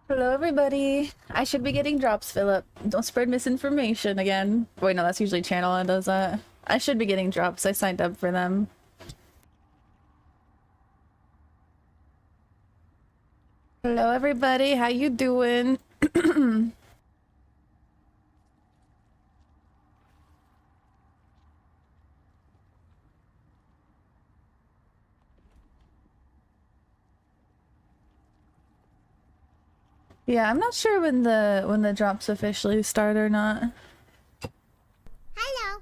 Hello, everybody. I should be getting drops, Philip. Don't spread misinformation again. Wait, no, that's usually Channel that does that. I should be getting drops. I signed up for them. Hello, everybody. How you doing? Yeah, I'm not sure when the drops officially start or not. Hello.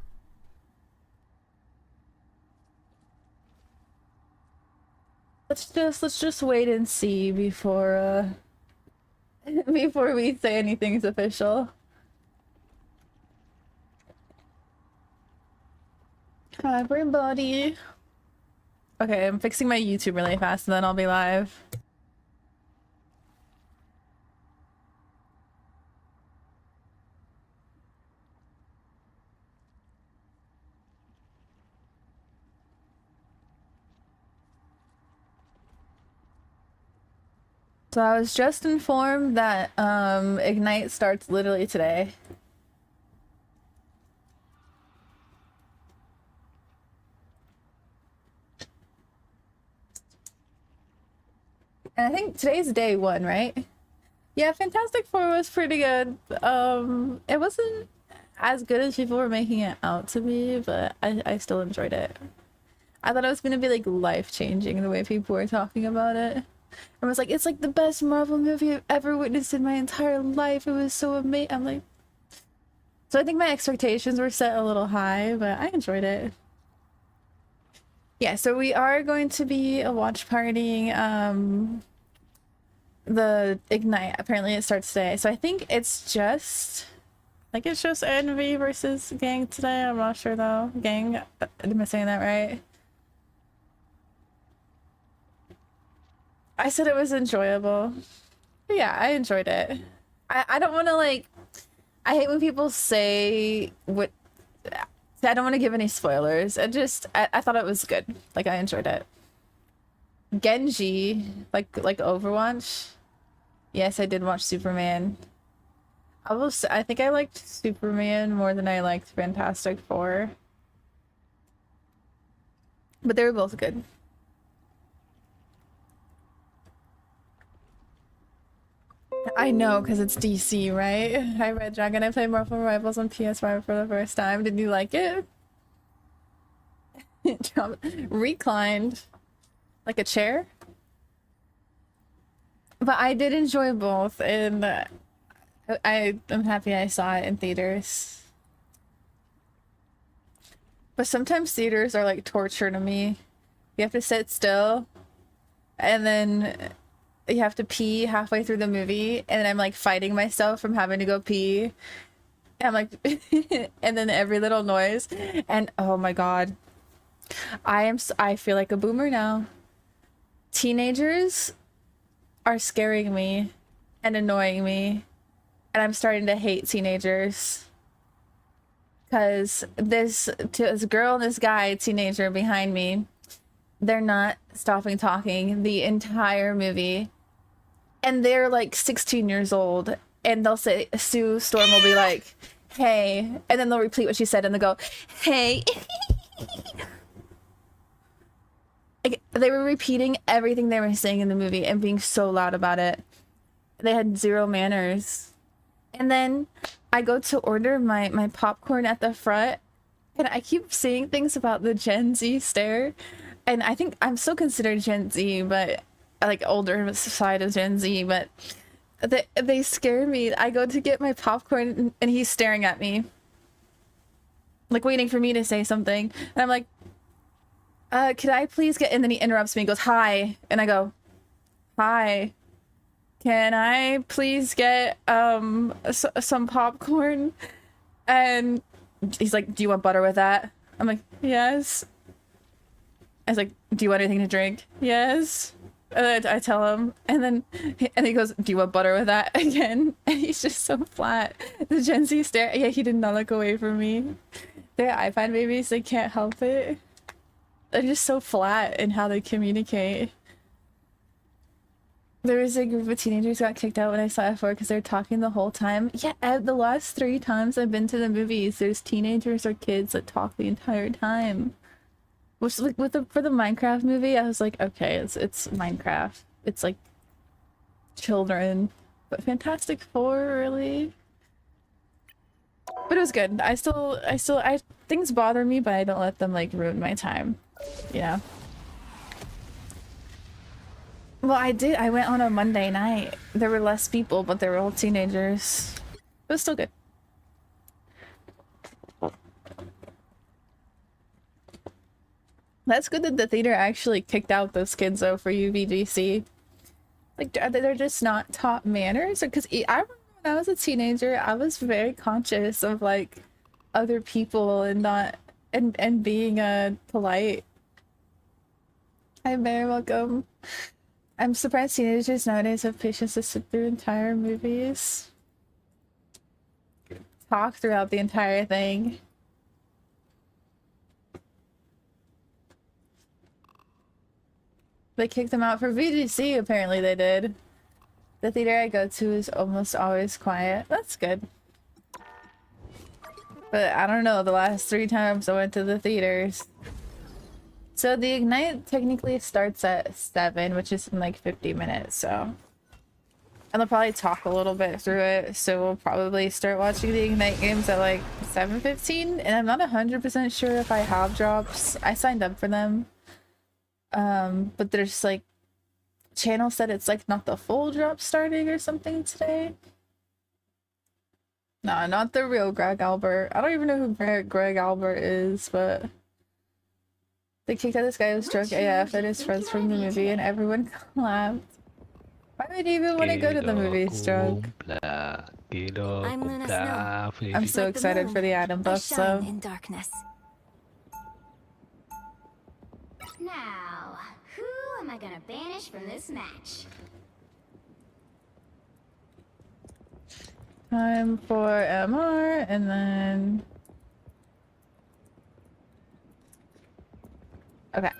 Let's just wait and see before before we say anything's official. Hi, everybody. Okay, I'm fixing my YouTube really fast and then I'll be live. So I was just informed that Ignite starts literally today. And I think today's day one, right? Yeah, Fantastic Four was pretty good. It wasn't as good as people were making it out to be, but I still enjoyed it. I thought it was gonna be like life-changing the way people were talking about it. I was like, it's like the best Marvel movie I've ever witnessed in my entire life. It was so amazing. I'm like, so I think my expectations were set a little high, but I enjoyed it. Yeah, so we are going to be a watch party. The Ignite, apparently it starts today. So I think it's just Envy versus Gang today. I'm not sure though. Gang, am I saying that right? I said it was enjoyable. Yeah, I enjoyed it. I don't want to like. I hate when people say what. I don't want to give any spoilers. I thought it was good. Like I enjoyed it. Genji, like Overwatch. Yes, I did watch Superman. I think I liked Superman more than I liked Fantastic Four. But they were both good. I know, because it's DC, right? Hi, Red Dragon. I played Marvel Rivals on PS5 for the first time. Did you like it? Reclined. Like a chair? But I did enjoy both, and I am happy I saw it in theaters. But sometimes theaters are like torture to me. You have to sit still, and then you have to pee halfway through the movie, and then I'm like fighting myself from having to go pee. And I'm like, and then every little noise, and oh my god, I feel like a boomer now. Teenagers are scaring me and annoying me, and I'm starting to hate teenagers. Because this girl and this guy, teenager behind me, they're not stopping talking the entire movie. And they're like 16 years old. And they'll say, Sue Storm will be like, hey. And then they'll repeat what she said and they'll go, hey. Like, they were repeating everything they were saying in the movie and being so loud about it. They had zero manners. And then I go to order my popcorn at the front, and I keep seeing things about the Gen Z stare. And I think I'm still considered Gen Z, but like older side of Gen Z, but they scare me. I go to get my popcorn and he's staring at me, like waiting for me to say something. And I'm like, could I please get, and then he interrupts me and goes, hi. And I go, hi. Can I please get some popcorn? And he's like, do you want butter with that? I'm like, yes. I was like, do you want anything to drink? Yes. And I tell him, and he goes, do you want butter with that again? And he's just so flat. The Gen Z stare. Yeah, he did not look away from me. They're iPad babies. They can't help it. They're just so flat in how they communicate. There was a group of teenagers got kicked out when I saw F4 because they're talking the whole time. Yeah, the last 3 times I've been to the movies, there's teenagers or kids that talk the entire time. Which, like, for the Minecraft movie, I was like, okay, it's Minecraft. It's like children, but Fantastic Four, really. But it was good. Things bother me, but I don't let them like ruin my time. Yeah. Well, I went on a Monday night. There were less people, but they were all teenagers. It was still good. That's good that the theater actually kicked out those kids though for UVGC. Like, they're just not taught manners. Because I remember when I was a teenager, I was very conscious of like other people and not and being polite. I'm very welcome. I'm surprised teenagers nowadays have patience to sit through entire movies. Talk throughout the entire thing. They kicked them out for VGC, apparently they did. The theater I go to is almost always quiet. That's good. But I don't know, the last 3 times I went to the theaters. So the Ignite technically starts at 7, which is in like 50 minutes, so. And they'll probably talk a little bit through it, so we'll probably start watching the Ignite games at like 7:15, and I'm not 100% sure if I have drops. I signed up for them. But there's like, channel said it's like not the full drop starting or something today. Nah, not the real Greg Albert. I don't even know who Greg Albert is, but they kicked out this guy who was drunk AF and his friends from the movie, and everyone clapped. Why would you even want to go to the movies drunk? I'm Luna Snow. I'm so excited for the Adam buff, so. In darkness. Now, who am I gonna banish from this match? Time for MR, and then... Okay.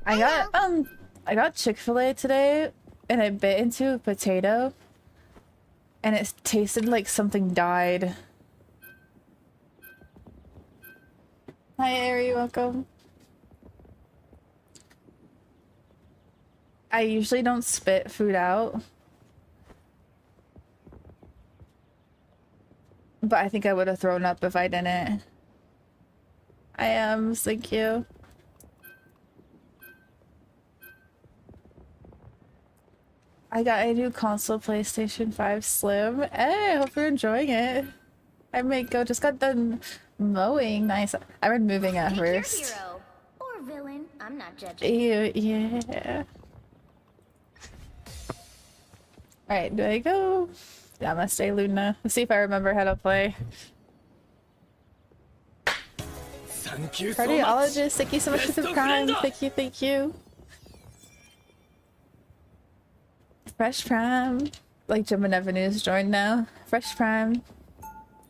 I got Chick-fil-A today, and I bit into a potato, and it tasted like something died. Hi, Ari, welcome. I usually don't spit food out, but I think I would have thrown up if I didn't. I am, thank you. I got a new console, PlayStation 5 Slim. Hey, I hope you're enjoying it. I might go, just got done mowing. Nice. I read moving at Pick first. your hero or villain. I'm not judging. Ew, yeah. Alright, do I go? Yeah, I'm gonna stay Luna. Let's see if I remember how to play. Thank you Cardiologist, thank you so much for the prime. Thank you. Fresh Prime. Like Gemma Nevin's joined now. Fresh Prime.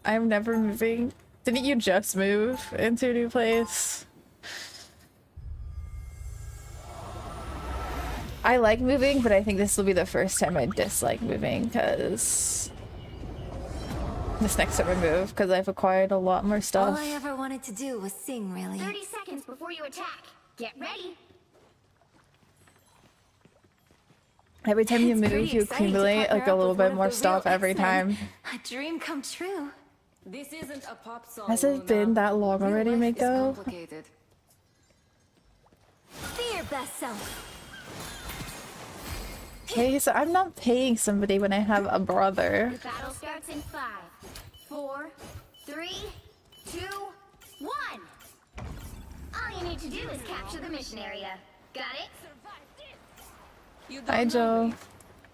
I'm never moving. Didn't you just move into a new place? I like moving, but I think this will be the first time I dislike moving, because this next time I move, because I've acquired a lot more All stuff. I ever wanted to do was sing, really. 30 seconds before you attack. Get ready. Every time you It's move, pretty you exciting to accumulate partner like a up little with one bit of more the stuff real every X-Men. time. A dream come true. This isn't a pop song. Has it been that long Real already, life is Mako? complicated. Be your best self. Okay, so I'm not paying somebody when I have a brother. The battle starts in 5, 4, 3, 2, 1. All you need to do is capture the mission area. Got it? You don't Hi, know Joe. me.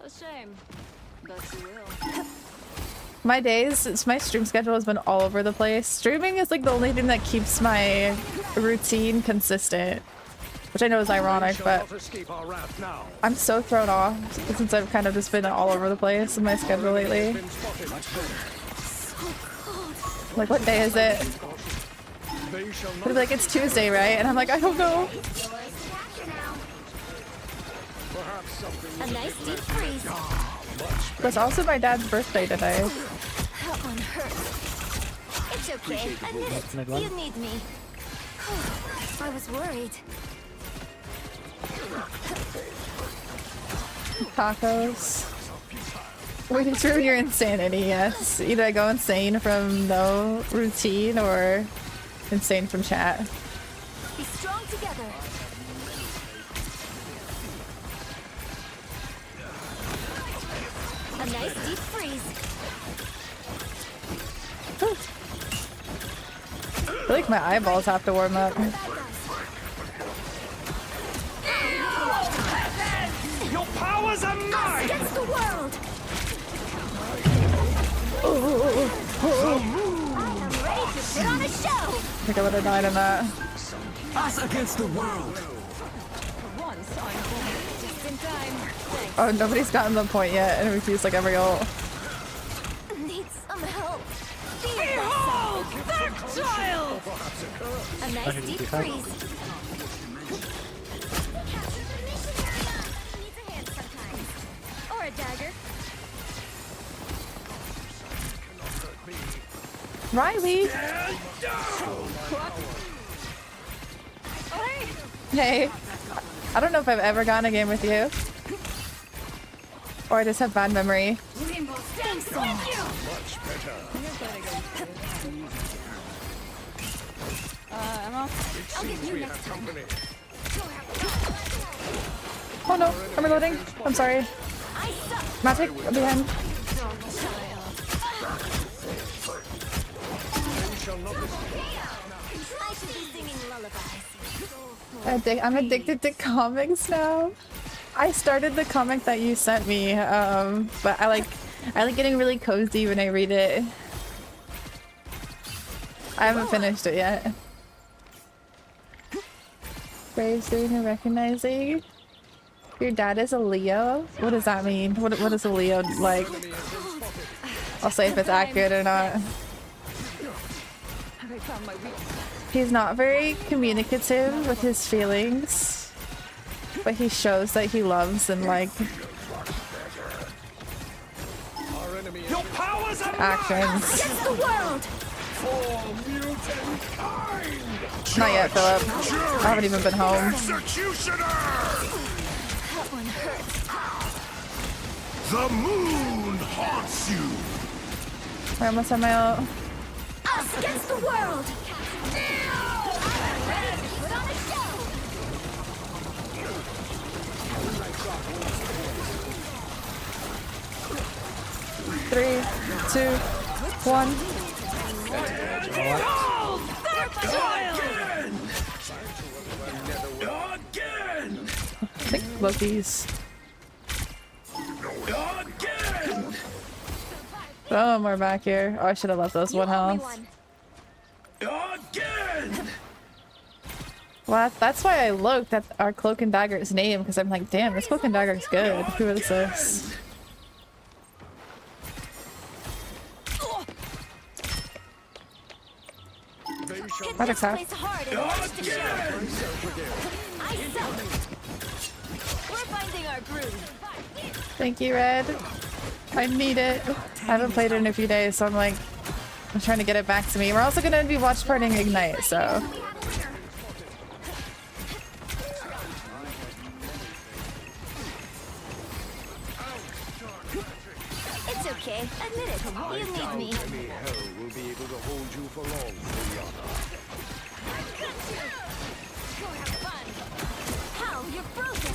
A shame, but you will. My days, my stream schedule has been all over the place. Streaming is like the only thing that keeps my routine consistent, which I know is ironic, but I'm so thrown off since I've kind of just been all over the place in my schedule lately. Like, what day is it? They're like, it's Tuesday, right? And I'm like, I don't know. Yours to capture now. A nice deep freeze. It was also my dad's birthday today. That one hurts. It's okay. Admit it. You need me. I was worried. Tacos. We just ruin your insanity, yes. Either I go insane from no routine or insane from chat. Be strong together. A nice deep freeze. I feel like my eyeballs have to warm up. Your powers are mine! Against the world. I am ready to put on a show. I think I would have died in that. Us against the world! Once I'm born. Just in time. Thanks. Oh, nobody's gotten the point yet and refused like every ult. Need some help. Behold, that child! A nice deep freeze. Needs a hand sometimes. Or a dagger. Riley! Hey. I don't know if I've ever gone a game with you. Or I just have bad memory. Thanks so much. Emma? I'll get you next time. Oh no, I'm reloading. I'm sorry. I suck. Magic behind. I should be singing lullabies. I'm addicted to comics now. I started the comic that you sent me, but I like getting really cozy when I read it. I haven't finished it yet. Braves doing a recognizing. Your dad is a Leo? What does that mean? What is a Leo like? I'll say if it's accurate or not. Have I found my weakness? He's not very communicative with his feelings, but he shows that he loves and like Your powers are actions. Against the world. for mutant kind! Not yet, Philip. I haven't even been home. Executioner! That one hurts. The moon haunts you! I almost have my ult. Us against the world. Ready to put on a show. 3, 2, 1. Again! I think Loki's. Again! Oh, we're back here. Oh, I should have left those one You owe me health. one. Again! Well, that's why I looked at our Cloak and Dagger's name, because I'm like, damn, this Cloak and Dagger's good. Who is this? Hit Magic this half. place hard and watch the show. I suck. We're finding our groove. Thank you, Red. I need it. I haven't played it in a few days, so I'm like, I'm trying to get it back to me. We're also going to be watch partying Ignite, so. It's okay. Admit it. You need me. Any hell will be able to hold you for long, Rihanna. How? You're frozen.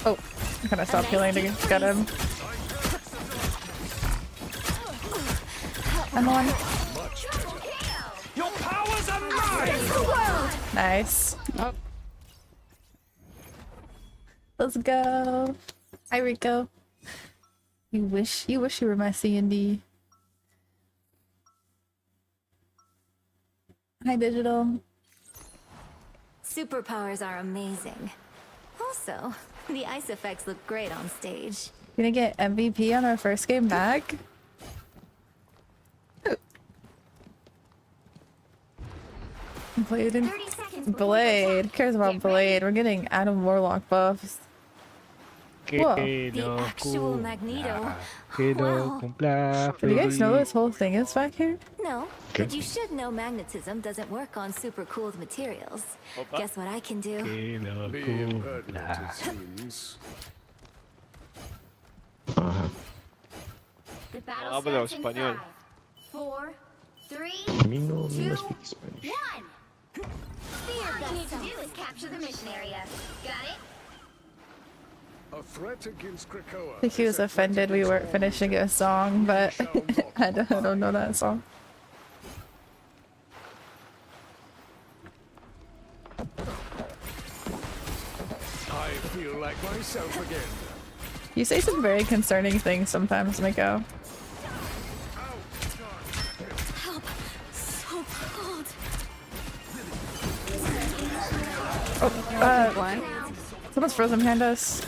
Oh, I'm gonna stop healing to get him. I'm on. Your powers are mine! Against the world. Nice. Let's go. Hi, Rico. You wish you were my C&D. Hi, Digital. Superpowers are amazing. Also, the ice effects look great on stage. Gonna get MVP on our first game back? Blade and 30 seconds. Blade. Who cares about Blade? We're getting Adam Warlock buffs. Whoa. The actual Magneto. Que no Wow. cumpla Do you guys know feliz. this whole thing is back here? No, Okay. but you should know magnetism doesn't work on super cooled materials. Guess what I can do? Que no Be cumpla. impertinent, it seems. Ajá. The battle Habla starts in español. 5, 4, 3, A mí no me 2, speak Spanish. 1. All you need to do is capture the mission area. Got it? A threat against Krakoa. I think he was offended we weren't finishing a song, but I don't know that song. I feel like myself again. You say some very concerning things sometimes, Miko. Help! So cold. Someone's frozen pandas.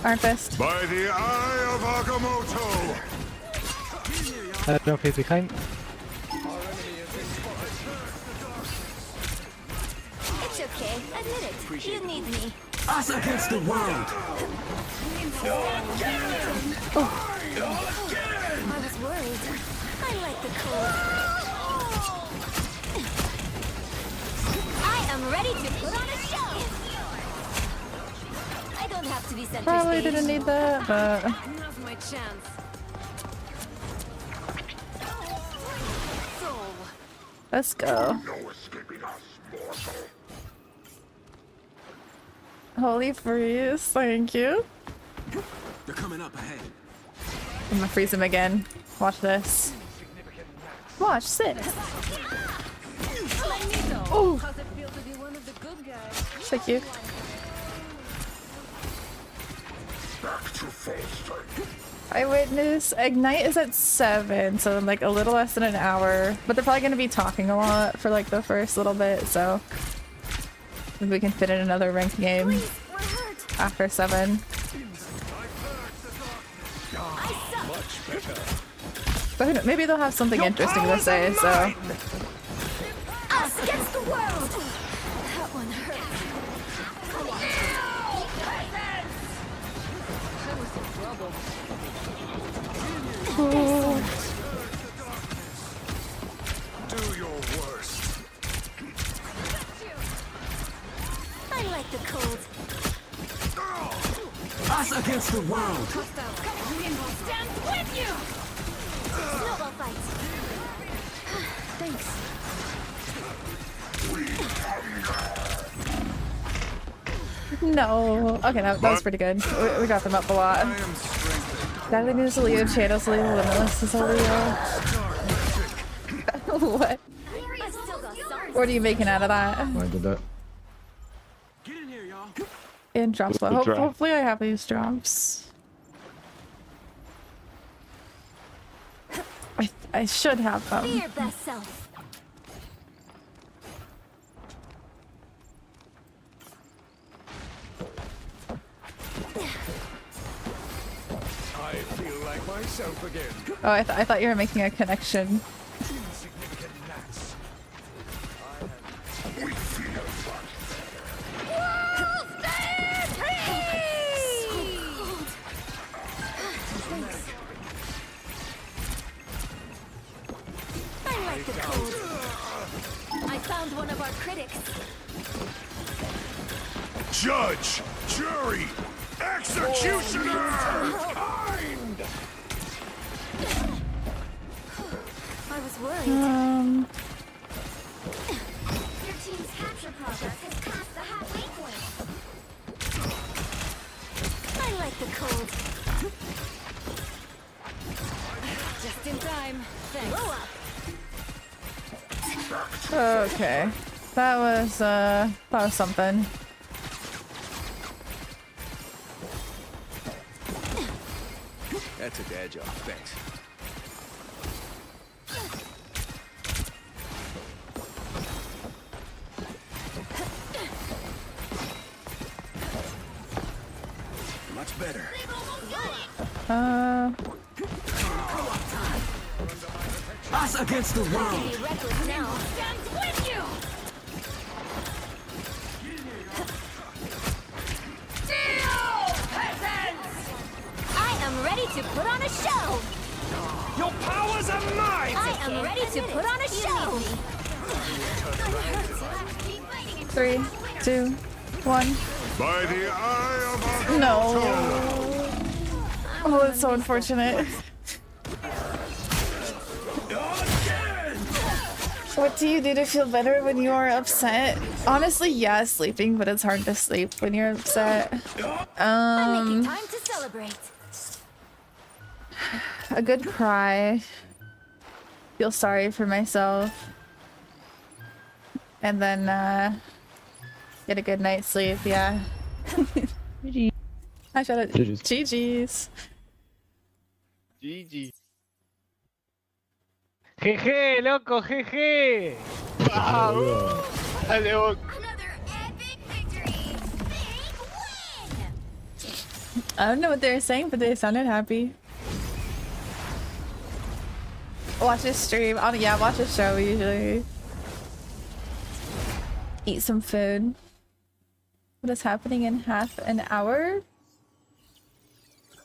Iron Fist. By the eye of Agamotto! I don't know if he's behind. It's okay. Admit it. You need me. Us against the world! I was worried. I like the cold. I am ready to put on a show. I don't have to be center Probably stage. didn't need that, but Now's my chance. So, let's go. No escaping us, mortal. Holy freeze, thank you. They're coming up ahead. I'm gonna freeze him again. Watch this. Watch this. Magneto. Oh. How's it feel to be one of the good guys? So cute. Back to full strength. Eyewitness Ignite is at 7, so like a little less than an hour. But they're probably gonna be talking a lot for like the first little bit, so maybe we can fit in another ranked game Please, we're hurt. after 7. Much better. But who knows, maybe they'll have something interesting to say, so Us against the world. That one hurt. Do your worst. I like the cold. Us against the world! Stand with you! Snowball fight. Thanks. no. Okay, that was pretty good. We got them up a lot. Natalie is a Leo, Channel's a Leo, Limitless is a Leo. What? I still got some. What are you making out of that? I did that. Get in here, y'all. In drops, but Good drop. hopefully I have these drops. I should have Be them. your best self. I feel like myself again. Oh, I thought you were making a connection. Insignificant gnats. We feel I like the cold. I found one of our critics. Judge, jury, executioner! Kind! I was worried. Um, Your team's capture progress has passed the halfway point. I like the cold. Just in time. Thanks. Blow up. okay. That was something. That took the edge off. Thanks. Much better. Us against the world! Be reckless now. Stand with you! to put on a show. 3, 2, 1. By the eye of Agamotto! No. Oh, that's so unfortunate. What do you do to feel better when you are upset? Honestly, yeah, sleeping, but it's hard to sleep when you're upset. I'm making time to celebrate. A good cry. Feel sorry for myself. And then, get a good night's sleep, yeah. I shut it. GG's. GG's. GG. Jeje, loco, jeje. Dale, Oak. Another epic victory. Big win. I don't know what they were saying, but they sounded happy. Watch a stream. Oh yeah, watch a show usually. Eat some food. What is happening in half an hour?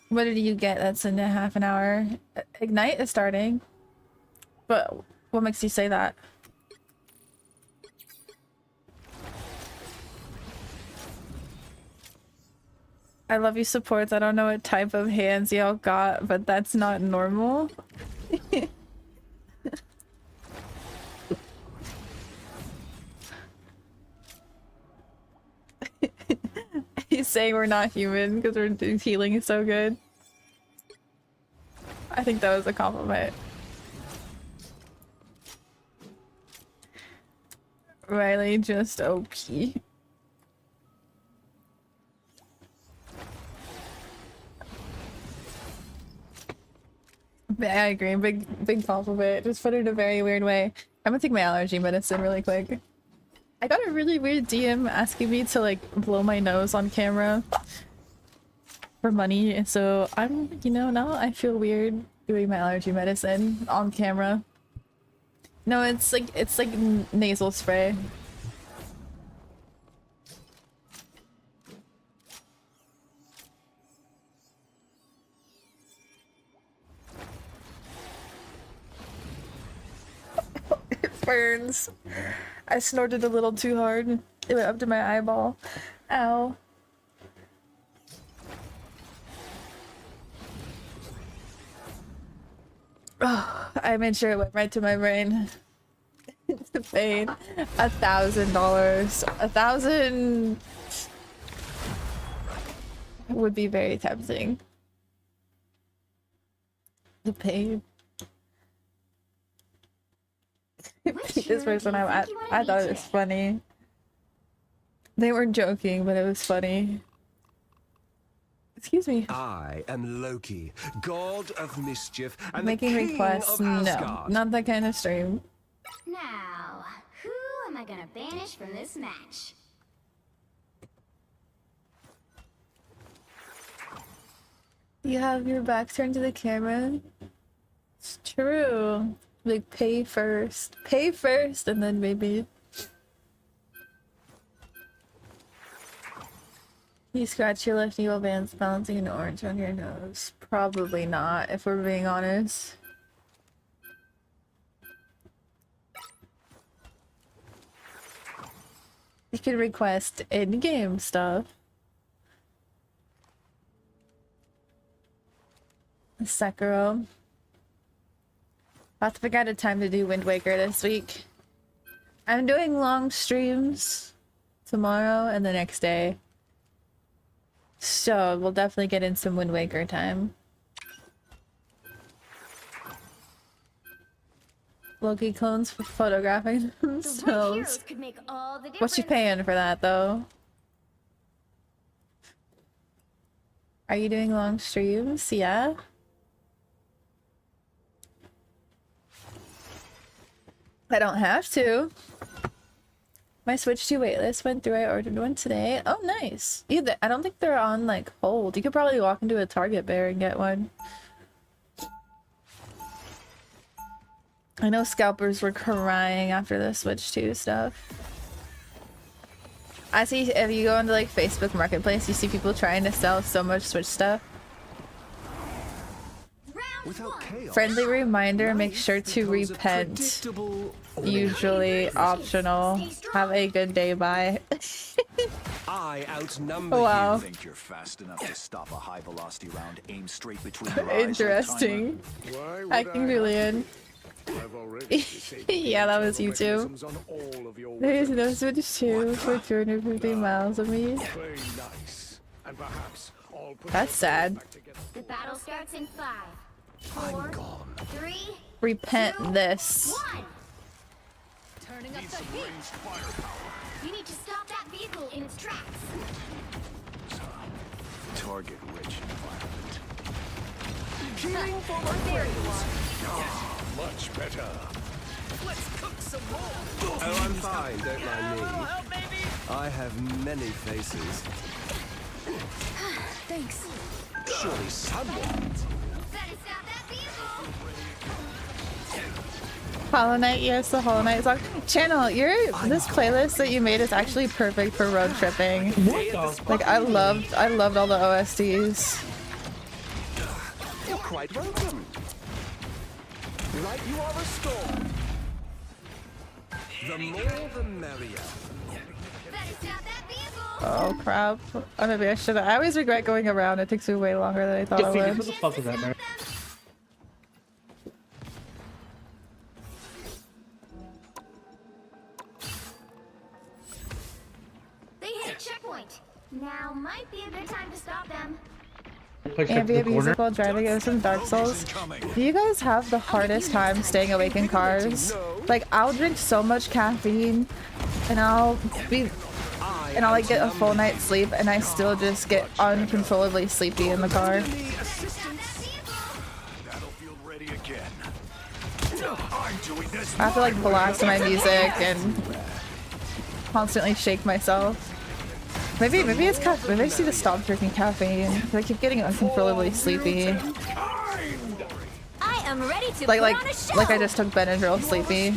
What did you get that's in a half an hour? Ignite is starting. But what makes you say that? I love you supports. I don't know what type of hands y'all got, but that's not normal. He's saying we're not human because we're healing so good. I think that was a compliment. Riley just OP. I agree. Big compliment. Just put it in a very weird way. I'm gonna take my allergy medicine really quick. I got a really weird DM asking me to like blow my nose on camera for money, and so I'm, you know, now I feel weird doing my allergy medicine on camera. No, it's like nasal spray. It burns. I snorted a little too hard. It went up to my eyeball. Ow. Oh, I made sure it went right to my brain. To paid $1,000. 1,000 would be very tempting. The pain. This person, I thought it was funny. They weren't joking, but it was funny. Excuse me. I am Loki, god of mischief and Making the king requests? of No, Asgard. not that kind of stream. Now, who am I gonna banish from this match? You have your back turned to the camera. It's true. Like, pay first, and then maybe. You scratch your left knee while balancing an orange on your nose. Probably not, if we're being honest. You can request in-game stuff. Sekiro. I'll have to figure out a time to do Wind Waker this week. I'm doing long streams tomorrow and the next day. So we'll definitely get in some Wind Waker time. Loki clones for photographing The right themselves. heroes could make all the difference. What you paying for that though? Are you doing long streams? Yeah. I don't have to. My Switch 2 waitlist went through. I ordered one today. Oh, nice. Either I don't think they're on like hold. You could probably walk into a Target Bear and get one. I know scalpers were crying after the Switch 2 stuff. I see if you go into like Facebook Marketplace, you see people trying to sell so much Switch stuff. Round Without chaos, Friendly reminder, make sure to becomes a repent. predictable Usually optional. Have a good day, bye. I outnumber Wow. you. Think you're fast enough to stop a high velocity round aimed straight between your eyes? Interesting. Why would Acting I? Julian. I've already disabled Yeah, that was the internal YouTube. mechanisms on all of your There's no weapons. Switch 2 for 250 miles of me. Play nice, and perhaps I'll put That's your sad. back together. The battle starts in 5, 4, 3, Repent this. 1. Turning up the heat. You need to stop that vehicle in its tracks. Target-rich environment. There you are. Much better. Oh, I'm fine. Don't mind me. I have many faces. Thanks. Surely someone. Better stop that vehicle. Hollow Knight, yes, the Hollow Knight song. Channel, this playlist that you made is actually perfect for road tripping. Like I loved all the OSTs. You're quite welcome. Right, you are restored. The more, the merrier. Better stop that vehicle. Oh crap. Oh, maybe I should have. I always regret going around. It takes me way longer than I thought it would. What the fuck is that, man? They hit a checkpoint. Now might be a good time to stop them. Push up to the Ambient corner. musical driving is some Dark Souls. Do you guys have the hardest time staying awake in cars? Like I'll drink so much caffeine and I'll like get a full night's sleep and I still just get uncontrollably sleepy in the car. Battlefield ready again. I'm doing this. I have to like blast my music and constantly shake myself. Maybe it's caffeine. Maybe I just need to stop drinking caffeine. 'Cause I keep getting uncontrollably sleepy. I am ready to Like put on a show. I just took Benadryl sleepy.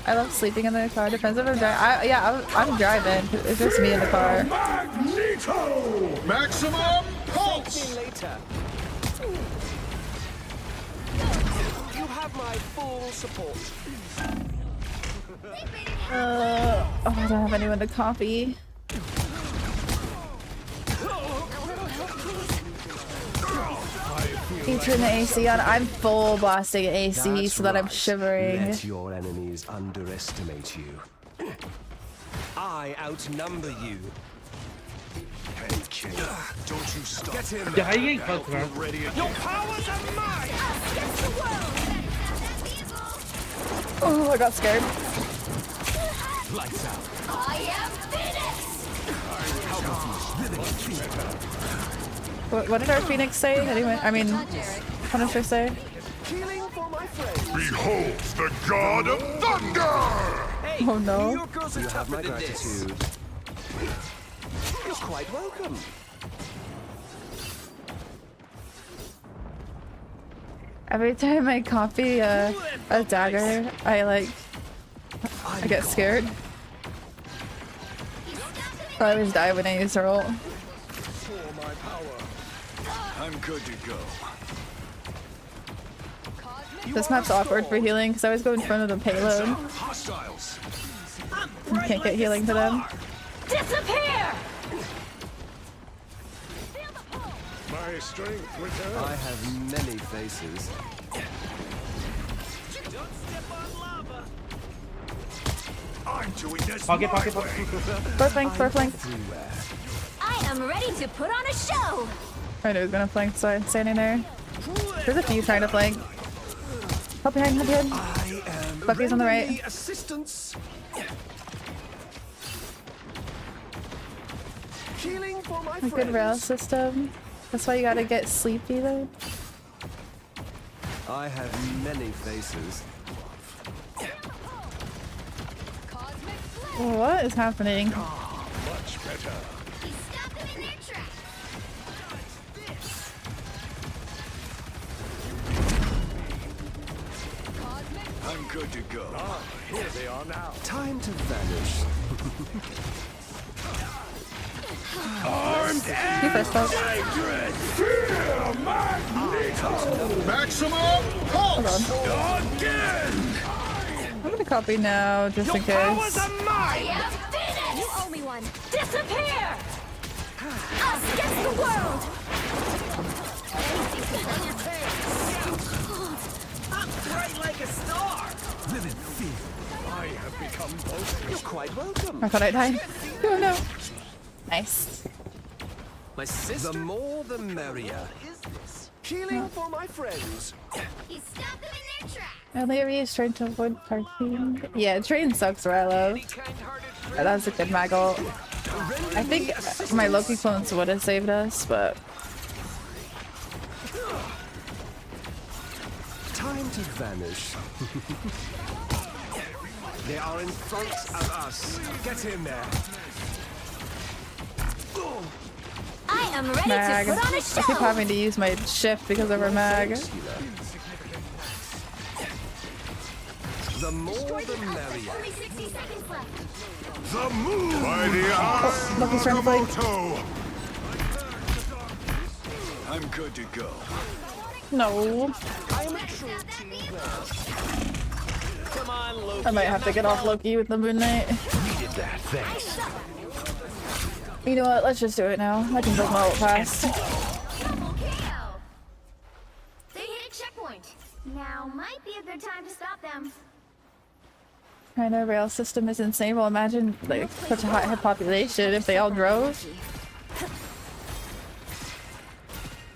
I love sleeping in the car. Depends if I'm driving. I'm driving. It's just me in the car. Maximum pulse. See you later. You have my full support. Oh, I don't have anyone to copy. You turn the AC on. I'm full blasting AC That's so that I'm right. shivering. Let your enemies underestimate you. I outnumber you. Hey, kid. Don't you stop. Get him. Yeah, he ain't close, man. Ready again. Your powers are mine. Oh, I got scared. Lights out. I am Phoenix. What did our Phoenix say? Punisher say? Healing for my friends. Behold the god of thunder! Oh no. Your girls are tougher than this. You're quite welcome. Every time I copy a dagger, I get scared. I always die when I use her ult. For my power. I'm good to go. This map's awkward for healing because I always go in front of the payload. Hostiles. You can't get healing to them. Disappear! My strength returns. I have many faces. I'm doing this. Pocket. First flank. Everywhere. I am ready to put on a show. I knew he was gonna flank, so I'm standing there. There's a few trying to flank. Help behind. I am Bucky's on the right. rendering assistance. Healing for my A good friends. rail system. That's why you gotta get sleepy though. I have many faces. What is happening? Much better. You stop them in their tracks. I'm good to go. Here they are now. Time to vanish. You first, though. Maximum pulse! I'm gonna copy now, just in case. You owe me one. Disappear! Us against the world! Live in fear. You're quite welcome. I thought I died. Oh no. Nice. My sister? The more the merrier. Healing for my friends. He stopped them in their tracks. Early area is trying to avoid parking. Yeah, train sucks, Rilo. That was a good maggle. I think my Loki clones would have saved us, but Time to vanish. They are in front of us. Get in there. I am ready mag. to put on a I show! keep having to use my shift because of her mag. The more the merrier. Only 60 seconds left. The moon! By the eye Loki's trying to fight. Agamotto! I'm good to go. No. I am a true team player. Come on, Loki. I might have to get off Loki with the Moon Knight. Needed that, thanks. You know what? Let's just do it now. I can build my ult fast. Double KO. They hit a checkpoint. Now might be a good time to stop them. I know rail system is insane. Well, imagine like such a high population if they all drove.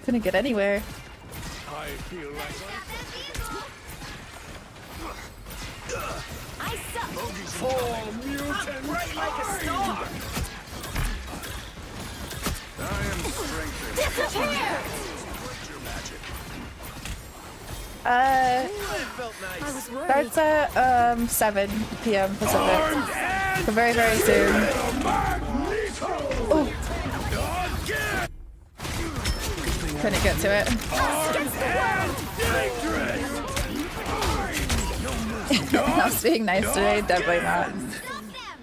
Couldn't get anywhere. I feel like Stop that vehicle. I suck! I am strengthened. Disappear! I was worried. Starts at 7 p.m. Pacific. So very, very soon. Oh. Couldn't get to it. Not being nice today, definitely not.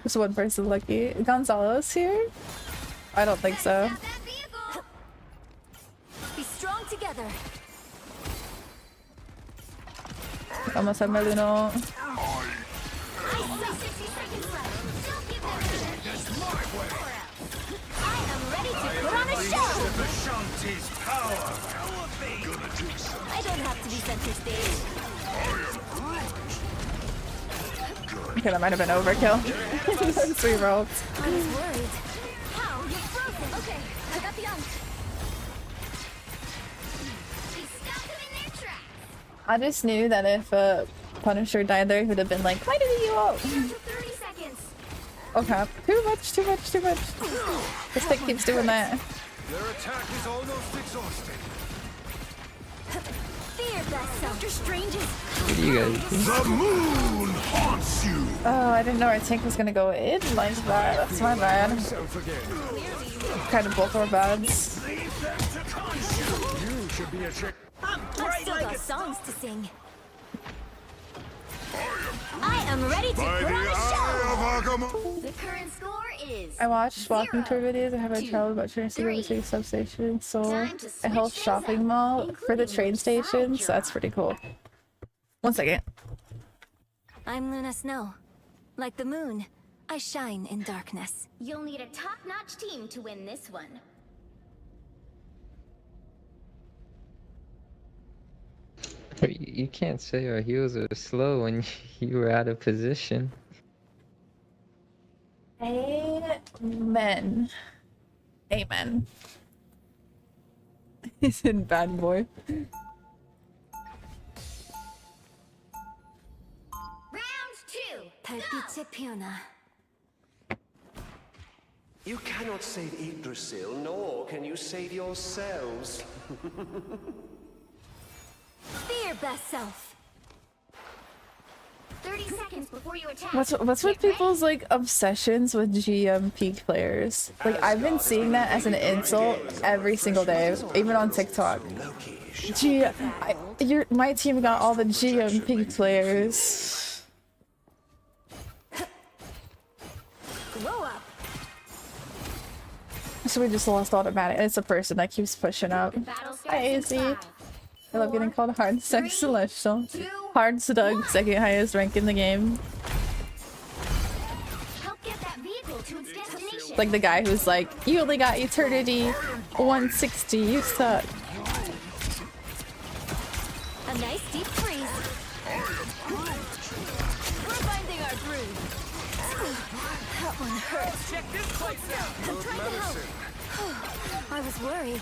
Just one person lucky. Gonzalo's here? I don't think so. Stop that vehicle. Be strong together. Almost have my Luno. Only 60 seconds left. Don't give them a chance. I am ready to put on a show! The Shanti's power. I don't have to be center stage. Okay, that might have been overkill. 3 rolls. I was worried. How? You're frozen! Okay, I got the unk. He stopped them in their tracks. I just knew that if Punisher died there, he would have been like, why did you out? Down to 30 seconds. Okay. Too much, too much, too much. This thing keeps doing that. Their attack is almost exhausted. Fear that Doctor Strange's. What do you guys think? The moon haunts you! Oh, I didn't know our tank was gonna go in like that. That's my bad. Kind of both our bads. You should be ashamed. I've still got songs to sing. I am ready to By put the on a show! eye of Agamotto! The current score is I watched walking tour videos. I have a 2, travel about Trinity to 3. City substation, Seoul, Time to a switch whole things shopping up, mall for the including train your side station. So that's job. pretty cool. 1 second. I'm Luna Snow. Like the moon, I shine in darkness. You'll need a top-notch team to win this one. You can't say our heals are slow when you were out of position. Amen. Amen. He's in bad boy. Round 2. 달빛의 피어나. You cannot save Yggdrasil, nor can you save yourselves. Fear best self. 30 seconds before you attack. What's with Get ready. people's like obsessions with GM peak players? Like I've been seeing that as an insult every single day, even on TikTok. My team got all the GM peak players. Grow up. So we just lost automatic. It's a person that keeps pushing up. Battle starts Hi, in Izzy. 5, I love getting called Hard Sex 3, Celestial. 2, Hard Sdug, second highest rank in the game. help get that vehicle to its destination. Like the guy who's like, you only got eternity 160, you suck. A nice deep freeze. We're finding our groove. That one hurts. Check this place out. I'm trying to help. I was worried.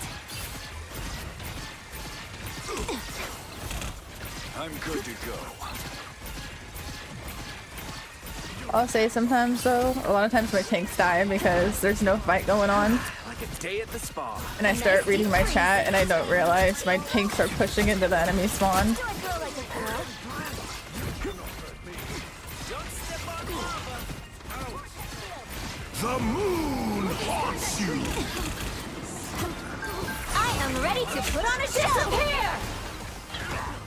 I'm good to go. I'll say sometimes though, a lot of times my tanks die because there's no fight going on. Like a day at the spa. And I start reading my chat and I don't realize my tanks are pushing into the enemy spawn. Do I grow like a girl? The moon haunts you. I am ready to put on a show. Here.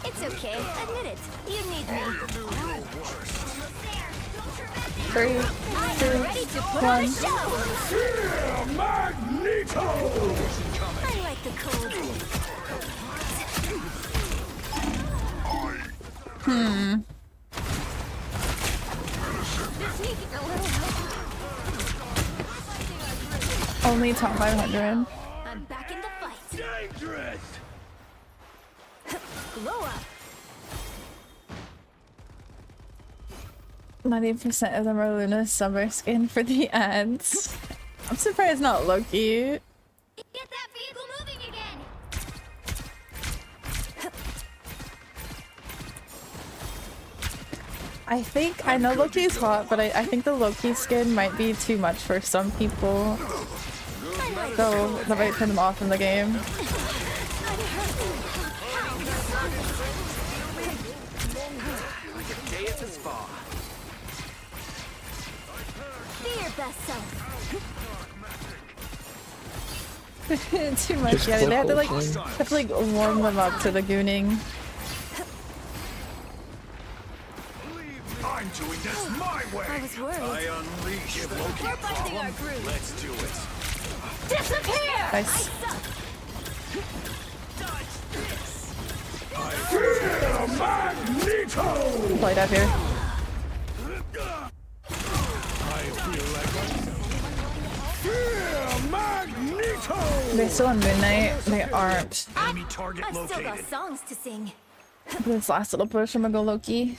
It's okay. Admit it. You need me. 3, I am 2, ready to put on a 1. show. Magneto! I like the cold. This needs a little help. Only top 500. I'm back in the fight. Dangerous! Glow up. 90% of them are Luna's summer skin for the ads. I'm surprised not Loki. Get that vehicle moving again. I know Loki's hot, but I think the Loki skin might be too much for some people. So that might turn them off in the game. Like a day at the spa. Be your best self. Too much. Just Yeah, they have to like flip warm them up to the gooning. I'm doing this my I way! was worried. I unleash the Loki We're finding our problem. groove. Let's do it. Disappear! Nice. Magneto! Played out here. Magneto! They're still on Midnight. They aren't. Enemy target I've still got located. songs to sing. This last little push, I'm gonna go Loki.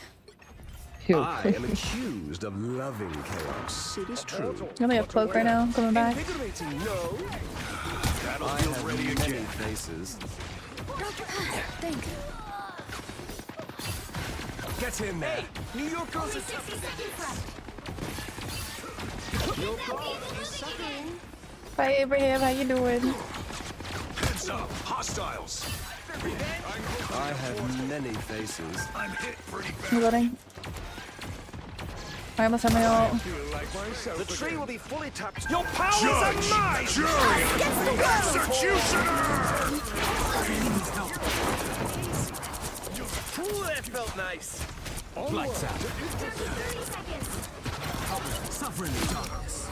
He'll I am accused of loving chaos. It is true. You only have cloak right now. Coming back. Invigorating, no. I Battlefield's have ready many again. faces. Thank you. Get in there. New York goes to 60 seconds left. Bye Abraham, how you doing? Heads up. Hostiles. I have many faces. I'm hit pretty bad. Reloading. I almost have my ult. the tree will be fully tapped. Your powers Judge! are mine! Jury! Executioner! Ooh, that felt nice. Lights out. 30 seconds. Suffering the darkness.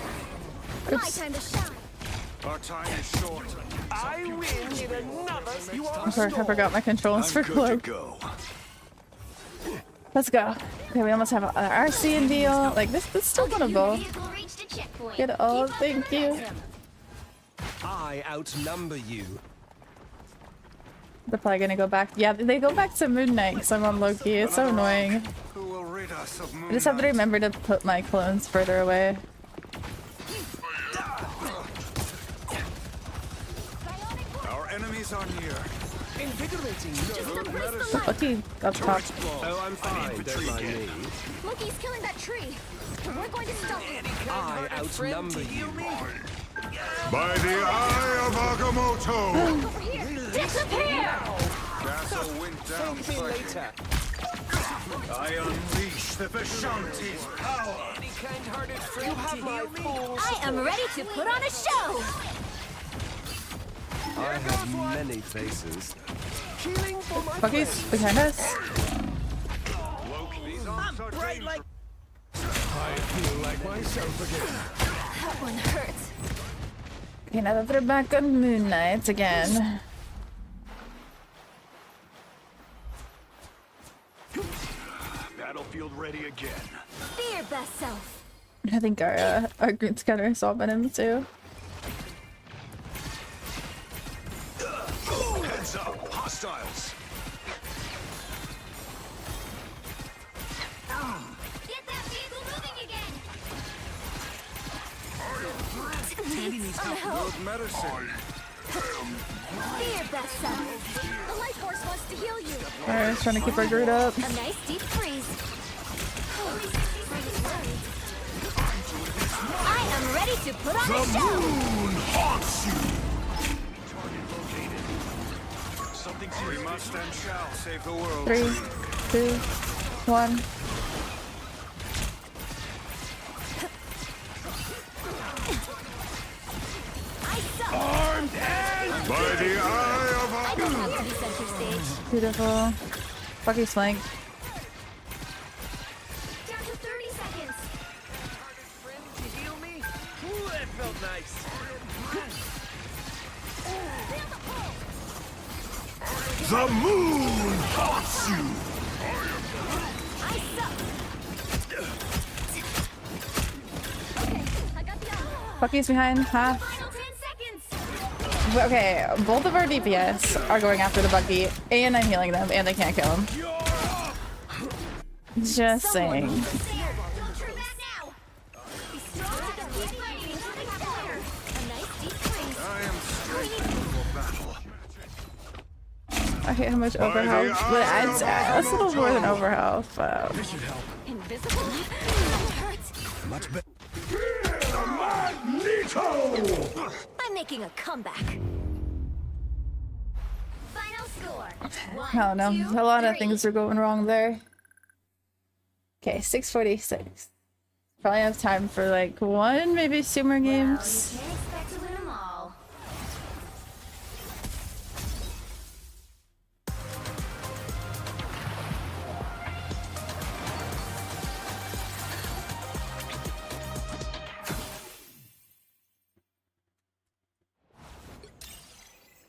My time to shine. Our time is short. I win in another. You are I forgot my controls I'm for good cloak. to go. Let's go. Okay, we almost have an RC and deal. Like this is still winnable. Vehicle reached a checkpoint. Get all. Keep up Thank the you. momentum. I outnumber you. They're probably gonna go back. Yeah, they go back to Moon Knight because I'm on Loki. It's so annoying. Who will rid us of I just have to remember to put my clones further away. Our enemies are near. invigorating. Loki up top. Oh, I'm fine. infantry Don't mind again. me. Loki's killing that tree. We're going to stop him. I outnumber you. By the eye of Agamotto! Over here. Disappear! Castle went down. See you later. I unleash the Vishanti's power. Any kind-hearted friend you have my full I am ready to put on a show. I have many faces. healing for my Loki's behind us. These arms are bright like That one hurts. Okay, now that they're back on Moon Knight again. Battlefield ready again. Be your best self. I think our group's kind of saw him too. Heads up, hostiles. Get that vehicle moving again. Road medicine. Be your best self. The light force wants to heal you. Alright, trying to keep our group up. A nice deep freeze. I am ready to put on a show. Moon haunts you. Target located. Something we must and shall save the world. 3, 2, 1. I suck. By the eye of I don't have to be center stage. Beautiful. Bucky's flank. Down to 30 seconds. Friend to heal me? Ooh, that felt nice. the moon haunts you. I suck. Okay, I got the armor. Bucky's behind. Half. Final 10 seconds. Okay, both of our DPS are going after the Bucky, and I'm healing them, and they can't kill him. Just saying. Don't turn back now. Be strong and keep fighting until they fire. A nice deep freeze. I am straight for battle. I hate how much overhealth, but that's a little more than overhealth. Invisible? That hurts. Much better. I'm making a comeback. Final score. I don't know. A lot of things are going wrong there. Okay, 6:46. Probably have time for like one, maybe two more games. Can't expect to win them all.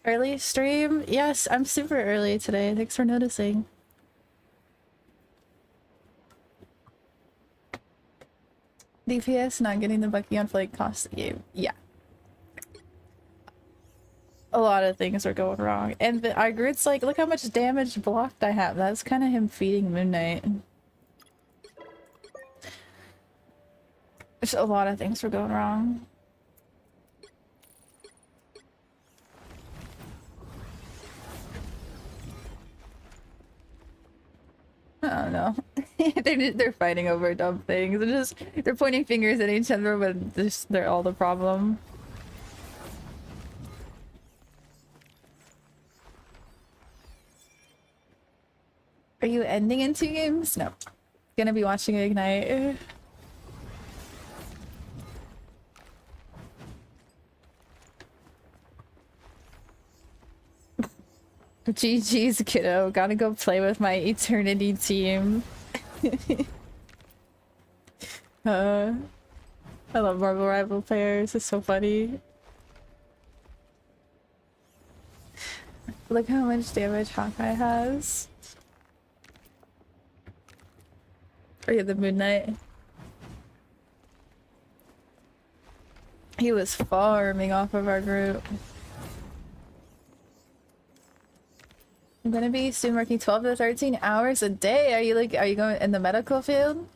Early stream? Yes, I'm super early today. Thanks for noticing. DPS not getting the Bucky on flank cost the game. Yeah. A lot of things are going wrong. And the Igrit's like, look how much damage blocked I have. That's kind of him feeding Moon Knight. There's a lot of things were going wrong. I don't know. They're fighting over dumb things. They're pointing fingers at each other, but they're all the problem. Are you ending in 2 games? No. Gonna be watching Ignite. GG's, kiddo. Gotta go play with my Eternity team. I love Marvel Rival players. It's so funny. Look how much damage Hawkeye has. Oh yeah, the Moon Knight. He was farming off of our group. I'm gonna be soon working 12 to 13 hours a day. Are you going in the medical field?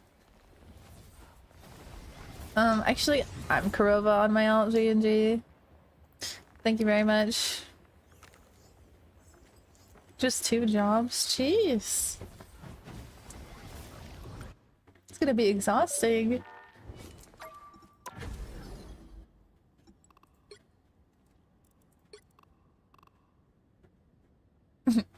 Actually, I'm Kurova on my alt G&G. Thank you very much. Just 2 jobs? Jeez. It's gonna be exhausting.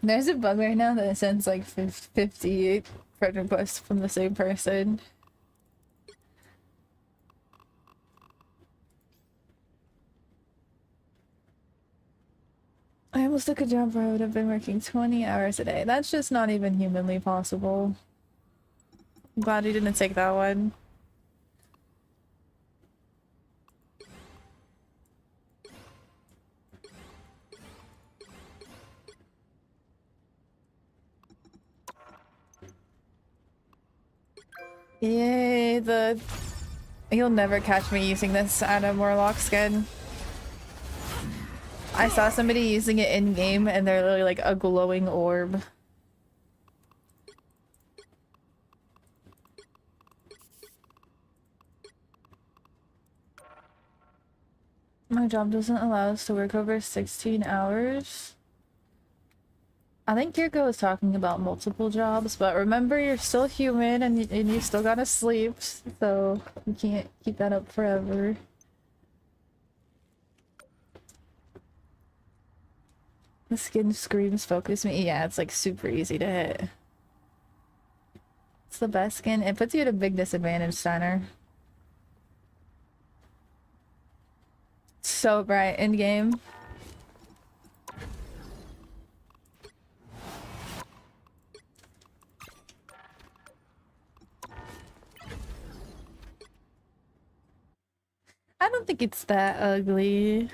There's a bug right now that sends like 50 friend requests from the same person. I almost took a job where I would have been working 20 hours a day. That's just not even humanly possible. I'm glad you didn't take that one. Yay, you'll never catch me using this Adam Warlock skin. I saw somebody using it in game and they're literally like a glowing orb. My job doesn't allow us to work over 16 hours. I think Kirko was talking about multiple jobs, but remember you're still human and you still gotta sleep, so you can't keep that up forever. The skin screams focus me. Yeah, it's like super easy to hit. It's the best skin. It puts you at a big disadvantage, Steiner. So bright in game. I don't think it's that ugly.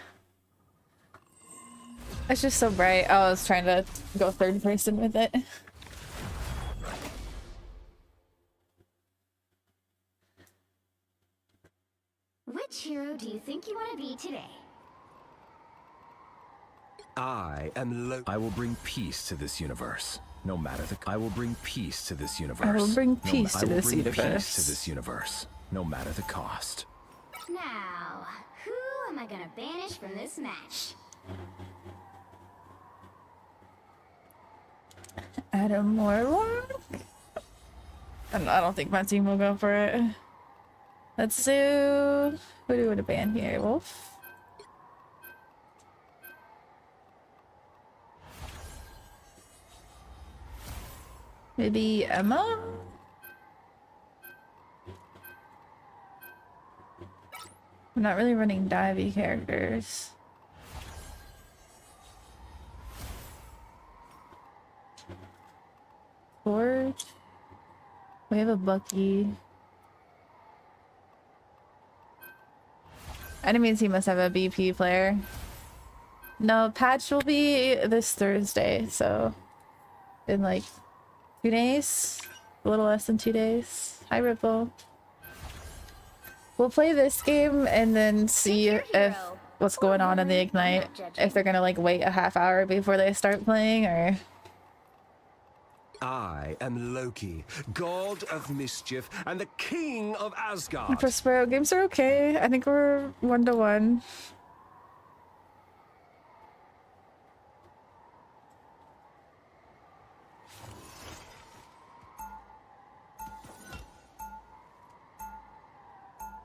It's just so bright. I was trying to go third person with it. Which hero do you think you want to be today? I am I will bring peace to this universe. No matter the I will bring peace to this universe. I will bring peace to this peace universe. to this universe. No matter the cost. Now, who am I gonna banish from this match? Adam Warlock? I don't think my team will go for it. Let's do... Who do we want to ban here? Wolf? Maybe Emma? I'm not really running divey characters. Forge? We have a Bucky. Enemies, he must have a BP player. No, patch will be this Thursday, so in like 2 days, a little less than 2 days. Hi, Ripple. We'll play this game and then see if what's going on in the Ignite. If they're gonna like wait a half hour before they start playing, or I am Loki, god of mischief and the king of Asgard. Prospero games are okay. I think we're 1-1.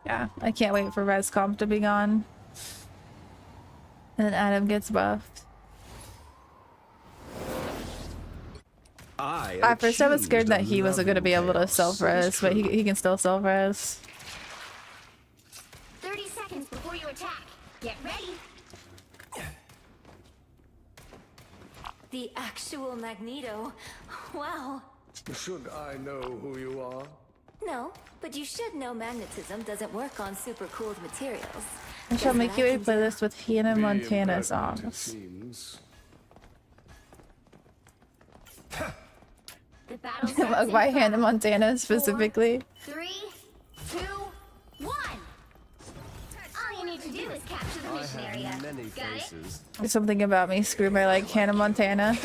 Yeah, I can't wait for ResComp to be gone. And then Adam gets buffed. At first I was scared that he wasn't going to be able to self-res, but he can still self-res. 30 seconds before you attack. Get ready. The actual Magneto. Wow. Should I know who you are? No, but you should know magnetism doesn't work on super cooled materials. I shall Guess make what you I a can do? playlist with Hannah Montana It songs. seems. The battle starts in Why Hannah 5, Montana 4, specifically? 3, 2, 1. All you need to do is capture the mission area. Many Got it? faces. There's something about me screwed by like Hannah Montana.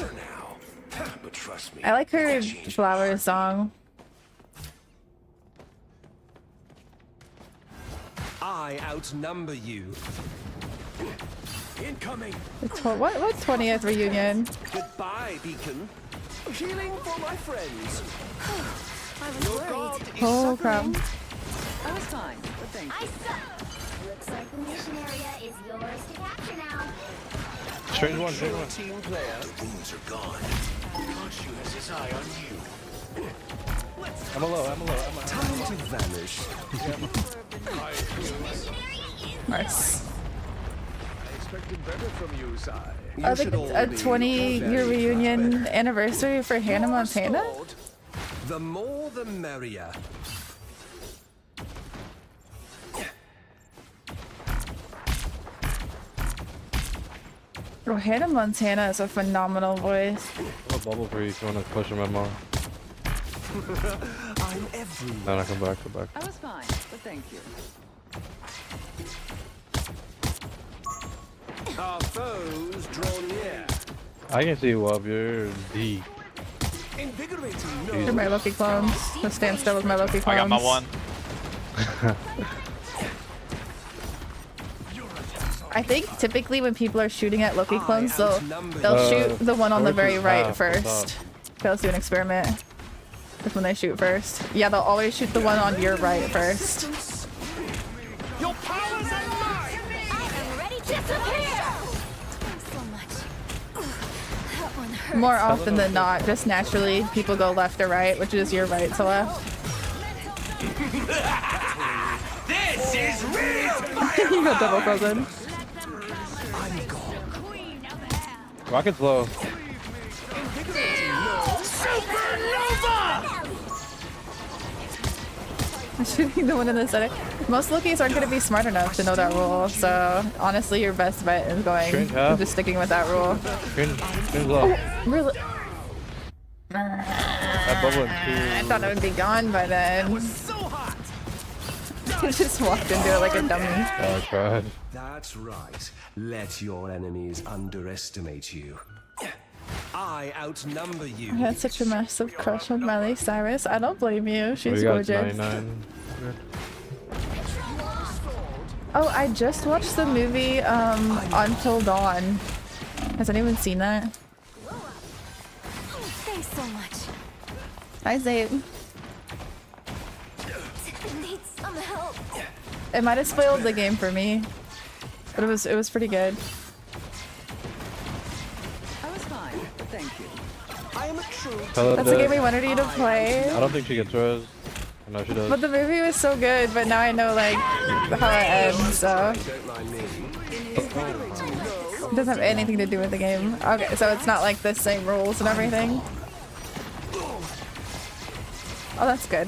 But trust me, I like her Flower song. I outnumber you. Incoming. What 20th reunion? Goodbye, Beacon. Healing for my friends. I was Your worried. god is Oh crap. suffering. I was fine, but thank you. I suck. Looks like the mission area is yours to capture now. Strange one, strange one. Team player. The wounds are gone. Khonshu has his eye on you. I'm a low, I'm a low, I'm a Time to vanish. Nice. I expected better from you, Sai. I You think should it's all a be 20-year very reunion proud. anniversary for Hannah Your Montana. sword, the more the merrier. Oh, Hannah Montana is a phenomenal voice. I'm a bubble for you if you want to push him, my mom. I'm everywhere. No, come back, come back. I was fine, but thank you. Our foes draw near. I can see you up. You're deep. Invigorating. They're my Loki clones. Let's stand still with my Loki clones. I got my one. I think typically when people are shooting at Loki clones, they'll shoot the one on the very right first. Okay, let's do an experiment. That's when they shoot first. Yeah, they'll always shoot the one on your right first. Your powers are mine. I am ready to disappear! So much. That one hurt. More often than not, just naturally, people go left or right, which is your right to left. This is real. You got double frozen. Rocket's low. Shooting the one in the center. Most Lokis aren't going to be smart enough to know that rule, so honestly, your best bet is going just sticking with that rule. Strange low. Really? That bubble in I two. thought it would be gone by then. He just walked into it like a dummy. Oh, I tried. That's right. Let your enemies underestimate you. I outnumber you. I had such a massive crush on Miley Cyrus. I don't blame you. She's We got gorgeous. 99. Oh, I just watched the movie Until Dawn. Has anyone seen that? Thanks so much. Hi, Zayn. Need some help. It might have spoiled the game for me, but it was pretty good. I was fine, but thank you. I am a true. That's the game we wanted you to play. I don't think she gets res. No, she does. But the movie was so good, but now I know like how it ends, so Don't mind me. it doesn't have anything to do with the game. Okay, so it's not like the same rules and everything. Oh, that's good.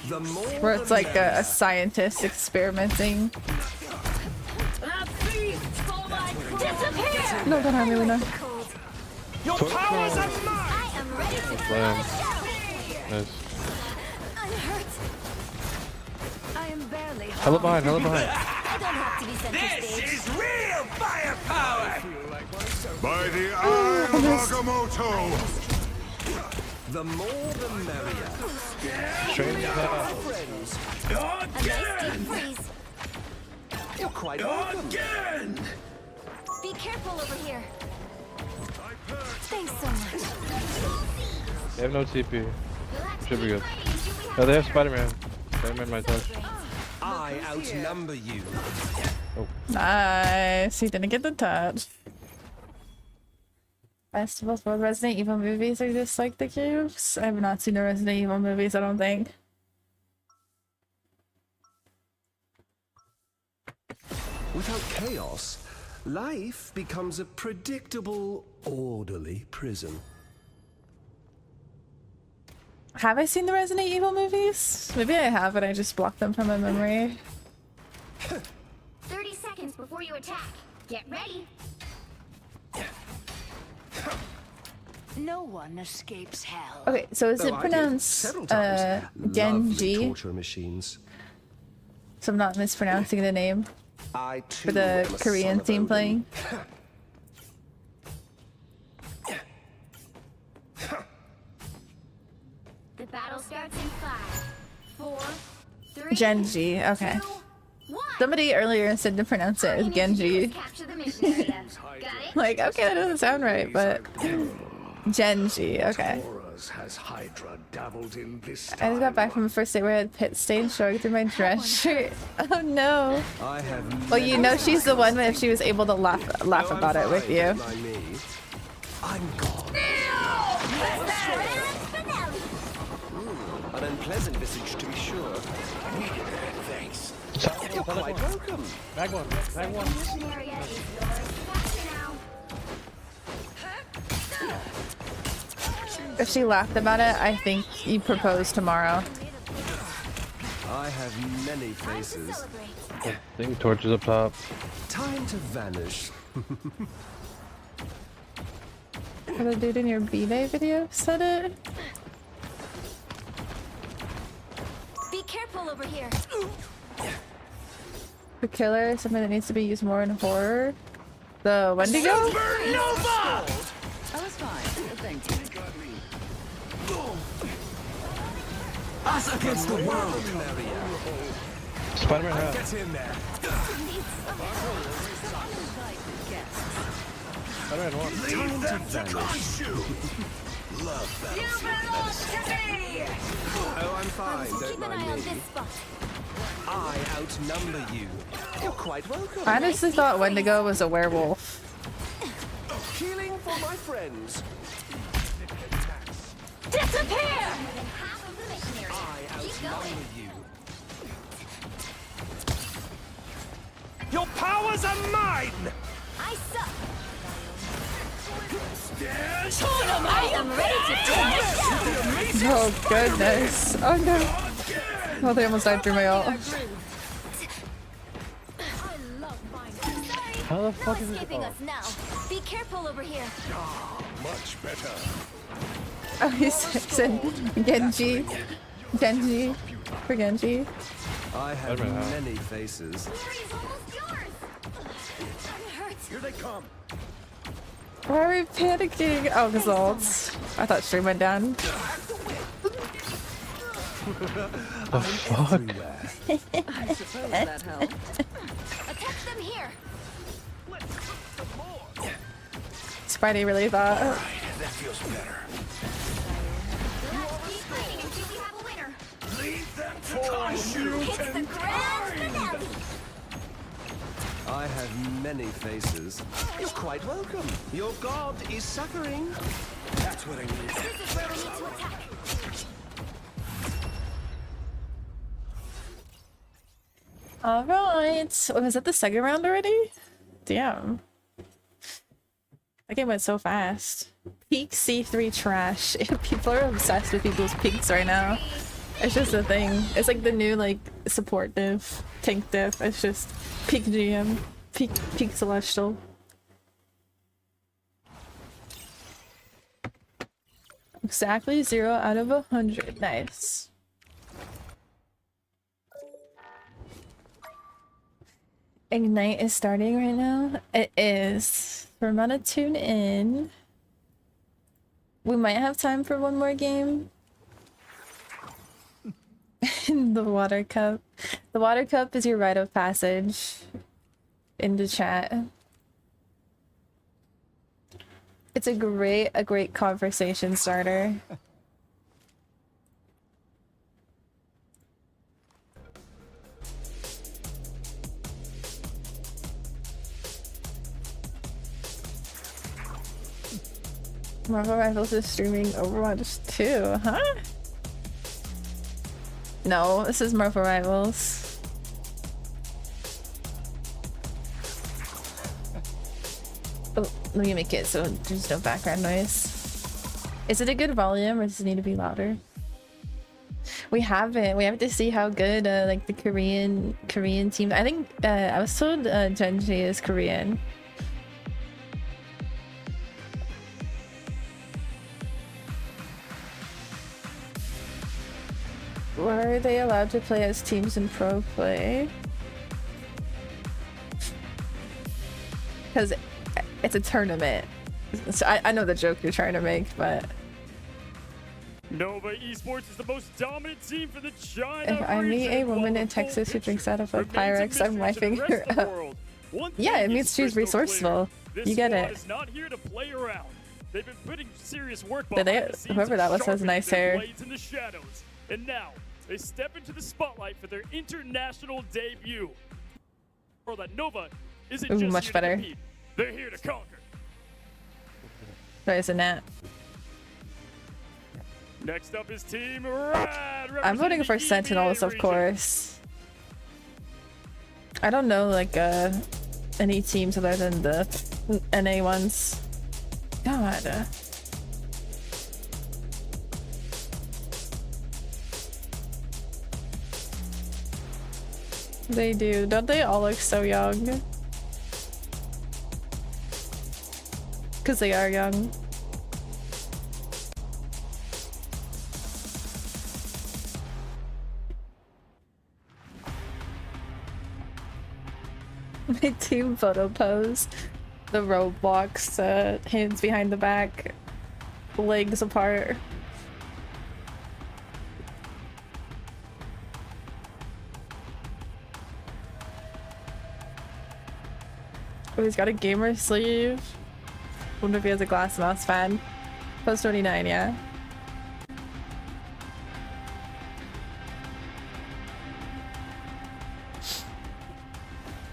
The more Where it's like a scientist experimenting. Disappear! No, don't harm me, Luna. your powers are mine. I am ready to Slam. Nice. I'm hurt. I am barely Hella behind, hella behind. I don't have to be center stage. Is real firepower. By the eye of Agamotto! The more the merrier. Strange low. Friends. A nice deep freeze. You're quite welcome. Be careful over here. Thanks so much. They have no TP. Should be good. No, they have Spider-Man. Spider-Man might touch. I outnumber you. Nice. He didn't get the touch. Festivals for Resident Evil movies are just like the cubes. I have not seen the Resident Evil movies, I don't think. Without chaos, life becomes a predictable, orderly prison. Have I seen the Resident Evil movies? Maybe I have, but I just blocked them from my memory. 30 seconds before you attack. Get ready. No one escapes hell. Okay, so is Though it I did pronounced several times. Lovely Genji? torture machines. So I'm not mispronouncing the name I too for the am a son Korean of team Odin. playing. The battle starts in 5, 4, 3, Genji, okay. 2, 1. Somebody earlier said to pronounce it as Genji. Capture the mission area. Got it? Like, okay, that doesn't sound right, but Genji, okay. Has Hydra dabbled in this I just got back from the first day where I had pit stain showing through my dress shirt. Oh no. I have Well, you know she's the one if she was able to laugh about it with you. Don't mind me. I'm gone. An unpleasant visage to be sure. Thanks. You're quite welcome. Bag one, bag one. Mission area is yours. Faster now. If she laughed about it, I think you propose tomorrow. I have many faces. Thing torches up top. Time to vanish. The dude in your B-Day video said it. Be careful over here. The killer is something that needs to be used more in horror. The Wendigo? I was fine. Thank you. Us against the world. Spider-Man hat. Get in there. Spider-Man one. Time to vanish. You belong to me! Oh, I'm fine. Keep Don't an eye mind on me. this spot. I outnumber you. You're quite welcome. I honestly thought Wendigo was a werewolf. Healing for my friends. Disappear! Half of the missionary. I Keep going. outnumber you. Your powers are mine! I suck. I am ready to finish. Oh goodness. Oh no. Oh, they almost died through my ult. I love mine. Sorry. How the No fuck is it? escaping us now. Be careful over here. Much better. Oh, he said Genji. Genji. For Genji. I have Spider-Man hat. many faces. Victory's almost yours. It hurts. Here they come. Why are we panicking? Oh, because the ults. I thought stream went down. The fuck? Everywhere. I suppose that helped. Attack them here. Spidey really thought. That feels better. Let's keep fighting until we have a winner. Leave them to Kaiju It's the grand finale. I have many faces. You're quite welcome. Your god is suffering. That's what I need. This is where we need to attack. Alright. Oh, was that the second round already? Damn. That game went so fast. Peak C3 trash. People are obsessed with people's peaks right now. It's just a thing. It's like the new like support diff, tank diff. It's just peak GM, peak celestial. Exactly 0 out of 100. Nice. Ignite is starting right now. It is. We're gonna tune in. We might have time for one more game. The water cup. The water cup is your rite of passage into chat. It's a great conversation starter. Marvel Rivals is streaming Overwatch 2, huh? No, this is Marvel Rivals. Oh, let me make it so there's no background noise. Is it a good volume or does it need to be louder? We haven't. We have to see how good like the Korean team. I think I was told Genji is Korean. Why are they allowed to play as teams in pro play? Because it's a tournament. So I know the joke you're trying to make, but Nova Esports is the most dominant team for the China if I meet a region, woman while in the Texas who full drinks out of a picture remains Pyrex, I'm mystery wiping to the rest her of the up. world. One Yeah, thing it means is she's crystal resourceful. clear. You get This it. squad is not here to play around. They've been putting serious work Did they- behind the scenes whoever and that was has sharpening nice their hair. blades in the shadows. And now they step into the spotlight for their international debut. Or that Nova isn't Ooh, just much here better. to compete. They're here to conquer. There's a net. Next up is Team Rad. I'm voting for representing the Sentinels, EMEA of region. course. I don't know like any teams other than the NA ones. God. They do. Don't they all look so young? Because they are young. My team photo pose. The Roblox, hands behind the back, legs apart. Oh, he's got a gamer sleeve. Wonder if he has a Glass Mouse fan. Post 29, yeah.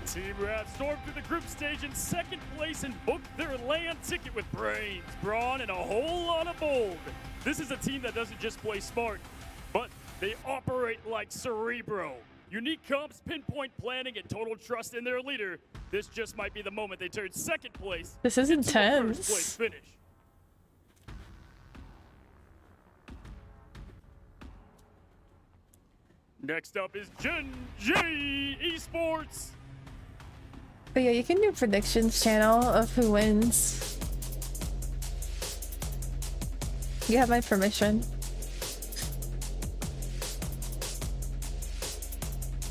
Team Rad stormed through the group stage in second place and booked their land ticket with brains, brawn, and a whole lot of bold. This is a team that doesn't just play smart, but they operate like Cerebro. Unique comps, pinpoint planning, and total trust in their leader. This just might be the moment they turn second place. This is into a intense. first place finish. Next up is Gen J Esports. But yeah, you can do predictions channel of who wins. You have my permission.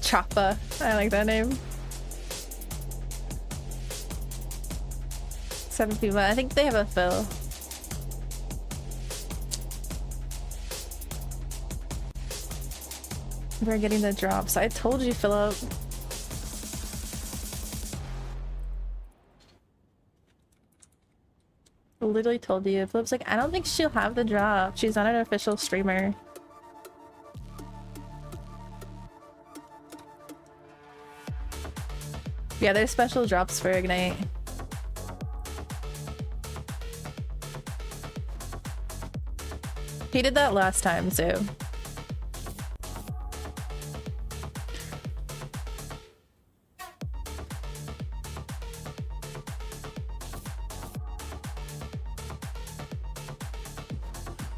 Choppa. I like that name. 7 people. I think they have a fill. We're getting the drops. I told you, Philip. Literally told you. Philip's like, I don't think she'll have the drop. She's not an official streamer. Yeah, there's special drops for Ignite. He did that last time too.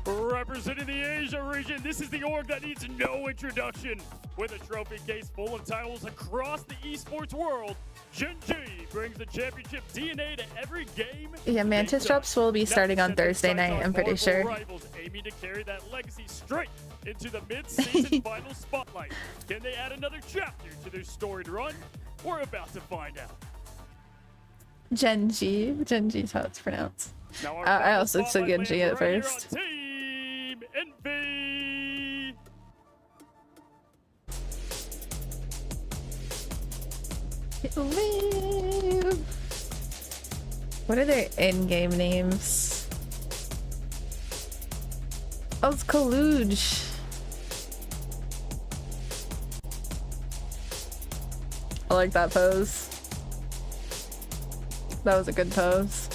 Representing the Asia region, this is the org that needs no introduction. With a trophy case full of titles across the esports world, Gen G brings the championship DNA to every game. Yeah, Mantis drops will be starting on Thursday night, I'm pretty sure. Rivals aiming to carry that legacy straight into the mid-season final spotlight. Can they add another chapter to their storied run? We're about to find out. Genji. Genji's how it's pronounced. Now our I final also said spotlight Genji lands at right here first. on Team Envy. What are their in-game names? Oh, it's Kaluge. I like that pose. That was a good pose.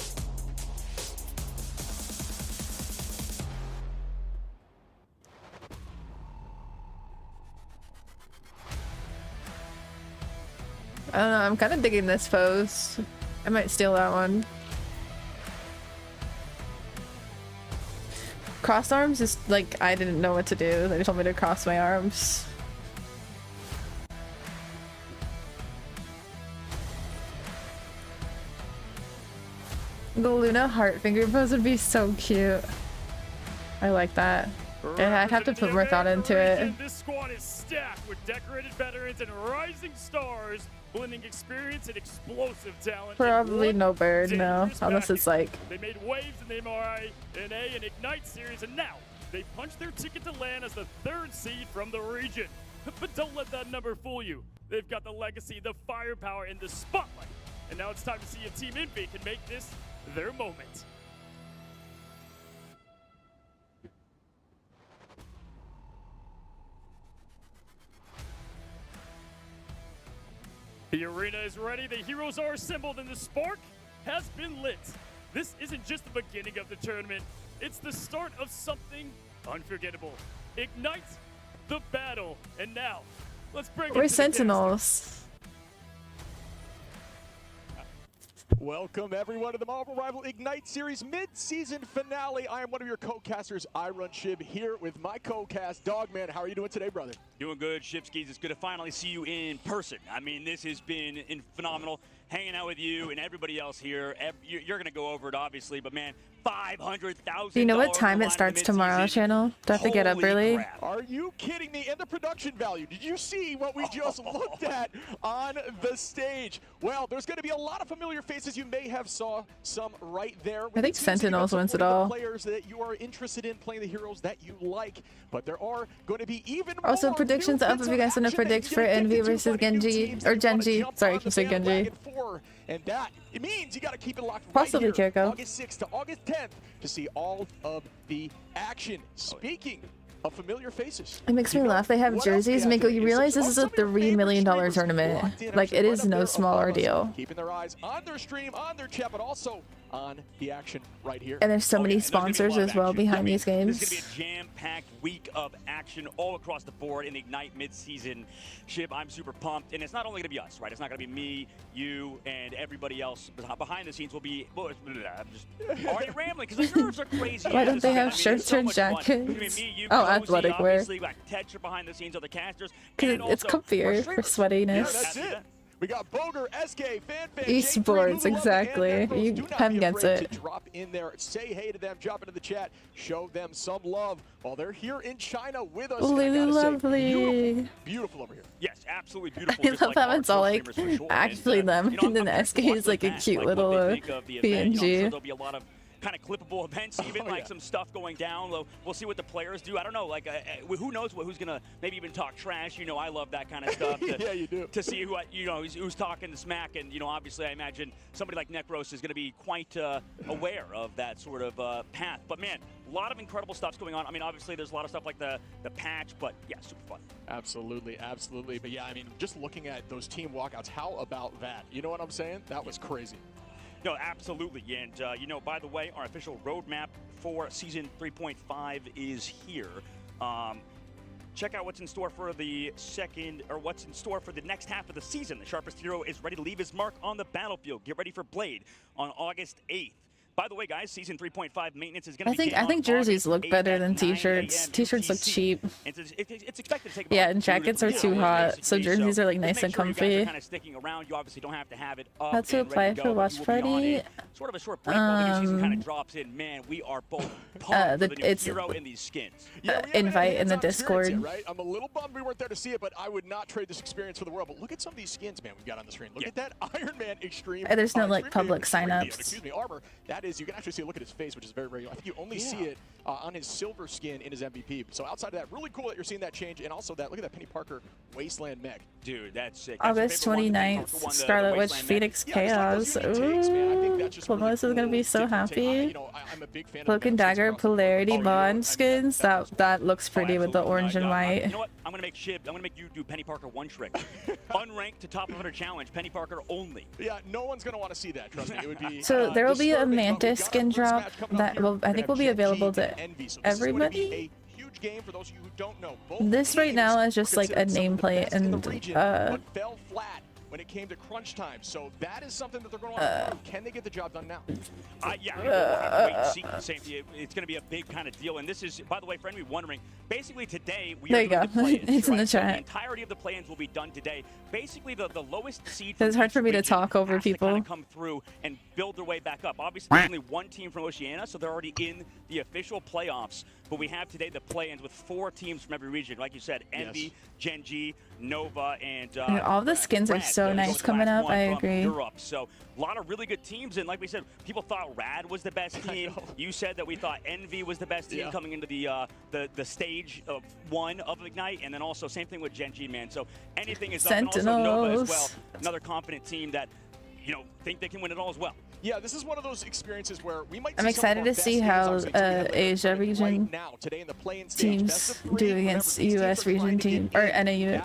I don't know, I'm kind of digging this pose. I might steal that one. Cross arms is like, I didn't know what to do. They told me to cross my arms. The Luna heart finger pose would be so cute. I like that. And I'd have to put more thought into it. This squad is stacked with decorated veterans and rising stars, blending experience and explosive talent. Probably no bird, no. Unless it's like... They made waves in the MRI, NA, and Ignite series, and now they punch their ticket to land as the 3rd seed from the region. But don't let that number fool you. They've got the legacy, the firepower, and the spotlight. And now it's time to see if Team Envy can make this their moment. The arena is ready, the heroes are assembled, and the spark has been lit. This isn't just the beginning of the tournament, it's the start of something unforgettable. Ignite the battle, and now, let's bring it to We're the Sentinels. Welcome everyone to the Marvel Rival Ignite Series mid-season finale. I am one of your co-casters, Iron Shib, here with my co-cast, Dogman. How are you doing today, brother? Doing good, Shipskis. It's good to finally see you in person. I mean, this has been phenomenal hanging out with you and everybody else here. You're going to go over it, obviously, but man, $500,000. Do you know what time it starts tomorrow, channel? Do I have to get up early? Are you kidding me? And the production value. Did you see what we just looked at on the stage? Well, there's going to be a lot of familiar faces. You may have saw some right there. I think Sentinels wins it all. Players that you are interested in playing, the heroes that you like, but there are going to be even also more predictions up if you guys want to predict for Envy versus Genji or Genji. Sorry, I keep saying Genji. And that it means you got to keep it locked Possibly right here, Kiriko. August 6th to August 10th to see all of the action. Speaking of familiar faces, It makes me laugh. They have jerseys. Mako, you realize this is a $3 million tournament. Like, it is no small ordeal. Keeping their eyes on their stream, on their chat, but also on the action right here. And there's so many sponsors as well behind these games. This is going to be a jam-packed week of action all across the board in the Ignite mid-season. Shib, I'm super pumped. And it's not only going to be us, right? It's not going to be me, you, and everybody else. Behind the scenes will be... Well, I'm just already rambling because the nerves are crazy. Why don't they have shirts or jackets? Oh, athletic wear. Obviously, like Tetra behind the scenes, other casters. Because it's comfier for sweatiness. That's it. We got Boger, SK, FanFan, Esports, exactly. You come against it. Drop in there, say hey to them, drop into the chat, show them some love while they're here in China with us. Lily lovely. Beautiful over here. Yes, absolutely beautiful. I love how it's all like actually them, and then SK is like a cute little PNG. There'll be a lot of kind of clippable events, even like some stuff going down. We'll see what the players do. I don't know, like who knows who's gonna maybe even talk trash. You know, I love that kind of stuff. Yeah, you do. To see who's talking the smack, and obviously I imagine somebody like Necros is gonna be quite aware of that sort of path. But man, a lot of incredible stuff's going on. I mean, obviously there's a lot of stuff like the patch, but yeah, super fun. Absolutely, absolutely. But yeah, I mean, just looking at those team walkouts, how about that? You know what I'm saying? That was crazy. No, absolutely. And, by the way, our official roadmap for Season 3.5 is here. Check out what's in store for the what's in store for the next half of the season. The sharpest hero is ready to leave his mark on the battlefield. Get ready for Blade on August 8th. By the way, guys, Season 3.5 maintenance is going to be I think jerseys look better than t-shirts. T-shirts look cheap. It's expected to take yeah, and jackets are too hot, so jerseys are like nice and comfy. Kind of sticking around. You obviously don't have to have it up. How to apply for watch party? Sort of a short break while the season kind of drops in. Man, we are both pumped for the new hero in these skins. Invite in the Discord. Right? I'm a little bummed we weren't there to see it, but I would not trade this experience for the world. But look at some of these skins, man, we've got on the screen. Look at that Iron Man Extreme. There's no like public signups. Excuse me, armor. That is, you can actually see a look at his face, which is very, very. I think you only see it on his silver skin in his MVP. So outside of that, really cool that you're seeing that change, and also that look at that Penny Parker Wasteland mech. Dude, that's sick. August 29th, Scarlet Witch Phoenix Chaos. Ooh, Columbus is gonna be so happy. Cloak and Dagger Polarity Bond skins. That looks pretty with the orange and white. You know what? I'm gonna make you do Penny Parker one trick. Unranked to top 100 challenge, Penny Parker only. Yeah, no one's gonna want to see that. Trust me, it would be. So there will be a Mantis skin drop that I think will be available to everybody. Game for those of you who don't know. This right now is just like a nameplate and but fell flat when it came to crunch time. So that is something that they're going to want to do. Can they get the job done now? Yeah, wait and see. It's going to be a big kind of deal. And this is, by the way, for anyone wondering, basically today we there you go. It's in the chat. So the entirety of the play-ins will be done today. Basically, the lowest seed. It's hard for me to talk over people. Kind of come through and build their way back up. Obviously, there's only one team from Oceania, so they're already in the official playoffs. But we have today the play-ins with 4 teams from every region. Like you said, Envy, Genji, Nova, and all the skins are so nice coming up. I agree. Europe. So a lot of really good teams, and like we said, people thought Rad was the best team. You said that we thought Envy was the best team coming into the stage of 1 of Ignite, and then also same thing with Genji, man. So anything is up, and also Nova as well. Another confident team that think they can win it all as well. Yeah, this is one of those experiences where we might. I'm excited to see how Asia region teams do against US region team or NAU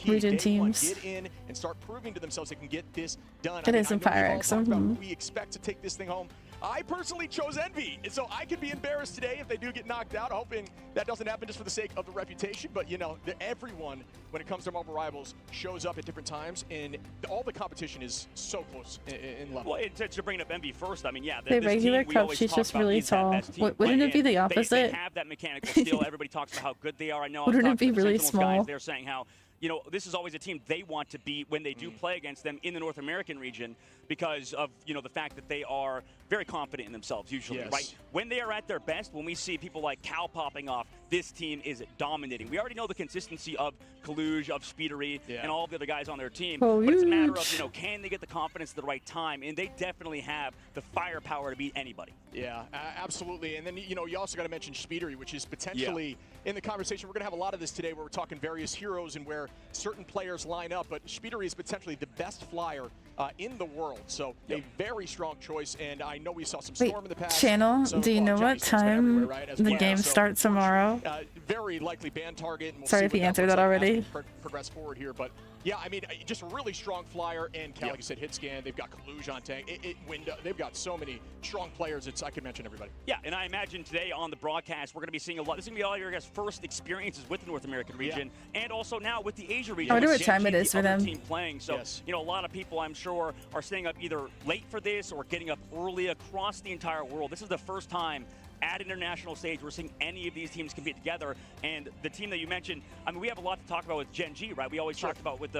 region teams. Get in and start proving to themselves they can get this done. It is in Pyrex. We expect to take this thing home. I personally chose Envy, and so I could be embarrassed today if they do get knocked out, hoping that doesn't happen just for the sake of the reputation. But, you know, everyone, when it comes to Marvel Rivals, shows up at different times, and all the competition is so close in level. Well, to bring up Envy first, I mean, yeah, The regular cup, she's just really tall. Wouldn't it be the opposite? They have that mechanical skill. Everybody talks about how good they are. I know. Wouldn't I it be really Sentinels small? Guys, they're saying how, you know, this is always a team they want to beat when they do play against them in the North American region because of, you know, the fact that they are very confident in themselves usually, Yes. right? When they are at their best, when we see people like Cal popping off, this team is dominating. We already know the consistency of Kaluj, of Speedery, and all the other guys on their team. But it's a matter of, you know, can they get the confidence at the right time? And they definitely have the firepower to beat anybody. Yeah, absolutely. And then, you know, you also got to mention Speedery, which is potentially in the conversation. We're going to have a lot of this today where we're talking various heroes and where certain players line up. But Speedery is potentially the best flyer in the world. So a very strong choice. And I know we saw some Storm in the past. Channel, So, do you know what time the game starts tomorrow? Very likely ban target. And we'll Sorry see if what you that answered looks that like as already. we progress forward here. But yeah, I mean, just a really strong flyer. And Cal, like you said, hit scan. They've got Kaluj on tank. Window. They've got so many strong players. I could mention everybody. Yeah, and I imagine today on the broadcast, we're going to be seeing a lot. This is going to be all your guys' first experiences with the North American region and also now with the Asia region. I wonder with what time Gen it G, is the for other them. Team playing. So, you know, a lot of people, I'm sure, are staying up either late for this or getting up early across the entire world. This is the first time at international stage we're seeing any of these teams compete together. And the team that you mentioned, I mean, we have a lot to talk about with Gen G, right? We always talked about with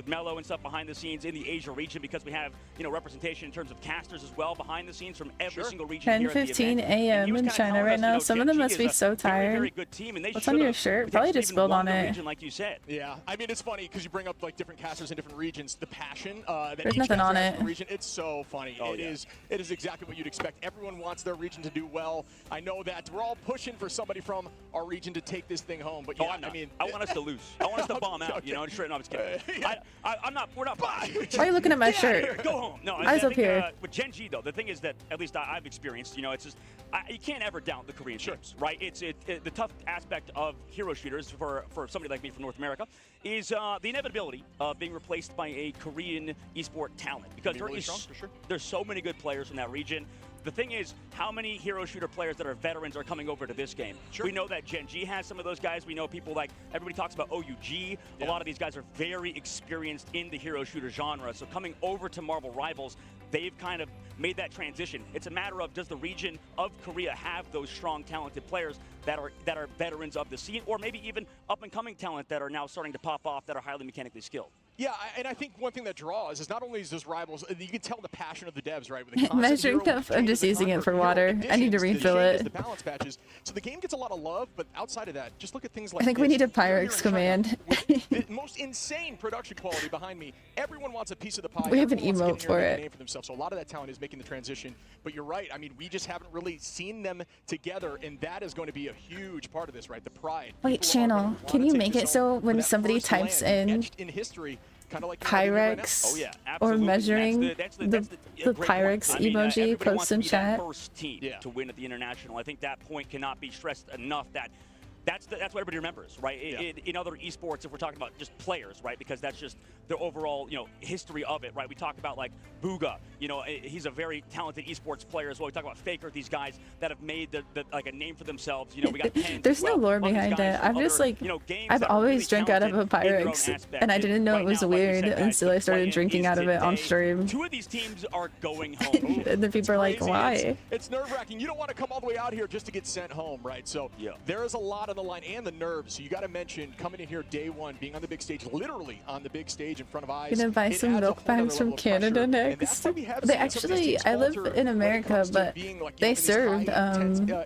Mello and stuff behind the scenes in the Asia region because we have, you know, representation in terms of casters as well behind the scenes from every single region here at the event. 10:15 a.m. in China right now. Some of them must be so tired. Very good team, and they What's on your shirt? Probably just spilled on it. Region, like you said. Yeah, I mean, it's funny because you bring up like different casters in different regions. The passion that There's each nothing caster on has it. for the region, it's so funny. It is exactly what you'd expect. Everyone wants their region to do well. I know that we're all pushing for somebody from our region to take this thing home. But yeah, I mean, I want us to lose. I want us to bomb out. You know, just straight. No, I'm just kidding. I'm not. We're not. Why are you looking at my shirt? Here, go home. No, Eyes up here. With Gen G though, the thing is that at least I've experienced. You know, it's just you can't ever doubt the Korean teams, right? It's the tough aspect of hero shooters for somebody like me from North America is the inevitability of being replaced by a Korean esport talent because there's so many good players in that region. The thing is, how many hero shooter players that are veterans are coming over to this game? We know that Gen G has some of those guys. We know people like, everybody talks about OUG. A lot of these guys are very experienced in the hero shooter genre. So coming over to Marvel Rivals, they've kind of made that transition. It's a matter of, does the region of Korea have those strong, talented players that are veterans of the scene, or maybe even up-and-coming talent that are now starting to pop off that are highly mechanically skilled? Yeah, and I think one thing that draws is not only is those Rivals, you can tell the passion of the devs, right? With the Measuring cup. I'm just using it for water. I need to refill it. The balance patches. So the game gets a lot of love, but outside of that, just look at things like I think we need a Pyrex command. The most insane production quality behind me. Everyone wants a piece of the pie. We have an Everyone wants to emote get in for here and make a it. name for themselves. So a lot of that talent is making the transition. But you're right. I mean, we just haven't really seen them together, and that is going to be a huge part of this, right? The pride. Wait, Channel, can you make it so when somebody types in history, kind of like Pyrex or measuring the Pyrex emoji posts in chat? First team to win at the international. I think that point cannot be stressed enough. That's what everybody remembers, right? In other esports, if we're talking about just players, right? Because that's just the overall, you know, history of it, right? We talk about like Booga, you know, he's a very talented esports player as well. We talk about Faker, these guys that have made like a name for themselves. You know, we got There's no lore behind it. I'm just like, I've always drank out of a Pyrex, and I didn't know it was weird until I started drinking out of it on stream. Two of these teams are going home. And then people are like, why? It's nerve-wracking. You don't want to come all the way out here just to get sent home, right? So there is a lot on the line, and the nerves. So you got to mention coming in here day one, being on the big stage, literally on the big stage in front of eyes. Gonna buy some milk bags from Canada next. They actually, I live in America, but they served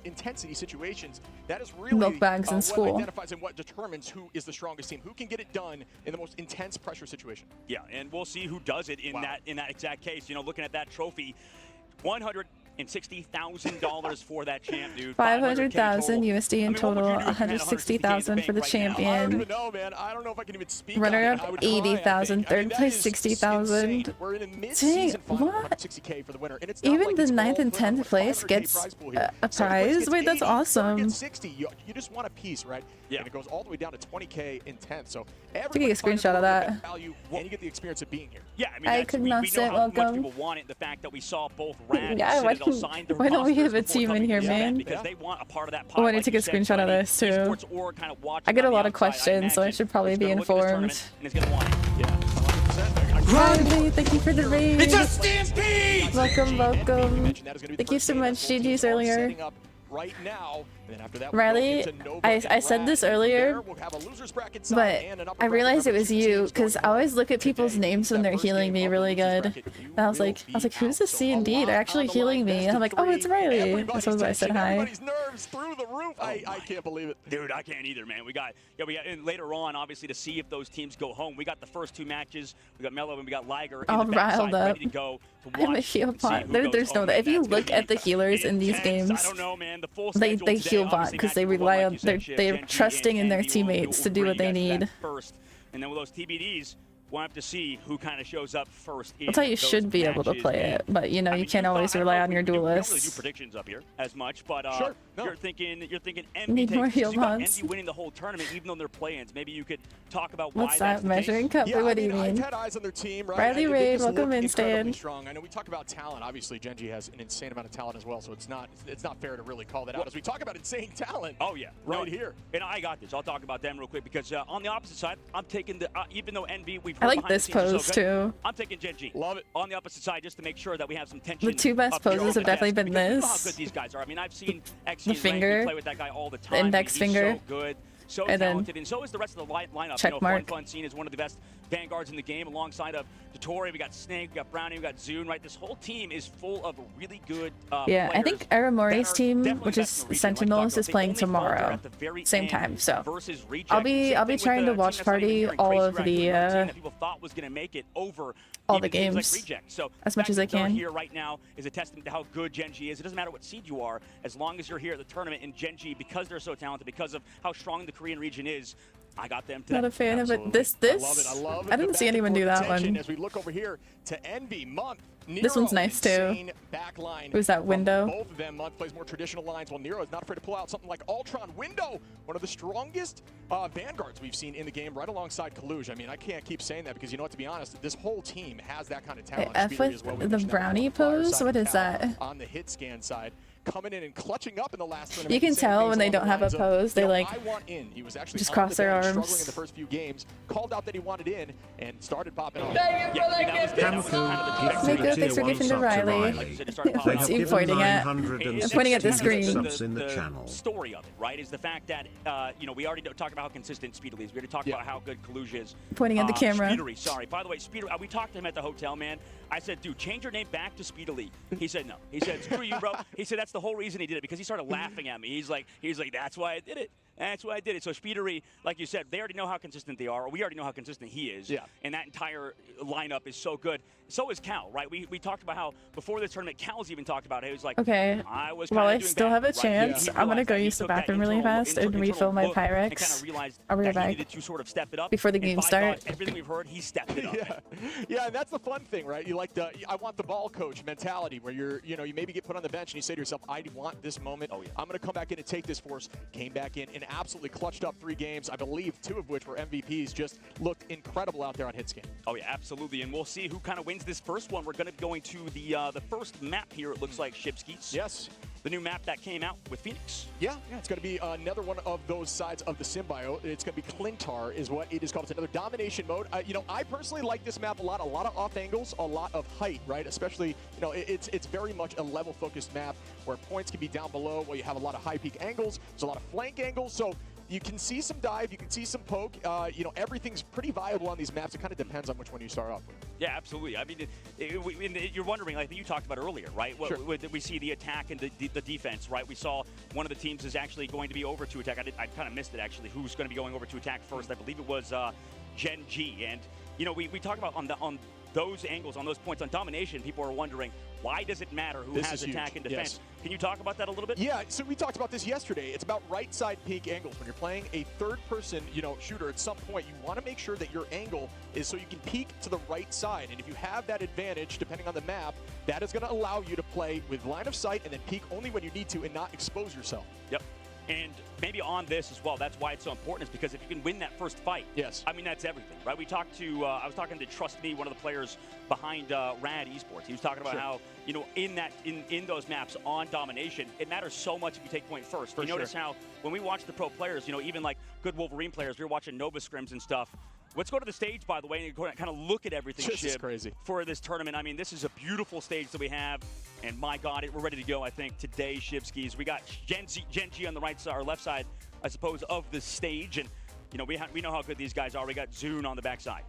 intensity situations. That is milk bags in school. What identifies and what determines who is the strongest team, who can get it done in the most intense pressure situation. Yeah, and we'll see who does it in that exact case. You know, looking at that trophy, $160,000 for that champ, dude. 500,000 USD in total, 160,000 for the champion. I don't even know, man. I don't know if I can even speak. Runner up 80,000, third place 60,000. We're in a Dang, mid-season final, what? 160K for the winner, and it's Even the 9th and 10th place gets a prize? Wait, that's awesome. 60. You just want a piece, right? Yeah. And it goes all the way down to 20K in 10th. So Take a screenshot of that. Value, and you get the experience of being here. Yeah, I mean, I could not we say know how much welcome. people want it. The fact that we saw both Rad Yeah, sit they'll sign their Why don't we rosters have a before team in coming here, to the event man? Because they want a part of that Oh, pie, I need like to you take a said, screenshot so of any this, too. esports org kind of watching I get a on the lot of outside, I questions, so I imagine, should probably is be gonna look at this informed. tournament and is gonna want it. Riley, thank you for the raid. It's a stampede! Welcome, welcome. That is gonna be the Thank you first so game much, that both teams GG's are earlier. setting up right now. And then after that, we'll go Riley, into Nova I and said this Brad. earlier, There we'll have a losers bracket side but and an upper I bracket. realized it Remember, was two you teams because I going always look at people's today. names when That they're first healing game me of the really losers good. bracket, you And I was will like, be who's the out. So C a and D? lot They're actually on the healing line, me. best And I'm of like, oh, it's three. Riley. Everybody's That's why I said tension, hi. everybody's nerves through the roof. I can't believe it. Dude, I can't either, man. We got and later on, obviously, to see if those teams go home. We got the first two matches. We got Mello and we got Liger All in the backside, riled up. ready to go to watch. I'm a heal and see bot. who There's goes no home, that. man. If you That's gonna look at the be healers in these intense. games, I don't know, man. The full they schedule today, heal bot obviously, because they match number rely one, on like you said, they're Genji trusting in and their Andy will teammates to do bring what they you guys to need. that first. And then with those TBDs, we'll have to see who kind of shows up first. That's how you should be able to play it, but you know, you can't always rely on your We don't really do duelists. predictions up here as much, but Sure, no. you're thinking Envy Need more takes, heal you got bots. Envy winning the whole tournament, even though they're play-ins. Maybe you could talk about why What's that's that the measuring case. cup? Yeah, What do I you mean, I've mean? had eyes on their team, right? Riley They Raid, just welcome look in, incredibly Stan. strong. I know we talk about talent. Obviously, Genji has an insane amount of talent as well, so it's not fair to really call that out. As we talk about insane talent, Oh yeah, right here. And I got this. I'll talk about them real quick because on the opposite side, I'm taking the even though Envy we've I heard like behind the this scenes are so pose good, too. I'm taking Genji. Love it. On the opposite side, just to make sure that we have some tension. The two best up here poses on have the definitely desk, been because you know how this. good these guys are. I mean, I've seen Xe The and Randy finger, play with that guy all the time. the index He's finger, so good. So and then talented, and so is the rest of the lineup. check you know, mark. Fun Scene is one of the best vanguards in the game, alongside of Dottore. We got Snake, we got Brownie, we got Zune. Right, this whole team is full of really good. Yeah, I players think Aramori's that are team, definitely which best is in the region, Sentinels, like is They playing only falter tomorrow, at the very same end time. So versus Reject. I'll be Same thing trying with to the team watch that's not even party here in all Crazy of Dragon, the a team that people thought was going to make it over all even the teams like games Reject. So as much the as I fact that they're can. here right now is a testament to how good Genji is. It doesn't matter what seed you are, as long as you're here at the tournament. And Genji, because they're so talented, because of how strong the Korean region is, I got them today. Not a fan of it. Absolutely. This. I love it. I love it. I The didn't see back anyone and do forth that tension one. As we look over here to Envy, Month. This one's Nero, nice, too. insane back line It was that from window. Both of them. Month plays more traditional lines, while Nero is not afraid to pull out something like Ultron Window, one of the strongest vanguards we've seen in the game, right alongside Kaluj. I mean, I can't keep saying that because, you know what, to be honest, this whole team has that kind of talent. F Speedy with as well. We the mentioned that brownie on the flyer pose? side What of is Cal, that? on the hit scan side, coming in and clutching up in the last tournament. You can saying tell things when they along the don't have a lines of, pose. They you know, like I want in. He was actually just on cross the their bench, arms. struggling in the first few games, called out that he wanted in, and started popping off. Thanks for gifting to Riley. What's you pointing at? I'm pointing at the screen. The story of it, right, is the fact that you know, we already talked about how consistent Speedily is. We already talked about how good Kaluj is. Pointing at the camera. Speedery, sorry. By the way, Speedery, we talked to him at the hotel, man. I said, dude, change your name back to Speedily. He said no. He said, screw you, bro. He said that's the whole reason he did it, because he started laughing at me. He's like, that's why I did it. That's why I did it. So Speedery, like you said, they already know how consistent they are. Or we already know how consistent he is. Yeah. And that entire lineup is so good. So is Cal, right? We talked about how before this tournament, Cal's even talked about it. He was like, Okay, I was while I doing still bad, have a right? chance, He I'm gonna realized go that he use the took that bathroom really fast and refill my look and kind Pyrex. of realized I'll be right that he back. needed to sort of step it up Before the And game by start. God, everything we've heard, he stepped it up. Yeah, and that's the fun thing, right? You like the I want the ball coach mentality, where you maybe get put on the bench and you say to yourself, I want this moment. Oh, yeah. I'm going to come back in and take this for us. Came back in and absolutely clutched up 3 games, I believe 2 of which were MVPs. Just looked incredible out there on Hitscan. Oh yeah, absolutely, and we'll see who kind of wins this first one. We're going to be going to the first map here. It looks like Shipskis. Yes. The new map that came out with Phoenix. Yeah, it's going to be another one of those sides of the symbiote. It's going to be Clintar is what it is called. It's another domination mode. I personally like this map a lot of off angles, a lot of height, right? Especially, it's very much a level focused map where points can be down below, where you have a lot of high peak angles. There's a lot of flank angles. So you can see some dive, you can see some poke. Everything's pretty viable on these maps. It kind of depends on which one you start off with. Yeah, absolutely. I mean, you're wondering, like you talked about earlier, right? Sure. We see the attack and the defense, right? We saw one of the teams is actually going to be over to attack. I kind of missed it, actually. Who's going to be going over to attack first? I believe it was Gen.G. And, we talk about on those angles, on those points on domination, people are wondering, why does it matter who has attack and defense? Yes. Can you talk about that a little bit? Yeah, so we talked about this yesterday. It's about right side peak angles. When you're playing a third person, shooter, at some point you want to make sure that your angle is so you can peek to the right side. And if you have that advantage, depending on the map, that is going to allow you to play with line of sight and then peek only when you need to and not expose yourself. Yep. And maybe on this as well, that's why it's so important, is because if you can win that first fight, yes, I mean, that's everything, right? We talked to, I was talking to Trust Me, one of the players behind Rad Esports. He was talking about how, you know, in those maps on domination, it matters so much if you take point first. You notice how when we watch the pro players, you know, even like good Wolverine players, we were watching Nova scrims and stuff. Let's go to the stage, by the way, and kind of look at everything, This is crazy. for this tournament. I mean, this is a beautiful stage that we have, and my God, we're ready to go, I think, today, Shibskis. We got Gen G on the right side, or left side, I suppose, of the stage, and, you know, we know how good these guys are. We got Zune on the backside.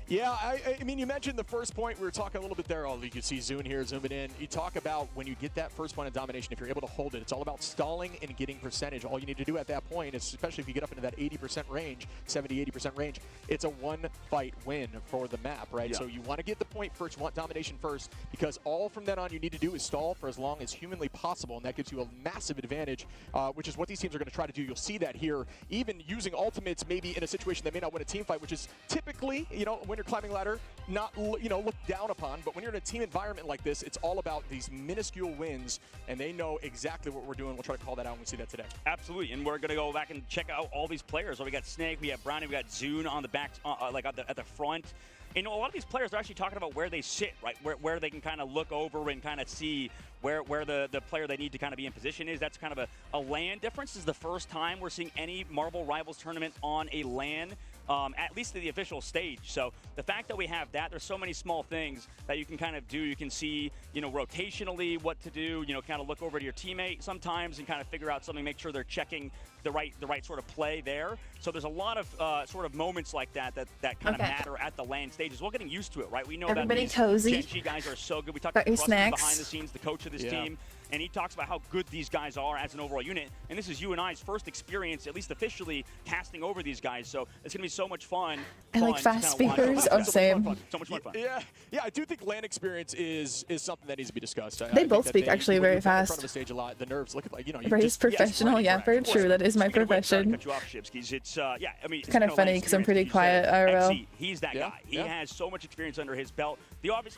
Yeah, I mean, you mentioned the first point. We were talking a little bit there. Oh, you can see Zune here zooming in. You talk about when you get that first point of domination, if you're able to hold it, it's all about stalling and getting percentage. All you need to do at that point, especially if you get up into that 80% range, 70-80% range, it's a one-fight win for the map, right? Yeah. So you want to get the point first, you want domination first, because all from then on you need to do is stall for as long as humanly possible, and that gives you a massive advantage, which is what these teams are going to try to do. You'll see that here, even using ultimates maybe in a situation that may not win a team fight, which is typically, you know, when you're climbing ladder, not, you know, looked down upon, but when you're in a team environment like this, it's all about these minuscule wins, and they know exactly what we're doing. We'll try to call that out when we see that today. Absolutely, and we're going to go back and check out all these players. So we got Snake, we have Brownie, we got Zune on the back, like at the front. You know, a lot of these players are actually talking about where they sit, right? Where they can kind of look over and kind of see where the player they need to kind of be in position is. That's kind of a LAN difference. This is the first time we're seeing any Marvel Rivals tournament on a LAN. At least to the official stage. So the fact that we have that, there's so many small things that you can kind of do. You can see, you know, rotationally what to do, you know, kind of look over to your teammate sometimes and kind of figure out something, make sure they're checking the right sort of play there. So there's a lot of sort of moments like that kind of matter at the LAN stages. We're getting used to it, right? We know Everybody that cozy. Gen G guys are so good. We talked Got about your Trust snacks. behind the scenes, the coach of this team. And he talks about how good these guys are as an overall unit. And this is you and I's first experience, at least officially, casting over these guys. So it's going to be so much fun. I like fast speakers. Oh, same. So much more fun. Yeah, I do think LAN experience is something that needs to be discussed. I They think both that speak actually very in front of fast. the stage a lot. The nerves look like, you know, you Ray's professional. Yeah, very true. That is my profession. Cut you off, Shibskis. It's yeah. I mean, It's kind of funny because I'm pretty quiet IRL. XZ, he's that guy. He has so much experience under his belt.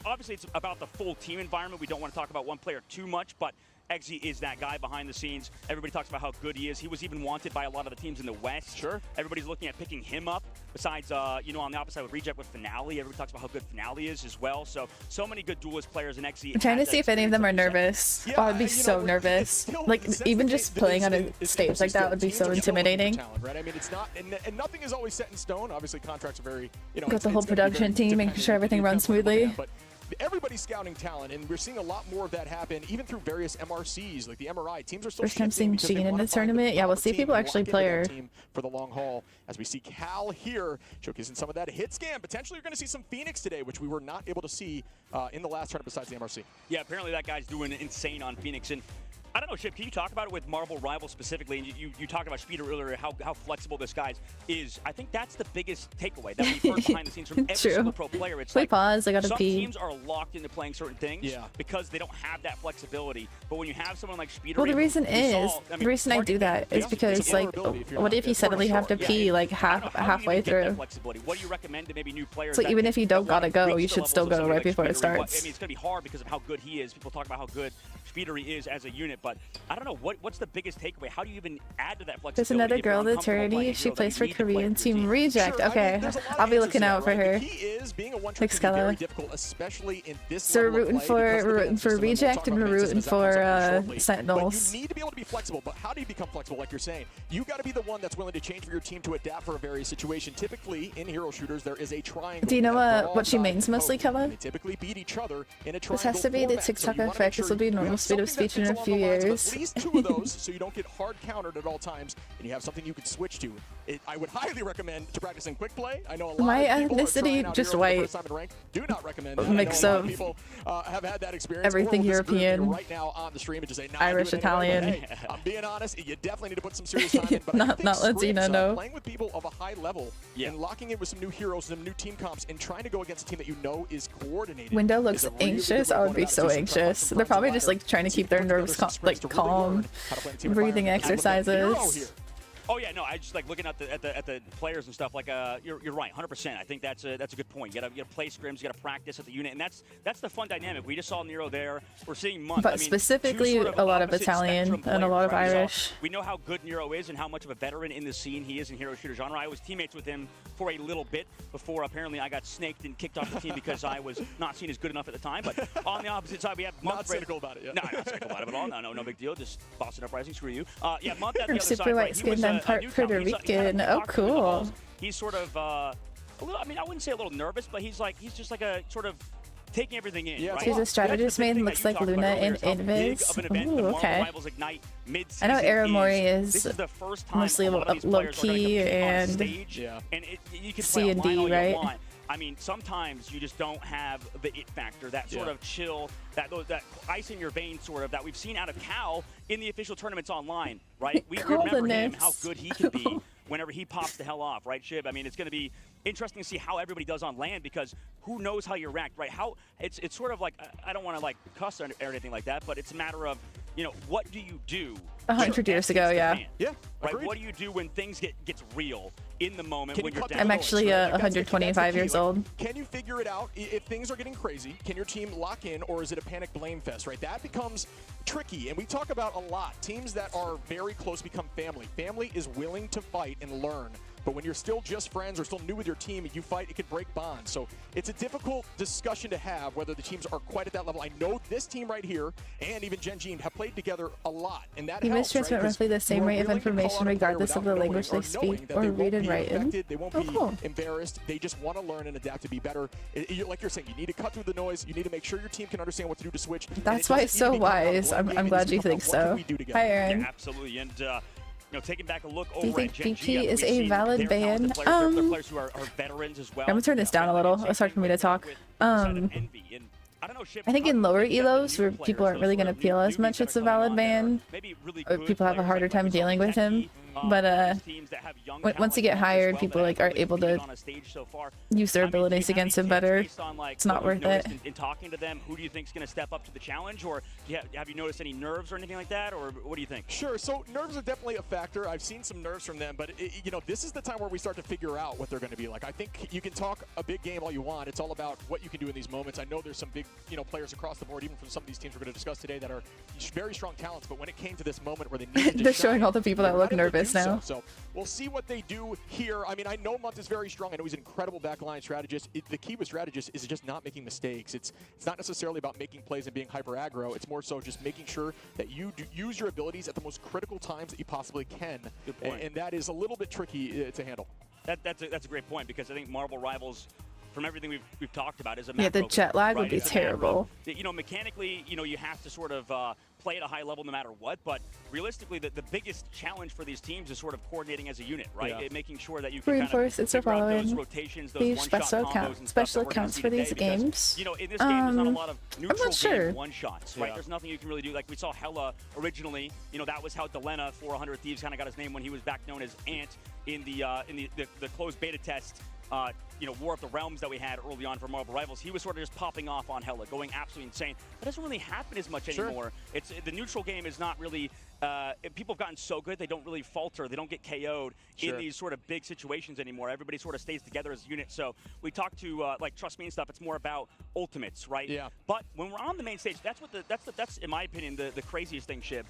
Obviously, it's about the full team environment. We don't want to talk about one player too much, but Eggsy is that guy behind the scenes. Everybody talks about how good he is. He was even wanted by a lot of the teams in the West. Sure. Everybody's looking at picking him up. Besides, you know, on the opposite side with Reject with Finale, everybody talks about how good Finale is as well. So many good duelist players in Eggsy. I'm trying to see if any of them are nervous. Yeah, Oh, I'd be you so know, nervous. Like, even just playing on a stage like that would be so intimidating. Talent, right? I mean, it's not, and nothing is always set in stone. Obviously, contracts are very, you know. Got the whole production team, making sure everything runs smoothly. But everybody's scouting talent, and we're seeing a lot more of that happen, even through various MRCs, like the MRI. Teams are still First time shifting seeing because they Jean in wanna the find tournament. Yeah, we'll see if team people and actually lock play into her. that team for the long haul. As we see Cal here showcasing some of that hit scan. Potentially, you're going to see some Phoenix today, which we were not able to see in the last tournament besides the MRC. Yeah, apparently that guy's doing insane on Phoenix. And I don't know, Chip, can you talk about it with Marvel Rivals specifically? And you talked about Speeder earlier, how flexible this guy is. I think that's the biggest takeaway that we've heard behind the scenes from every single pro player. It's Wait, like pause. I gotta some pee. teams are locked into playing certain things because they don't have that flexibility. But when you have someone like Speeder, Well, the reason I do that is because, like, what if you suddenly have to pee, like, halfway through? Flexibility. What do you recommend to maybe new players? So that even if you don't gotta go, reach you the should levels still of go somebody right like before it Speeder? starts. I mean, it's going to be hard because of how good he is. People talk about how good Speedery is as a unit, but I don't know, what's the biggest takeaway? How do you even add to that flexibility? There's another girl in the charity. She plays for Korean Team Reject. Okay, I'll be looking out for her. Like Scala. So we're rooting for Reject and we're rooting for Sentinels. You need to be able to be flexible, but how do you become flexible? Like you're saying, you got to be the one that's willing to change for your team to adapt for a various situation. Typically, in hero shooters, there is a triangle. Do you know what she means mostly, Kella? They typically beat each other in a triangle. This has to be the format, so TikTok you wanna effect. make sure This will be you normal have speed of something that speech in a fits few along the lines of years. At least 2 of those, so you don't get hard countered at all times, and you have something you can switch to. I would highly recommend to practice in quick play. I know a lot My of people are ethnicity, trying out just Hero for the white. first time in ranked. Do not recommend that. Mix I know a lot of people have had that experience. everything or will disagree with you European, right now on the stream and just say, nah, Irish, I do it anyway. Italian. But, hey, I'm being honest, you definitely need to put some serious time in. But I Not think Latina, scripts, no. Playing with people of a high level and locking in with some new heroes, some new team comps, and trying to go against a team that you know is coordinated. Window is looks a really good anxious. way I to would be go so about it. anxious. They're probably just like trying to keep their nerves calm, breathing exercises. Oh yeah, no, I just like looking at the players and stuff. Like, you're right, 100%. I think that's a good point. You gotta play scrims, you gotta practice at the unit, and that's the fun dynamic. We just saw Nero there. We're seeing Munt. But I mean, specifically, two sort of a lot of opposite Italian spectrum and a lot of players, right? Irish. We know how good Nero is and how much of a veteran in the scene he is in hero shooter genre. I was teammates with him for a little bit before apparently I got snaked and kicked off the team because I was not seen as good enough at the time. But on the opposite side, we have Munt. Not cynical about it. Yeah. No, I'm not cynical about it at all. No big deal. Just Boston Uprising. Screw you. Yeah, Munt at the You're other super side. white Right? He skinned was and part newcomer. Puerto He's Rican. kind Oh, of talking to the cool. balls. He's sort of a little. I mean, I wouldn't say a little nervous, but he's just like a sort of taking everything in. Yeah, right? She's a strategist main, looks like Luna in Invis. Ooh, okay. I know Aramori is mostly low-key and C and D, right? I mean, sometimes you just don't have the it factor, that sort of chill, that ice in your veins sort of that we've seen out of Cal in the official tournaments online, right? We remember him, how good he can be whenever he pops the hell off, right, Shib? I mean, it's going to be interesting to see how everybody does on land because who knows how you react, right? How it's sort of like, I don't want to like cuss or anything like that, but it's a matter of, you know, what do you do? 100 years ago, yeah. Yeah. Right. Agreed. What do you do when things gets real in the moment when you're down? I'm actually 125 years old. Can you figure it out if things are getting crazy? Can your team lock in, or is it a panic blame fest? Right. That becomes tricky, and we talk about a lot. Teams that are very close become family. Family is willing to fight and learn. But when you're still just friends or still new with your team and you fight, it can break bonds. So it's a difficult discussion to have whether the teams are quite at that level. I know this team right here and even Gen G have played together a lot, and that Humans transmit roughly the same rate of information regardless of the language they speak or read and write in. They won't be embarrassed. They just want to learn and adapt to be better. Like you're saying, you need to cut through the noise. You need to make sure your team can understand what to do to switch. That's why it's so wise. I'm glad you think so. Hi, Aaron. Yeah, absolutely. And you know, taking back a look Do you over think at Gen G, BP is a valid ban? They're players who are veterans as well. I'm gonna turn this down a little. It's hard for me to talk. I think in lower elos where people aren't really gonna peel as much, it's a valid ban. Or people have a harder time dealing with him. But once you get hired, people like are able to use their abilities against him better. It's not worth it. In talking to them, who do you think is going to step up to the challenge, or have you noticed any nerves or anything like that, or what do you think? Sure. So nerves are definitely a factor. I've seen some nerves from them, but you know, this is the time where we start to figure out what they're going to be like. I think you can talk a big game all you want. It's all about what you can do in these moments. I know there's some big, you know, players across the board, even from some of these teams we're going to discuss today, that are very strong talents. But when it came to this moment where they needed to They're showing all the people that look nervous now. So we'll see what they do here. I mean, I know Munt is very strong. I know he's an incredible backline strategist. The key with strategists is just not making mistakes. It's not necessarily about making plays and being hyper aggro. It's more so just making sure that you use your abilities at the most critical times that you possibly can. Good point. And that is a little bit tricky to handle. That's a great point, because I think Marvel Rivals, from everything we've talked about, is a macro. Yeah, the jet lag would be It's a terrible. macro. You know, mechanically, you know, you have to sort of play at a high level no matter what, but realistically, the biggest challenge for these teams is sort of coordinating as a unit, right? Yeah. Making sure that you can Reinforce, it's a figure out those following. rotations, those These one-shot special combos and stuff that we're gonna accounts see for today, these because, games. you know, in this game, there's not a lot of I'm neutral not sure. game one-shots, right? Yeah. There's nothing you can really do. Like we saw Hella originally, you know, that was how Delena, 400 Thieves, kind of got his name when he was back known as Ant in the closed beta test. You know, War of the Realms that we had early on for Marvel Rivals, he was sort of just popping off on Hella, going absolutely insane. That doesn't really happen as much anymore. It's the neutral game is not really. People have gotten so good, they don't really falter. They don't get KO'd in these sort of big situations anymore. Everybody sort of stays together as a unit. So we talk to like Trust Me and stuff. It's more about ultimates, right? Yeah. But when we're on the main stage, that's in my opinion the craziest thing, Shib.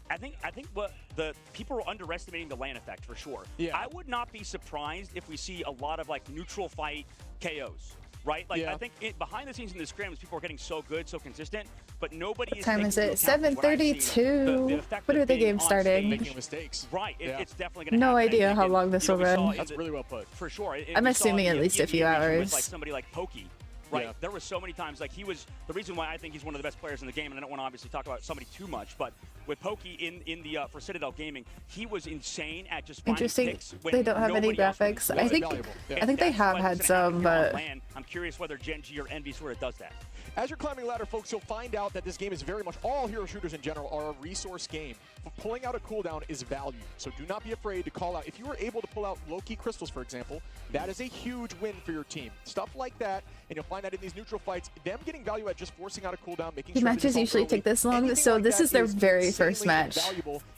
I think what the people are underestimating the LAN effect for sure. Yeah. I would not be surprised if we see a lot of like neutral fight KOs, right? Like I think behind the scenes in the scrims, people are getting so good, so consistent, but nobody is. What time is it? 7:32. When are the games starting? Making mistakes. Right. Yeah. It's definitely going to No happen. idea how long this will run. That's really well put. For sure. I'm assuming at least a few hours. With like somebody like Pokey. Right, Yeah. there was so many times, like he was, the reason why I think he's one of the best players in the game, and I don't want to obviously talk about somebody too much, but with Pokey in the, for Citadel Gaming, he was insane at just finding Interesting. picks when They don't have any nobody else would graphics. do it. I think they That's have what's had gonna some, happen here on but LAN. I'm curious whether Gen G or Envy sort of does that. As you're climbing ladder, folks, you'll find out that this game is very much, all hero shooters in general are a resource game. Pulling out a cooldown is value, so do not be afraid to call out. If you were able to pull out low-key crystals, for example, that is a huge win for your team. Stuff like that, and you'll find that in these neutral fights, them getting value at just forcing out a cooldown, making the sure matches they usually early, take this long, anything so like this that is their very insane. first match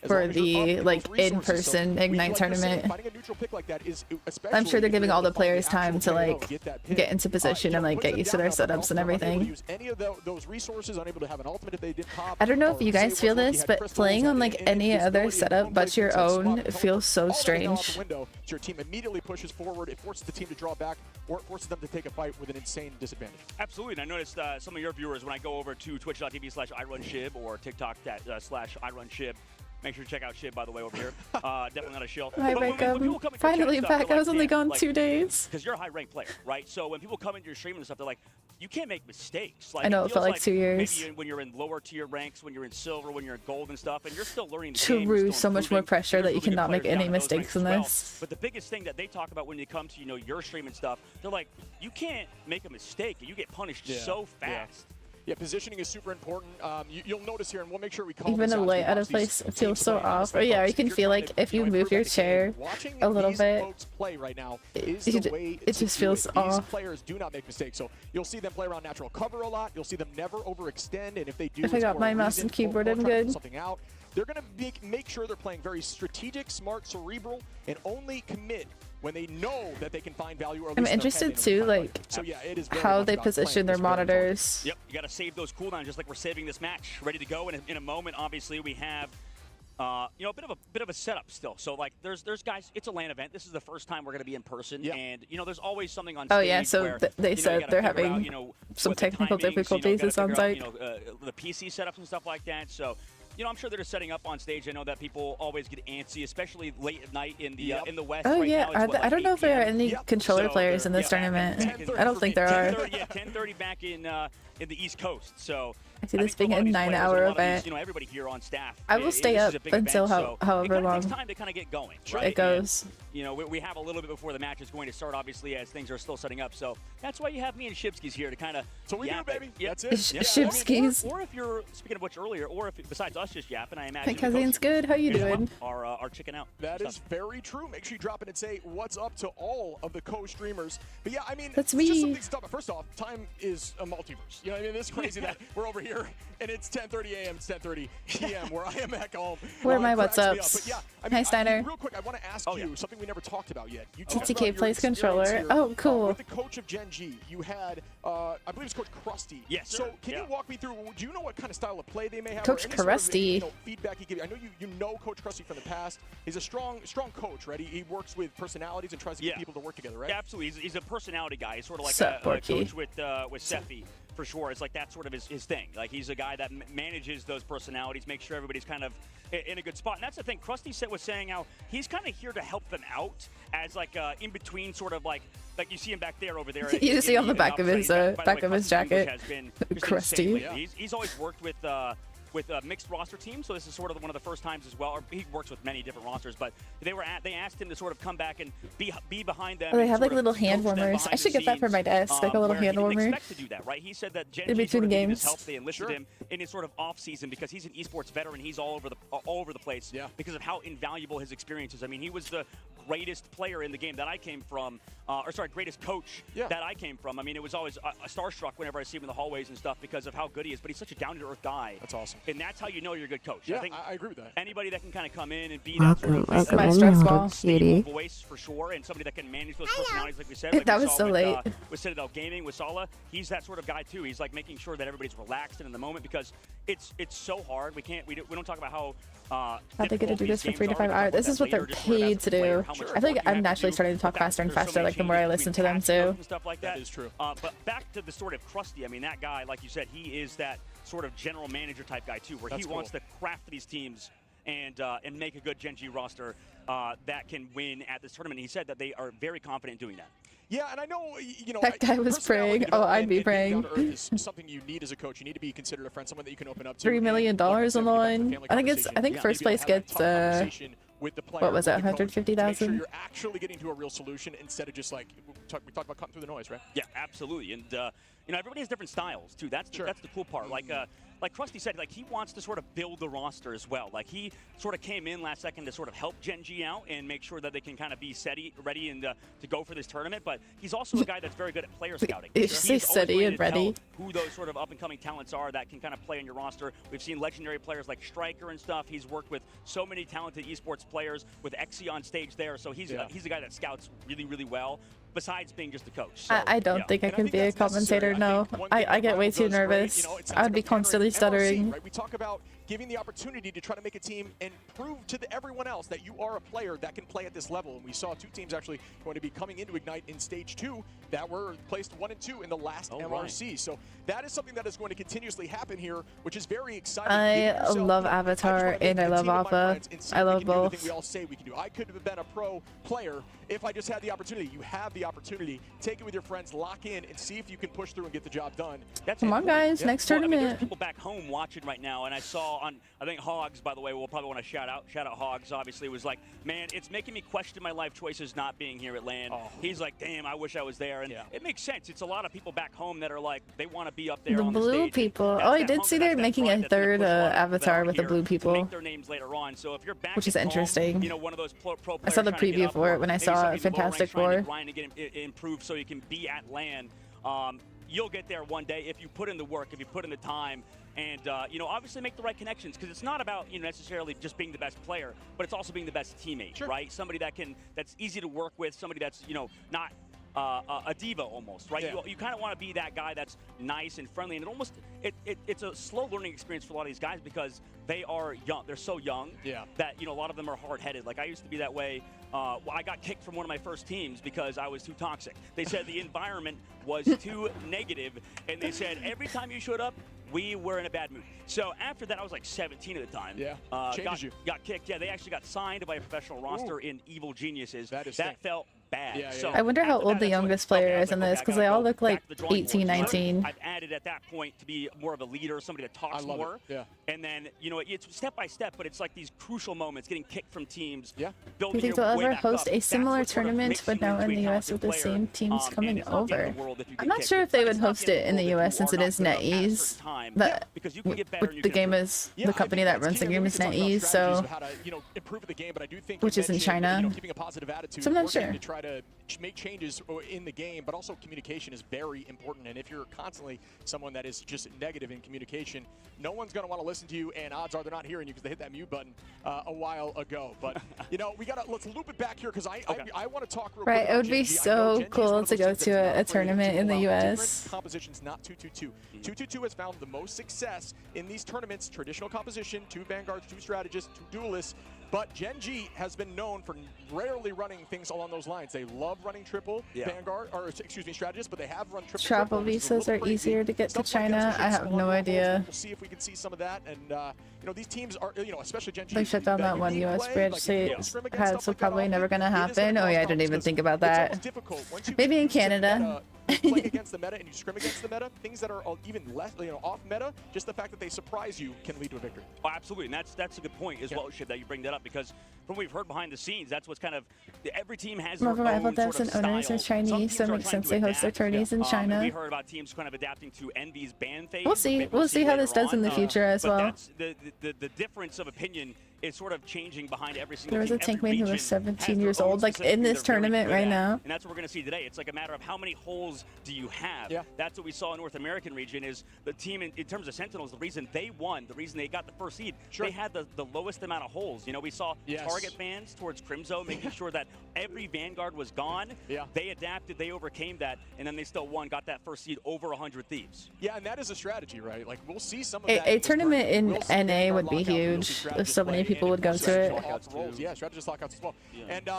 for the like in-person Ignite tournament. I'm sure they're giving all the players time to like get into position and like get used to their setups and everything. I don't know if you guys feel this, but playing on like any other setup but your own feels so strange. Your team immediately pushes forward. It forces the team to draw back, or it forces them to take a fight with an insane disadvantage. Absolutely, and I noticed some of your viewers when I go over to twitch.tv/irunshib or TikTok/irunshib. Make sure to check out Shib, by the way, over here. Definitely not a shill. Hi, Raycom. Finally back. I was only gone 2 days. Because you're a high-ranked player, right? So when people come into your stream and stuff, they're like, you can't make mistakes. Like, I know, it felt like 2 years. Maybe when you're in lower tier ranks, when you're in silver, when you're in gold and stuff, and you're still learning the game. True, so much more pressure that you cannot make any mistakes in this. But the biggest thing that they talk about when they come to, you know, your stream and stuff, they're like, you can't make a mistake. You get punished so fast. Yeah, positioning is super important. You'll notice here, and we'll make sure we call Even a lay out of place feels so off. Or yeah, you can feel like if you move your chair a little bit, it just feels off. These players do not make mistakes, so you'll see them play around natural cover a lot. You'll see them never overextend, and if they do, if I got my mouse and keyboard in good. Something out. They're going to make sure they're playing very strategic, smart, cerebral, and only commit when they know that they can find value. Or at least I'm interested too, like how they position their monitors. Yep, you got to save those cooldowns just like we're saving this match. Ready to go in a moment. Obviously, we have you know, a bit of a setup still. So like, there's guys. It's a LAN event. This is the first time we're going to be in person, and you know, there's always something on stage. Oh yeah, so where, they said they're having out, you know, some technical difficulties. It sounds like the PC setups and stuff like that. So. You know, I'm sure they're just setting up on stage. I know that people always get antsy, especially late at night in the West. Oh right yeah, now, I don't know if there are any controller players in this tournament. I don't think there are. Yeah, 10:30 back in the East Coast. So I see this being a 9-hour event. You know, everybody here on staff. I will stay up until however long it takes time to kind of get going. It goes. And, you know, we have a little bit before the match is going to start, obviously, as things are still setting up. So that's why you have me and Shibskis here to kind of. So we do, baby. Yep. That's it. Shibskis. Or if you're speaking of which earlier, or if besides us just yapping, I imagine. Hey, cousin's good. How you doing? Our chicken out. That is very true. Make sure you drop it and say what's up to all of the co-streamers. But yeah, I mean, that's just me. something to stop. First off, time is a multiverse. You know what I mean? It's crazy that we're over here and it's 10:30 a.m. It's 10:30 p.m. where I am back home. Where are my what's ups? But yeah, I mean, hi Steiner. Real quick, I want to ask you something we never talked about yet. TTK plays controller. Oh, cool. With the coach of Gen G, you had, I believe it's Coach Krusty. Yes. So can you walk me through? Do you know what kind of style of play they may have? Coach Krusty. Sort of, feedback he gives you? I know you know Coach Krusty from the past. He's a strong coach, right? He works with personalities and tries to get people to work together, right? Yeah, absolutely. He's a personality guy. He's sort of like a coach with Sephi. For sure, it's like that's sort of his thing. Like he's a guy that manages those personalities, makes sure everybody's kind of in a good spot. And that's the thing. Krusty was saying how he's kind of here to help them out as like in between, sort of like you see him back there over there. You see on the back of his jacket, Krusty. He's always worked with mixed roster teams, so this is sort of one of the first times as well. Or he works with many different rosters, but they asked him to sort of come back and be behind them. Oh, they have like little hand warmers. I should get that for my desk, like a little hand warmer. Expect to do that, right? He said that Gen in between games. Help. They enlisted him in his sort of off season because he's an esports veteran. He's all over the place because of how invaluable his experience is. I mean, he was the greatest player in the game that I came from, greatest coach that I came from. I mean, it was always a starstruck whenever I see him in the hallways and stuff because of how good he is. But he's such a down-to-earth guy. That's awesome. And that's how you know you're a good coach. Yeah, I think I agree with that. Anybody that can kind of come in and be that sort of stable voice for sure, and somebody that can manage those personalities, like we said. Like that was so late. With Citadel Gaming, with Sala, he's that sort of guy too. He's like making sure that everybody's relaxed and in the moment because it's so hard. We don't talk about how. How they get to do this for 3 to 5 hours? This is what they're paid to do. I feel like I'm naturally starting to talk faster and faster, like the more I listen to them too. Stuff like that is true. But back to the sort of Krusty. I mean, that guy, like you said, he is that sort of general manager type guy too, where he wants to craft these teams and make a good Gen G roster that can win at this tournament. He said that they are very confident in doing that. Yeah, and I know, you know, that guy was praying. Oh, I'd be praying. Is something you need as a coach. You need to be considered a friend, someone that you can open up to. $3 million on the line. I think first place gets what was it, 150,000? Sure you're actually getting to a real solution instead of just like we talked about cutting through the noise, right? Yeah, absolutely. And you know, everybody has different styles too. That's the cool part. Like like Krusty said, like he wants to sort of build the roster as well. Like he sort of came in last second to sort of help Gen G out and make sure that they can kind of be ready and to go for this tournament. But he's also a guy that's very good at player scouting. You say steady and ready. Who those sort of up-and-coming talents are that can kind of play in your roster. We've seen legendary players like Striker and stuff. He's worked with so many talented esports players with Xe on stage there. So he's a guy that scouts really, really well, besides being just a coach. So, I don't think I can be a commentator, no. I get way too nervous. I would be constantly stuttering. Right? We talk about giving the opportunity to try to make a team and prove to everyone else that you are a player that can play at this level. And we saw 2 teams actually going to be coming into Ignite in Stage 2 that were placed 1 and 2 in the last MRC. Right. So that is something that is going to continuously happen here, which is very exciting. I love Avatar and I love Alpha. I love both. We all say we can do. I could have been a pro player if I just had the opportunity. You have the opportunity. Take it with your friends, lock in, and see if you can push through and get the job done. Come on, guys, next tournament. I mean, there's people back home watching right now, and I saw on, I think Hogs, by the way, we'll probably want to shout out Hogs, obviously, was like, man, it's making me question my life choices not being here at LAN. He's like, damn, I wish I was there. And it makes sense. It's a lot of people back home that are like, they want to be up there the on blue the stage. people. Oh, I did see they're making a third Avatar with the blue people, make their names later on. So if you're back which is home, interesting. you know, one of those pro I saw the preview for it when I saw Fantastic Four. Trying to get improved so you can be at LAN. You'll get there one day if you put in the work, if you put in the time, and you know, obviously make the right connections, because it's not about, you know, necessarily just being the best player, but it's also being the best teammate, right? Somebody that's easy to work with, somebody that's, you know, not a diva almost, right? You kind of want to be that guy that's nice and friendly, and it's a slow learning experience for a lot of these guys because they are young. They're so young that, you know, a lot of them are hard-headed. Like I used to be that way. I got kicked from one of my first teams because I was too toxic. They said the environment was too negative, and they said every time you showed up, we were in a bad mood. So after that, I was like 17 at the time. Changes you. Got kicked. Yeah, they actually got signed by a professional roster in Evil Geniuses. That felt bad. So I wonder how old the youngest player is in this, because they all look like 18, 19. I've added at that point to be more of a leader, somebody that talks more. And then, you know, it's step by step, but it's like these crucial moments, getting kicked from teams. Do you think they'll ever host a similar tournament, but now in the US with the same teams coming over? I'm not sure if they would host it in the US since it is NetEase. But the game is, the company that runs the game is NetEase, so, which is in China. So I'm not sure. To make changes in the game, but also communication is very important. And if you're constantly someone that is just negative in communication, no one's going to want to listen to you, and odds are they're not hearing you because they hit that mute button a while ago. But you know, let's loop it back here because I want to talk real quick. Right, it would be so cool to go to a tournament in the US. Compositions, not 2-2-2. 2-2-2 has found the most success in these tournaments. Traditional composition, 2 Vanguards, 2 Strategists, 2 Duelists. But Gen G has been known for rarely running things along those lines. They love running triple Vanguard, or excuse me, Strategists, but they have run triple. Travel visas are easier to get to China. I have no idea. We'll see if we can see some of that. And you know, these teams are, you know, especially Gen G. They shut down that one US bridge, so probably never gonna happen. Oh yeah, I didn't even think about that. Maybe in Canada. Play against the meta and you scrim against the meta, things that are even less, you know, off meta, just the fact that they surprise you can lead to a victory. Oh, absolutely, and that's a good point as well, Shiv, that you bring that up, because from what we've heard behind the scenes, that's what's kind of, every team has their own rival sort of devs and owners are Chinese, so it makes sense they host their tourneys in China. We heard about teams kind of adapting to Envy's ban phase. We'll see how this does in the future as well. That's the difference of opinion is sort of changing behind every single There was a team. tankman who was 17 years old, like in this tournament right now. And that's what we're going to see today. It's like a matter of how many holes do you have. That's what we saw in North American region is the team, in terms of Sentinels, the reason they won, the reason they got the first seed, they had the lowest amount of holes. You know, we saw target bans towards Crimzo, making sure that every Vanguard was gone. They adapted, they overcame that, and then they still won, got that first seed over 100 Thieves. Yeah, and that is a strategy, right? Like, we'll see some of that. A tournament in NA would be huge if so many people would go to it. Yeah, strategist lockouts as well. And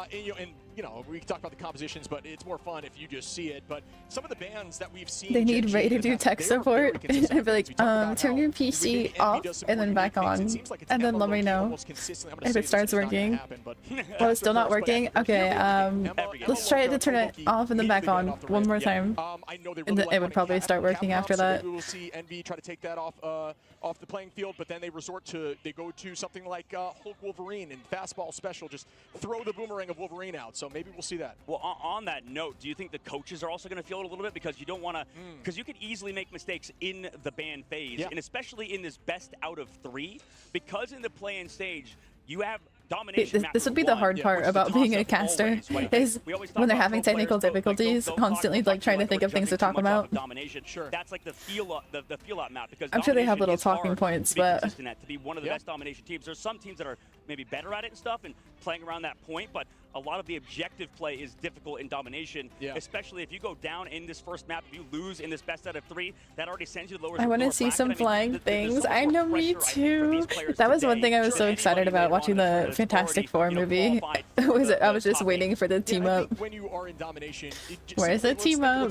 you know, we can talk about the compositions, but it's more fun if you just see it. But some of the bands that we've seen, they need Ray to do tech support. I'd be like, turn your PC off and then back on, and then let me know if it starts working. Oh, it's still not working? Okay, let's try to turn it off and then back on one more time. And it would probably start working after that. We will see Envy try to take that off the playing field, but then they go to something like Hulk Wolverine and fastball special, just throw the boomerang of Wolverine out. So maybe we'll see that. Well, on that note, do you think the coaches are also going to feel it a little bit? Because you don't want to, because you could easily make mistakes in the ban phase, and especially in this best out of 3, because in the play-in stage, you have domination. This would be the hard part about being a caster, is when they're having technical difficulties, constantly like trying to think of things to talk about. Sure. That's like the feel out map, because I'm sure they have little domination is talking hard points, to be but consistent at, to be one of the best domination teams. There's some teams that are maybe better at it and stuff and playing around that point, but a lot of the objective play is difficult in domination, especially if you go down in this first map. If you lose in this best out of 3, that already sends you the lower. I want to see some flying things. I know, me too. That was one thing I was so excited about watching the Fantastic Four movie. I was just waiting for the team up. When you are in domination, where's the team up?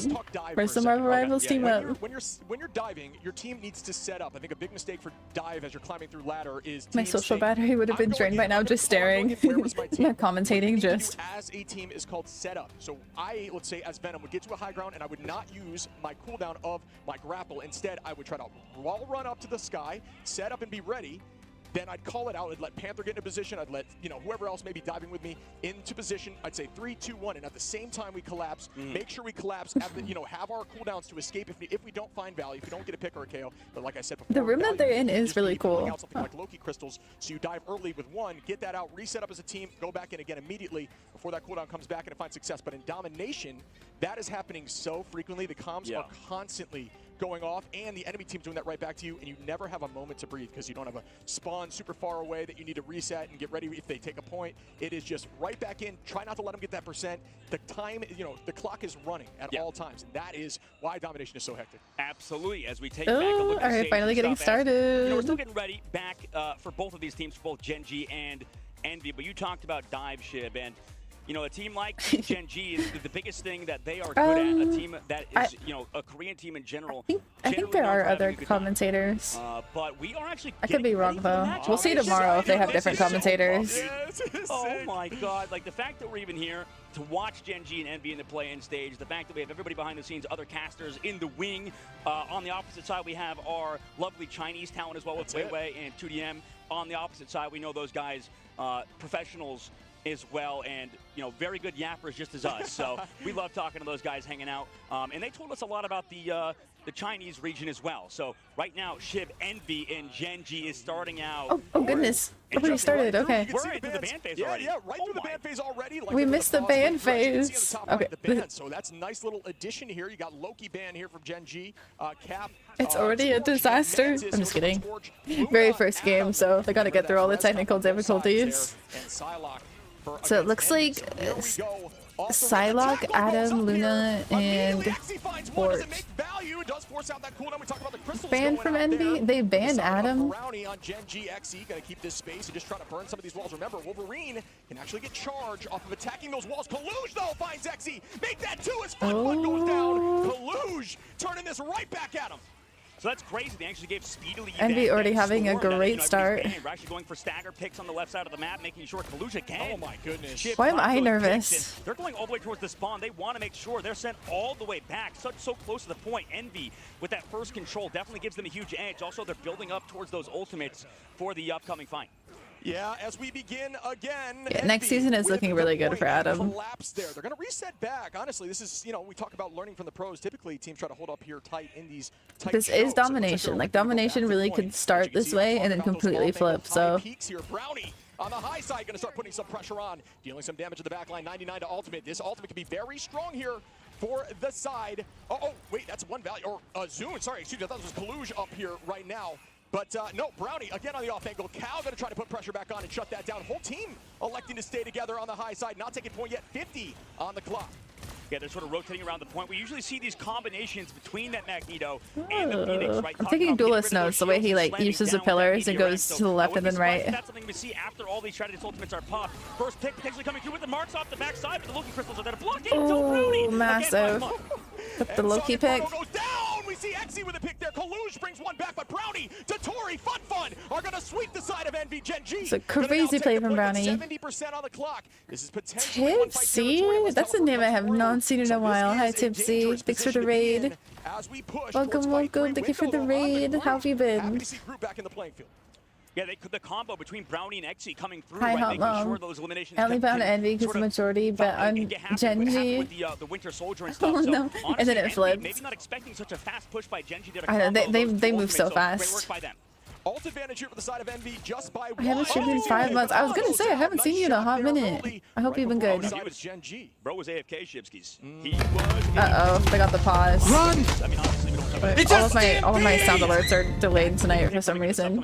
Where's the Marvel Rivals team up? When you're diving, your team needs to set up. I think a big mistake for dive as you're climbing through ladder is my social battery would have been drained by now just staring. Not commentating, just as a team is called setup. So I, let's say as Venom, would get to a high ground and I would not use my cooldown of my grapple. Instead, I would try to wall run up to the sky, set up and be ready. Then I'd call it out. I'd let Panther get into position. I'd let, whoever else may be diving with me into position. I'd say 3, 2, 1, and at the same time we collapse. Make sure we collapse. At the, have our cooldowns to escape if we don't find value, if we don't get a pick or a KO. But like I said before, the room that they're in is really cool. Out something like Loki crystals, so you dive early with 1, get that out, reset up as a team, go back in again immediately before that cooldown comes back and find success. But in domination, that is happening so frequently. The comms are constantly going off, and the enemy team's doing that right back to you, and you never have a moment to breathe because you don't have a spawn super far away that you need to reset and get ready if they take a point. It is just right back in. Try not to let them get that percent. The time, the clock is running at all times, and that is why domination is so hectic. Absolutely. As we take back a look at all right, finally getting started. We're still getting ready back for both of these teams, for both Gen G and Envy. But you talked about dive, Shib, and a team like Gen G is the biggest thing that they are good at. A team that is, a Korean team in general. I think there are other commentators. But we are actually. I could be wrong though. We'll see tomorrow if they have different commentators. Oh my God! Like the fact that we're even here to watch Gen G and Envy in the play-in stage, the fact that we have everybody behind the scenes, other casters in the wing. On the opposite side, we have our lovely Chinese talent as well with Weiwei and 2DM. On the opposite side, we know those guys, professionals as well, and very good yappers just as us. So we love talking to those guys, hanging out, and they told us a lot about the Chinese region as well. So right now, Shib, Envy, and Gen G is starting out. Oh goodness, already started. Okay. We're right through the ban phase already. Yeah, right through the ban phase already. Like we missed the ban phase. Okay. So that's a nice little addition here. You got Loki ban here from Gen G. Cap. It's already a disaster. I'm just kidding. Very first game, so they got to get through all the technical difficulties. So it looks like Psylocke, Adam, Luna, and Fort. Banned from Envy? They banned Adam? Brownie on Gen G XE, gonna keep this space and just try to burn some of these walls. Remember, Wolverine can actually get charge off of attacking those walls. Kaluge, though, finds XE. Make that 2 as Fun goes down. Kaluge turning this right back at him. So that's crazy. They actually gave speedily. Envy already having a great start. We're actually going for stagger picks on the left side of the map, making sure Kaluge again. Oh my goodness. Why am I nervous? They're going all the way towards the spawn. They want to make sure they're sent all the way back. So close to the point. Envy with that first control definitely gives them a huge edge. Also, they're building up towards those ultimates for the upcoming fight. Yeah, as we begin again. Yeah, next season is looking really good for Adam. Collapse there. They're going to reset back. Honestly, this is, we talk about learning from the pros. Typically, teams try to hold up here tight in these tight This is domination. Like, domination really could start this way and then completely flip, so. Brownie on the high side, going to start putting some pressure on, dealing some damage to the back line. 99 to ultimate. This ultimate can be very strong here for the side. Oh, wait, that's one value. Or Zune, sorry, excuse me. I thought this was Kaluge up here right now. But no, Brownie again on the off angle. Cal going to try to put pressure back on and shut that down. Whole team electing to stay together on the high side, not taking point yet. 50 on the clock. Yeah, they're sort of rotating around the point. We usually see these combinations between that Magneto and the Phoenix, right? I'm taking Duelist notes, the way he uses the pillars and goes to the left and then right. That's something we see after all these strategist ultimates are popped. First pick potentially coming through with the marks off the backside, but the Loki crystals are there to block it. Oh, massive. The Loki pick. Goes down. We see XE with a pick there. Kaluge brings one back, but Brownie to Tori Fun are going to sweep the side of Envy. Gen G. It's a crazy play from Brownie. 70% on the clock. This is potentially Tipsy? That's a name I have not seen in a while. Hi, Tipsy. Thanks for the raid. Welcome. Thank you for the raid. How have you been? Yeah, the combo between Brownie and Xe coming through, Hi, right, Hot making Mom. sure those eliminations. I only can found Envy because sort the of majority bet on get happen what happened Genji. with the Winter Soldier and stuff. Oh So, no! honestly, And then it Envy, flipped. Maybe not expecting such a fast push by Genji. Did a I know, combo of they those two move so ultimates, fast. Great work by them. Ult advantage here for the side of Envy just by I haven't streamed in 5 months. I was gonna say I haven't seen you in a hot minute. I hope you've been good. Bro was AFK, Shipskis. Mm. He was. They got the pause. Run! I mean, obviously, we don't talk about But all of my sound alerts are delayed tonight for some reason.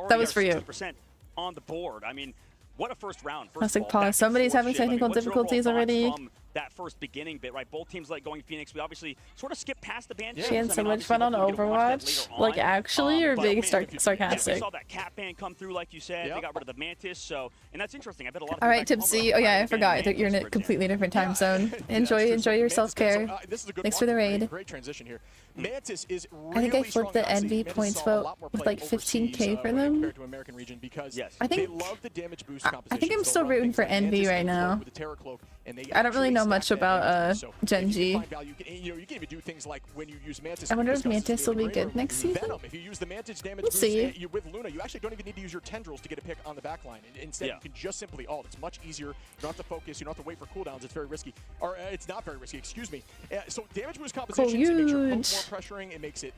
That was for you. 60% on the board. I mean, what a first round. First Classic of all, pause. back and Somebody's forth having ship. I mean, technical what's your overall difficulties thoughts already. from that first beginning bit, right? Both teams like going Phoenix. We obviously sort of skipped past the ban. She had so much fun on Overwatch. Like actually, or being Yeah, we sarcastic? saw that cat ban come through, like you said. They got rid of the Mantis, so and that's interesting. I bet a lot of All right, people back home Tipsy. are Oh yeah, I ban forgot that you're in a Mantis, completely different time zone. Enjoy your self care. Thanks for the raid. Great transition here. Mantis is I think I really flipped the strong. Honestly, Envy Mantis points saw a vote lot more with play like overseas, 15K for when them. compared to American region because I think- they love the damage boost I composition. think I'm So still a lot of rooting things for like Envy Mantis right can now. float with the Terror Cloak, and they I don't really actually know stack much that about damage. So if you Genji. find value, you can even do things like when you use Mantis. I wonder if discuss this Mantis will be Venom, good next season. Venom, if you use the Mantis damage We'll boost see. with Luna, you actually don't even need to use your tendrils to get a pick on the back line. Instead, you can just simply ult. It's much easier. You don't have to focus. You don't have to wait for cooldowns. It's very risky. Or it's not very risky, excuse me. So damage boost composition makes your poke more pressuring. It makes it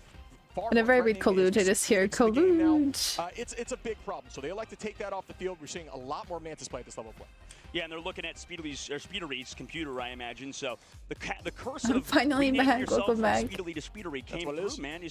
far Whenever I more read threatening. Collude, I just hear It's the game now. Collude. It's a big problem. So they like to take that off the field. We're seeing a lot more Mantis play at this level of play. Yeah, and they're looking at Speedery's computer, I imagine. So the curse I'm of finally renaming back. yourself Welcome from back. Speedily to Speedery came what it through, is. man.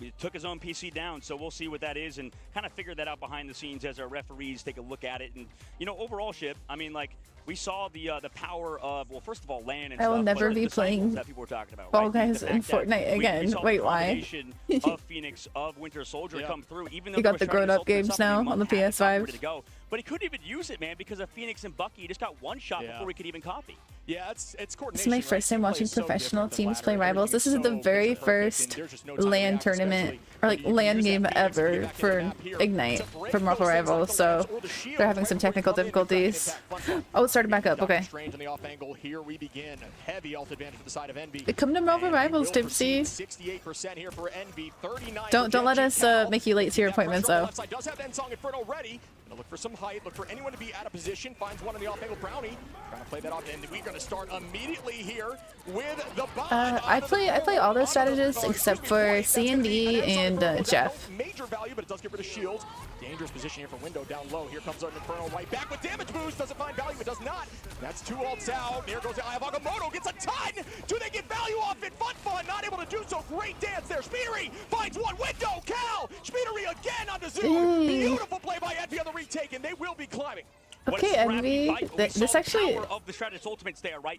He took his own PC down, so we'll see what that is and kind of figure that out behind the scenes as our referees take a look at it. And overall, Ship, I mean, like we saw the power of first of all, LAN and I will stuff, never but be the cycles playing that people were talking about, Fall right? Guys The in fact that Fortnite we again. saw the Wait, why? combination of Phoenix of Winter Soldier come through, even though You they got were the starting grown-up to games something now we on the must have PS5. ready to go. But he couldn't even use it, man, because of Phoenix and Bucky. He just got one shot before we could even copy. Yeah, it's This coordination. is my right? first time Team play watching is so professional different than teams ladder. play Rivals. This is Everything's the so very picture perfect, and first there's just no time to LAN react, tournament, especially or like when you LAN use that game Phoenix to ever get back for in the map here. Ignite To break for those Marvel things like Rivals, the so lance or the shield they're having right some before you technical come in and crack an difficulties. impact. Fun. Oh, it started back up. Doctor Okay. Strange on the off angle. Here we begin. Heavy ult advantage for the side of Envy. Come to Marvel And we Rivals, will Tipsy. proceed 68% here for Envy. 39 Don't for let Genji. us Cal. make you late to your That pressure appointments on the though. left side does have Ensong Inferno ready. Gonna look for some height. Look for anyone to be out of position. Finds one on the off angle. Brownie trying to play that off, and we're gonna start immediately here with the bomb. I play all those strategists except for C&D and Jeff. Major value, but it does get rid of shields. Dangerous position here for Window down low. Here comes an Inferno right back with damage boost. Doesn't find value, but does not. That's two ults out. Here goes the Eye of Agamotto. Gets a ton. Do they get value off it? Fun. Not able to do so. Great dance there. Speedery finds one. Window. Cal. Speedery again on the zoom. Beautiful play by Envy on the retake, and they will be climbing. Okay, Envy. This actually,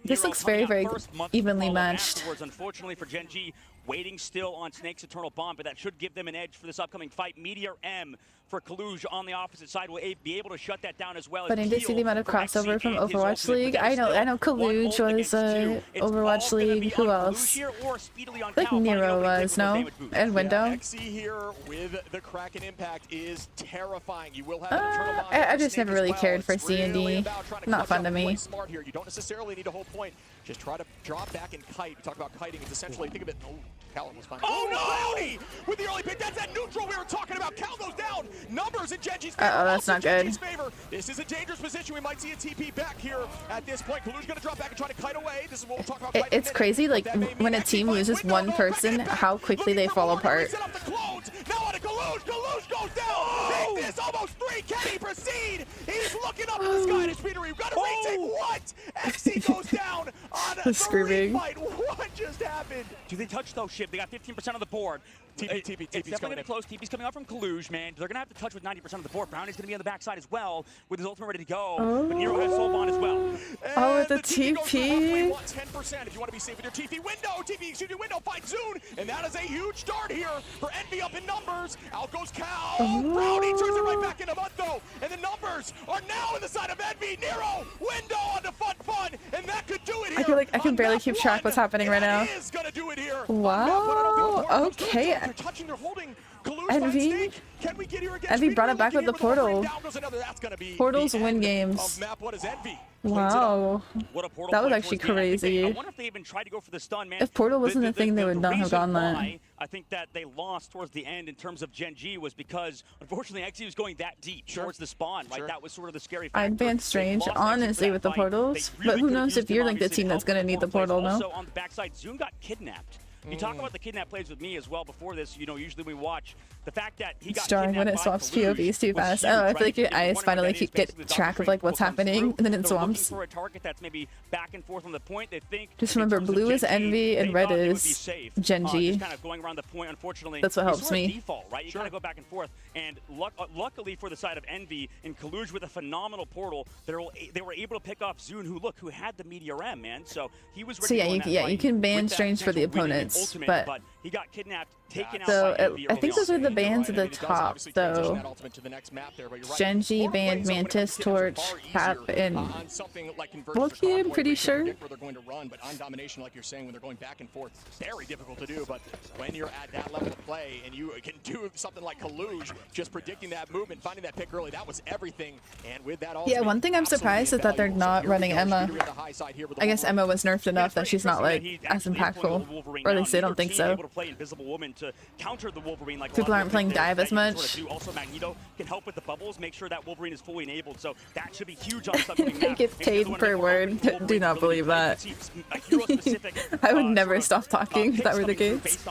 this looks very evenly matched. Unfortunately for Genji, waiting still on Snake's Eternal Bomb, but that should give them an edge for this upcoming fight. Meteor M for Kaluj on the opposite side will be able to shut that down as well. But I did see the amount of crossover from Overwatch League. I know Kaluj was Overwatch League. Who else? Like Nero was, no? And Window. Xe here with the Kraken impact is terrifying. You will have an Eternal Bomb. I just never really cared for It's really C&D. about trying to Not clutch fun up to and play me. smart here. You don't necessarily need a whole point. Just try to drop back and kite. We talk about kiting. It's essentially, think of it. Oh, Callum was fine. Oh no! Brownie with the early pick. That's that neutral we were talking about. Cal goes down. Numbers in Genji's favor. Uh-oh, that's Also not good. Genji's favor. This is a dangerous position. We might see a TP back here at this point. Kalu's gonna drop back and try to kite away. This is what we'll talk about. It's crazy, like when a team loses one person, how quickly they fall apart. Set up the clones. Now on to Kaluj. Kaluj goes down. Take this. Almost three. Can he proceed? He's looking up in the sky to Speedery. We've got to retake. What? Xe goes down on a Screaming. fight. What just happened? Do they touch though, Ship? They got 15% of the board. TP's It's definitely coming going to in. close. TP's coming out from Kaluj, man. They're going to have to touch with 90% of the board. Brownie's going to be on the backside as well with his ultimate ready to go. But Nero has Soul Bond as well. Oh, with the TP goes for roughly, TP. what, 10% if you want to be safe with your TP. Window finds Zune, and that is a huge start here for Envy up in numbers. Out goes Cal. Brownie turns it right back into Muntho, and the numbers are now on the side of Envy. Nero, Window on the fun, and that could do it here. I feel like I can on barely map keep track one, what's happening right and now. that is gonna do it here. Wow, On map one, I don't think the port comes through. okay. They're touching, they're holding. Kaluj Envy? finds Snake. Can we get here again? Envy brought it back with the Looking here portal. Down goes another. That's gonna be Portals the win end games. of map. What is Envy? Wow. What a portal That was play actually towards the end. I think crazy. I wonder if they even tried to go for the stun, man. If portal wasn't a thing, they would not have reason gone that. why I think that they lost towards the end in terms of Gen G was because, unfortunately, XE was going that deep towards the spawn, right? That was sort of the scary factor. I'd ban They Strange, lost honestly, XE for with the that fight. portals. They But really who could've knows used if him, you're like the obviously, team to that's help gonna with need the plays. portal, no? Also, on the backside, Zune got kidnapped. You talk about the kidnap plays with me as well before this. You know, usually we watch the fact that he got Jarring when it kidnapped by swaps Faluj POVs too was fast. huge, Oh, I right? feel like your If you're eyes wondering finally what that is, get basically the track of Doctor like what's Strange comes happening, through. and then it They're looking swamps. for a target that's maybe back and forth on the point. They think. Just in remember, terms of blue is Gen G, Envy and they red thought they would be is safe. Gen G. Just kind of going around the point. Unfortunately, That's what it's helps sort of me. Default, right? You kind of go back and forth. And luckily for the side of Envy, in Kaluj with a phenomenal portal, they were able to pick off Zune, who had the Meteor M, man. So he was ready So to yeah, go in you that can, yeah, fight you can ban with that Strange for the potential winning opponents, ultimate, but he got kidnapped, taken out so by Envy I think early those are on. the bans at the top, though. Genji banned Mantis, Torch, Cap, and Bulky, I'm pretty sure. Where they're going to run, but on domination, like you're saying, when they're going back and forth, very difficult to do. But when you're at that level of play and you can do something like Kaluj, just predicting that movement, finding that pick early, that was everything. And with that, Yeah, one thing I'm surprised is that they're not running Emma. I guess Emma was nerfed enough that she's not like as impactful, or at least I don't think so. People aren't playing dive as much. Also, Magneto can help with the bubbles, make sure that Wolverine is fully enabled. So that should be huge on something. They get paid per word. Do not believe that. I would never stop talking if that were the case.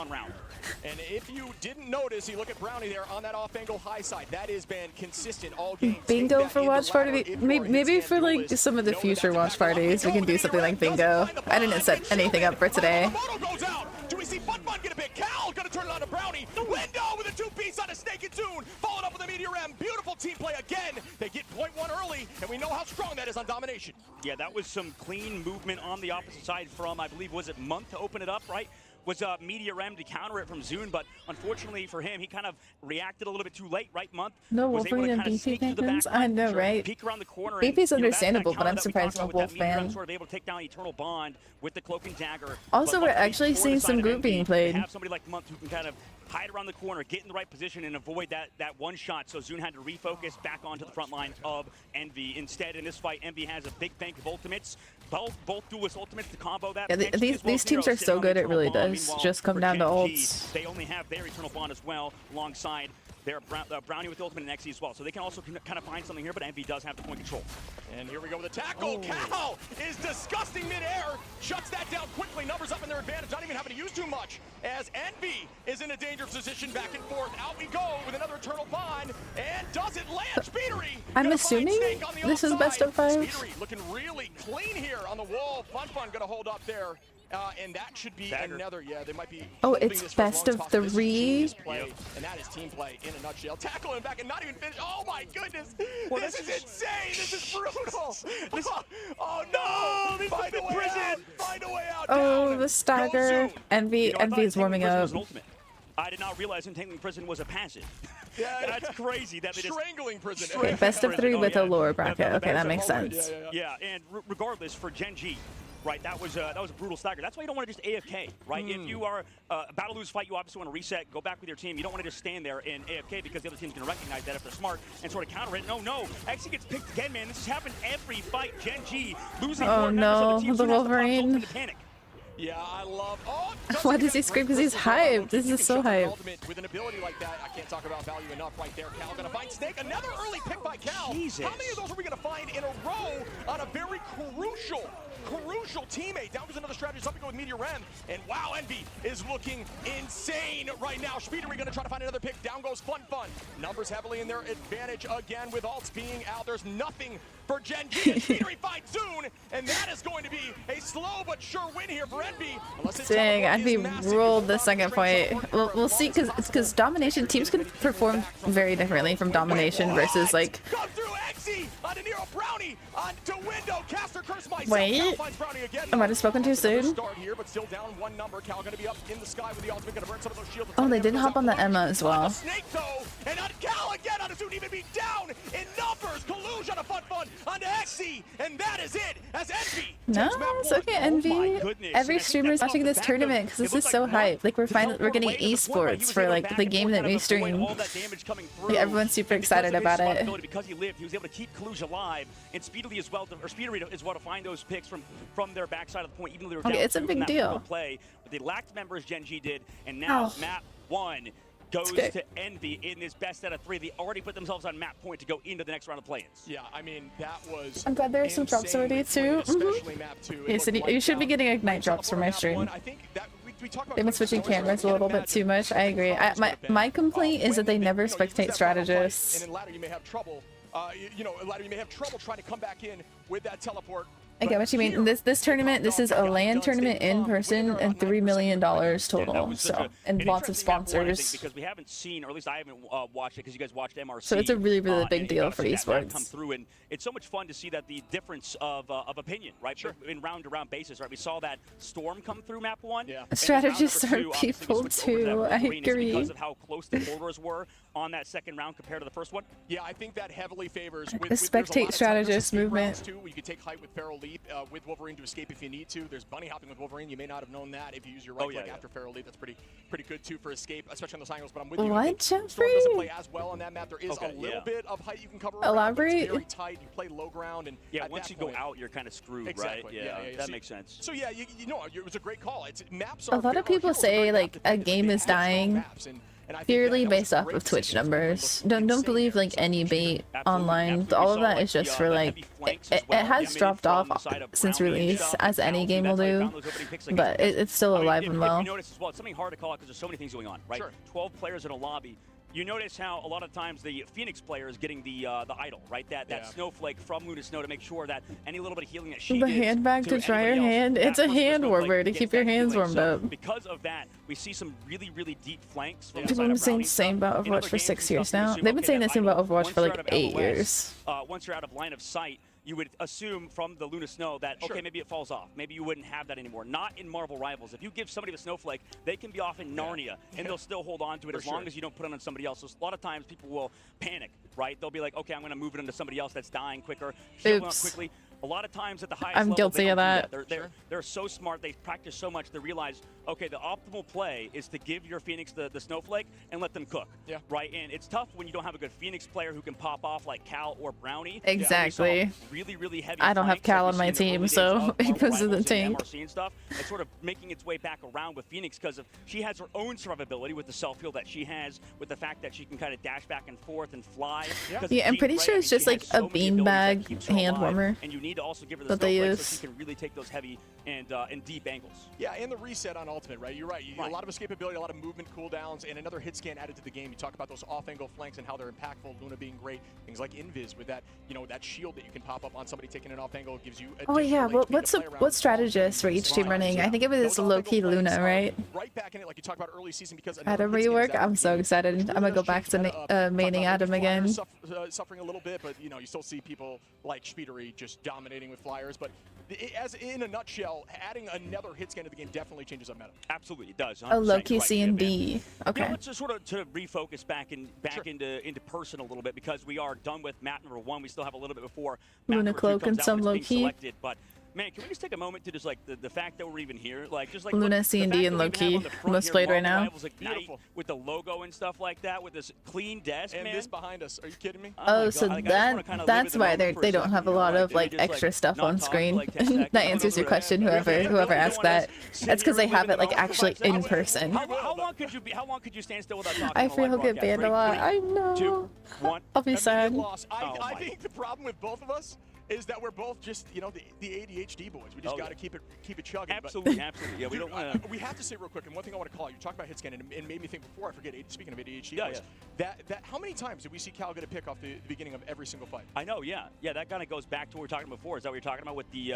And if you didn't notice, you look at Brownie there on that off-angle high side. That has been consistent all game. Bingo for watch party. Maybe for like some of the future watch parties, we can do something like bingo. I didn't set anything up for today. Do we see Fun Fun get a big Cal? Gonna turn it on to Brownie. Lindo with a two-piece on a Snake and Tune. Followed up with a Meteor M. Beautiful team play again. They get point one early, and we know how strong that is on domination. Yeah, that was some clean movement on the opposite side from, I believe, was it Month to open it up, right? Was Meteor M to counter it from Zune, but unfortunately for him, he kind of reacted a little bit too late, right? Month No was able to Wolverine and kind of BP sneak through the campaigns? back I line, know, right? peek around the corner. BP's and, you know, understandable, that but I'm counter that we surprised talked I'm a about with Wolf that Meteor M fan. sort of able to take down Eternal Bond with the Cloak and Dagger. Also, But we're luckily actually for the seeing side some of group Envy, being they played. have somebody like Month who can kind of hide around the corner, get in the right position, and avoid that one shot. So Zune had to refocus back onto the front line of Envy. Instead, in this fight, Envy has a big bank of ultimates. Both duelist ultimates to combo that. Yeah, these teams are so good, it really does just come down to ults. They only have their Eternal Bond as well, alongside their Brownie with the ultimate and XE as well. So they can also kind of find something here, but Envy does have the point control. And here we go with the tackle. Cal is disgusting midair. Shuts that down quickly. Numbers up in their advantage. Not even having to use too much. As Envy is in a dangerous position back and forth. Out we go with another Eternal Bond. And does it land? Speedery. I'm assuming this is best of 5. Speedery looking really clean here on the wall. Fun gonna hold up there. And that should be another, they might be. Oh, it's best of 3? And that is team play in a nutshell. Tackle him back and not even finish. Oh my goodness. This is insane. This is brutal. Oh no. Find a way out. Find a way out. Oh, the stagger. Envy is warming up. I did not realize Entangling Prison was a passive. That's crazy that they just... Strangling Prison. Okay, best of 3 with a lower bracket. Okay, that makes sense. Yeah, and regardless, for Gen G, right, that was a brutal stagger. That's why you don't want to just AFK, right? If you are about to lose fight, you obviously want to reset, go back with your team. You don't want to just stand there and AFK because the other team's going to recognize that if they're smart and sort of counter it. No. Actually gets picked again, man. This has happened every fight. Gen G losing more members of the team. The Wolverine. Yeah, I love. Why does he scream? Because he's hyped. This is so hyped. With an ability like that, I can't talk about value enough right there. Cal gonna find Snake. Another early pick by Cal. Jesus. How many of those are we gonna find in a row on a very crucial teammate? Down goes another strategy. Something with Meteor M. And wow, Envy is looking insane right now. Speedery gonna try to find another pick. Down goes Fun. Numbers heavily in their advantage again with ults being out. There's nothing for Gen G. Speedery finds Zune, and that is going to be a slow but sure win here for Envy. Dang, Envy ruled the second fight. We'll see, because domination teams can perform very differently from domination versus like. Come through XE on De Niro. Brownie on to win window. Caster curse myself. Wait. Cal finds Brownie again. I might have spoken too Another soon. Start here, but still down one number. Cal going to be up in the sky with the ultimate. Going to burn some of those shields. Oh, they did hop on the Emma as well. Snake though, and on Cal again on a soon even be down in numbers. Collusion of fun onto Xe, and that is it as Envy. No, it's okay, Envy. goodness. Every And I think streamer is that's watching off this the back tournament of- because this it is looked so like hype. Like we're Mark we're getting away to the point where he esports was for able to like back the and game forth that kind we of avoid stream. all that damage coming through. Like, everyone's super And because excited of his about it. survivability, because he lived, he was able to keep Kaluja alive and speedily as well, or speedily as well to find those picks from their backside of the point, even though they were Okay, down it's a two big from that deal. single play. But they lacked members, Gen G did, and now Oh. map 1 goes Okay. to Envy in this best out of 3. They already put themselves on map point to go into the next round of play-ins. Yeah, I mean, that was. I'm glad there are some drops already too. Especially map 2. Yeah, so you should be getting Ignite drops for my stream. I think that we talked about They've been switching cameras a little bit too much. I agree. My complaint is that they never spectate strategists. And in ladder, you may have trouble. In ladder, you may have trouble trying to come back in with that teleport. I get what you mean. This tournament, this is a LAN tournament in person and $3 million total. So, and lots of sponsors. Because we haven't seen, or at least I haven't watched it because you guys watched MRC. So it's a really, really big and deal got to for see that esports. come through, and it's so much fun to see that the difference of opinion, right? Sure. In round-to-round basis, right? We saw that Storm come through map 1. Yeah. and Strategists round are number 2, obviously, we people switched over to that too. I Wolverine agree. Because of how close the corridors were on that second round compared to the first one. Yeah, I think that heavily favors The there's a spectate lot of timers strategist escape rounds, movement. too, where you can take height with Feral Leap with Wolverine to escape if you need to. There's bunny hopping with Wolverine. You may not have known that if you use your right click after Feral Leap. That's pretty good too for escape, especially on those angles. But I'm with you. I What, think Storm Jeffrey? doesn't play as well on that map. There is Okay, a little bit of height you can cover. Elaborate. It's very tight. You play low ground, and Yeah, at once that you go point, out, you're kind of screwed, exactly. right? Yeah. That So- makes sense. So yeah, it was a great call. It's maps A are lot of people say like a game is dying purely based off of Twitch numbers. Don't believe like any bait online. All of that is just for like it has dropped off since release, as any game will do, but it's still alive and well. You notice as well, it's something hard to call out because there's so many things going on, right? Sure. 12 players in a lobby. You notice how a lot of times the Phoenix player is getting the idol, right? That snowflake from Luna Snow to make sure that any little bit of healing that she The gives handbag to dry your anybody else, hand. that It's a person with hand Snowflake warmer to gets keep your that hands healing. warmed So up. because of that, we see some really, really deep flanks from the People side have been of saying Brownie the same stuff. about In Overwatch other for games 6 and years stuff, you now. assume, They've been okay, saying that the same about idol, Overwatch once for you're like out of 8 LOS, years. Once you're out of line of sight, you would assume from the Luna Snow that, okay, maybe it falls off. Maybe you wouldn't have that anymore. Not in Marvel Rivals. If you give somebody the Snowflake, they can be off in Narnia, and they'll still hold on to it as long as you don't put it on somebody else. So a lot of times people will panic, right? They'll be like, okay, I'm going to move it into somebody else that's dying quicker, heal them up Oops. quickly. A lot of times at the highest I'm level, guilty they of don't do that. They're so smart. They practice so much. They realize, okay, the optimal play is to give your Phoenix the Snowflake and let them cook. Yeah. Right? And it's tough when you don't have a good Phoenix player who can pop off like Cal or Brownie. Exactly. We saw really, really heavy I don't have flanks Cal like on we my see in the team, early so days of it Marvel goes to the Rivals and tank. MRC and stuff. It's sort of making its way back around with Phoenix because she has her own survivability with the self-heal that she has, with the fact that she can kind of dash back and forth and fly. Yeah, I'm pretty sure it's just like a beanbag hand warmer And you need to also give her the that they Snowflake use. so she can really take those heavy and deep angles. Yeah, and the reset on Ultimate, right? You're right. A lot of escapability, a lot of movement cooldowns, and another hit scan added to the game. You talk about those off-angle flanks and how they're impactful. Luna being great. Things like Invis with that, that shield that you can pop up on somebody taking an off-angle gives you. Oh yeah, additional well, HP to play around what with. strategist for each team running? I think it was Those low-key off-angle Luna, flanks are right? Right back in it, like you talked about early season, because Adam rework. I'm so excited. I'm gonna go back to maining Adam again. Suffering a little bit, but you still see people like Speedery just dominating with flyers. But as in a nutshell, adding another hit scan to the game definitely changes up meta. Absolutely, it does. Oh, 100%. low-key You're right, C and man. B. Okay. Let's just sort of to refocus back into person a little bit because we are done with map number 1. We still have a little bit before map Luna number 2 Cloak comes and out some when it's being low-key. selected. But man, can we just take a moment to just like the fact that we're even here, like just like Luna, look, C and the D fact and that we even have low-key. on the front Most here, played right Marvel now. Rivals Ignite with the logo and stuff like that, with this clean desk, And man. this behind us, are you kidding me? Oh, my so God. Like, I just wanna kinda live in that's the why moment for a they don't second, have a you know, lot of and like just, extra stuff not on talk screen. for, like, 10 seconds. That answers your question, whoever asked that. That's because they have it like actually in person. How long could you be? How long could you stand still without talking? I on a feel live he'll get broadcast? banned a lot. I 3, know. 2, 1. I'll be sad. Loss. Oh I my. think the problem with both of us is that we're both just, the ADHD boys. We just got to keep it chugging. Absolutely, absolutely. Yeah, we Dude, don't want to. we have to say real quick, and one thing I want to call you talk about hit scan, and it made me think before I forget. Speaking of ADHD boys, that how many times did we see Cal get a pick off the beginning of every single fight? I know, yeah. That kind of goes back to what we were talking about before. Is that what you're talking about with the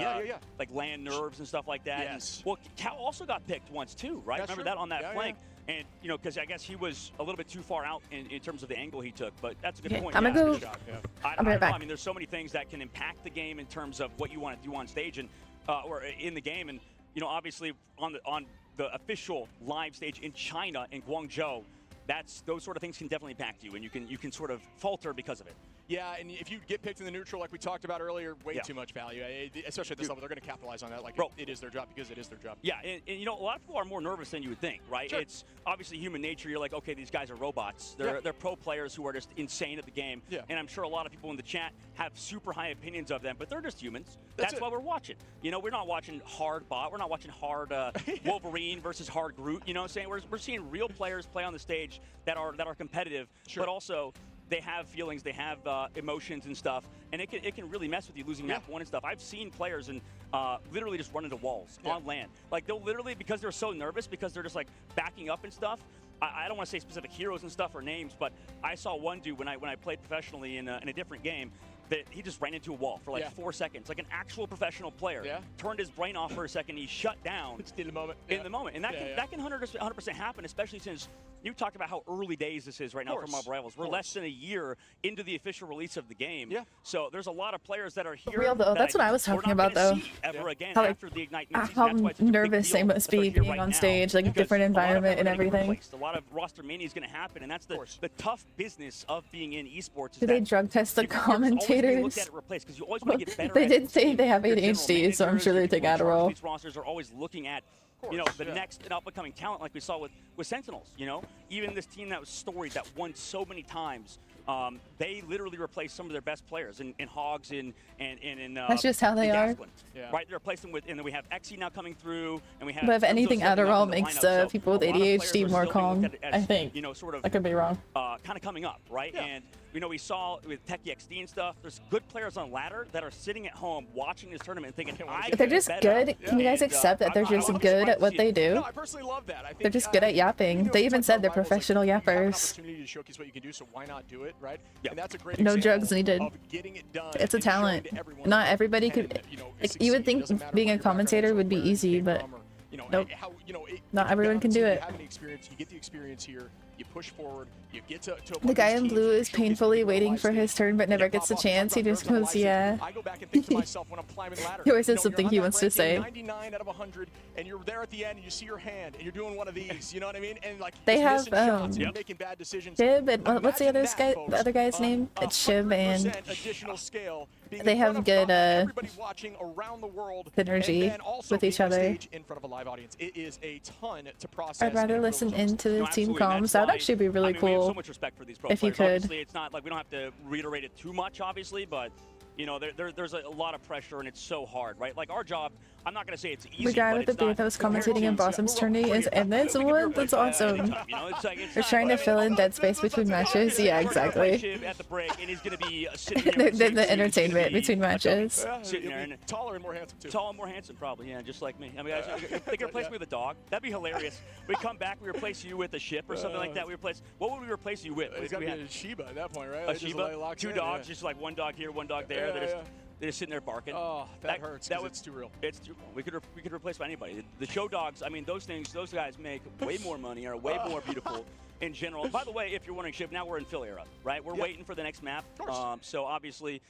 like land nerves and stuff like that? Yes. And, well, Cal also got picked once too, right? That's Remember true. that on that Yeah, flank? And, you know, because I guess he was a little bit too far out in terms of the angle he took, but that's a good Okay, point. I'm gonna Yeah, go- good shot. I I'll be don't right know. back. I mean, there's so many things that can impact the game in terms of what you want to do on stage and or in the game. And, you know, obviously on the official live stage in China, in Guangzhou, those sort of things can definitely impact you, and you can sort of falter because of it. Yeah, and if you get picked in the neutral, like we talked about earlier, way Yeah. too much value. Especially at this level, they're going to capitalize on that. Like, Bro. it is their job because it is their job. Yeah, and you know, a lot of people are more nervous than you would think, right? Sure. It's obviously human nature. You're like, okay, these guys are robots. They're pro players who are just insane at the game. Yeah. And I'm sure a lot of people in the chat have super high opinions of them, but they're just humans. That's That's it. why we're watching. You know, we're not watching hard bot. We're not watching hard Wolverine versus hard Groot. You know what I'm saying? We're seeing real players play on the stage that are competitive, Sure. but also they have feelings, they have emotions and stuff, and it can really mess with you losing map one and stuff. I've seen players and literally just run into walls on land. Like they'll literally, because they're so nervous, because they're just like backing up and stuff. I don't want to say specific heroes and stuff or names, but I saw one dude when I played professionally in a different game that he just ran into a wall for like 4 seconds, like an actual professional player. Yeah. Turned his brain off for a second, he shut down. It's in the moment. In the moment, and that can 100% happen, especially since you talked about how early days this is right now for Mob Rivals. We're less than a year into the official release of the game. Yeah. So there's a lot of players that are here. Real though, that that's what I was we're talking not about, gonna though. see ever again How, like, after the Ignite mid-season. how That's why it's such a big nervous they deal must that they're be here being right on now, stage, like, because different a lot of environment them and are gonna get everything. replaced. A lot of roster mania is going to happen, and that's the tough business of being in esports. Is Do they that drug test the you're always gonna look commentators? at it replaced, 'cause you always want to get better They at did it. say they have Your general ADHD, so I'm managers, sure they your take people in charge of Adderall. These rosters are always looking at, you know, the next and up-and-coming talent, like we saw with Sentinels. You know, even this team that was storied, that won so many times, they literally replaced some of their best players in Hogs and in. That's just how they in are. Gasquin, right? They replaced them with, and then we have Xe now coming through, and we have. But if anything, Enzo stepping up Adderall in the makes lineup, so people with a lot of players ADHD are more still being calm. looked at I as, think. you know, sort of. I could be wrong. Kind of coming up, right? And you know, we saw with Techie XD and stuff, there's good players on ladder that are sitting at home watching this tournament and thinking, I They're just good. Can you guys accept that they're just good at what they do? No, I personally love that. I think, They're just good at yapping. They even said they're professional You have an yappers. opportunity to showcase what you can do, so why not do it, right? And that's a great No example drugs needed. of getting it done It's a and showing talent. to everyone Not that everybody you could. can, you know, Like, succeed. you would It think doesn't matter being what a your background commentator is or would be where you easy, came but from or, you know, nope. how, you know, Not everyone can do you it. have any experience, you get the experience here, you push forward, you get to The guy in blue is painfully waiting for his turn but never gets a chance. He just goes, yeah. I go back and think to myself when I'm climbing ladder. He always you has know, something you're he on wants that to say. ranking 99 out of 100, and you're there at the end, and you see your hand, and you're doing one of these. You know what I mean? And like They you're have, missing shots, and you're making bad decisions. Shib and what's the Imagine other that, guy? folks. The other guy's name? It's Shib and 100% additional scale, being they in have front of good everybody watching around the world, synergy and then also with each being on other. stage in front of a live audience. It is a ton to process. I'd rather and listen build into the No, team absolutely, and comms. that's That would why- actually be really I mean, we have cool. so much respect for these pro if you players. could. Obviously, it's not like we don't have to reiterate it too much, obviously, but you know, there's a lot of pressure and it's so hard, right? Like our job, I'm not gonna say it's easy. The guy but with the it's beard not that was compared commentating to- in Blossom's tourney is in this one. That's awesome. You know, it's like, They're trying to fill in dead space between matches. Yeah, exactly. At the break, and he's gonna be sitting there. The with Six, the he's entertainment gonna be between matches. sitting there and taller and more handsome too. Tall and more handsome, probably. Yeah, just like me. I mean, they could replace me with a dog. That'd be hilarious. We come back, we replace you with a ship or something like that. We replace. What would we replace you with? It's If got we to had be a Shiba at that point, right? a They just lay Shiba, locked two in, dogs, yeah. just like one dog here, one dog there. Yeah, They're just sitting there barking. Oh, that hurts. That would, it's too real. It's too. We could replace by anybody. The show dogs. I mean, those guys make way more money, are way more beautiful in general. By the way, if you're wondering, Shib, now we're in Phil era, right? We're waiting for the next map. So obviously,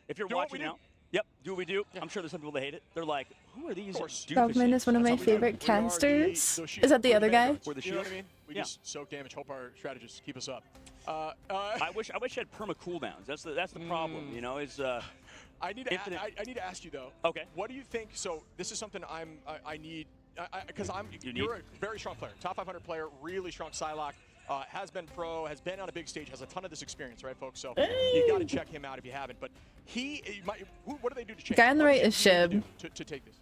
if you're Do what we watching do. now. Yep, do what we do. I'm sure there's some people that hate it. They're like, who are these doofuses? Dogman is one of my favorite casters. Is that the other guy? We're the You know shield. what I mean? We Yeah. just soak damage. Hope our strategists keep us up. I wish I had perma cooldowns. That's the problem. You know, is I need to infinite- I need to ask you though. Okay. What do you think? So this is something I need because You you're a very strong player, top 500 player, really strong Psylocke. Has been pro, has been on a big stage, has a ton of this experience, right, folks? So you got to check him out if you haven't. But what do they do to change? Guy on the What right does is he need Shib. to do to take this?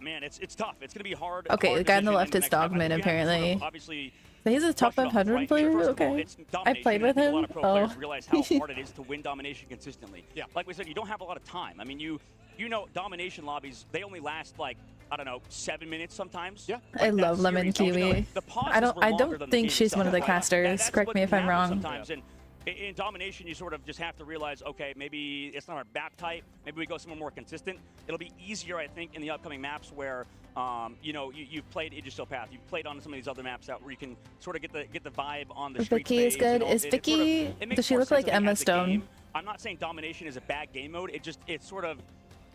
Man, it's tough. It's gonna be hard. Okay, hard the guy on the decision left in is next map. I Dogman, think you have to sort of apparently. Obviously. He's a top brush it off, 500 right? player? First of all, Okay. it's I domination, played and with I think him. A lot of pro players Oh. realize how hard it is to win domination consistently. Yeah. Like we said, you don't have a lot of time. I mean, you know, domination lobbies, they only last like, I don't know, 7 minutes sometimes. Yeah. I Like, love that Lemon series, you know, Kiwi. the pauses I were don't longer than the think game she's one of the itself, right? casters. That's Correct what me if I'm happens wrong. Sometimes. And In domination, you sort of just have to realize, okay, maybe it's not our map type. Maybe we go somewhere more consistent. It'll be easier, I think, in the upcoming maps where, you know, you've played Yggdrasil Path. You've played on some of these other maps out where you can sort of get the vibe on the street Vicky is phase, good. you know, Is Vicky? Does she look like Emma Stone? I'm not saying domination is a bad game mode. It's sort of,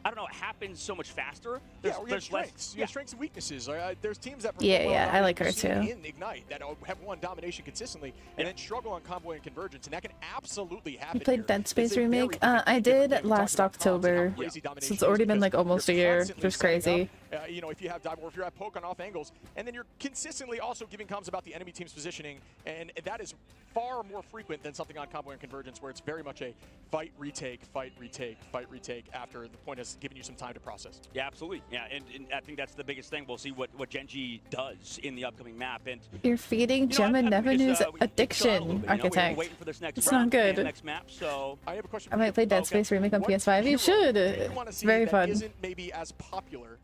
I don't know, it happens so much faster. There's strengths. You have strengths and weaknesses. There's teams that Yeah, I like her too. In Ignite that have won domination consistently and then struggle on Convoy and Convergence, and that can absolutely happen. You played Dead Space Remake? I did last October. So it's already been like almost a year, which is crazy. You know, if you have dive or if you're at poke on off angles, and then you're consistently also giving comms about the enemy team's positioning, and that is far more frequent than something on Convoy and Convergence, where it's very much a fight, retake, fight, retake, fight, retake, after the point has given you some time to process. Yeah, absolutely. Yeah, and I think that's the biggest thing. We'll see what Gen.G does in the upcoming map. And you're feeding Gemma Nevenue's addiction architect. It's not good. Next map, so I have a question. I might play Dead Space Remake on PS5. You should. It's very fun. Isn't maybe as popular.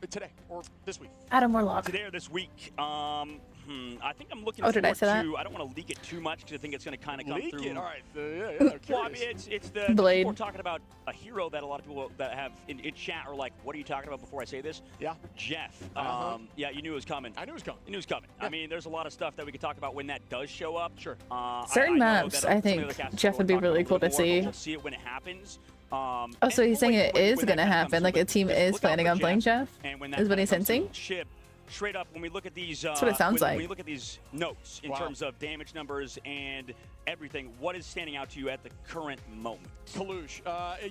Today or this week? Adam Warlock. Today or this week? I think I'm looking. Oh, did I say that? I don't want to leak it too much because I think it's going to kind of come through. Leak it. All right. Well, I mean, it's the Blade. people are talking about a hero that a lot of people that have in chat are like, "What are you talking about?" Before I say this, yeah, Jeff. Yeah, you knew it was coming. I knew it was coming. You knew it was coming. Yeah. I mean, there's a lot of stuff that we could talk about when that does show up. Sure. Certain maps, I think Jeff would be really cool to see. We'll see it when it happens. Oh, so he's saying it is going to happen, like a team is planning on playing Jeff? Is what he's hinting? Straight up, when we look at these, that's what it sounds like. When we look at these notes in terms of damage numbers and everything, what is standing out to you at the current moment? Kalush,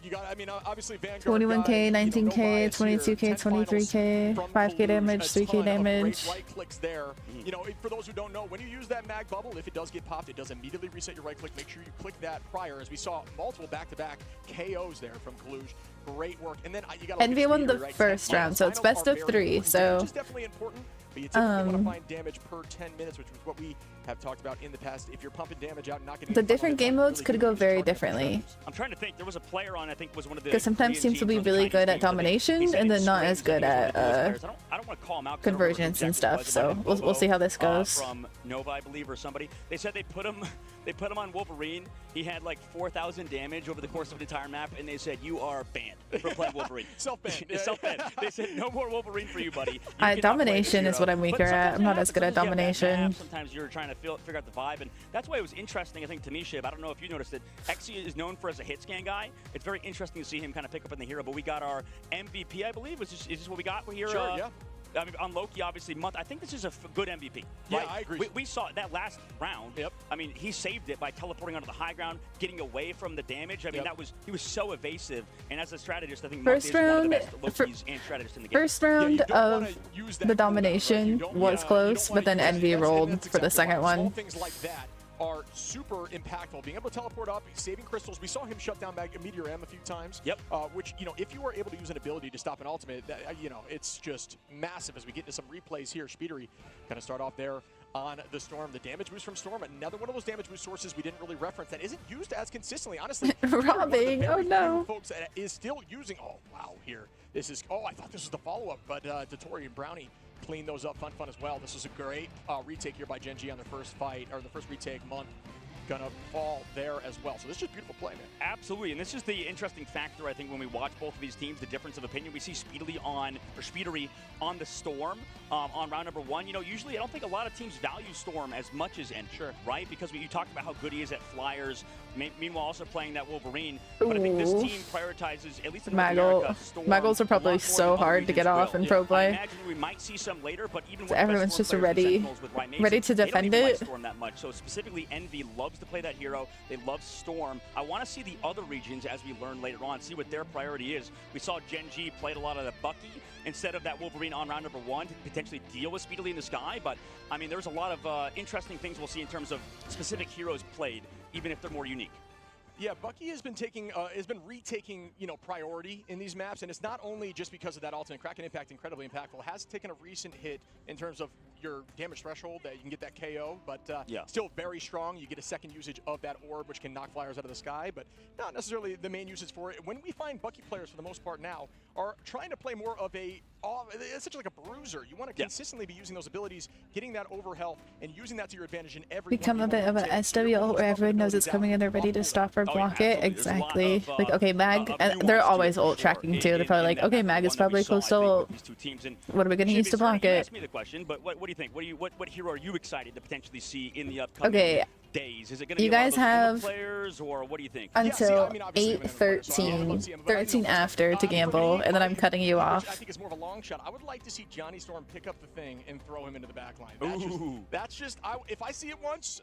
you got. I mean, obviously Vanguard. 21k, 19k, 22k, 23k, 5k damage, 3k damage. Right clicks there. You know, for those who don't know, when you use that mag bubble, if it does get popped, it does immediately reset your right click. Make sure you click that prior, as we saw multiple back-to-back KOs there from Kalush. Great work. And then you got Envy won the first round, so it's best of 3. So which is definitely important, but you typically want to find damage per 10 minutes, which is what we have talked about in the past. If you're pumping damage out and not getting the different game modes could go very differently. I'm trying to think. There was a player on, I think, was one of the. Because sometimes teams will be really good at domination and then not as good at I don't want to call him out. Convergence and stuff. So we'll see how this goes. From Nova, I believe, or somebody. They said they put him on Wolverine. He had like 4,000 damage over the course of an entire map, and they said you are banned for playing Wolverine. Self-banned. Self-banned. They said no more Wolverine for you, buddy. Domination is what I'm weaker at. I'm not as good at domination. Sometimes you're trying to figure out the vibe, and that's why it was interesting, I think, to me, Shib. I don't know if you noticed it. Exi is known for as a hit scan guy. It's very interesting to see him kind of pick up in the hero, but we got our MVP, I believe. Is this what we got here? Sure, yeah. I mean, on Loki, obviously, I think this is a good MVP. Yeah, right? I agree. We saw that last round. Yep. I mean, he saved it by teleporting onto the high ground, getting away from the damage. I mean, he was so evasive. And as a strategist, I think Monty is one of the best Lokis and strategists in the game. First round of the domination was close, but then Envy rolled for the second one. Things like that are super impactful. Being able to teleport up, saving crystals. We saw him shut down Meteor M a few times. Yep. Which, you know, if you were able to use an ability to stop an ultimate, you know, it's just massive. As we get into some replays here, Speedery kind of start off there on the Storm. The damage boost from Storm, another one of those damage boost sources we didn't really reference that isn't used as consistently. Honestly, robbing. Oh no. Folks that is still using. Oh wow, here. This is. Oh, I thought this was the follow-up, but Dottore and Brownie clean those up. Fun as well. This was a great retake here by Gen.G on their first fight, or the first retake month. Gonna fall there as well. So this is beautiful play, man. Absolutely, and this is the interesting factor, I think, when we watch both of these teams, the difference of opinion. We see Speedery on the Storm on round number 1. You know, usually I don't think a lot of teams value Storm as much as Envy, right? Because you talked about how good he is at flyers, meanwhile also playing that Wolverine. But I think this team prioritizes, at least in North America, Storm. Maggles are probably so hard to get off in pro play. I imagine we might see some later, but even so everyone's just ready to defend they don't even it. like Storm that much. So specifically, Envy loves to play that hero. They love Storm. I want to see the other regions, as we learn later on, see what their priority is. We saw Gen.G played a lot of the Bucky instead of that Wolverine on round number 1 to potentially deal with Speedery in the sky. But I mean, there's a lot of interesting things we'll see in terms of specific heroes played, even if they're more unique. Yeah, Bucky has been retaking, priority in these maps, and it's not only just because of that ultimate Kraken impact, incredibly impactful. Has taken a recent hit in terms of your damage threshold that you can get that KO, but still very strong. You get a second usage of that orb, which can knock flyers out of the sky, but not necessarily the main usage for it. When we find Bucky players, for the most part now, are trying to play more of essentially like a bruiser. You want to consistently be using those abilities, getting that over health, and using that to your advantage in every. Become a bit of an SWO where everyone knows it's coming and they're ready to stop or block it. Exactly. Like, okay, Mag, and they're always ult tracking too. They're probably like, okay, Mag is probably close to ult. What are we gonna use to block it? Ask me the question, but what do you think? What hero are you excited to potentially see in the upcoming days? Is it going to be you guys have players, or what do you think? until 8:13 after to gamble, and then I'm cutting you off. I think it's more of a long shot. I would like to see Johnny Storm pick up the thing and throw him into the back line. That's just if I see it once,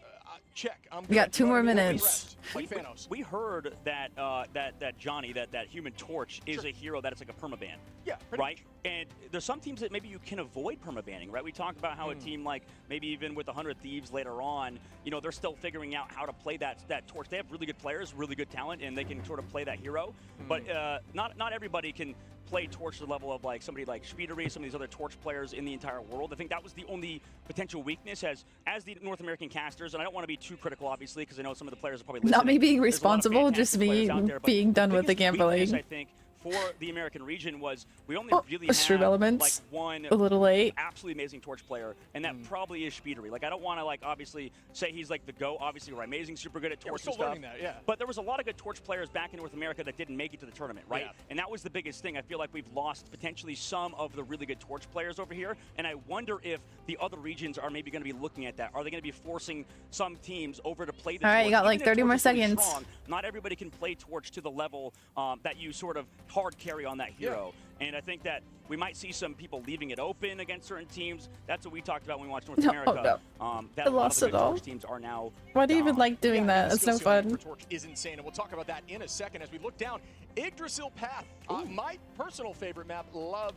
check. We got 2 more minutes. Like Thanos. We heard that that Johnny, that Human Torch, is a hero that it's like a permaban. Yeah. Right. And there's some teams that maybe you can avoid permabanning, right? We talked about how a team like maybe even with 100 Thieves later on, they're still figuring out how to play that torch. They have really good players, really good talent, and they can sort of play that hero. But not everybody can play torch to the level of like somebody like Speedery, some of these other torch players in the entire world. I think that was the only potential weakness as the North American casters, and I don't want to be too critical, obviously, because I know some of the players are probably listening. Not me being responsible, just me being done with the gambling. I think for the American region was we only really Stream have Elements, like one a little late. absolutely amazing torch player, and that probably is Speedery. Like, I don't want to obviously say he's like the GOAT. Obviously, we're amazing, super good at torch we're still and stuff. learning that, But there was a lot of good torch players back in North America that didn't make it to the tournament, right? Yeah. And that was the biggest thing. I feel like we've lost potentially some of the really good torch players over here, and I wonder if the other regions are maybe going to be looking at that. Are they going to be forcing some teams over to play the All right, torch? you got like Even if 30 more torch is really seconds. strong, not everybody can play torch to the level that you sort of hard carry on that hero. And I think that we might see some people leaving it open against certain teams. That's what we talked about when we watched North America. I lost it all. Teams are now. Why do you even like doing that? It's no fun. Torch is insane, and we'll talk about that in a second as we look down. Yggdrasil Path, my personal favorite map. Love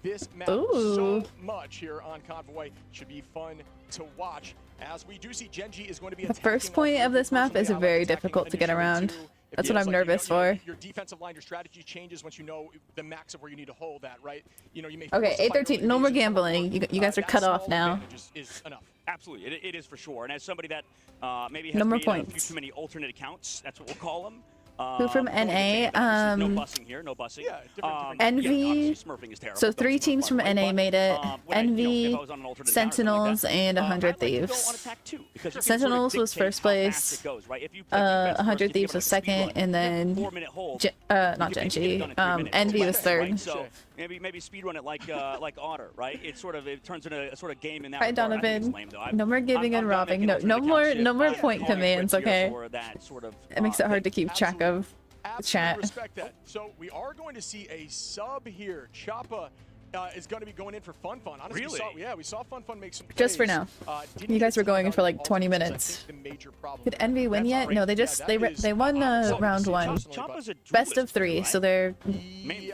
this map so much here on Convoy. Should be fun to watch. As we do see, Genji is going to be The first point of this map is very difficult to get around. That's what I'm nervous for. Your defensive line, your strategy changes once you know the max of where you need to hold that, right? You may. Okay, 8:13. No more gambling. You guys are cut off now. Is enough. Absolutely, it is for sure. And as somebody that maybe has No more made a few points. too many alternate accounts, that's what we'll call them. Who from NA? No bussing here, no bussing. Envy. Smurfing is terrible. So 3 teams from NA made it. Envy, Sentinels, and 100 Thieves. Sentinels was first place. 100 Thieves was second, and then not Genji. Envy was third. So maybe speed run it like Otter, right? It turns into a sort of game in that. Hi Donovan. No more giving and robbing. No more point commands. Okay. It makes it hard to keep track of chat. Respect that. So we are going to see a sub here. Choppa is going to be going in for Fun. Honestly, really? we saw Fun make some plays. Just for now. You guys were going in for like 20 minutes. Did Envy win yet? No, they won round 1. Best of 3, so they're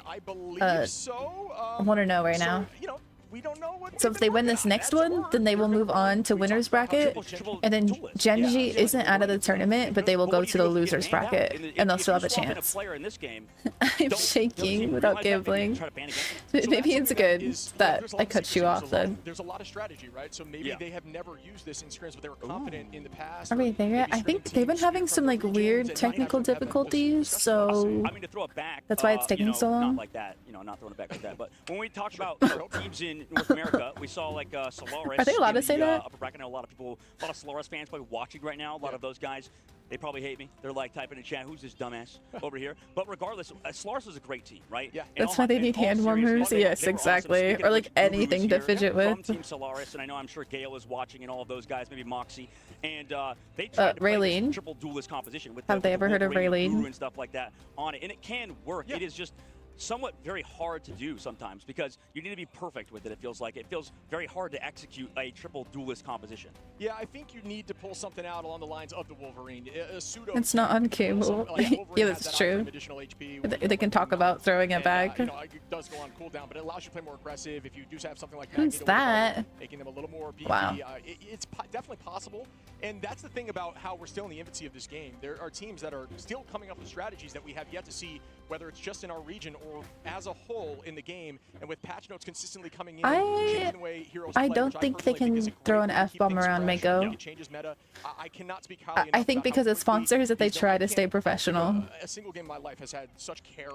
I believe so. 1-0 right now. We don't know what. So if they win this next one, then they will move on to winners bracket, and then Genji isn't out of the tournament, but they will go to the losers bracket, and they'll still have a chance. I'm shaking without gambling. Maybe it's good that I cut you off then. There's a lot of strategy, right? So maybe they have never used this in scrims, but they were confident in the past. Are we there? I think they've been having some like weird technical difficulties, so that's why it's taking so long. Not like that, not throwing it back like that. But when we talk about teams in North America, we saw like Solaris. Are they allowed to say that? Upper bracket. I know a lot of Solaris fans probably watching right now. A lot of those guys, they probably hate me. They're like typing in chat, "Who's this dumbass over here?" But regardless, Solaris is a great team, right? Yeah. That's why they need hand warmers. Yes, exactly. Or like anything to fidget with. From Team Solaris, and I know I'm sure Gale is watching, and all of those guys, maybe Moxie, and they tried to play this triple duelist composition with. Have they ever heard of Raylene? And stuff like that on it, and it can work. It is just. somewhat very hard to do sometimes because you need to be perfect with it. It feels like it feels very hard to execute a triple duelist composition. Yeah, I think you need to pull something out along the lines of the Wolverine. A pseudo. It's not on cable. Yeah, that's true. They can talk about throwing it back. You know, it does go on cooldown, but it allows you to play more aggressive. If you do have something like Who's Magneto, that? making them a little more beefy. Wow. It's definitely possible, and that's the thing about how we're still in the infancy of this game. There are teams that are still coming up with strategies that we have yet to see, whether it's just in our region or as a whole in the game. And with patch notes consistently coming in, changing the way heroes I play, don't which think they personally can is a great throw way an to keep F-bomb things around fresh. Mako. It changes meta. I cannot speak highly I enough think about because how it's quickly sponsors that they these try to don't- stay I can't professional. think of a single game in my life has had such care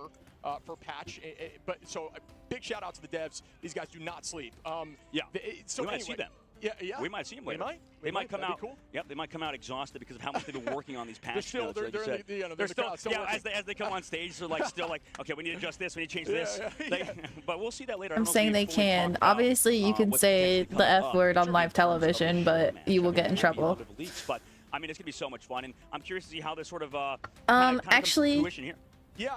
for patch. But so a big shout out to the devs. These guys do not sleep. Yeah, so we might anyway, see them. Yeah, We might see them We later. might. They might come That'd out. be cool. Yep, they might come out exhausted because of how much they've been working on these patch still- notes. they're- like you they're in said. the- you know, they're they're in the still, crowd, still yeah, working. as they come on stage, they're like still like, okay, we need to adjust this, we need to change this. Yeah. But we'll see that later. I I'm don't know if saying we they fully can. talked about, Obviously, you can what's say potentially the coming F up, word on certainly live in terms of television, the but match. you will get in Maybe a trouble. lot of leaks, but I mean, it's gonna be so much fun, and I'm curious to see how this sort of actually- comes to fruition here. Yeah,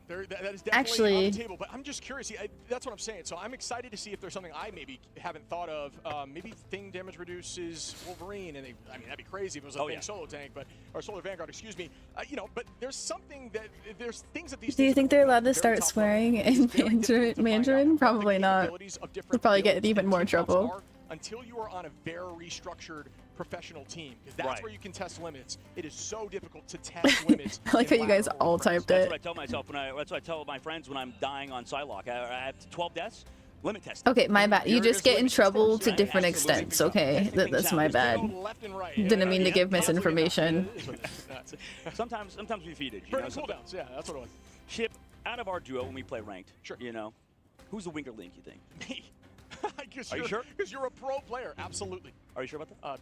that is definitely Actually- on the table. But I'm just curious. That's what I'm saying. So I'm excited to see if there's something I maybe haven't thought of. Maybe thing damage reduces Wolverine, and I mean that'd be crazy if it was a thing solo tank, or solar Vanguard. Excuse me. You know, but there's something that there's things that these. Do you things think are they're working allowed on to very start top level. swearing It's in very difficult to find out Mandarin? what Probably the not. capabilities of different They'll probably get builds even and more team ups trouble. are until you are on a very structured professional team, because that's Right. where you can test limits. It is so difficult to test limits. I like how in you guys lateral all frames. typed That's it. what I tell myself that's what I tell my friends when I'm dying on Psylocke. I have 12 deaths. Limit testing. Okay, my bad. You You're just get in limit trouble testing, to right? different Absolutely. extents, okay? That's my bad. Left and right. Didn't mean to give absolutely not. misinformation. It is what it is. Sometimes we feed it. You Burn know, cooldowns, yeah, that's what it was. Chip, out of our duo when we play ranked, Sure. you know, who's the weaker link, you think? Me. Are you sure? Because you're a pro player, absolutely. Are you sure about that?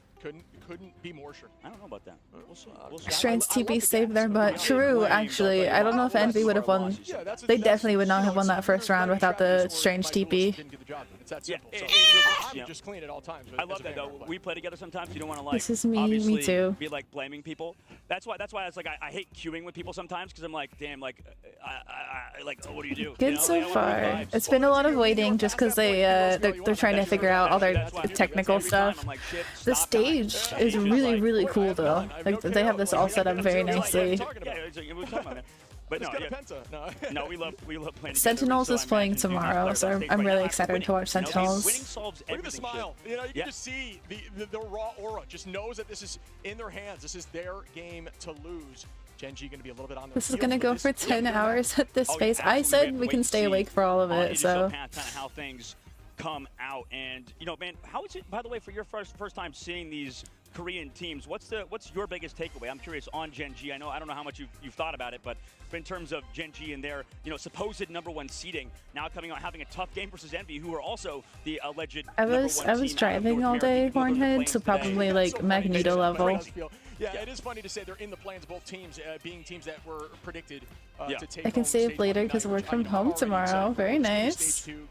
Couldn't be more sure. I don't know about that. We'll see. We'll see. Strange I love TP the saved their gas, butt. to be True, honest. actually. I don't know if Well, Envy would have won. Yeah, They definitely would not have won that first round without the strange strange TP. Didn't get the job done. It's that Yeah, simple. it So, really is, I'm yeah. just clean at all times. I love as a that though. Vanguard player. We play together sometimes. You don't want to like. This is me obviously too. Be like blaming people. That's why I was like I hate queuing with people sometimes because I'm like damn like I like what do you do? Good you know? so Like, I don't wanna far. make vibes. It's been a lot of waiting just because they're trying to figure out all their That's why I do it. technical Every time stuff. I'm like, shit, The stop that. stage is It's really, like, really cool though. Like they have this all set up very nicely. Yeah, it's like, we're talking about it. But no, Just got a yeah. penta. No, we love playing together, Sentinels so is I playing imagine you guys tomorrow, play so on stage I'm right really now. excited Winning. to watch You know, Sentinels. Winning solves Look at the everything. smile. You know, you Yeah. can just see the raw aura. Just knows that this is in their hands. This is their game to lose. Gen G going to be a little bit on their This is heels, gonna but go this- for 10 yeah, hours at this Oh, pace. yeah, I absolutely. said have to we wait can and stay see awake for all of on it, Digital so. Path kind of how things come out. And you know, man, how is it? By the way, for your first time seeing these Korean teams, what's your biggest takeaway? I'm curious on Gen G. I don't know how much you've thought about it, but in terms of Gen G and their supposed #1 seeding, now coming out having a tough game versus Envy, who are also the alleged I #1 was team out of driving North all day, America, even though they're Hornhead, so playing today. probably like So funny. Magneto It level. does feel- Yeah, it is funny to say they're in the plans, both teams being teams that were predicted Yeah. to take I can home save stage later 1 'cause I tonight, work which from I'm home already tomorrow. excited for. Very Let's go to nice. stage 2.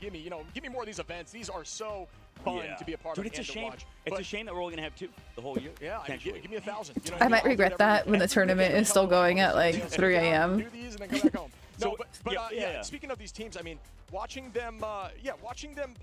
Give me more of these events. These are so fun Yeah. to be a part Dude, of it's a and to shame. watch. It's But- a shame that we're only gonna have 2 the whole year. Yeah, potentially. give me 1,000. You know, I might I'll do regret it that every when the week. tournament is still going at like 3 a.m. Do these and then come back home. No, So, but yeah. Speaking of these teams, I mean, watching them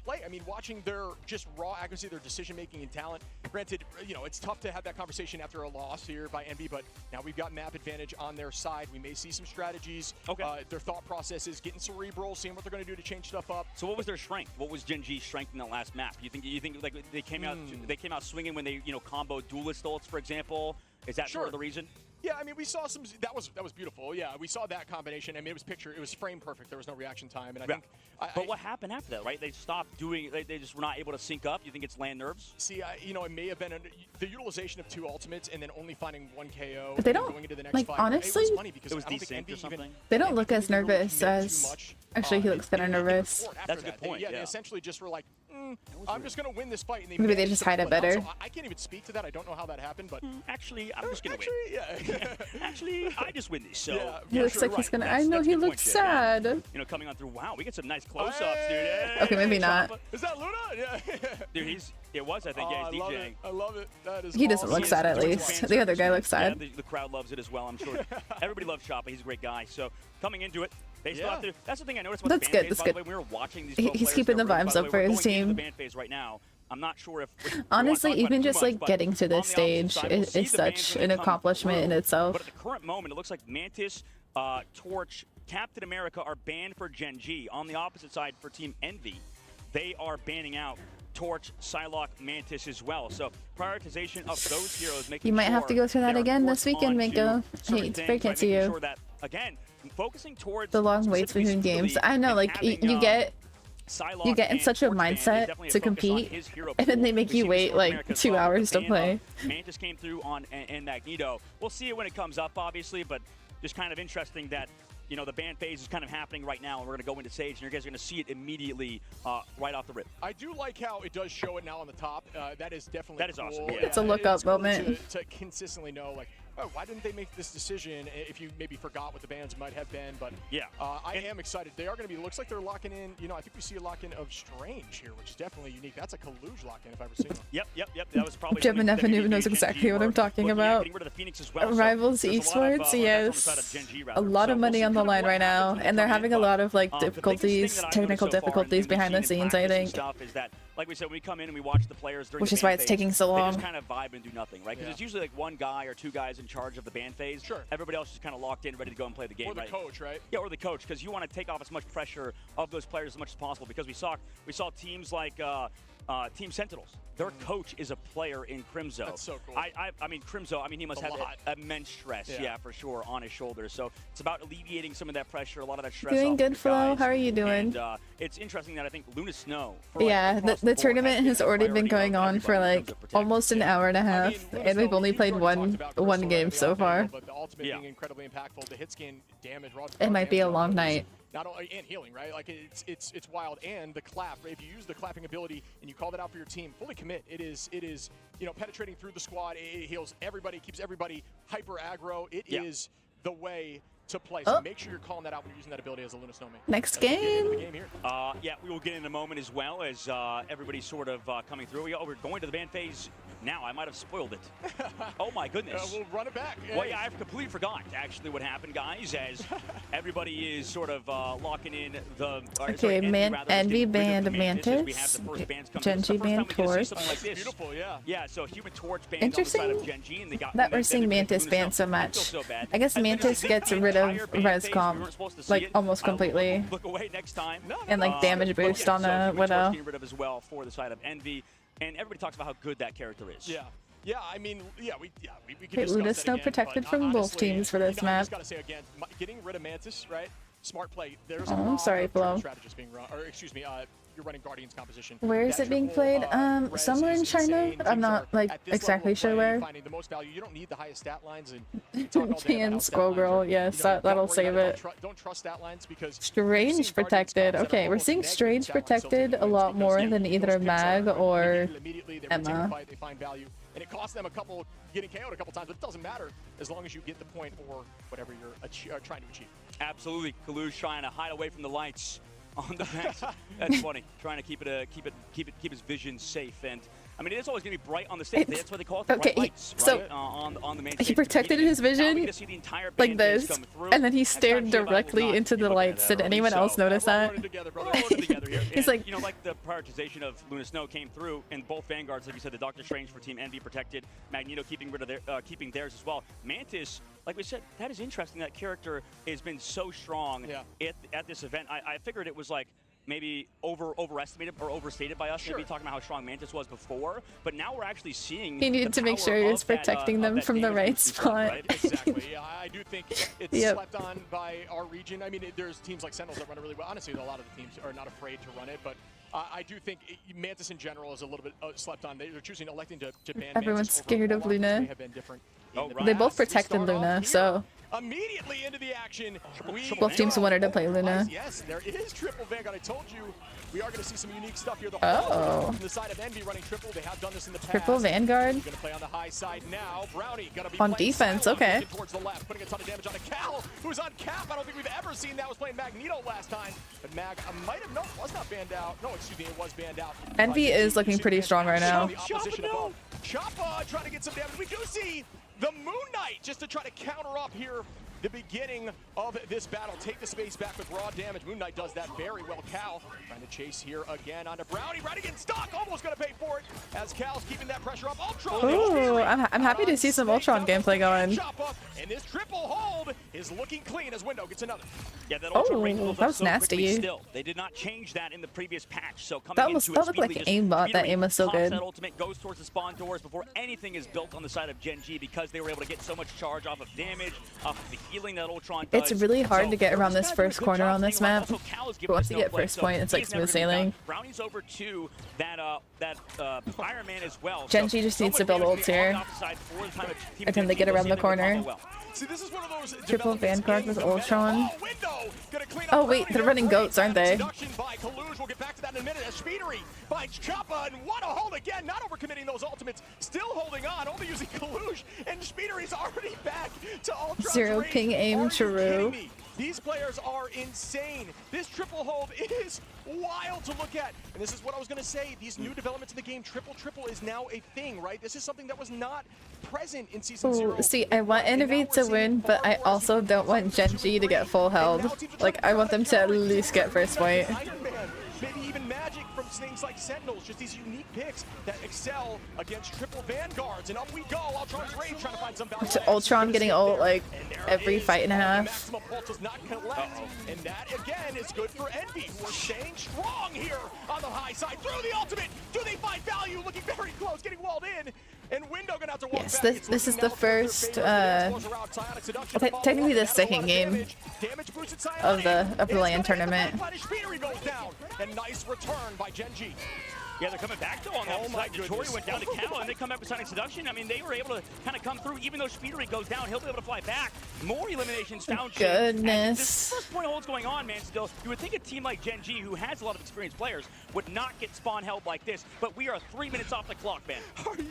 play. I mean, watching their just raw accuracy, their decision making and talent. Granted, it's tough to have that conversation after a loss here by Envy, but now we've got map advantage on their side. We may see some strategies. Okay. Their thought process is getting cerebral, seeing what they're going to do to change stuff up. So what was their strength? What was Gen G's strength in that last map? You think like they came out swinging when they comboed duelist ults, for example? Is that sort of the reason? Yeah, I mean, we saw some. That was beautiful. Yeah, we saw that combination. I mean, it was frame perfect. There was no reaction time, and I think. But what happened after that, right? They stopped doing. They just were not able to sync up. You think it's land nerves? See, it may have been the utilization of 2 ultimates and then only finding 1 KO. But they and don't, going into the next like, fight. honestly- it was funny because It was I don't think desynced Envy or something? even, They don't Envy look as didn't really nervous commit too as- much, Actually, he looks kind of in nervous. support after That's a that. good point, They yeah. essentially just were like, I'm just going to win this fight. And Maybe they managed just to hide it pull out. better. So I can't even speak to that. I don't know how that happened, but Actually, I'm just gonna win. yeah. Actually, I just win these. So Yeah, He looks like he's gonna. I know That's he a good looks point, Chip, yeah. sad. Coming on through. Wow, we get some nice close-ups, dude. Hey, Okay, maybe not. Choppa. Is that Luna? Yeah. Dude, it was, I think, Oh, yeah, I he's love DJing. it. I love it. That is He doesn't awesome. look sad at George least. Fan The other service. guy looks sad. Yeah, the crowd loves it as well, I'm sure. Everybody loves Choppa. He's a great guy. So coming into it, They still have to. That's the thing I noticed about That's the ban good, phase, that's by the good. way. We were watching these He's pro players keeping that the were in. vibes By up way, for we're his going into team. the ban phase right now. I'm not sure if Honestly, even just much, like but getting to on this the opposite stage side, we'll is, see is the bans such when an they come accomplishment in through. itself. But at the current moment, it looks like Mantis, Torch, Captain America are banned for Gen G. On the opposite side, for Team Envy, they are banning out Torch, Psylocke, Mantis as well. So prioritization of those heroes, making You might have to go through that they're again this forced weekend, onto Mako. certain Hey, it's things, very can't right? see Making you. sure that, again, focusing towards The long waits specifically between games. Speedy I know, and like having, you get Psylocke you get in and such a Torch ban is mindset definitely a to focus on compete, his hero and then pool. they make We've you seen wait North like America as 2 well. The hours to ban play. of Mantis came through on and Magneto. We'll see it when it comes up, obviously, but just kind of interesting that the ban phase is kind of happening right now, and we're going to go into Sage, and you guys are going to see it immediately right off the rip. I do like how it does show it now on the top. That is definitely That is cool. awesome. Yeah. It's a look-up it's cool moment. to consistently know, like, oh, why didn't they make this decision? If you maybe forgot what the bans might have been, but yeah, I am excited. They are going to be. Looks like they're locking in. I think we see a lock-in of Strange here, which is definitely unique. That's a Kaluge lock-in if I've ever seen one. Yep. That was probably. Gemini something that Neffen knows Gen G exactly what were I'm talking looking at, about. getting rid of the Phoenix as well. So Rivals there's a lot of, Esports, that's on the side of yes. Gen G, A rather. lot So of we'll money see on the kind of line what right now, happens when and they they're come having in, a but, lot of like the biggest thing difficulties, that I've technical noticed so far, difficulties and we've behind the seen in scenes, I practice and think. stuff, is that, like we said, when we come in and we watch the players during Which the is why ban it's phase, taking so they long. just kind of vibe and do nothing, right? Because it's usually like one guy or two guys in charge of the ban phase. Sure. Everybody else is kind of locked in, ready to go and play the game, Or the right? coach, right? Yeah, or the coach, because you want to take off as much pressure of those players as much as possible. Because we saw teams like Team Sentinels. Their coach is a player in Crimzo. That's so cool. I mean, Crimzo, he must have lot. immense stress, yeah, for sure, on his shoulders. So it's about alleviating some of that pressure, a lot of that stress. Doing off good, the Flo. guys. How are you doing? And it's interesting that I think Luna Snow. For, Yeah, across the board, tournament has been a already been priority going of on for everybody in like terms of protect. almost an hour and a half, Luna and we've Snow, only you've played already talked about one Crystal game and the so off-angle, far. But the ultimate Yeah. being incredibly impactful. The hit scan damage. It might be a long night. Not only and healing, right? Like it's wild. And the clap. If you use the clapping ability and you call that out for your team, fully commit. It is penetrating through the squad. It heals everybody, keeps everybody hyper aggro. It is the way to play. So make sure you're calling that out when you're using that ability as a Luna Snowman. Next game. Yeah, we will get in a moment as well as everybody's sort of coming through. We're going to the ban phase now. I might have spoiled it. Oh my goodness. We'll run it back. Well, yeah, I've completely forgot actually what happened, guys, as everybody is sort of locking in the. Okay, Envy banned Mantis, Gen G banned Torch. Beautiful, yeah. Yeah, so Human Torch banned on the side of Gen G, and they got That we're seeing Mantis banned so much. I guess Mantis gets rid of res comp like almost completely, look away next time. and like damage boost on a Widow. Getting rid of as well for the side of Envy, and everybody talks about how good that character is. Yeah. Yeah, I mean, we could Okay, discuss Luna that Snow again, protected but from both honestly, teams for this I map. just gotta say again, getting rid of Mantis, right? Smart play. There's a Oh, I'm lot sorry, of Flo. strategists being run, or excuse me, you're running Guardians composition. Where is That it being triple, played? res Somewhere in is China. insane. I'm Teams not are like at this exactly level of sure play, where. finding the most value. You don't need the highest stat lines, and we talk all day about And how Squirrel stat Girl, lines are, yes, don't that'll worry save about it. Don't trust stat lines because Strange protected. Okay, we're seeing Strange protected a lot more than either Mag or Emma. They find value, and it costs them a couple getting KO'd a couple times, but it doesn't matter as long as you get the point or whatever you're trying to achieve. Absolutely, Kalush trying to hide away from the lights on the bench. That's funny. Trying to keep his vision safe, and I mean, it's always gonna be bright on the stage. That's why they call it the bright lights, so right? On the main he stage. protected his vision like this, and then he stared directly into the lights. Did anyone else notice that? He's like, like the prioritization of Luna Snow came through, and both Vanguards, like you said, the Doctor Strange for Team Envy protected, Magneto keeping rid of keeping theirs as well. Mantis, like we said, that is interesting. That character has been so strong at this event. I figured it was like maybe overestimated or overstated by us, maybe talking about how strong Mantis was before, but now we're actually seeing He needed to make sure he was protecting them from the right spot. Right? Exactly. Yeah, I do think it's slept on by our region. I mean, there's teams like Sentinels that run it really well. Honestly, a lot of the teams are not afraid to run it, but I do think Mantis in general is a little bit slept on. They're electing to ban Everyone's Mantis scared of Luna. May have been different. They both protected Luna, so immediately into the action. both teams wanted to play Luna. Yes, there is triple Vanguard. I told you we are going to see some unique stuff here. Oh. From the side of Envy running triple. They have done this in the past. Triple Vanguard. Going to play on the high side now. Brownie going to be on defense. Okay. Towards the left, putting a ton of damage on a Cal, who's on cap. I don't think we've ever seen that. Was playing Magneto last time, but Mag might have was not banned out. No, excuse me, it was banned out. Envy is looking pretty strong right now. Choppa trying to get some damage. We do see the Moon Knight just to try to counter up here the beginning of this battle. Take the space back with raw damage. Moon Knight does that very well. Cal trying to chase here again onto Brownie. Brownie getting stuck, almost gonna pay for it as Cal's keeping that pressure up. Ultron. Ooh, I'm happy to see some Ultron gameplay going. And this triple hold is looking clean as Window gets another. Yeah, that Ultron Oh, range builds that up was so quickly nasty. Still, they did not change that in the previous patch. So coming That into it, looked like an Speedily aimbot. just That aim was so pops good. That ultimate goes towards the spawn doors before anything is built on the side of Gen G because they were able to get so much charge off of damage, off of the healing that Ultron does. It's really hard So to get around they're this just doing a first good corner job on this staying alive. map. Also, Cal is giving But once us you no get play, first so point, it's like he's never smooth gonna be sailing. done. Brownie's over to that Iron Man as well. Gen.G just needs to build ults here. And then they get around the corner. See, this is one of those Triple Vanguard with Ultron. Window gonna clean up Oh wait, they're running goats, aren't they? Seduction by Kaluj. We'll get back to that in a minute. As Speedery finds Choppa, and what a hold again! Not overcommitting those ultimates, still holding on, only using Kaluj, and Speedery's already back to Ultron's Zero range. ping aim Are you true. kidding me? These players are insane. This triple hold is wild to look at. And this is what I was going to say. These new developments in the game, triple is now a thing, right? This is something that was not present in Season 0. Ooh, see, I want Envy to win, but I also don't want Gen.G to get full held. Like, I want them to at least get first point. Iron Man, maybe even Magic from things like Sentinels, just these unique picks that excel against triple Vanguards. And up we go. Ultron's Rage trying to find some value. To Ultron getting ult like every fight and a half. Maximum pulse does not collect. And that again is good for Envy, who are staying strong here on the high side. Through the ultimate. Do they find value? Looking very close, getting walled in. And Window gonna have to walk Yes, back. this is the first, technically the second game of the LAN tournament. And nice return by Gen.G. Yeah, they're coming back though on that side. Detroit went down to Cal, and they come back with Sonic Seduction. I mean, they were able to kind of come through. Even though Speedery goes down, he'll be able to fly back. More eliminations found. Goodness. This first point hold's going on, man. Still, you would think a team like Gen.G, who has a lot of experienced players, would not get spawn held like this. But we are 3 minutes off the clock, man.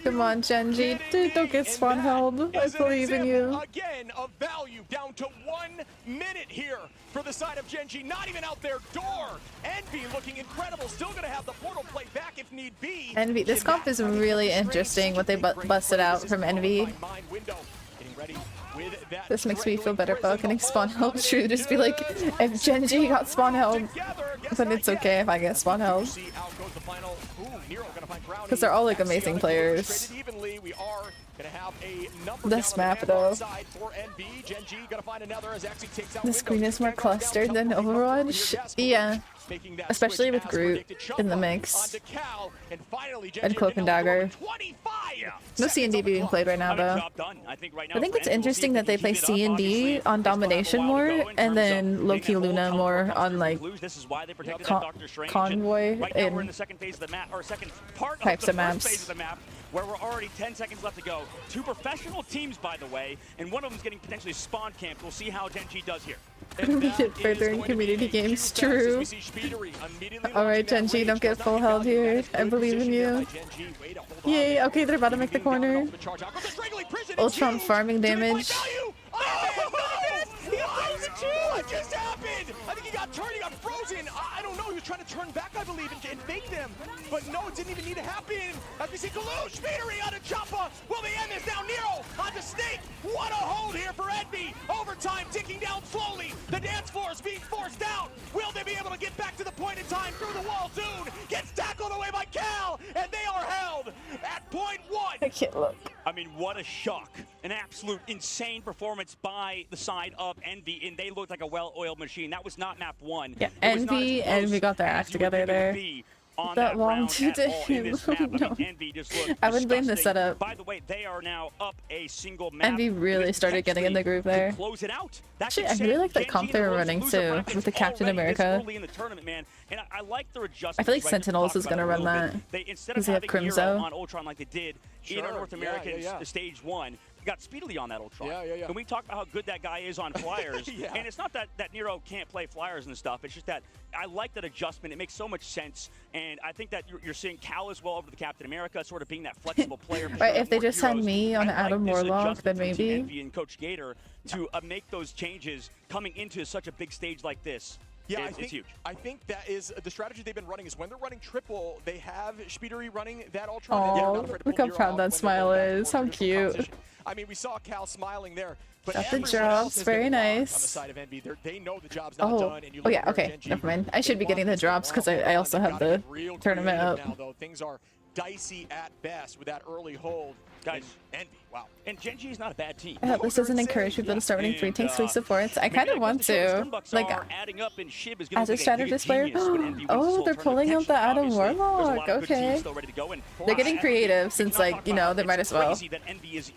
Come on, Gen.G. Dude, don't get spawn held. I believe in you. Again, of value down to 1 minute here for the side of Gen.G. Not even out their door. Envy looking incredible. Still going to have the portal play back if need be. Envy, this comp is really interesting what they busted out from Envy. This makes me feel better about getting spawn held. Should just be like, if Gen.G got spawn held, then it's okay if I get spawn held. Because they're all like amazing players. This map though. The screen is more clustered than Overwatch. Yeah. Especially with Groot in the mix. And Cloak and Dagger. No C&D being played right now though. I think it's interesting that they play C&D on Domination more, and then Loki Luna more on like Convoy and types of maps. Where we're already 10 seconds left to go. 2 professional teams, by the way, and one of them's getting potentially spawn camped. We'll see how Gen.G does here. We get further in community games, true. Alright, Gen.G, don't get full held here. I believe in you. Yay, okay, they're about to make the corner. Ultron farming damage. What just happened? I think he got turned, he got frozen. I don't know, he was trying to turn back, I believe, and fake them. But no, it didn't even need to happen. As we see Kaluj, Speedery on a Choppa. Will they end this now? Nero on the Snake. What a hold here for Envy. Overtime ticking down slowly. The dance floor is being forced out. Will they be able to get back to the point in time through the wall? Dune gets tackled away by Cal, and they are held at point 1. I can't look. I mean, what a shock. An absolute insane performance by the side of Envy, and they looked like a well-oiled machine. That was not map 1. Yeah, Envy got their act together there. That long to him. No. I would blame the setup. By the way, they are now up a single map. Envy really started getting in the groove there. Close it out. Actually, I really like that comp they were running too, with the Captain America. I like their adjustments. I feel like Sentinels is gonna run that. Because they have Crimzo. On Ultron like they did in our North American stage 1. Got Speedily on that Ultron. Can we talk about how good that guy is on flyers? And it's not that Nero can't play flyers and stuff. It's just that I like that adjustment. It makes so much sense. And I think that you're seeing Cal as well over the Captain America, sort of being that flexible player. Right, if they just had me on Adam Warlock, then maybe. Envy and Coach Gator to make those changes coming into such a big stage like this. Yeah, it's huge. I think that is the strategy they've been running is when they're running triple, they have Speedery running that Ultron. and they're Oh, not afraid to look pull how Nero proud out that when smile they're going back is. to How more traditional cute. competition. I mean, we saw Cal smiling there, but Got the everyone drops, else has very been locked nice. on the side of Envy. They know the job's not Oh, done, and you oh look yeah, at where okay, Gen G, never mind. I should be they getting the want this to drops because roll I on. also They've have gotta the get real tournament creative up. now, though. Things are dicey at best with that early hold. Guys, Envy, wow. And Gen G is not a bad team. I hope this doesn't encourage people to start running free tanks free supports. I kind of want to. Like, as a strategist player, oh, they're pulling up the Adam Warlock. Okay. They're getting creative since, like, you know, they might as well,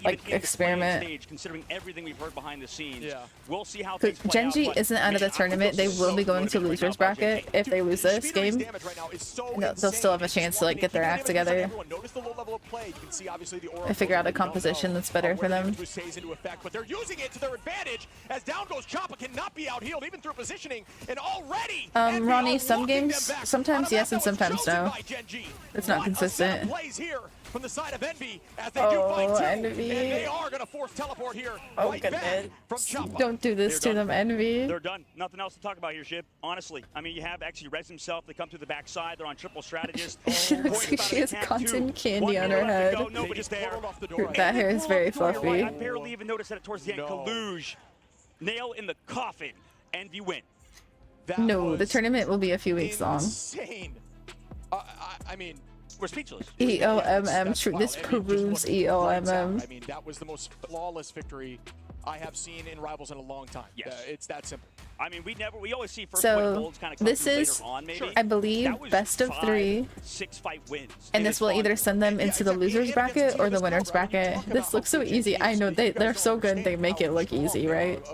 like, experiment. Considering everything we've heard behind the scenes. We'll see how Because Gen G isn't out of the tournament. They will be going to losers bracket if they lose this game. And they'll still have a chance to, like, get their act together and figure out a composition that's better for them. But they're using it to their advantage as down goes Choppa, cannot be out-healed even through positioning, and already Ronnie, some games, sometimes yes and sometimes no. It's not consistent. Plays here from the side of Envy as they Oh, do fight too, Envy. and they are going to force teleport here. Oh, right back goodness. from Choppa. Don't do this to them, Envy. They're done. Nothing else to talk about here, Shib. Honestly, I mean, you have actually Rez himself. They come to the backside. They're on triple strategist. She looks like she has cotton candy on her head. Nobody's there. That hair is very fluffy. I barely even noticed that towards the end. Kaluge, nail in the coffin. Envy win. No, the tournament will be a few weeks long. Insane. I mean, we're speechless. EOMM, true. This proves EOMM. I mean, that was the most flawless victory I have seen in Rivals in a long time. Yes. It's that simple. I mean, we always see first So this is, I believe, best of 3. 6-fight wins. And this will either send them into the losers bracket or the winners bracket. This looks so easy. I know they're so good. They make it look easy, right?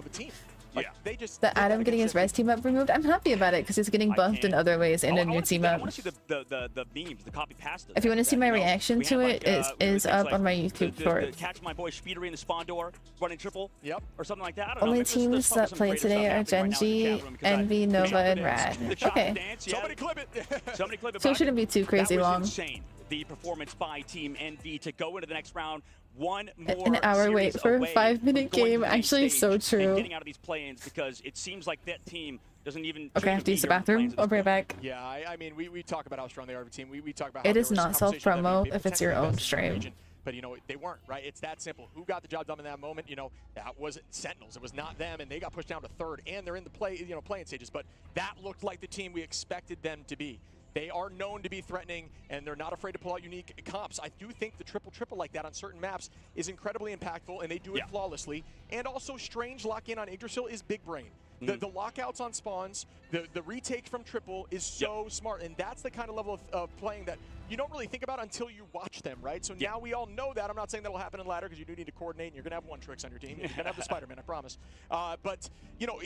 They just The Adam getting his res team up removed, I'm happy about it because he's getting buffed in other ways and a new team I up. want to see the memes, the copy pasta. If you want to see my reaction to it, it is up on my YouTube shorts. Catch my boy Speedery in the spawn door, running triple, or something like that. I don't Only know. teams that play today are Gen G, Envy, Nova, and Rad. Okay. Somebody clip it. Somebody clip it. So it shouldn't be too crazy that was long. Insane. The performance by Team Envy to go into the next round. One more An hour wait for a 5-minute game. Actually, so true. Getting out of these play-ins because it seems like that team doesn't even. Okay, I have to use the bathroom. I'll be right back. Yeah, I mean, we talk about how strong they are as a team. We talk about It how is there was not conversation that self-promo they'd be if it's your potentially own best in the stream. region, but you know, they weren't, right? It's that simple. Who got the job done in that moment? You know, that was Sentinels. It was not them, and they got pushed down to 3rd, and they're in the playing stages. But that looked like the team we expected them to be. They are known to be threatening, and they're not afraid to pull out unique comps. I do think the triple like that on certain maps is incredibly impactful, and they do it flawlessly. And also, Strange lock-in on Yggdrasil is big brain. The lockouts on spawns, the retake from triple is so smart, and that's the kind of level of playing that you don't really think about until you watch them, right? So now we all know that. I'm not saying that'll happen in ladder because you do need to coordinate, and you're going to have one Trix on your team. You're going to have the Spider-Man, I promise. But, you know,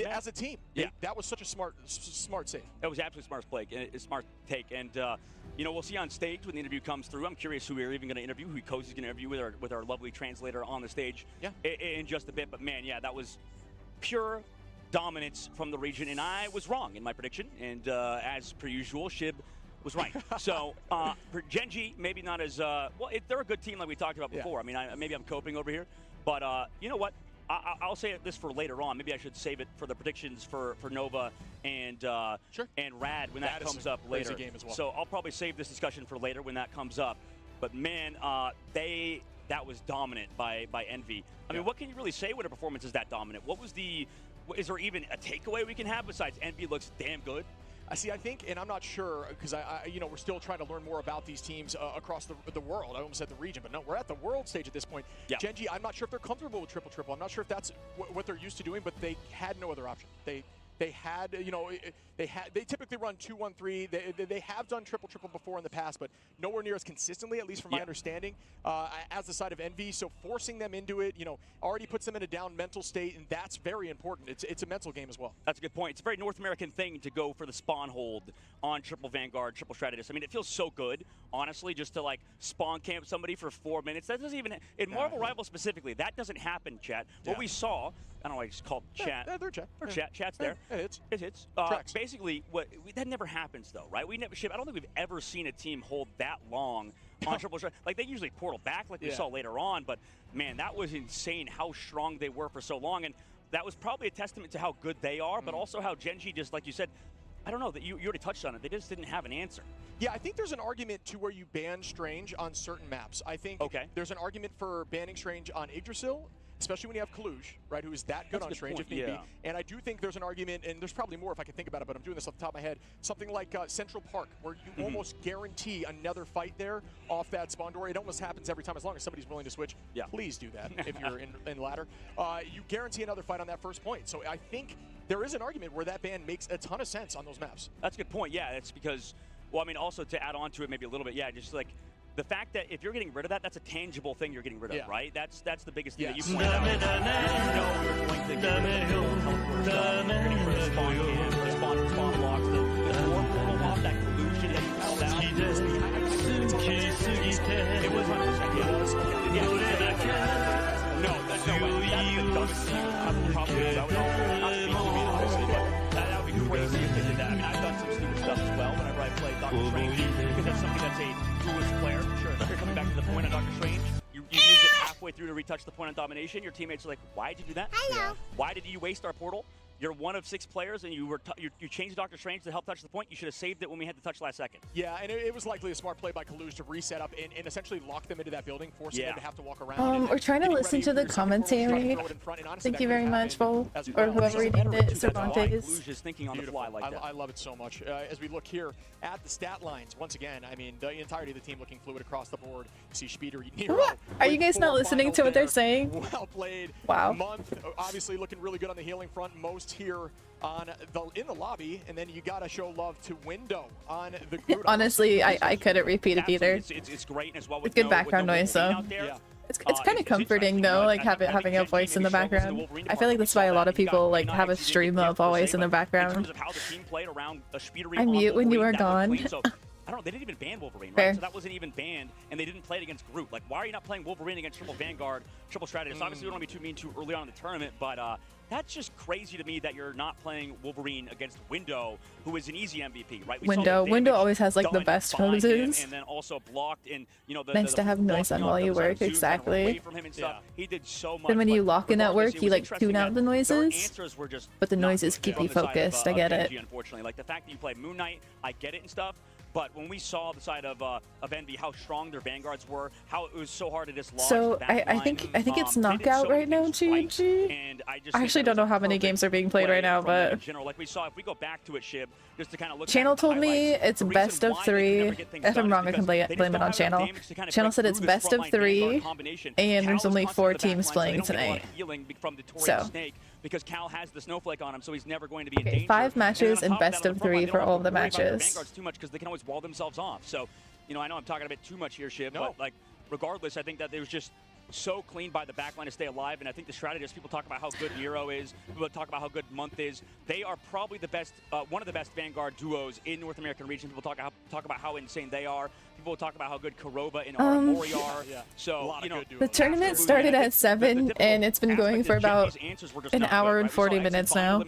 as a team, that was such a smart save. That was absolutely smart take. And, you know, we'll see on stage when the interview comes through. I'm curious who we're even going to interview, who Cozy's going to interview with our lovely translator on the stage in just a bit. But, man, yeah, that was pure dominance from the region, and I was wrong in my prediction. And as per usual, Shib was right. So for Gen G, maybe not as well. They're a good team like we talked about before. I mean, maybe I'm coping over here, but you know what? I'll say this for later on. Maybe I should save it for the predictions for Nova and and Rad when that comes up later. Game as well. So I'll probably save this discussion for later when that comes up. But man, that was dominant by Envy. I mean, what can you really say when a performance is that dominant? What was is there even a takeaway we can have besides Envy looks damn good? I think, and I'm not sure, because you know, we're still trying to learn more about these teams across the world. I almost said the region, but no, we're at the world stage at this point. Gen G, I'm not sure if they're comfortable with triple. I'm not sure if that's what they're used to doing, but they had no other option. They had, you know, they typically run 2-1-3. They have done triple before in the past, but nowhere near as consistently, at least from my understanding, as the side of Envy. So forcing them into it, you know, already puts them in a down mental state, and that's very important. It's a mental game as well. That's a good point. It's a very North American thing to go for the spawn hold on triple Vanguard, triple strategist. I mean, it feels so good, honestly, just to like spawn camp somebody for 4 minutes. That doesn't even in Marvel Rivals specifically. That doesn't happen, chat. What we saw. I don't know why I just called chat. They're chat. Or chat's there. It hits. Basically, that never happens though, right? I don't think we've ever seen a team hold that long on triple strat. Like they usually portal back, like we saw later on. But man, that was insane how strong they were for so long. And that was probably a testament to how good they are, but also how Gen G, just like you said, I don't know, that you already touched on it. They just didn't have an answer. Yeah, I think there's an argument to where you ban Strange on certain maps. I think there's an argument for banning Strange on Yggdrasil, especially when you have Kalush, right, who is that good on Strange if need be. And I do think there's an argument, and there's probably more if I can think about it, but I'm doing this off the top of my head, something like Central Park, where you almost guarantee another fight there off that spawn door. It almost happens every time as long as somebody's willing to switch. Yeah. Please do that if you're in ladder. You guarantee another fight on that first point. So I think there is an argument where that ban makes a ton of sense on those maps. That's a good point. Yeah, it's because, well, I mean, also to add on to it maybe a little bit, yeah, just like the fact that if you're getting rid of that, that's a tangible thing you're getting rid of, right? That's the biggest thing that you point out. You know you're going to get rid of the spawn cam, the spawn blocks, the door portal off, that collusion that you held out. It was 100%, yeah. No, that's no way. That's the dumbest thing. That would be crazy if they did that. I mean, I've done some stupid stuff as well whenever I play Doctor Strange, because that's something that's a duelist player. Sure. If you're coming back to the point on Doctor Strange, you use it halfway through to retouch the point on domination. Your teammates are like, "Why did you do that? Hello. Why did you waste our portal? You're one of 6 players, and you changed Doctor Strange to help touch the point. You should have saved it when we had to touch last second." Yeah, and it was likely a smart play by Kalush to reset up and essentially lock them into that building, forcing them to have to walk around. We're trying to listen to the commentary. Thank you very much, Vol, or whoever redeemed it, Cervantes. Kalush is thinking on the fly like that. I love it so much. As we look here at the stat lines, once again, I mean, the entirety of the team looking fluid across the board. You see Speeder, Nero. Are you guys not listening to what they're saying? Well played. Wow. Month, obviously looking really good on the healing front. Most here in the lobby, and then you gotta show love to Window on the Groot. Honestly, I couldn't repeat it either. It's great as well. It's good background noise, though. It's kind of comforting though, like having a voice in the background. I feel like that's why a lot of people like have a stream of always in the background. I mute when you are gone. I don't know, they didn't even ban Wolverine, Fair. right? So that wasn't even banned, and they didn't play it against Groot. Like, why are you not playing Wolverine against Triple Vanguard, Triple Strategist? Obviously, we don't want to be too mean too early on in the tournament, but that's just crazy to me that you're not playing Wolverine against Window, who is an easy MVP, right? Window always has like the best poses. And then also blocked, and you know, nice to have noise on while you work, exactly. He did so much. Then when you lock in at work, you like tune out the noises, but the noises keep you focused. I get it. Unfortunately, like the fact that you play Moon Knight, I get it and stuff. But when we saw the side of Envy, how strong their vanguards were, how it was so hard to dislodge. So I think it's knockout right now, GG. And I actually don't know how many games are being played right now, but in general, like we saw, if we go back to it, Shib, just to kind of look. Channel told me it's best of 3. If I'm wrong, I can blame it on Channel. Channel said it's best of 3, and there's only 4 teams playing tonight. So. Because Cal has the snowflake on him, so he's never going to be in danger. 5 matches and best of 3 for all of the matches. Vanguards too much because they can always wall themselves off. So, you know, I know I'm talking a bit too much here, Shiv, but like, regardless, I think that it was just so clean by the backline to stay alive, and I think the strategists, people talk about how good Nero is, people talk about how good Month is. They are probably the best, one of the best Vanguard duos in North American region. People talk about how insane they are. People talk about how good Kurova and Aramori are. So, you know, the tournament started at 7, and it's been going for about an hour and 40 minutes now.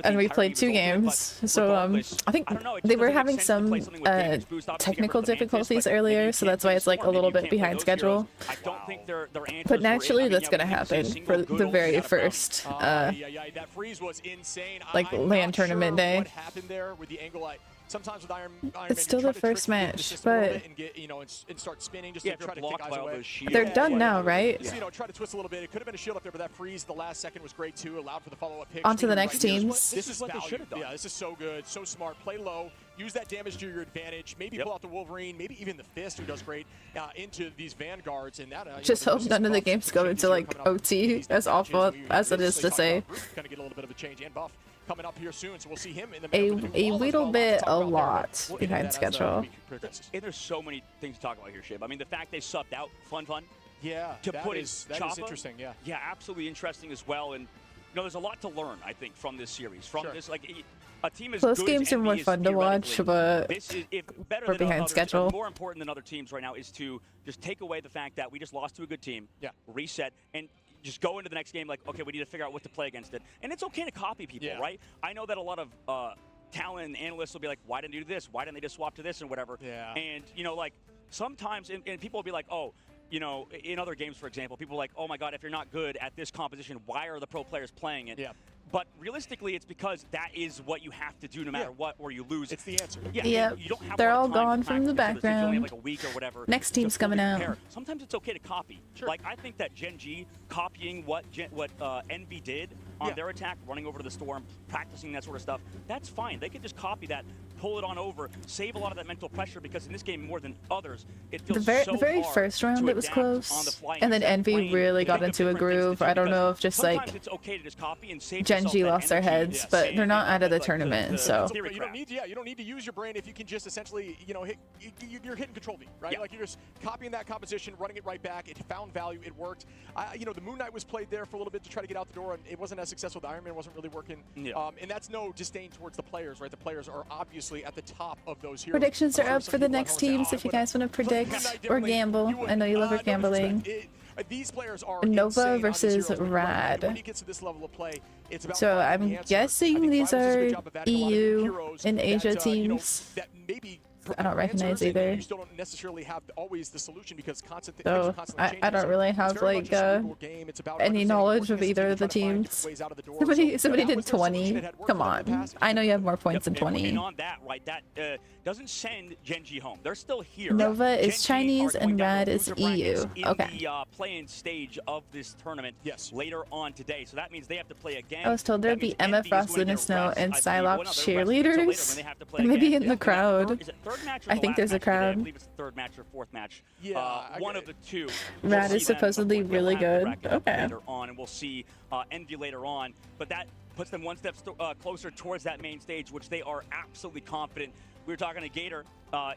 And we played 2 games. So I think they were having some technical difficulties earlier, so that's why it's like a little bit behind schedule. But naturally, that's gonna happen for the very first like LAN tournament day. Sometimes with Iron it's still the first match, but and start spinning just to try to take eyes away. They're done now, right? You know, try to twist a little bit. It could have been a shield up there, but that freeze the last second was great too. Allowed for the follow-up pick. On to the next teams. This is what they should have done. Yeah, this is so good, so smart. Play low, use that damage to your advantage. Maybe pull out the Wolverine, maybe even the Fist, who does great into these Vanguards. And that just hope none of the games go into like OT, as awful as it is to say. Kind of get a little bit of a change and buff coming up here soon, so we'll see him in the a little bit, a lot behind schedule. And there's so many things to talk about here, Shib. I mean, the fact they subbed out Fun, yeah, to put his Choppa, is interesting. Yeah, absolutely interesting as well. And you know, there's a lot to learn, I think, from this series. From this, like a team is close games are more fun to watch, but we're behind schedule. More important than other teams right now is to just take away the fact that we just lost to a good team, reset, and just go into the next game like, okay, we need to figure out what to play against it. And it's okay to copy people, right? I know that a lot of talent and analysts will be like, why didn't they do this? Why didn't they just swap to this and whatever? And, you know, like, sometimes, and people will be like, oh, you know, in other games, for example, people are like, oh my God, if you're not good at this composition, why are the pro players playing it? Yeah. But realistically, it's because that is what you have to do no matter what, or you lose. It's the answer. Yeah, Yep. you don't have They're a lot all of time gone to from the practice because you only have background. like a week or whatever Next to team's fully coming out. prepare. Sometimes it's okay to copy. Like, I think that Gen G copying what Envy did on their attack, running over to the storm, practicing that sort of stuff, that's fine. They could just copy that, pull it on over, save a lot of that mental pressure, because in this game, more than others, it feels The very hard first round to it was adapt on the close, fly and then use that Envy brain really to got think of into a different things to groove. do, I don't because know if just sometimes like it's okay to just copy and save Gen yourself G that lost their energy. heads, but they're not out of the tournament, so. You don't need, you don't need to use your brain if you can just essentially, you know, you're hitting Control V, right? Like, you're just copying that composition, running it right back. It found value. It worked. You know, the Moon Knight was played there for a little bit to try to get out the door, and it wasn't as successful. The Iron Man wasn't really working. And that's no disdain towards the players, right? The players are obviously at the top of those heroes. Predictions are up for the next teams if you guys want to predict or gamble. I know you love your gambling. These players are Nova versus Rad. When he gets to this level of play, it's about So finding I'm the answer. guessing these are EU and Asia you know, teams. that maybe I don't recognize answers, and either. you still don't necessarily have always the solution because things So are constantly changing. I don't really It's have very like much a cerebral game. It's about any understanding knowledge working of as a either team, of the trying to find teams. different ways out of the door. Somebody So, did was their solution? 20. It had worked Come for them in the on. past. I know you have more points than And 20. on that, right, that doesn't send Gen G home. They're still here. Nova Gen is G Chinese are going and down Rad the is loser brackets EU. in Okay. the play-in stage of this tournament later on today. So that means they have to play again. I was told there'd That be means Emma Envy is Frost, going to Luna get Snow, rest, and I believe. Well, no, Psylocke they're rested until later when cheerleaders. they have to play And maybe again. in the crowd. Is it third match or I the think last there's a match today? I crowd. believe it's the third match or fourth match. One of the two. Rad We'll is see them supposedly before they'll really have the good. bracket up Okay. Later on, and we'll see Envy later on. But that puts them one step closer towards that main stage, which they are absolutely confident. We were talking to Gator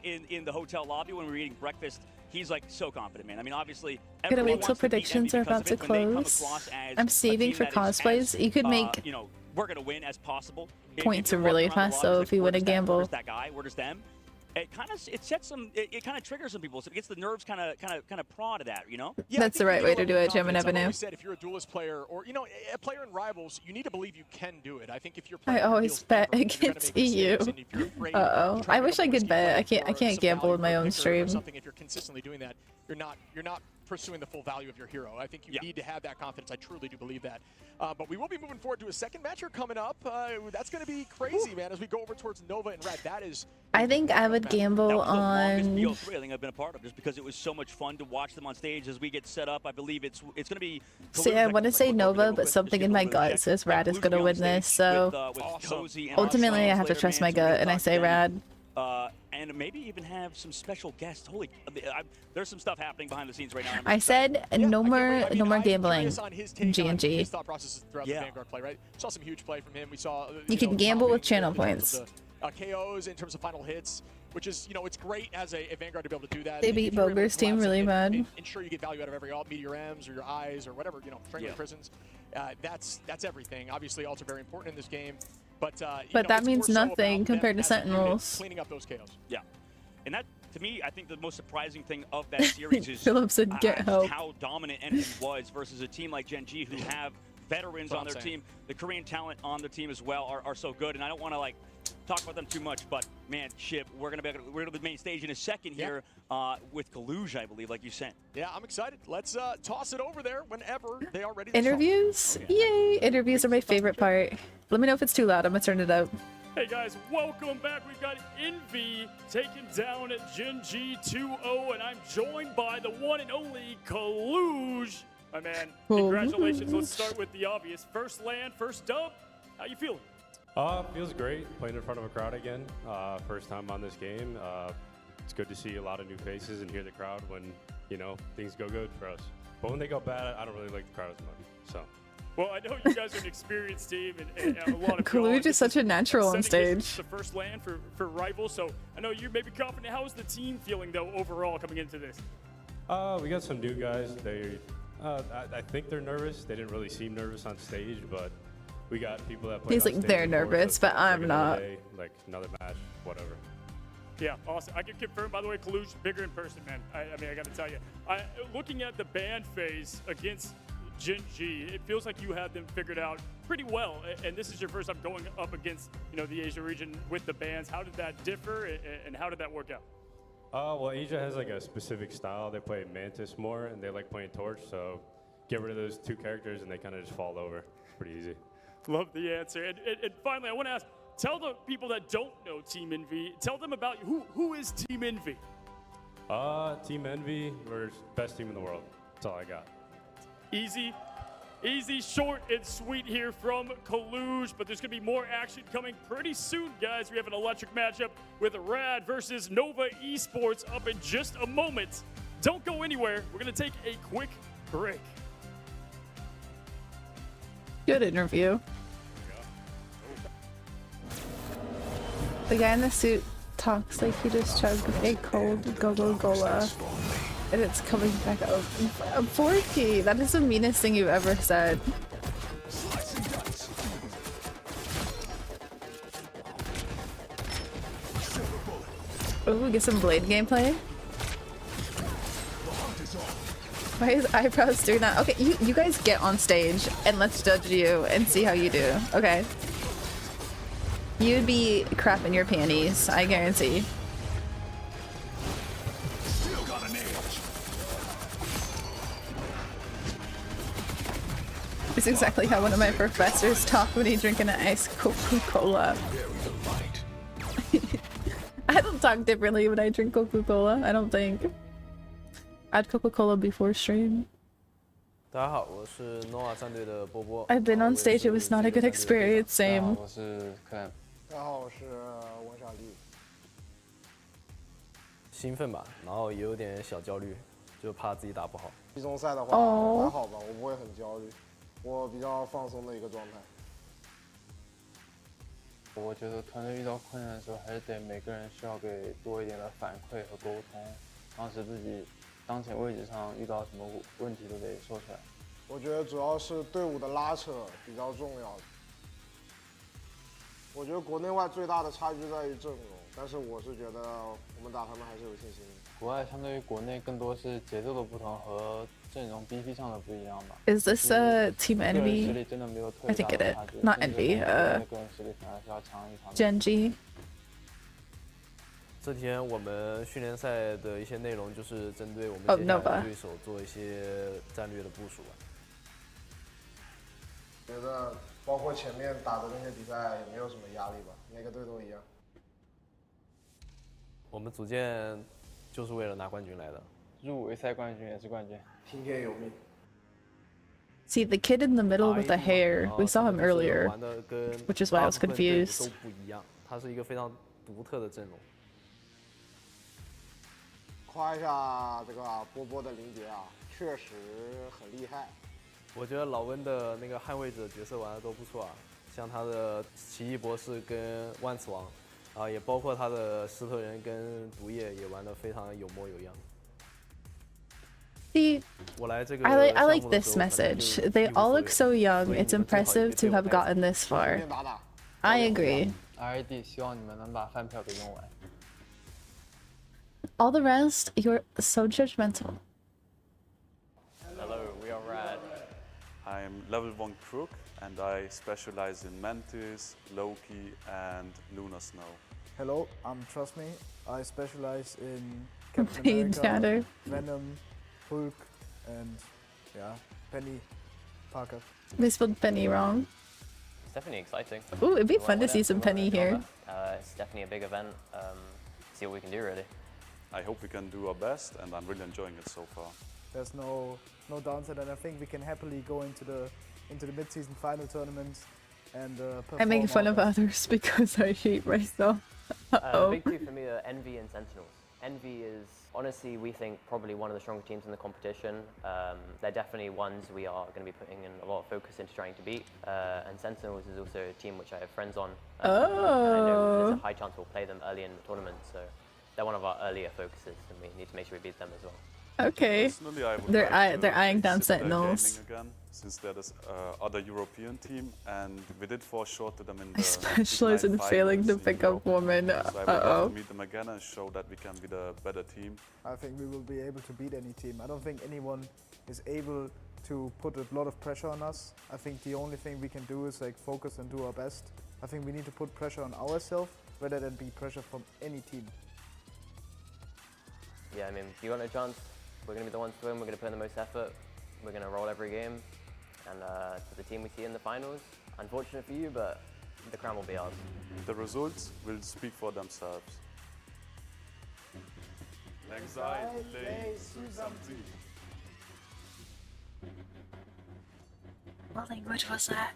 in the hotel lobby when we were eating breakfast. He's like so confident, man. I mean, obviously, Gotta everyone wait till wants to beat predictions Envy are because about to of it when they come close. across as I'm a saving team for that is cosplays. as, You could make you know, we're gonna win as possible. points you're really walking around the fast, lobby, though, it's if you like, win a where's gamble. that guy? Where does them? It kind of sets some. It kind of triggers some people, so it gets the nerves kind of prod of that, you know. Yeah, That's the right way to do it, Gemini I've Avenue. always said if you're a duelist player or, you know, a player in Rivals, you need to believe you can do it. I think if you're I playing always bet against EU. Uh-oh. I wish I could bet. I can't gamble in my own stream. Something if you're consistently doing that, you're not pursuing the full value of your hero. I think you need to have that confidence. I truly do believe that. But we will be moving forward to a second matcher coming up. That's going to be crazy, man, as we go over towards Nova and Red. That is... I think I would gamble That was the longest on. BO3 I think I've been a part of, just because it was so much fun to watch them on stage as we get set up. I believe it's going to be. See, I want to say Nova, but something in my gut says Rad is going to win this. So ultimately, I have to trust my gut, and I say Rad. And maybe even have some special guests. Holy, there's some stuff happening behind the scenes right now. I said no more gambling. G&G. His thought processes throughout the Vanguard play, right? Saw some huge play from him. We saw. You can gamble with channel points. KOs in terms of final hits, which is, you know, it's great as a Vanguard to be able to do that. They beat Boger's team really bad. Ensure you get value out of every Meteor M's or your eyes or whatever, you know, Strangler Prisons. That's everything. Obviously, also very important in this game. But that means nothing compared to Sentinels. Cleaning up those KOs. Yeah, and that, to me, I think the most surprising thing of that series is Philip said, "Get help." How dominant Envy was versus a team like Gen G, who have veterans on their team. The Korean talent on the team as well are so good, and I don't want to like talk about them too much, but man, Chip, we're gonna the main stage in a second here with Kaluj, I believe, like you said. Yeah, I'm excited. Let's toss it over there whenever they are ready to Interviews? Yay! Interviews are my favorite part. Let me know if it's too loud. I'm gonna turn it up. Hey guys, welcome back. We've got Envy taking down Gen G 2-0, and I'm joined by the one and only Kaluj. My man, congratulations. Let's start with the obvious. First land, first dub. How you feeling? Feels great playing in front of a crowd again. First time on this game. It's good to see a lot of new faces and hear the crowd when, you know, things go good for us. But when they go bad, I don't really like the crowd as much. So. Well, I know you guys are an experienced team, and a lot of Kaluj is such a natural on stage. The first land for Rivals, so I know you may be confident. How is the team feeling though overall coming into this? We got some new guys. I think they're nervous. They didn't really seem nervous on stage, but we got people that play. He's like, they're nervous, but I'm not. Like another match, whatever. Yeah, awesome. I can confirm, by the way, Kaluj bigger in person, man. I mean, I got to tell you, looking at the band phase against Gen G, it feels like you had them figured out pretty well. And this is your first time going up against, you know, the Asia region with the bands. How did that differ, and how did that work out? Well, Asia has like a specific style. They play Mantis more, and they like playing Torch. So get rid of those two characters, and they kind of just fall over. Pretty easy. Love the answer. And finally, I want to ask, tell the people that don't know Team Envy, tell them about who is Team Envy? Team Envy, we're best team in the world. That's all I got. Easy, short, and sweet here from Kaluj, but there's going to be more action coming pretty soon, guys. We have an electric matchup with Rad versus Nova Esports up in just a moment. Don't go anywhere. We're going to take a quick break. Good interview. The guy in the suit talks like he just chugged a cold Coca-Cola and it's coming back up. Forky, that is the meanest thing you've ever said. Ooh, get some Blade gameplay. Why is eyebrows doing that? Okay, you guys get on stage and let's judge you and see how you do. Okay. You'd be crap in your panties, I guarantee. It's exactly how one of my professors talked when he drinking an iced Coca-Cola. I don't talk differently when I drink Coca-Cola, I don't think. I had Coca-Cola before stream. I've been on stage, it was not a good experience, same. 大家好，我是王小丽。兴奋吧，然后也有点小焦虑，就怕自己打不好。季中赛的话还好吧，我不会很焦虑，我比较放松的一个状态。我觉得团队遇到困难的时候，还是得每个人需要给多一点的反馈和沟通，当时自己当前位置上遇到什么问题都得说出来。我觉得主要是队伍的拉扯比较重要。 我觉得国内外最大的差距在于阵容，但是我是觉得我们打他们还是有信心的。国外相对于国内更多是节奏的不同和阵容 BP 上的不一样吧。Is this a Team Envy? I think it is. Not Envy. Genji. 这天我们训练赛的一些内容就是针对我们接下来的对手做一些战略的部署。觉得。 包括前面打的那些比赛也没有什么压力吧，每个队都一样。我们组建就是为了拿冠军来的，入围赛冠军也是冠军，听天由命。See the kid in the middle with the hair. We saw him earlier, which is why I was confused. 都不一样，它是一个非常独特的阵容。夸一下这个波波的林杰啊，确实很厉害。 我觉得老温的那个捍卫者角色玩的都不错啊，像他的奇异博士跟万磁王，啊，也包括他的石头人跟毒液也玩的非常有模有样。See, I like this message. They all look so young. It's impressive to have gotten this far. I agree. RAD 希望你们能把饭票给用完。 All the rest, you're so judgmental. Hello, we are Rad. I'm level 1 Crook and I specialize in Mantis, Loki and Lunar Snow. Hello, I'm Trust Me. I specialize in Captain America, Venom, Hulk and yeah, Penny Parker. They spelled Penny wrong. It's definitely exciting. Ooh, it'd be fun to see some Penny here. It's definitely a big event. See what we can do really. I hope we can do our best and I'm really enjoying it so far. There's no downside, and I think we can happily go into the mid-season final tournament and I'm making fun of others because I hate myself. Uh-oh. Big two for me are Envy and Sentinels. Envy is honestly, we think, probably one of the stronger teams in the competition. They're definitely ones we are going to be putting in a lot of focus into trying to beat. And Sentinels is also a team which I have friends on. And I know there's a high chance we'll play them early in the tournament, so they're one of our earlier focuses, and we need to make sure we beat them as well. Okay. They're eyeing down Sentinels. Again, since they're this other European team, and we did fall short to them in the I specialize in failing to pick up women. So I would love to meet them again and show that we can be the better team. I think we will be able to beat any team. I don't think anyone is able to put a lot of pressure on us. I think the only thing we can do is like focus and do our best. I think we need to put pressure on ourselves rather than be pressure from any team. yeah, I mean, if you got no chance, we're going to be the ones to win. We're going to put in the most effort. We're going to roll every game. And to the team we see in the finals, unfortunate for you, but the crown will be ours. The results will speak for themselves. What language was that?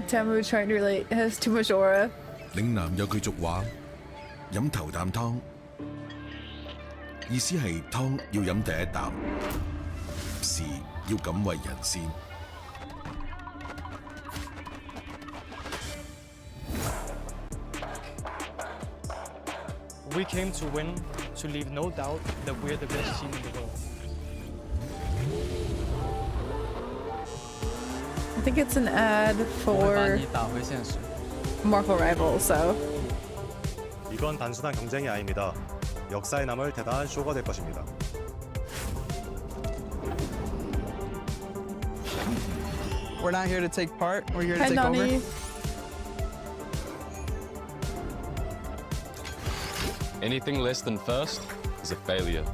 Tamu trying to relate. It has too much aura. 嶺南有句俗話，飲頭啖湯，意思係湯要飲第一啖，事要敢為人先。We came to win, to leave no doubt that we're the best team in the world. I think it's an ad for Marvel Rivals, so. 이건 단순한 경쟁이 아닙니다. 역사에 남을 대단한 쇼가 될 것입니다. We're not here to take part. We're here to Hi, take Nani. over. Anything less than first is a failure.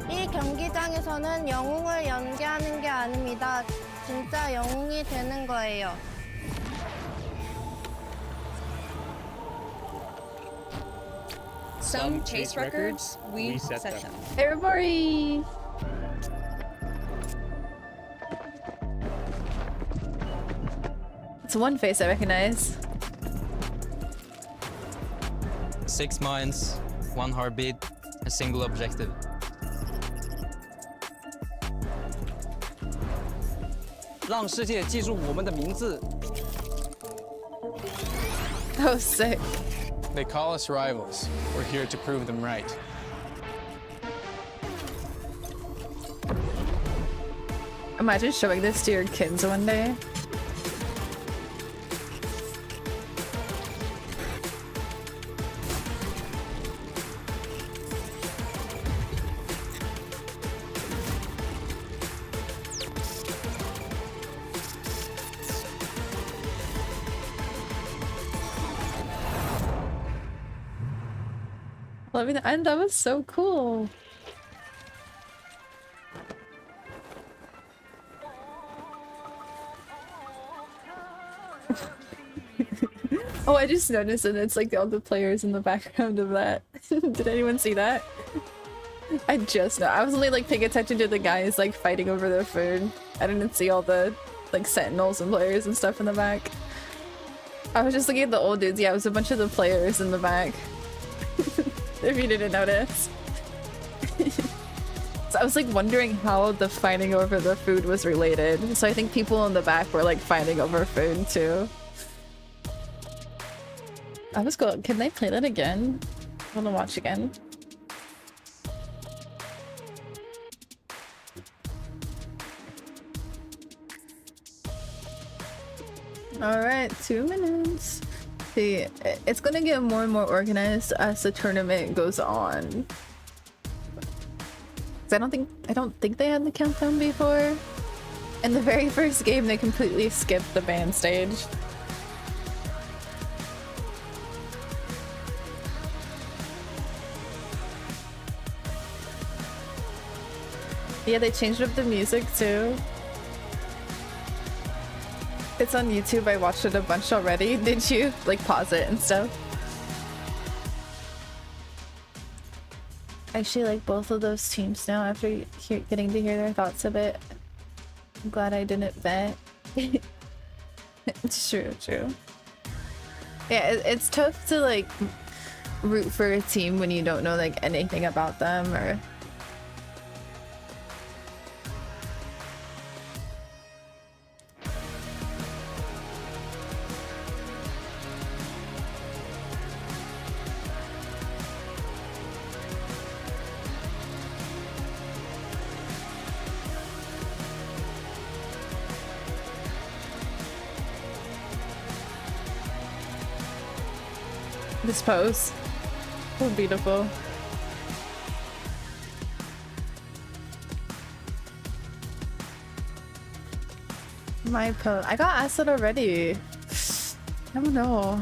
이 경기장에서는 영웅을 연기하는 게 아닙니다. 진짜 영웅이 되는 거예요. Some chase records, we set them. Everybody! It's one face I recognize. 6 minds, 1 heartbeat, a single objective. Oh, sick. They call us rivals. We're here to prove them right. Imagine showing this to your kids one day. Loving the end, that was so cool. Oh, I just noticed that it's like all the players in the background of that. Did anyone see that? I just know. I was only like paying attention to the guys like fighting over their food. I didn't see all the like sentinels and players and stuff in the back. I was just looking at the old dudes. Yeah, it was a bunch of the players in the back. If you didn't notice. So I was like wondering how the fighting over the food was related. So I think people in the back were like fighting over food too. I was going, can they play that again? I want to watch again. Alright, 2 minutes. See, it's gonna get more and more organized as the tournament goes on. 'Cause I don't think they had the countdown before. In the very first game, they completely skipped the band stage. Yeah, they changed up the music too. It's on YouTube. I watched it a bunch already. Did you like pause it and stuff? I actually like both of those teams now after getting to hear their thoughts a bit. I'm glad I didn't bet. It's true. Yeah, it's tough to like root for a team when you don't know like anything about them or. This pose. So beautiful. My pose. I got asked it already. I don't know.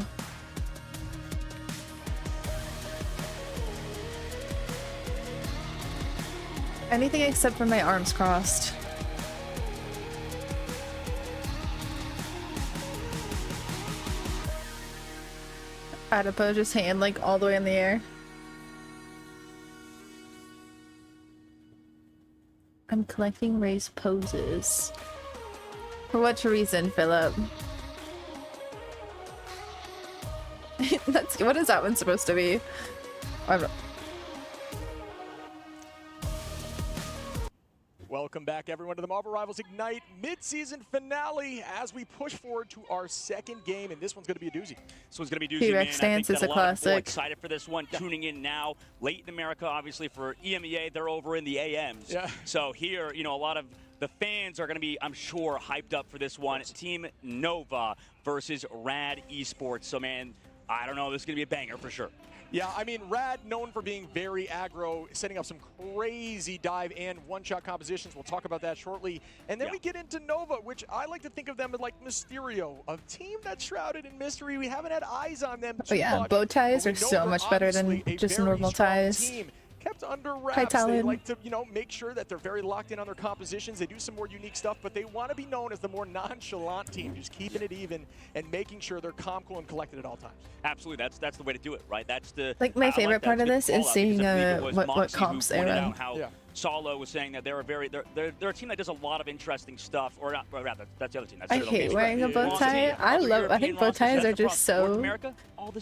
Anything except for my arms crossed. Adipose just hand like all the way in the air. I'm collecting Ray's poses. For what reason, Philip? What is that one supposed to be? I don't... Welcome back, everyone, to the Marvel Rivals Ignite mid-season finale as we push forward to our second game, and this one's going to be a doozy. This one's going to be a doozy, T-Rex man. Dance is a classic. Excited for this one. Yeah. Tuning in now, late in America, obviously for EMEA, they're over in the AMs. Yeah. So here, you know, a lot of the fans are going to be, I'm sure, hyped up for this one. Team Nova versus Rad Esports. So, man, I don't know. This is going to be a banger for sure. Yeah, I mean, Rad, known for being very aggro, setting up some crazy dive and one-shot compositions. We'll talk about that shortly. And then we get into Nova, which I like to think of them as like Mysterio, a team that's shrouded in mystery. We haven't had eyes on them too Oh yeah, much, bow ties but are we know so they're much better than obviously a just very normal strong ties. team. Kept under Hi, wraps. They Talon. like to, you know, make sure that they're very locked in on their compositions. They do some more unique stuff, but they want to be known as the more nonchalant team, just keeping it even and making sure they're calm, cool, and collected at all times. Absolutely, that's the way to do it, right? That's the Like my favorite like part of this is seeing what Moxie comps who they pointed run. out how Solo was saying that they're a team that does a lot of interesting stuff, or not, or rather, that's the other team. That's I their hate location. wearing a bow tie. I think bow ties are just so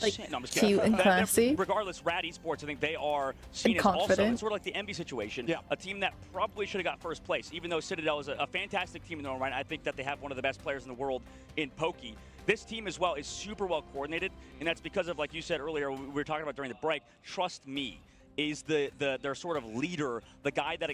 like cute and classy. Regardless, Rad Esports, I think they are seen And as also confident. it's sort of like the Envy situation, a team that probably should have got first place. Even though Citadel is a fantastic team in their own right, I think that they have one of the best players in the world in Pokey. This team as well is super well coordinated, and that's because of, like you said earlier, we were talking about during the break, Trust Me is their sort of leader, the guy that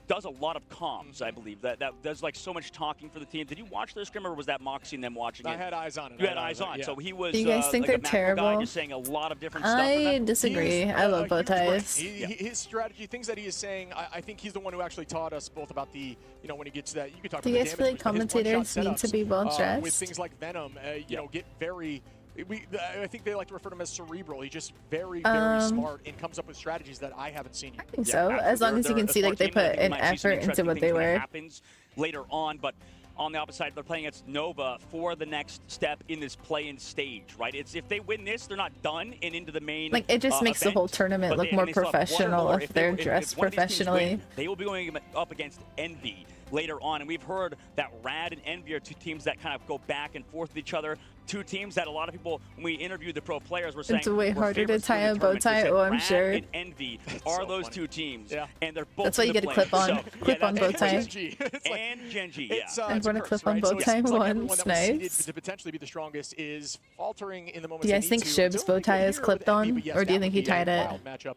does a lot of comms, I believe, that does like so much talking for the team. Did you watch their scrim, or was that Moxie and them watching it? I had eyes on it. You had eyes on, so he was Do you guys think like they're a macro guy, terrible? just saying a lot of different stuff. I disagree. I love bow ties. His strategy, things that he is saying, I think he's the one who actually taught us both about the, you know, when he gets to that, you can talk Do about you the guys feel like damage, but his commentators one-shot need to setups, be well dressed? with things like Venom, you know, get very... I think they like to refer to him as cerebral. He's just very, very smart and comes up with strategies that I haven't seen yet. I think so, as long as you can see like they put an effort into what they wear. Happens later on, but on the opposite side, they're playing against Nova for the next step in this play-in stage, right? It's if they win this, they're not done and into the main. Like it just makes the whole tournament look more professional if they're dressed professionally. They will be going up against Envy later on, and we've heard that Rad and Envy are two teams that kind of go back and forth with each other. Two teams that a lot of people, when we interviewed the pro players, were saying It's way were harder to favorites tie in the a bow tournament. tie. They said Oh, I'm Rad sure. and Envy are those two teams, and they're both. That's why you in get the a play. clip-on, So, clip-on bow tie. And Genji, yeah. I want a curse, clip-on right? bow So it tie seems like everyone once. that was seeded Nice. to potentially be the strongest is faltering in the moments. Do you they guys need think to. Shib's It's bow only tie good is here clipped with Envy, on, but yes, or do you that think would he be a tied it? wild matchup.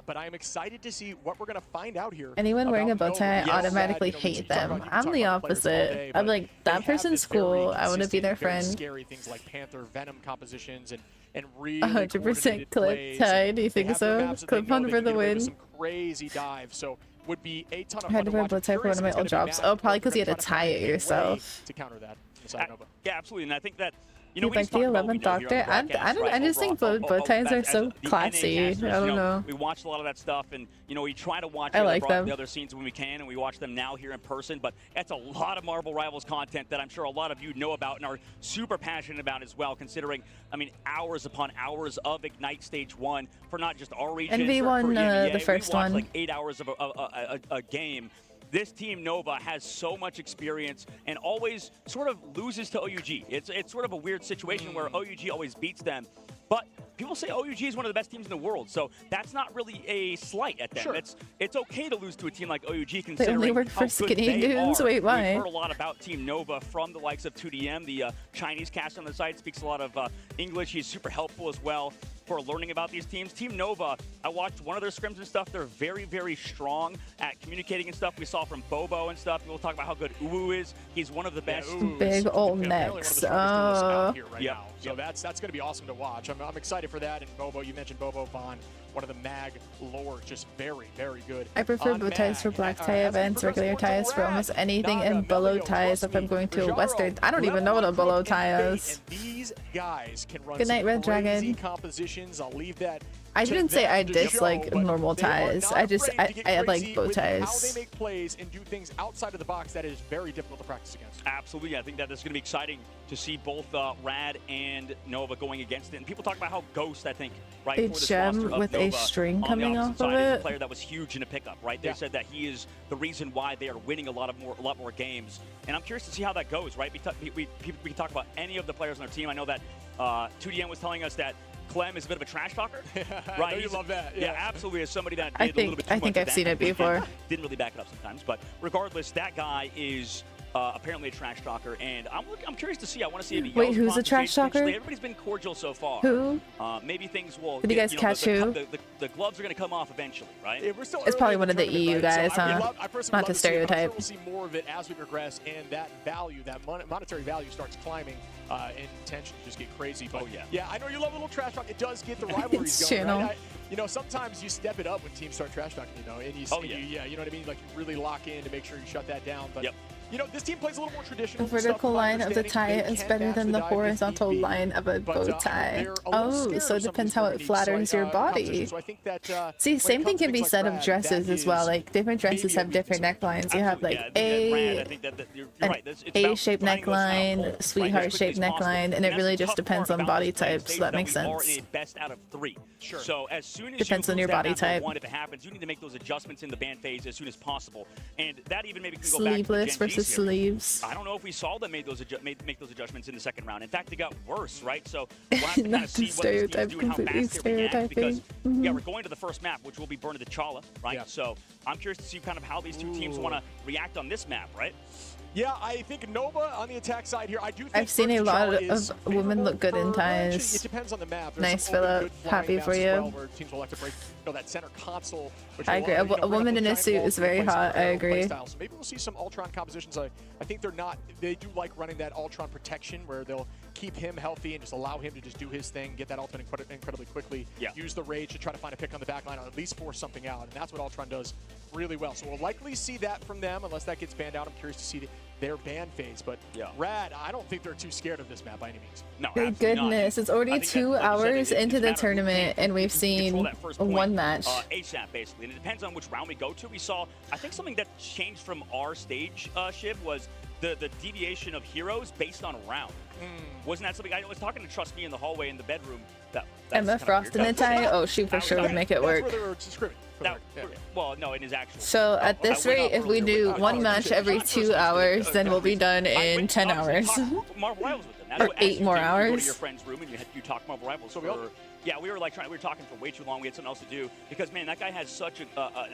But I am excited to see what we're going to find out here. Anyone wearing a about bow tie, I Nova. Yes, automatically you know, we hate talk them. about- you I'm talk the about players all opposite. day, I'm but like, they that have person's this very cool. I want to be consistent, their very friend. Scary things like Panther, Venom compositions, and really 100% coordinated clip plays. tie. Do you They think have their so? maps that they Clip know on they for can the get away with win. some crazy dives. So would be a ton of I had fun to to wear a watch. bow I'm tie for one curious of my if old it's gonna be jobs. Matt Oh, probably or because you had they're to gonna tie try it to find a way yourself. to counter that. Inside Nova. Yeah, absolutely, and I think that. You know, You like the 11th Doctor? I just think bow ties are so classy. I don't know. We watched a lot of that stuff, and you know, we try to watch I like them. the other scenes when we can, and we watch them now here in person. But that's a lot of Marvel Rivals content that I'm sure a lot of you know about and are super passionate about as well. Considering, I mean, hours upon hours of Ignite Stage 1 for not just our region. NV for won EMEA. the first we watched one. like 8 hours of a game. This team Nova has so much experience and always sort of loses to OUG. It's sort of a weird situation where OUG always beats them. But people say OUG is one of the best teams in the world, so that's not really a slight at them. Sure. It's okay to lose to a team like OUG considering only work how for good skinny they dudes? are. Wait, why? We've heard a lot about Team Nova from the likes of 2DM, the Chinese cast on the site, speaks a lot of English. He's super helpful as well for learning about these teams. Team Nova, I watched one of their scrims and stuff. They're very, very strong at communicating and stuff. We saw from Bobo and stuff. We'll talk about how good Uwu is. He's one of the best. Big old necks. Oh. Yeah. So that's going to be awesome to watch. I'm excited for that. And Bobo, you mentioned Bobo Vaughn, one of the mag lore, just very, very good. I prefer On bow ties for mag, black tie as we events, progress regular towards ties the for Rad, almost anything, Naga, and below Melio, ties Trust if I'm Me, going to a Pajaro, western. I don't even know what a below tie is. And these guys can run Good night, some Red crazy Dragon. compositions. I'll leave that. I to didn't say them I to dislike show, but normal they are ties. not I just afraid to get I like crazy bow with How ties. they make plays and do things outside of the box that is very difficult to practice against. Absolutely. I think that is going to be exciting to see both Rad and Nova going against it. And people talk about how Ghost, I think, right, A for this gem roster of with a Nova string on the coming opposite off of side is a it. player that was huge in a pickup, right? They said that he is the reason why they are winning a lot more games. And I'm curious to see how that goes, right? We can talk about any of the players on their team. I know that 2DM was telling us that Clem is a bit of a trash talker, right? I know you love that. Yeah, absolutely. As somebody that I did a little bit too I much think of I've that seen it before. didn't really back it up sometimes, but regardless, that guy is apparently a trash talker, and I'm curious to see. I want to see if he Wait, yells who's a prompts trash talker? potentially. Everybody's been cordial so far. Who? Maybe things will. Did you guys catch who? The gloves are going to come off eventually, right? Yeah, we're still It's early probably in one the of the tournament, EU right? guys, So huh? I personally Not love to see it. I'm sure stereotype. we'll see more of it as we progress, and that value, that monetary value, starts climbing, and tensions just get crazy. But yeah, I know you love a little trash talk. It does get the rivalries It's going, channel. right? You know, sometimes you step it up when teams start trash talking, you know, and you, you know what I mean? Like, you really lock in to make sure you shut that down. But, you know, this team plays a little more The traditional. vertical line of the tie is better than the horizontal line of a bow tie. Oh, so it depends how it flatters your body. So I think that, See, same thing can be said of dresses as well. Like, different dresses have different necklines. You have like an A-shaped neckline, sweetheart-shaped neckline, and it really just depends on body type, so that makes sense. Best out of 3. Sure. So as soon as Depends you on your lose that body map type. 1, if it happens, you need to make those adjustments in the ban phase as soon as possible. And that even maybe can go back to the Sleeveless Gen G versus series. sleeves. I don't know if we saw them make those adjustments in the second round. In fact, they got worse, right? So we'll have to kind Not of to see what these teams stereotype, do and how completely fast they react because stereotyping. yeah, we're going to the first map, which will be Burn of the Chala, right? So I'm curious to see kind of how these two teams want to react on this map, right? Yeah, I think Nova on the attack side here. I do think I've seen a lot of women look good in It ties. depends on the map. There's Nice, some open, Philip. good flying Happy maps for as you. well, where teams will like to break, that center console. Which I will, agree. you know, A woman bring in up a the suit giant is very walls and hot. play I their own agree. playstyle. So maybe we'll see some Ultron compositions. I think they're not. They do like running that Ultron protection, where they'll keep him healthy and just allow him to just do his thing, get that ultimate incredibly quickly. Use the rage to try to find a pick on the back line, or at least force something out, and that's what Ultron does really well. So we'll likely see that from them, unless that gets banned out. I'm curious to see their ban phase, but Rad, I don't think they're too scared of this map by any means. No, Thank goodness. It's already 2 hours into the tournament, and we've seen one match. ASAP, basically. And it depends on which round we go to. We saw, I think something that changed from our stage, Shiv, was the deviation of heroes based on round. Wasn't that something? I was talking to Trust Me in the hallway in the bedroom. That's Emma Frost in a tie? Oh, she for sure would make it work. Well, no, in his actual. So at this rate, if we do one match every 2 hours, then we'll be done in 10 hours. Marvel Rivals with them. Or 8 more You go to hours. your friend's room and you talk Marvel Rivals for. Yeah, we were talking for way too long. We had something else to do because, man, that guy has such an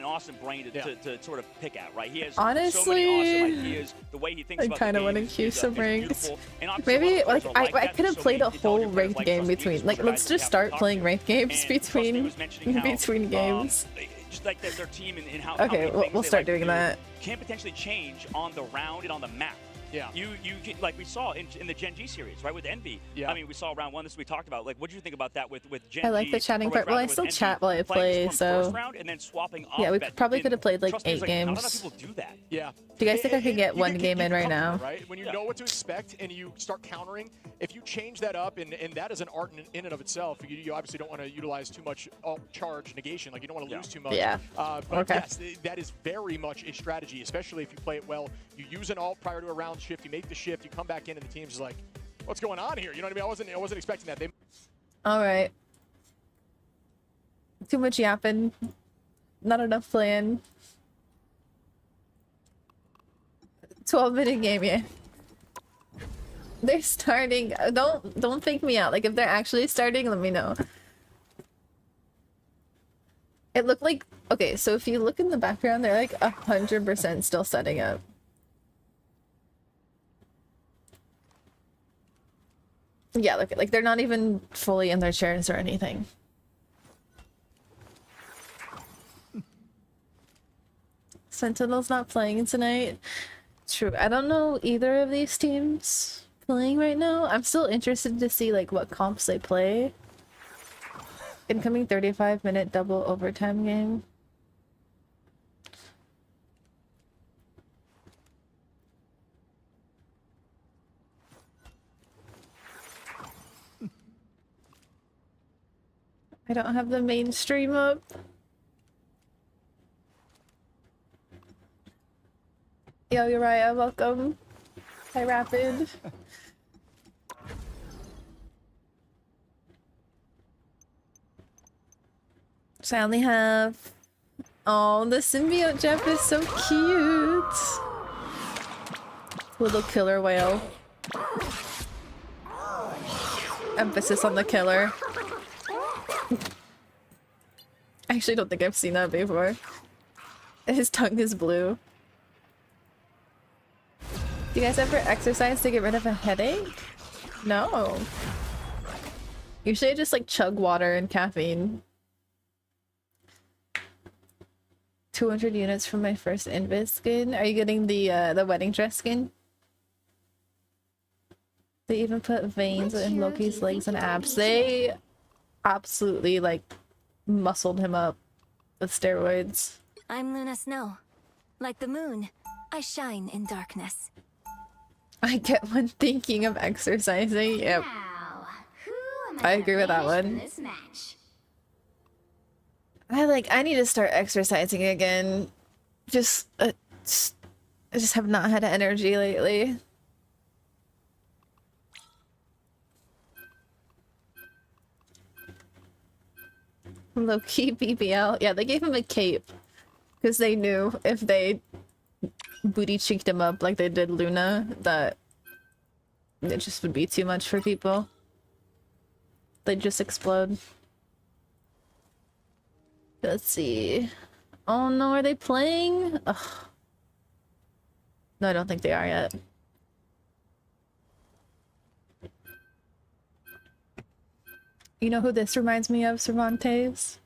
awesome brain to sort of pick at, right? He has so many Honestly, awesome ideas. The way he thinks I about kind of want to to queue some ranked. beautiful. And obviously, Maybe a lot of like players are I that. could have So played a many whole intelligent players ranked like game Trust Me, between. just Like, sort of let's guys that just have start to talk playing to. ranked games And Trust Me between was mentioning how, between games. just like their team and how. Okay, how many we'll things they start like to doing do that. Can potentially change on the round and on the map. Yeah. You get, like we saw in the Gen G series, right, with Envy. Yeah. I mean, we saw round 1. This we talked about. Like, what did you think about that with Gen G? I like the chatting or part. Well, rather I with still Envy, chat while I playing play, from so first round and then swapping yeah, off we bet probably in- could have played like Trust me, 8 it's not enough games. people do that. Yeah. Do you guys think I could get You one game in right now? Right? When you know what to expect and you start countering, if you change that up, and that is an art in and of itself, you obviously don't want to utilize too much charge negation. Like, you don't want to lose too much. Yeah. But Okay. yes, that is very much a strategy, especially if you play it well. You use an alt prior to a round shift, you make the shift, you come back in, and the team's like, what's going on here? You know what I mean? I wasn't expecting that. All right. Too much yapping. Not enough playing. 12-minute game, yeah. They're starting. Don't fake me out. Like, if they're actually starting, let me know. It looked like, okay, so if you look in the background, they're like 100% still setting up. Yeah, look, like they're not even fully in their chairs or anything. Sentinel's not playing tonight. True. I don't know either of these teams playing right now. I'm still interested to see like what comps they play. Incoming 35-minute double overtime game. I don't have the main stream up. Yo, Uriah, welcome. Hi, Rapid. So I only have... Oh, the symbiote Jeff is so cute. Little killer whale. Emphasis on the killer. I actually don't think I've seen that before. His tongue is blue. Do you guys ever exercise to get rid of a headache? No. Usually I just like chug water and caffeine. 200 units from my first Invis skin. Are you getting the wedding dress skin? They even put veins in Loki's legs and abs. They absolutely like muscled him up with steroids. I'm Luna Snow. Like the moon, I shine in darkness. I get one thinking of exercising. Yep. I agree with that one. I need to start exercising again. I just have not had energy lately. Low-key BBL. Yeah, they gave him a cape because they knew if they booty cheeked him up like they did Luna, that it just would be too much for people. They'd just explode. Let's see. Oh no, are they playing? Ugh. No, I don't think they are yet. You know who this reminds me of, Cervantes?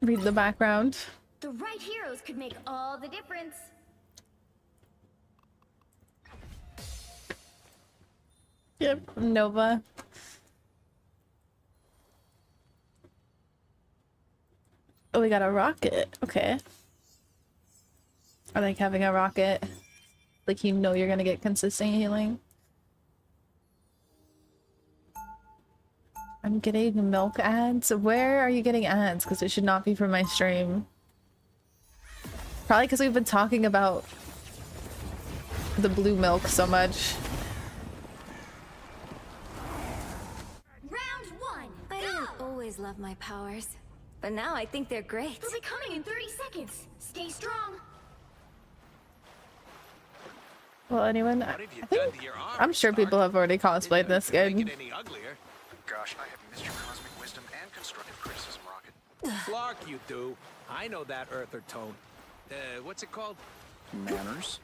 Read the background. The right heroes could make all the difference. Yep, Nova. Oh, we got a rocket. Okay. I like having a rocket. Like, you know you're gonna get consistent healing. I'm getting milk ads. Where are you getting ads? Because it should not be from my stream. Probably because we've been talking about the blue milk so much. Round one. I didn't always love my powers, but now I think they're great. They'll be coming in 30 seconds. Stay strong. Well, anyone? I'm sure people have already cosplayed this game. Gosh, I have missed your cosmic wisdom and constructive criticism, Rocket. Clark, you do. I know that Earther tone. What's it called? Manners.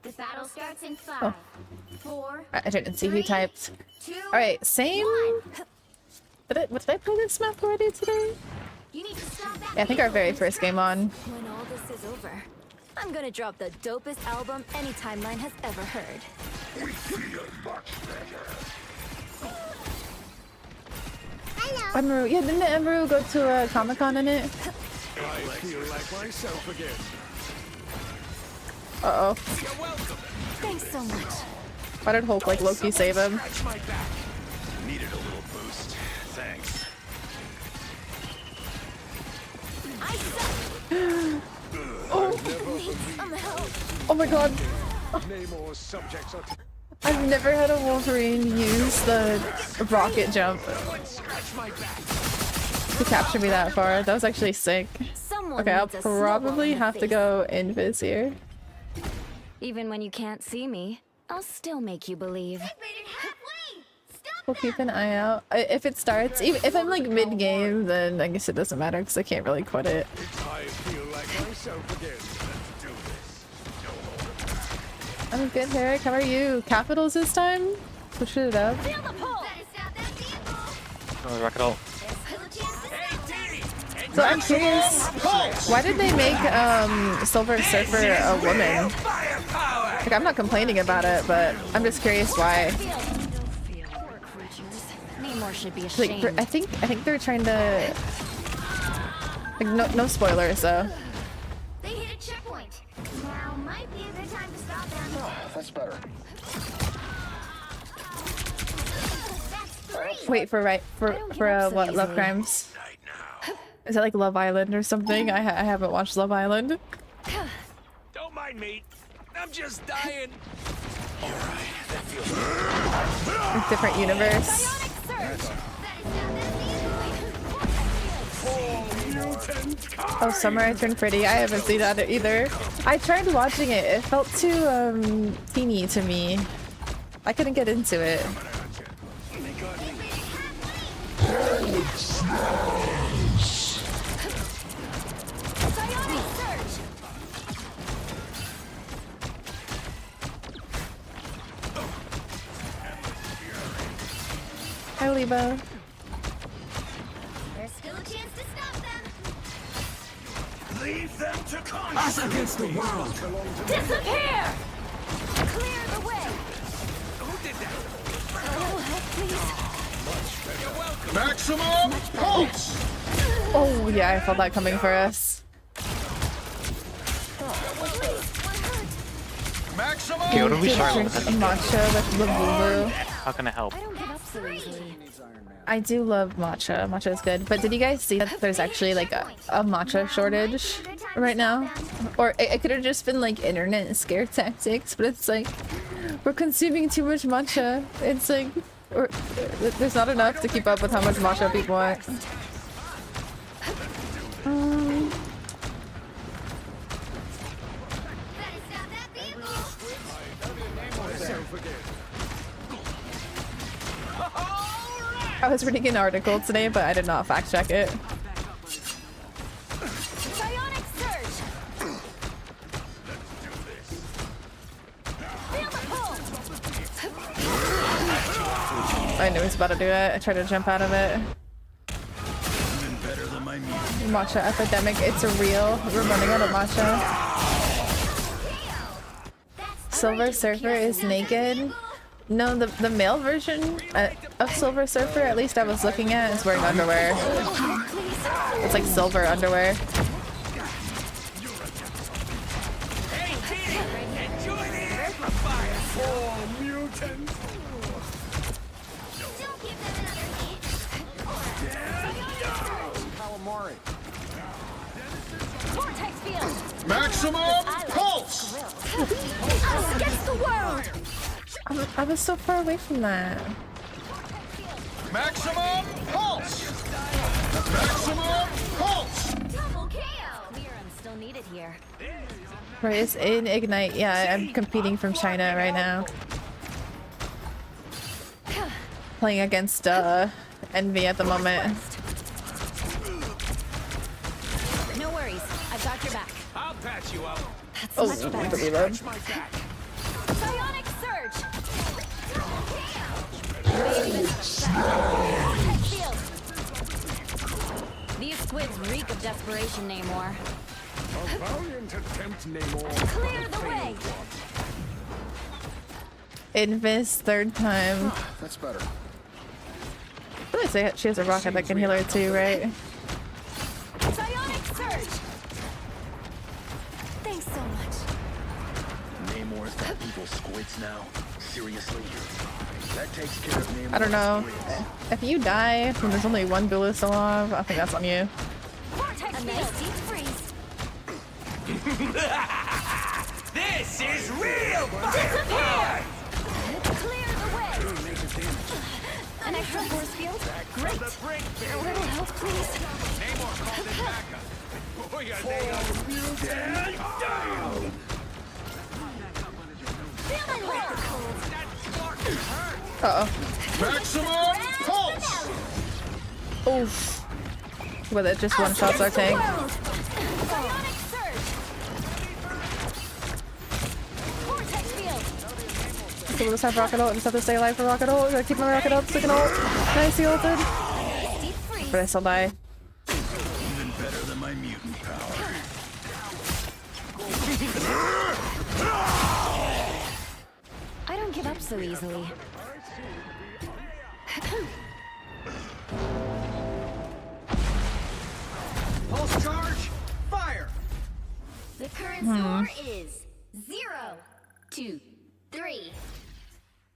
The battle starts in 5, 4. I didn't see who typed. 2. Alright, same. Did I play this map already today? You need to stop that. Yeah, I think our very first game on. When all this is over, I'm gonna drop the dopest album any timeline has ever heard. We feel much better. Emeru, yeah, didn't Emeru go to a Comic-Con in it? I feel like myself again. Uh-oh. You're welcome. Thanks so much. Why did Hulk like Loki save him? Needed a little boost. Thanks. Oh my god. I've never had a Wolverine use the rocket jump to capture me that far. That was actually sick. Okay, I'll probably have to go Invis here. Even when you can't see me, I'll still make you believe. We'll keep an eye out. If it starts, if I'm like mid-game, then I guess it doesn't matter because I can't really quit it. I feel like myself again. I'm good, Herrick. How are you? Capitals this time? Push it up. Rocket ult. So I'm curious, why did they make Silver Surfer a woman? Like, I'm not complaining about it, but I'm just curious why. Namor should be Like, ashamed. I think they're trying to Like no spoilers though. They hit a checkpoint. Now might be a good time to stop them. That's better. Wait for what Love Crimes? Is that like Love Island or something? I haven't watched Love Island. Don't mind me. I'm just dying. All right, that feels Like different universe. Oh, Summer I Turned Pretty. I haven't seen that either. I tried watching it. It felt too teeny to me. I couldn't get into it. Hi, Lebo. There's still a chance to stop them. Leave them to conquer. Us against the world. Disappear! Clear the way. Who did that? A little help, please. You're welcome. Maximum pulse! Oh yeah, I felt that coming for us. Maximum. Okay, what are we starting with? Matcha with Labubu. How can I help? I do love matcha. Matcha is good. But did you guys see that there's actually like a matcha shortage right now? Or it could have just been like internet scare tactics, but it's like we're consuming too much matcha. It's like there's not enough to keep up with how much matcha people want. I was reading an article today, but I did not fact check it. Psionic surge. Feel the pull. I knew he was about to do it. I tried to jump out of it. Matcha epidemic, it's a real. We're running out of matcha. Silver Surfer is naked. No, the male version of Silver Surfer, at least I was looking at, is wearing underwear. It's like silver underwear. Vortex field. Maximum pulse! Us against the world. I was so far away from that. Maximum pulse! Maximum pulse! Double KO. Clear, I'm still needed here. Right, it's in Ignite. Yeah, I'm competing from China right now. Playing against Envy at the moment. No worries, I've got your back. I'll patch you up. That's Oh, much better. the reload. Psionic surge. These squids reek of desperation, Namor. A valiant attempt, Namor. Clear the way. Invis, third time. That's better. I feel like she has a rocket that can heal her too, right? Psionic surge. Thanks so much. Namor's got evil squids now. Seriously? That takes care of Namor. I don't know. If you die when there's only one bullet still off, I think that's on you. Vortex field. Deep freeze. This is real Disappear. Clear the way. An extra force field. Great. A little help, please. Namor called in backup. Boy, are they dead down. Feel my pull. Uh-oh. Maximum pulse! Oof. Well, that just one-shots our tank. Psionic surge. Vortex field. So we'll just have rocket ult. Just have to stay alive for rocket ult. Gotta keep my rocket up so I can ult. Nice, he ulted. Deep freeze. But I still die. Even better than my mutant power. I don't give up so easily. Pulse charge The current score is 0-3.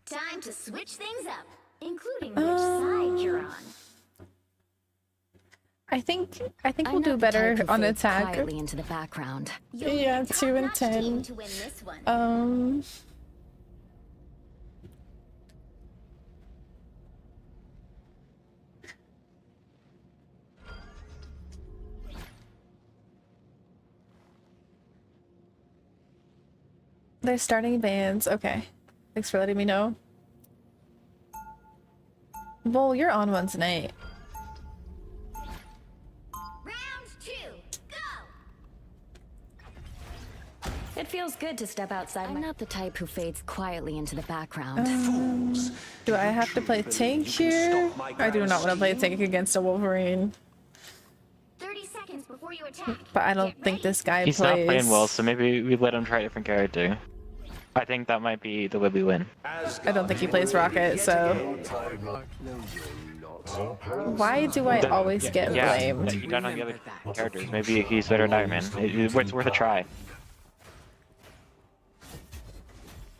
Time to switch things up, including which side you're on. I think we'll do better on attack. Quietly into the background. Yeah, 2 and 10. To win this one. They're starting bands. Okay. Thanks for letting me know. Vol, you're on one tonight. Round 2, go! It feels good to step outside. I'm not the type who fades quietly into the background. Do I have to play tank here? I do not want to play tank against a Wolverine. 30 seconds before you attack. But I don't think this guy He's plays. not playing well, so maybe we let him try a different character. I think that might be the way we win. I don't think he plays Rocket, so... Why do I always get blamed? You don't know the other characters. Maybe he's better than Iron Man. It's worth a try.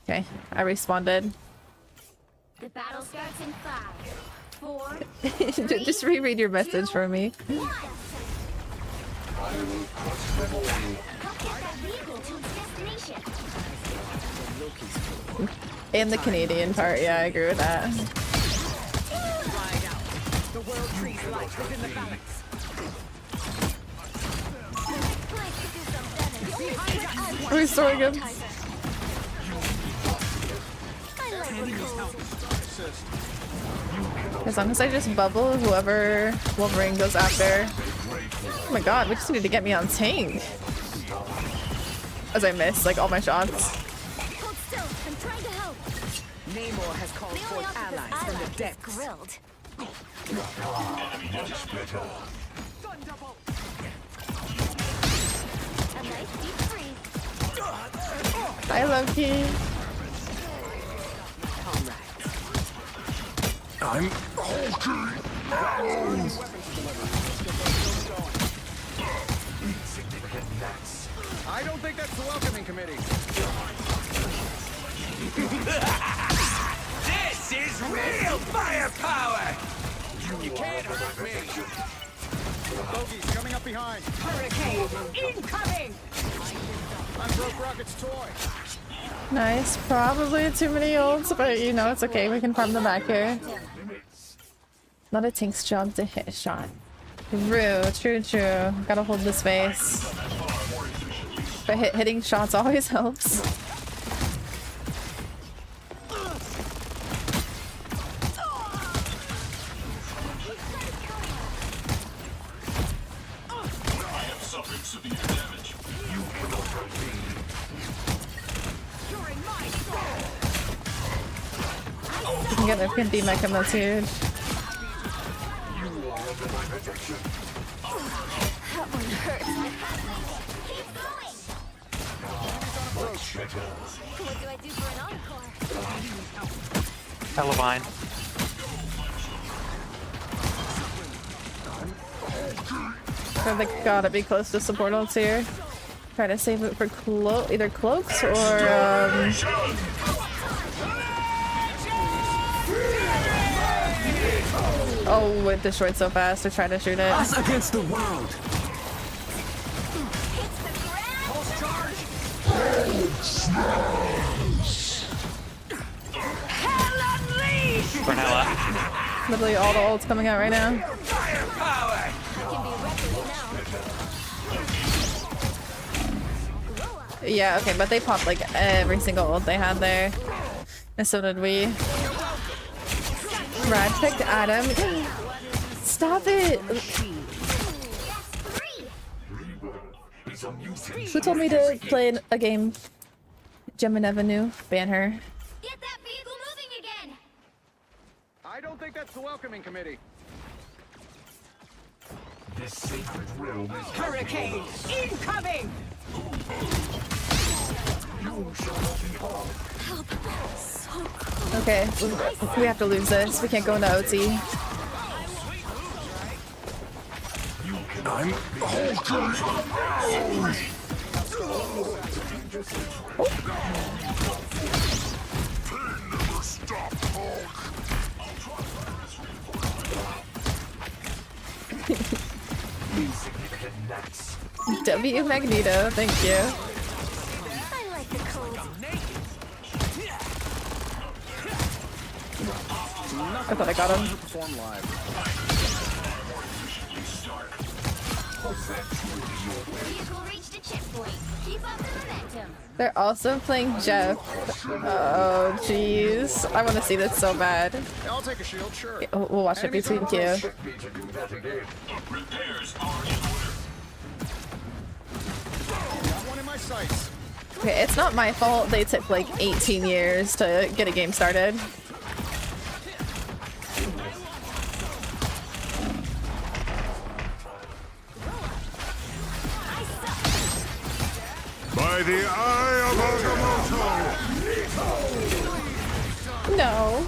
Okay, I responded. The battle starts in 5, 4. Just reread your message for me. And the Canadian part, yeah, I agree with that. The world trees life within the balance. Restoring him. As long as I just bubble whoever Wolverine goes after. Oh my god, we just need to get me on tank. As I miss like all my shots. Hold still, I'm trying to help. Namor has called forth allies from the depths. Grilled. A nice deep freeze. Hi Loki. I'm Hulking. I don't think that's the welcoming committee. This is real firepower! You can't hurt me. Bogey's coming up behind. Hurricane incoming! I broke Rocket's toy. Nice. Probably too many ults, but you know it's okay. We can farm them back here. Not a tank's job to hit a shot. True. Gotta hold the space. But hitting shots always helps. You can get their Pimpy mech and that's huge. That one hurts. What do I do for an encore? Elevine. So they gotta be close to support ults here. Try to save it for either cloaks or oh, it destroyed so fast to try to shoot it. Us against the world. Brunella. Literally all the ults coming out right now. Yeah, okay, but they popped like every single ult they had there. And so did we. Brad picked Adam. Stop it! Who told me to play a game? Gemini Avenue. Ban her. Get that vehicle moving again! I don't think that's the welcoming committee. This sacred realm is Hurricane incoming! Help. So close. Okay, we have to lose this. We can't go into OT. I'm Hulking. W Magneto, thank you. I like the cold. I thought I got him. Perform live. Vehicle reached a checkpoint. Keep up the momentum. They're also playing Jeff. Oh, jeez. I want to see this so bad. I'll take a shield, sure. We'll watch it between Q. One in my sights. Okay, it's not my fault. They took like 18 years to get a game started. By the eye of Agamotto! No.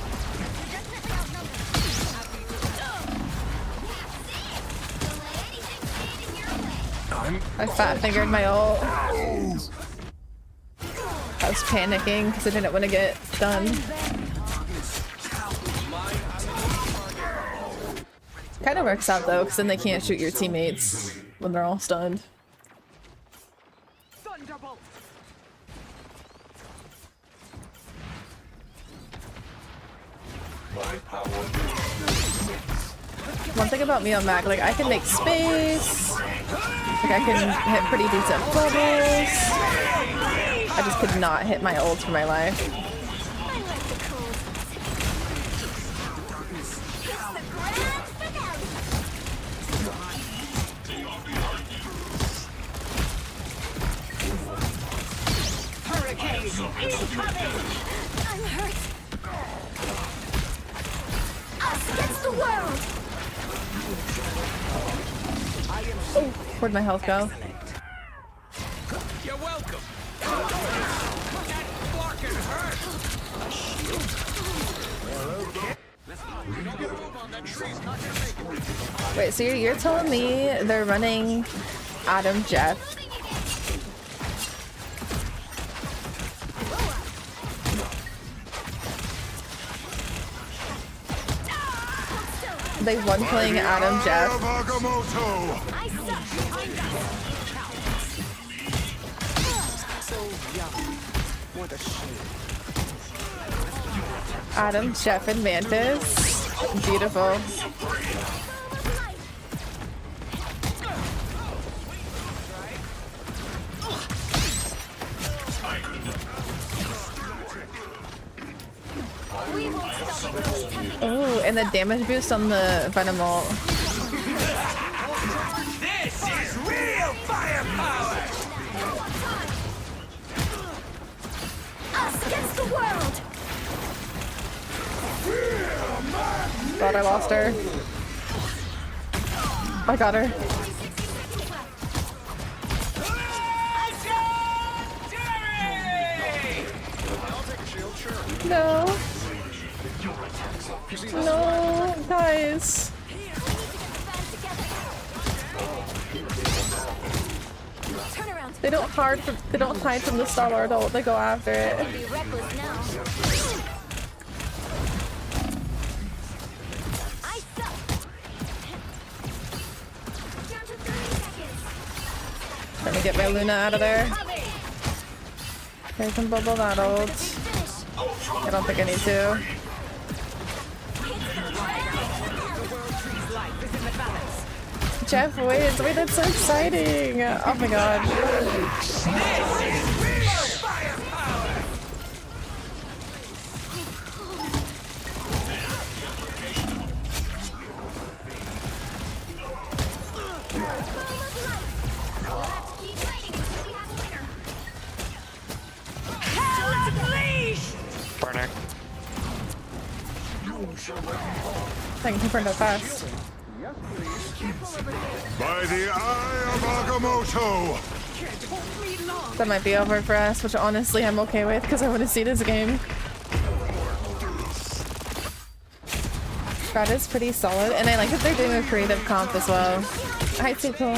I fat fingered my ult. I was panicking because I didn't want to get stunned. Kind of works out though, because then they can't shoot your teammates when they're all stunned. One thing about me on Mac, like I can make space, like I can hit pretty decent bubbles. I just could not hit my ult for my life. Hurricane incoming! I'm hurt. Us against the world! Oh, where'd my health go? You're welcome. That fucking hurt. Wait, so you're telling me they're running Adam Jeff? They won playing Adam Jeff. Adam, Jeff, and Mantis. Beautiful. Oh, and the damage boost on the Venom ult. This is real firepower! Us against the world! Thought I lost her. I got her. No. No, guys. They don't hide from the Star-Lord ult, they go after it. Be reckless now. Ice up. Down to 30 seconds. Trying to get my Luna out of there. I can bubble that ult. I don't think I need to. Jeff wins! Wait, that's so exciting! Oh my god. Burner. I can confirm that fast. By the eye of Agamotto! That might be over for us, which honestly I'm okay with because I want to see this game. That is pretty solid, and I like that they're doing a creative comp as well. Hi, Tupo.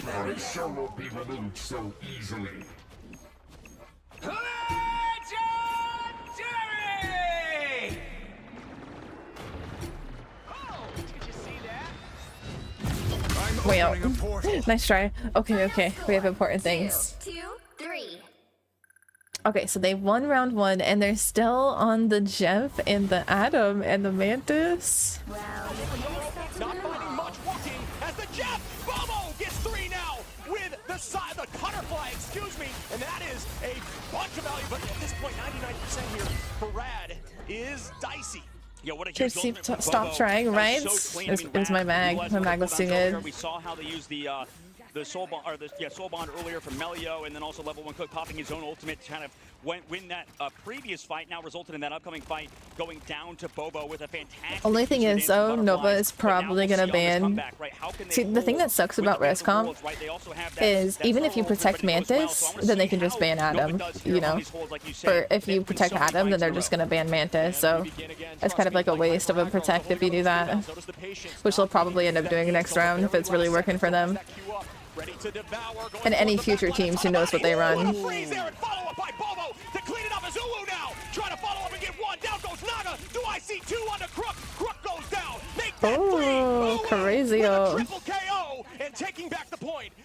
My soul won't be removed so easily. Wait, oh. Nice try. Okay, we have important things. 2, 3. Okay, so they won round 1 and they're still on the Jeff and the Adam and the Mantis. Not finding much walking as the Jeff Bobo gets 3 now with the Cutterfly, excuse me, and that is a bunch of value, but at this point 99% here for Rad is dicey. Yeah, what a Just huge ultimate from stop Bobo. trying, That was right? so clean. It was my mag. My mag was too good. We saw how they used the soul bond, or the soul bond earlier from Melio, and then also level 1 Cook popping his own ultimate to kind of win that previous fight. Now resulted in that upcoming fight going down to Bobo with a fantastic. Only thing is though, Nova is probably gonna ban. See, the thing that sucks about ResComp is even if you protect Mantis, then they can just ban Adam, you know? Or if you protect Adam, then they're just gonna ban Mantis, so it's kind of like a waste of a protect if you do that. Which they'll probably end up doing next round if it's really working for them. And any future teams who knows what they run. Oh, Carazio.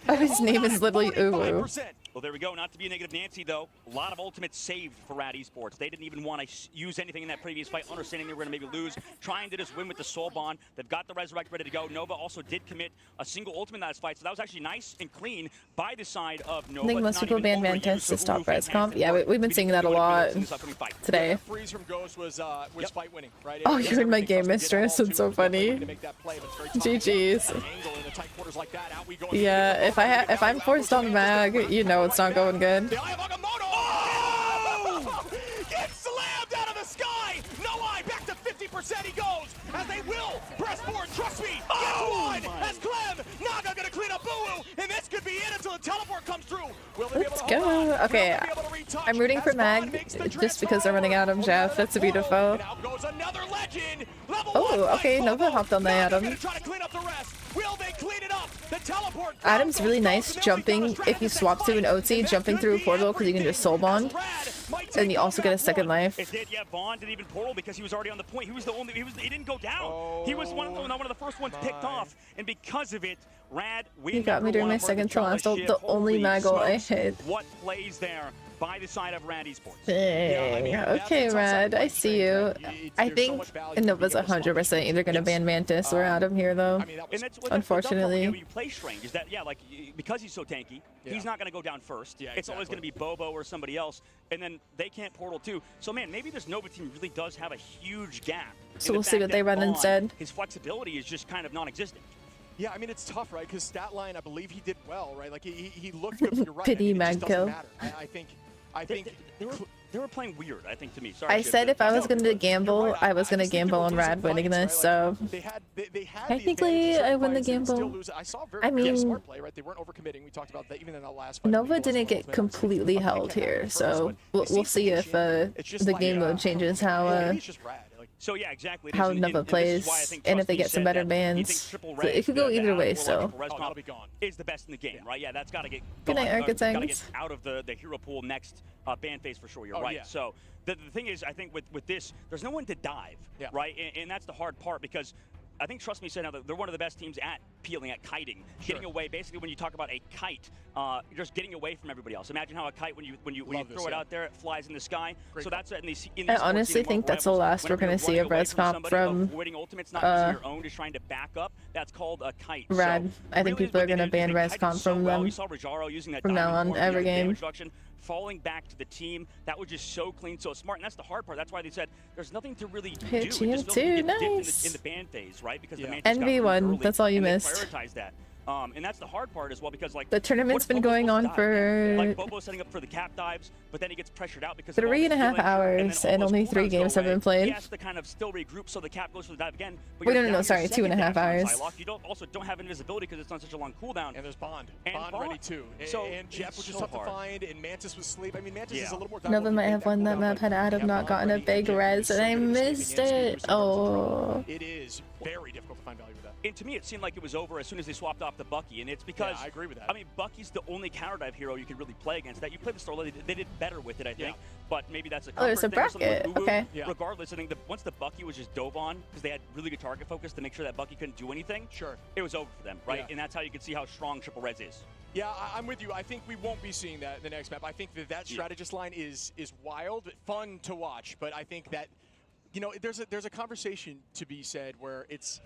Oh, his name is literally Uwu. Well, there we go. Not to be a negative Nancy, though. A lot of ultimates saved for Rad Esports. They didn't even want to use anything in that previous fight, understanding they were going to maybe lose, trying to just win with the Soul Bond. They've got the Resurrect ready to go. Nova also did commit a single ultimate in that fight, so that was actually nice and clean by the side of Nova. I think most people ban Mantis to stop ResComp. Yeah, we've been seeing that a lot today. Oh, you're in my game, mistress. It's so funny. GG's. Yeah, if I'm forced on mag, you know it's not going good. Gets slammed out of the sky! No eye, back to 50% he goes! As they will press forward, trust me! Gets one! As Clem! Naga gonna clean up Boo! And this could be it until the teleport comes through! Let's go! Okay, I'm rooting for mag just because they're running Adam Jeff. That's beautiful. Oh, okay, Nova hopped on the Adam. Adam's really nice jumping if you swap to an OT, jumping through a portal because you can just soul bond. And you also get a second life. It did, yeah. Vaughn didn't even portal because he was already on the point. He was the only. He didn't go down. He was one of the first ones picked off, and because of it, Rad. You got me during my second to last ult, the only Maggle I hit. What plays there by the side of Rad Esports? Okay, Rad, I see you. I think Nova's 100% either gonna ban Mantis or Adam here, though. Unfortunately. You play Strange. Is that like because he's so tanky, he's not gonna go down first. It's always gonna be Bobo or somebody else, and then they can't portal too. So man, maybe this Nova team really does have a huge gap. So we'll see what they run instead. His flexibility is just kind of non-existent. Yeah, I mean, it's tough, right? Because stat line, I believe he did well, right? Like, he looked good, but you're right. Pity mag kill. I think they were playing weird, I think, to me. Sorry, I said if I was going to gamble, I was going to gamble on Rad winning this, so technically I win the gamble. I mean, Nova didn't get completely held here, so we'll see if the game mode changes how So yeah, exactly. How Nova plays, and if they get some better bans. So it could go either way still. Is the best in the game, right? Yeah, that's got to get Good night, gotta get out of the hero pool next ban phase for sure. You're right. Yeah. So the thing is, I think with this, there's no one to dive, right? And that's the hard part because I think Trust Me said now that they're one of the best teams at peeling, at kiting, getting away. Basically, when you talk about a kite, you're just getting away from everybody else. Imagine how a kite, when you throw it out there, it flies in the sky. So that's in these I honestly think that's the last we're gonna see of ResComp from ultimates, not using your own, just trying to back up. That's called a kite. Rad. I think people are gonna ban ResComp from them from now on every game. Falling back to the team, that was just so clean, so smart, and that's the hard part. That's why they said there's nothing to really do. Hit TM2, nice. In the ban phase, right? Because the NV1, that's all you missed. Prioritize that. And that's the hard part as well, because like the tournament's been going on for like Bobo's setting up for the cap dives, but then he gets pressured out because 3.5 hours and only 3 games have been played. He has to kind of still regroup, so the cap goes for the dive again. But wait, no, sorry, 2.5 hours. You don't have invisibility because it's on such a long cooldown. And there's Bond ready too. So and Jeff was just tough to find, and Mantis was asleep. I mean, Mantis is a little more. Nova might have won that map had Adam not gotten a big res, and I missed it. Oh. It is very difficult to find value with that. And to me, it seemed like it was over as soon as they swapped off the Bucky, and it's because I agree with that. I mean, Bucky's the only counter dive hero you can really play against. That you play the Starlight, they did better with it, I think. But maybe that's a there's a comfort thing or something with bracket. Uwu. Okay. Regardless, I think once the Bucky was just dove on because they had really good target focus to make sure that Bucky couldn't do anything. Sure. It was over for them, right? Yeah. And that's how you can see how strong Triple Reds is. Yeah, I'm with you. I think we won't be seeing that in the next map. I think that strategist line is wild, fun to watch. But I think that, you know, there's a conversation to be said where it's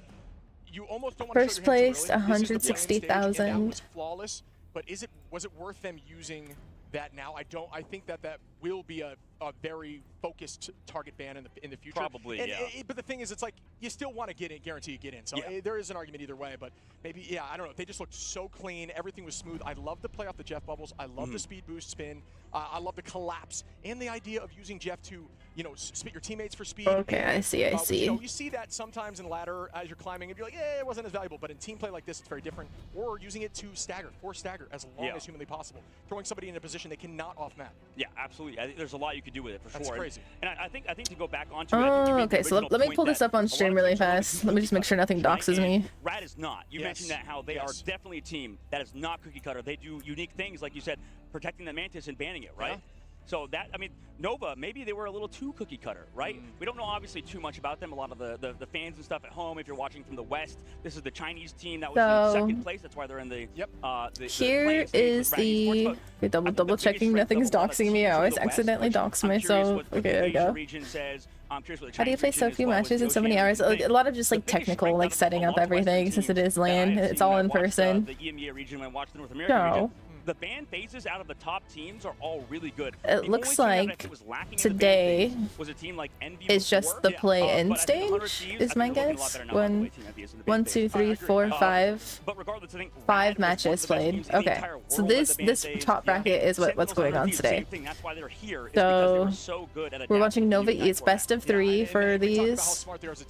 you almost don't want First to show your hand place, too early. This is the playing stage, and that 160,000. was flawless. But was it worth them using that now? I think that will be a very focused target ban in the future. Probably, and, yeah. But the thing is, it's like you still want to get in, guarantee you get in. So there is an argument either way. But maybe, I don't know. They just looked so clean. Everything was smooth. I love the play off the Jeff bubbles. I love the speed boost spin. I love the collapse and the idea of using Jeff to, you know, spit your teammates for speed. Okay, I see. You know, you see that sometimes in ladder as you're climbing, and you're like, it wasn't as valuable. But in team play like this, it's very different. Or using it to force stagger as long as humanly possible. Throwing somebody in a position they cannot off map. Yeah, absolutely. I think there's a lot you could do with it for That's sure. crazy. And I think to go back onto it. I think you made Okay, the so original let me point pull this that up on a stream lot of really teams are fast. Let me just make sure nothing doxes me. Rad is not. You mentioned that how they are definitely a team that is not cookie cutter. They do unique things, like you said, protecting the Mantis and banning it, right? Yeah. So that, I mean, Nova, maybe they were a little too cookie cutter, right? We don't know obviously too much about them. A lot of the fans and stuff at home, if you're watching from the West, this is the Chinese team that was in second place. That's why they're in the Here is the double checking. Nothing's doxing me. I always accidentally dox myself. Okay, there we go. How do you play so few matches in so many hours? A lot of just like technical, like setting up everything since it is LAN. It's all in person. The EMEA region, when I watched the North American region. The ban phases out of the top teams are all really good. It looks like today was a team like Envy is just the play-in stage, is my guess. 1, 2, 3, 4, 5. 5 matches played. Okay, so this top bracket is what's going on today. So we're watching Nova East best of 3 for these. So there's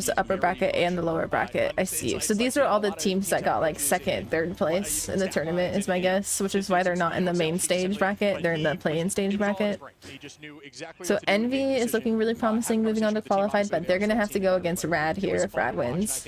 the upper bracket and the lower bracket. I see. So these are all the teams that got like second, third place in the tournament, is my guess, which is why they're not in the main stage bracket. They're in the play-in stage bracket. So Envy is looking really promising moving on to qualified, but they're gonna have to go against Rad here if Rad wins.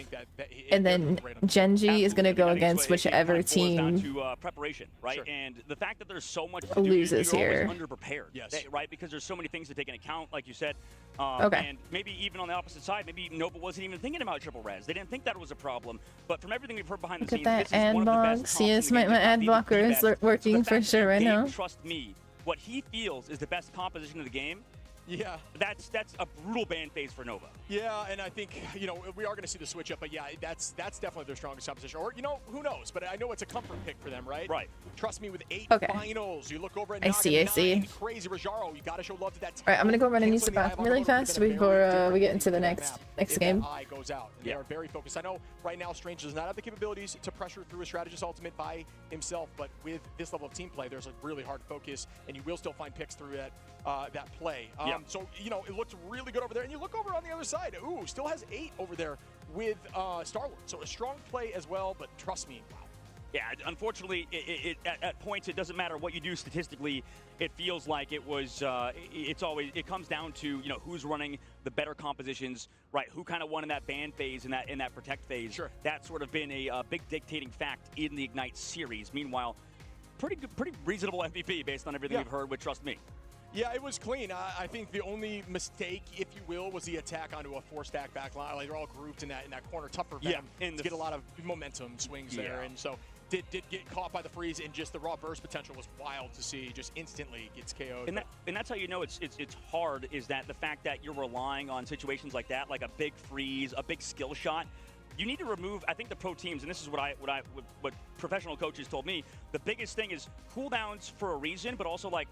And then Genji is gonna go against whichever team preparation, right? And the fact that there's so much to do, loses you're here. always underprepared, right? Because there's so many things to take into account, like you said. Okay. And maybe even on the opposite side, maybe Nova wasn't even thinking about triple res. They didn't think that was a problem. But from everything we've heard behind the Look at scenes, that ad box. Yes, my ad blocker is working for sure right now. Trust me, what he feels is the best composition of the game. Yeah, that's a brutal ban phase for Nova. Yeah, and I think, you know, we are going to see the switch up, but yeah, that's definitely their strongest opposition. Or, you know, who knows? But I know it's a comfort pick for them, right? Right. Trust me, with 8 Okay. finals, you look over at I see. Crazy Rajaro, you got to show love to that. All right, I'm gonna go run and use the bathroom really fast before we get into the next game. Eye goes out. And they are very focused. I know right now Strange does not have the capabilities to pressure through a strategist ultimate by himself, but with this level of team play, there's a really hard focus, and you will still find picks through that play. So, you know, it looked really good over there. And you look over on the other side. Ooh, still has 8 over there with Star-Lord. So a strong play as well, but trust me, wow. Yeah, unfortunately, at points, it doesn't matter what you do statistically. It feels like it was, it comes down to, you know, who's running the better compositions, right? Who kind of won in that ban phase and in that protect phase. Sure. That's sort of been a big dictating fact in the Ignite series. Meanwhile, pretty reasonable MVP based on everything we've heard with Trust Me. Yeah, it was clean. I think the only mistake, if you will, was the attack onto a 4-stack backline. Like, they're all grouped in that corner. Tough for them to get a lot of momentum swings there. And so did get caught by the freeze, and just the raw burst potential was wild to see. Just instantly gets KO'd. And that's how you know it's hard, is that the fact that you're relying on situations like that, like a big freeze, a big skill shot. You need to remove, I think the pro teams, and this is what professional coaches told me, the biggest thing is cooldowns for a reason, but also like,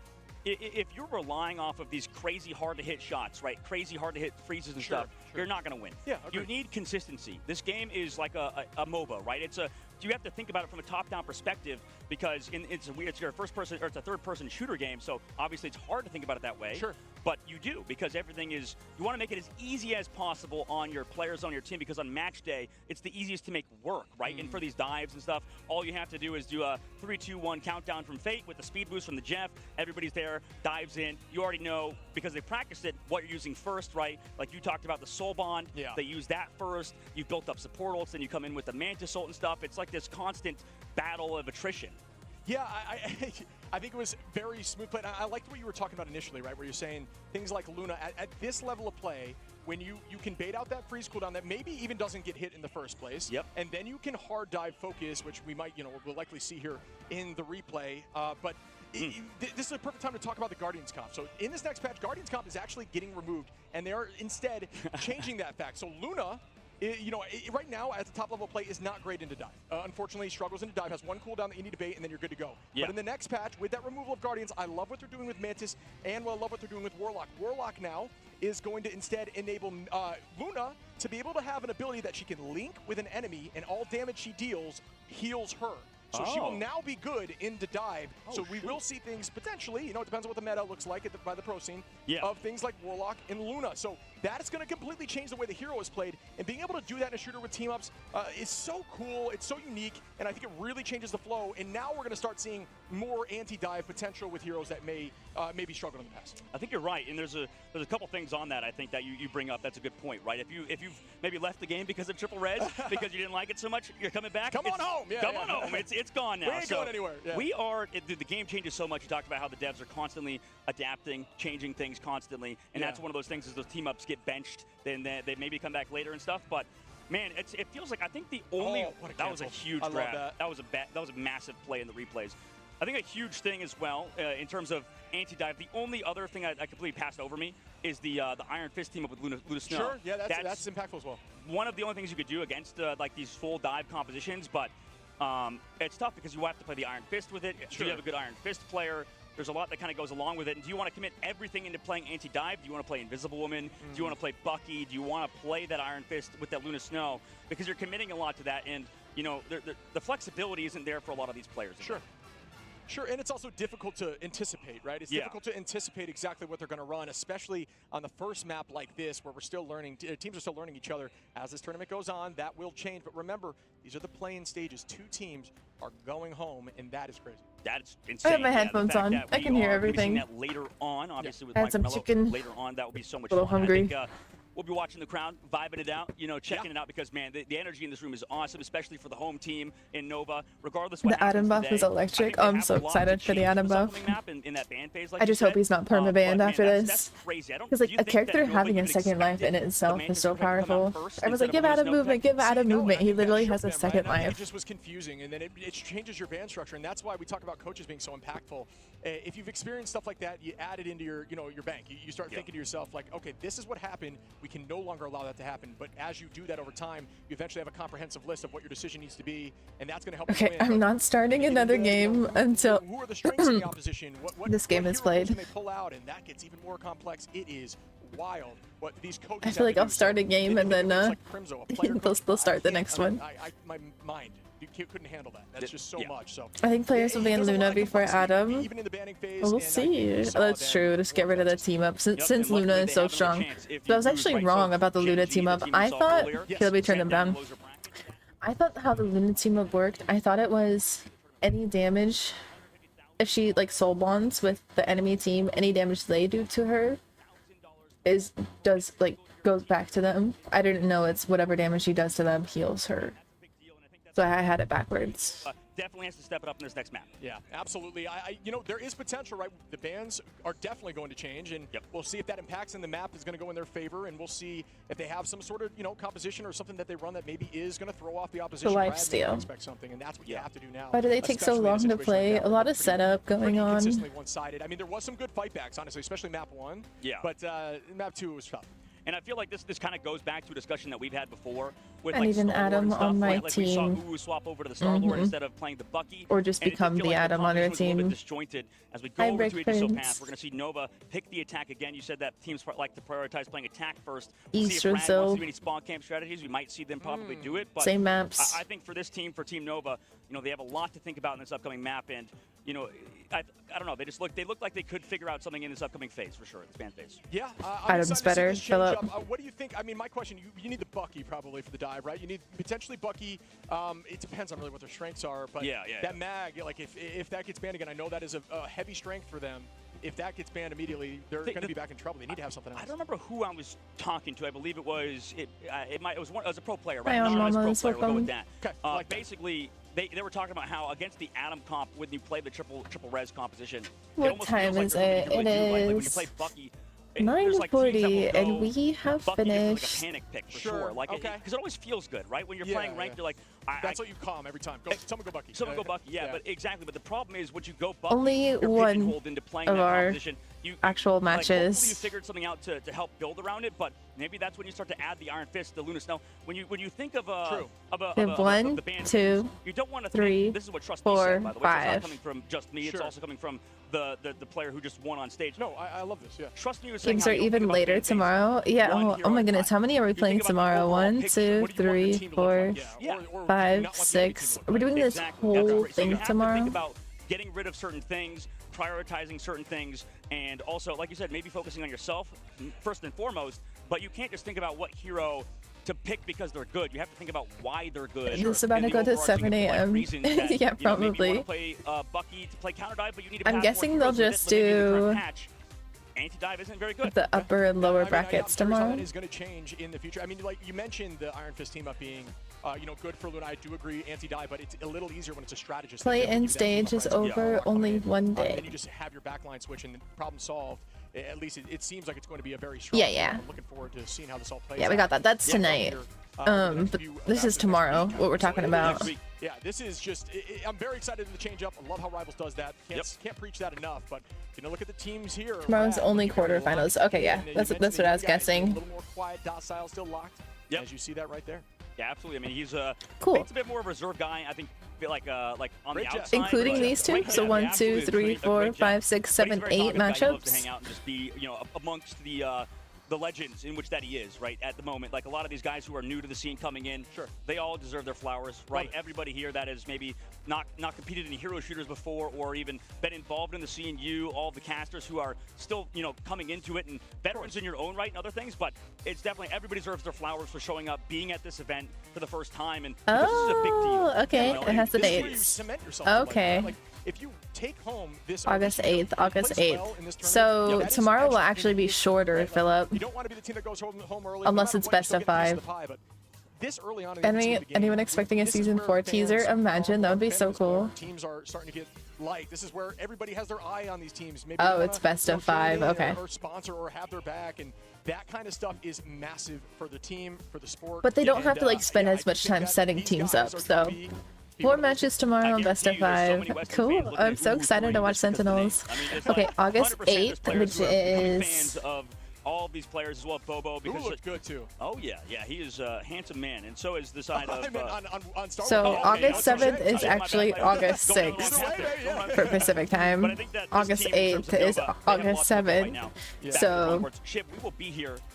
if you're relying off of these crazy hard-to-hit shots, right, crazy hard-to-hit freezes and stuff, you're not going to win. Yeah, you need consistency. This game is like a MOBA, right? You have to think about it from a top-down perspective, because it's a third-person shooter game, so obviously it's hard to think about it that way. Sure. but you do, because everything is, you want to make it as easy as possible on your players on your team, because on match day, it's the easiest to make work, right? And for these dives and stuff, all you have to do is do a 3, 2, 1 countdown from Fate with the speed boost from the Jeff. Everybody's there, dives in. You already know, because they practiced it, what you're using first, right? Like you talked about the Soul Bond. Yeah. They use that first. You've built up support ults, then you come in with the Mantis ult and stuff. It's like this constant battle of attrition. Yeah, I think it was very smooth play. I liked what you were talking about initially, right? Where you're saying things like Luna, at this level of play, when you can bait out that freeze cooldown that maybe even doesn't get hit in the first place. Yep. And then you can hard dive focus, which we might, we'll likely see here in the replay. But this is a perfect time to talk about the Guardians comp. So in this next patch, Guardians comp is actually getting removed, and they are instead changing that fact. So Luna, right now at the top level play is not great into dive. Unfortunately, struggles into dive, has one cooldown that you need to bait, and then you're good to go. Yeah. But in the next patch, with that removal of Guardians, I love what they're doing with Mantis, and I love what they're doing with Warlock. Warlock now is going to instead enable Luna to be able to have an ability that she can link with an enemy, and all damage she deals heals her. So she will now be good into dive. So we will see things potentially, it depends on what the meta looks like by the pro scene, of things like Warlock and Luna. So that is going to completely change the way the hero is played. And being able to do that in a shooter with team-ups is so cool. It's so unique. And I think it really changes the flow. And now we're going to start seeing more anti-dive potential with heroes that may maybe struggled in the past. I think you're right, and there's a couple things on that I think that you bring up. That's a good point, right? If you've maybe left the game because of triple res, because you didn't like it so much, you're coming back. Come on home. Come on home. It's gone now. We ain't going anywhere. Yeah. We are. The game changes so much. You talked about how the devs are constantly adapting, changing things constantly, and that's one of those things. Is those team ups get benched, then they maybe come back later and stuff, but. Man, it feels like I think the only that was a huge grab. That was a massive play in the replays. I think a huge thing as well in terms of anti-dive. The only other thing I completely passed over me is the Iron Fist team up with Luna Snow. Sure, yeah, that's impactful as well. One of the only things you could do against like these full dive compositions, but it's tough because you have to play the Iron Fist with it. Sure. Do you have a good Iron Fist player? There's a lot that kind of goes along with it. And do you want to commit everything into playing anti-dive? Do you want to play Invisible Woman? Do you want to play Bucky? Do you want to play that Iron Fist with that Luna Snow? Because you're committing a lot to that, and the flexibility isn't there for a lot of these players. Sure. Sure, and it's also difficult to anticipate, right? It's difficult to anticipate exactly what they're going to run, especially on the first map like this, where we're still learning, teams are still learning each other. As this tournament goes on, that will change. But remember, these are the playing stages. 2 teams are going home, and that is crazy. That's insane. I have my headphones on. I can hear everything. That later on, obviously with I had some Mike chicken. later on, that will be so much A little fun. hungry. I think, we'll be watching the crowd, vibing it out, checking it out, because, man, the energy in this room is awesome, especially for the home team in Nova. Regardless of what The Adam buff today, is electric. I think I'm so excited for the Adam buff. in that ban phase, like I just you hope said. he's not perma-banned after that's this. crazy. Because like a character having a second life in itself is so powerful. I was like, give Adam movement, give Adam movement. He literally has a second It life. just was confusing, and then it changes your ban structure, and that's why we talk about coaches being so impactful. If you've experienced stuff like that, you add it into your bank. You start thinking to yourself like, okay, this is what happened. We can no longer allow that to happen. But as you do that over time, you eventually have a comprehensive list of what your decision needs to be, and that's going to help you Okay, win. I'm not starting another game until Who are the strengths of the opposition? this game is played. Can they pull out, and that gets even more complex. It is wild what these coaches I feel like I'll start a game and then they'll start the next one. My mind couldn't handle that. That's just so much. So I think players will ban Luna before Adam. even in the banning phase. We'll see. That's true. Just get rid of the team up since Luna is so strong. So I was actually wrong about the Luna team up. I thought Kilby turned them down. I thought how the Luna team up worked. I thought it was any damage if she like soul bonds with the enemy team, any damage they do to her goes back to them. I didn't know it's whatever damage she does to them heals her. So I had it backwards. Definitely has to step it up in this next map. Yeah, absolutely. There is potential, right? The bans are definitely going to change, and we'll see if that impacts in the map is going to go in their favor, and we'll see if they have some sort of, composition or something that they run that maybe is going to throw off the opposition. The lifesteal. Expect something, and that's what you have to do now. Why do they take so long to play? A lot of setup going on. Consistently one-sided. I mean, there was some good fight backs, honestly, especially map 1. Yeah. But map 2 was tough. And I feel like this kind of goes back to a discussion that we've had before with And like even Star-Lord Adam and stuff, on my right? Like we saw team. Uwu swap over to the Star-Lord instead of playing the Bucky. Or just And it did become feel the like Adam on their combination was a little team. bit disjointed. As we go Hi, over to Rick Aegis Prince. Pass, we're going to see Nova pick the attack again. You said that teams like to prioritize playing attack first. We'll see if Brad wants Brazil. to do any spawn camp strategies. We might see them probably do it. But Same maps. I think for this team, for Team Nova, they have a lot to think about in this upcoming map. And, I don't know. They look like they could figure out something in this upcoming phase for sure. This fan phase. Yeah. Adam's better, Philip. What do you think? I mean, my question: you need the Bucky probably for the dive, right? You need potentially Bucky. It depends on really what their strengths are, but that mag, like if that gets banned again, I know that is a heavy strength for them. If that gets banned immediately, they're going to be back in trouble. They need to have something else. I don't remember who I was talking to. I believe it was it was a pro player, My right? own Anonymous pro mama's player. We'll go with welcome. that. Okay, basically, they were talking about how against the Adam comp, when you play the triple res composition, What it almost time feels is like it? really It when you is play Bucky. 9:40, and we have Bucky is finished. like a panic pick for sure. Like, because it always feels good, right? When you're playing ranked, you're like, that's what you calm every time. Someone go Bucky. Someone go Bucky. Yeah, but exactly. But the problem is, when you go Bucky, Only you're one pigeonholed into playing of that our composition. actual Like, hopefully you matches. figured something out to help build around it, but maybe that's when you start to add the Iron Fist, the Luna Snow. When you think of We have 1, the band 2, you don't want to 3, think, this is what Trust Me 4, said, by the way. So it's 5. not coming from just me. It's also coming from the player who just won on stage. No, I love this. Yeah. Trust Me was saying Games how are you don't think even about later band base. tomorrow. Yeah. One Oh hero my at a goodness. time. How many are we You playing think about the tomorrow? overall 1, picture. 2, What do you want your 3, team to look like? 4, Yeah. 5, 6. We're doing this whole So thing you have tomorrow. to think about getting rid of certain things, prioritizing certain things, and also, like you said, maybe focusing on yourself first and foremost. But you can't just think about what hero to pick because they're good. You have to think about why they're good. This is about to go to 7 a.m. Yeah, probably. Maybe you want to play Bucky to play counter dive, but you need to I'm pass guessing more they'll heroes just with it, maybe in the current do patch. Anti-dive isn't very good. the upper and lower brackets I'm curious how tomorrow. that is going to change in the future. I mean, like you mentioned, the Iron Fist team up being, good for Luna. I do agree, anti-dive, but it's a little easier when it's a strategist. Play in stage is over only one day. Then you just have your backline switch and problem solved. At least it seems like it's going to be a very strong. Yeah. I'm looking forward to seeing how this all plays. Yeah, we got that. That's tonight. But this is tomorrow, what we're talking about. Yeah, this is just. I'm very excited to the change up. I love how Rivals does that. Can't preach that enough. But look at the teams here. Tomorrow's only quarterfinals. Okay, yeah, that's what I was guessing. A little more quiet, docile, still locked. As you see that right there. Yeah, absolutely. I mean, he's cool. He's a bit more of a reserve guy. I think, like on the outside, including these two. So 1, 2, 3, 4, 5, 6, 7, 8 He loves to matchups. hang out and just be, amongst the legends in which that he is, right, at the moment. Like a lot of these guys who are new to the scene coming in, they all deserve their flowers, right? Everybody here that has maybe not competed in hero shooters before or even been involved in the scene, all the casters who are still, coming into it and veterans in your own right and other things, but it's definitely everybody deserves their flowers for showing up, being at this event for the first time, and this is a big deal. Okay, it has the This is where you dates. cement yourself Okay. like if you take home this August 8th, August plays 8th. well in this tournament, So that is tomorrow will extra actually be shorter, Philip. You don't want to be the team that goes home early. Unless it's best of 5. This early on in the game, Anyone expecting a season 4 teaser? Imagine, that would be so cool. Teams are starting to get liked. This is where everybody has their eye on these teams. Maybe Oh, they it's wanna, best of 5, join in okay. Or sponsor or have their back, and that kind of stuff is massive for the team, for the sport. But they don't And, have to spend as much time setting teams up, so 4 matches tomorrow, best of 5. Cool. I'm so excited to watch Sentinels. Okay, August 8th, which is all of these players as well, Bobo, because Who looked good too. Oh yeah, he is a handsome man, and so is the side of. on Star So Wars. August 7th is actually August 6th for Pacific time. August 8th is August 7th.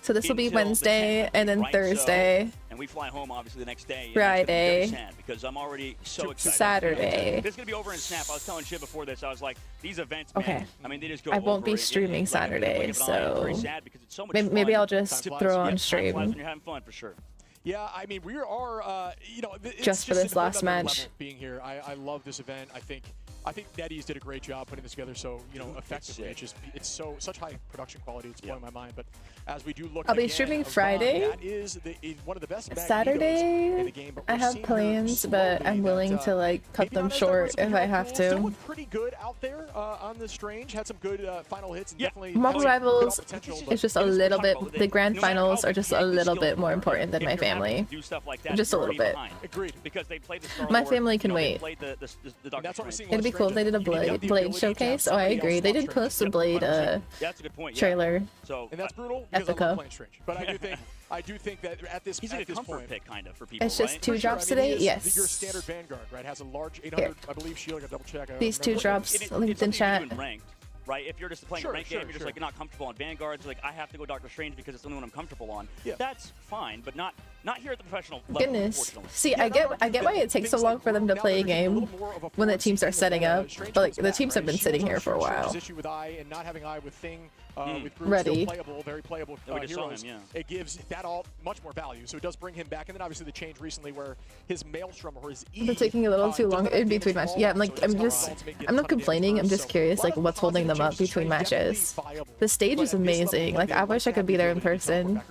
So this will be Wednesday and then Thursday. And we fly home obviously the next day. Friday. And it's gonna be very sad because I'm already so excited. Saturday. This is gonna be over in Snap. I was telling Chip before this. I was like, these events, Okay. man. I mean, they just go. I won't over be it streaming like a blink Saturday, of an eye. It's very so sad because it's so much maybe fun. I'll just Time throw flies. on Time flies stream. when you're having fun for sure. Yeah, I mean, we are, it's Just for this another last level match. being here. I love this event. I think Netties did a great job putting this together so, effectively. It's such high production quality. It's blowing my mind. But as we do look I'll be again, streaming Iran, Friday. that is one of the best Magneto's in Saturday, the game, but I we're have seeing her plans, but I'm slowly willing that, to cut maybe them not as short diverse of if a I hero have pool, Still to. look pretty good out there on the Strange. Had some good final hits. And definitely Marvel has some good Rivals potential, but is just a little bit, the grand finals are just a little bit more important than my family. Do stuff like that, Just a you're little already bit. behind. Agreed. Because they played the Star My Wars, family can they wait. played the Doctor That's what we're Strange. seeing. It'd be cool if they did a Blade showcase. Oh, I agree. They did post a Blade That's a good point. trailer. So and that's brutal because I Epico. love playing Strange. But I do think that at this he's like a comfort point, pick kind of for people. It's just right? 2 For sure. drops I mean, today? he is Yes. Your standard Vanguard, right? Has a large 800, I believe, shield. I got double check. I don't These 2 remember. drops It's linked in something you chat. do in ranked, right? If you're just playing a ranked game, you're just like you're not comfortable on Vanguards. Like I have to go Doctor Strange because it's the only one I'm comfortable on. Yeah. That's fine, but not Not here at the professional level, Goodness. unfortunately. See, I get why it takes so long for them to play a game when the teams are setting up. But like the teams have been sitting here for a while. Issue with I and not having I with Thing, with Groot Ready. still playable, very playable we just saw heroes. him, It gives that all much more value. So it does bring him back. And then obviously the change recently where his Maelstrom or his E. They're taking a little too long in between matches. Yeah, I'm not complaining. I'm just curious, like what's holding them up between matches. The stage is amazing. Like I wish I could be there in person.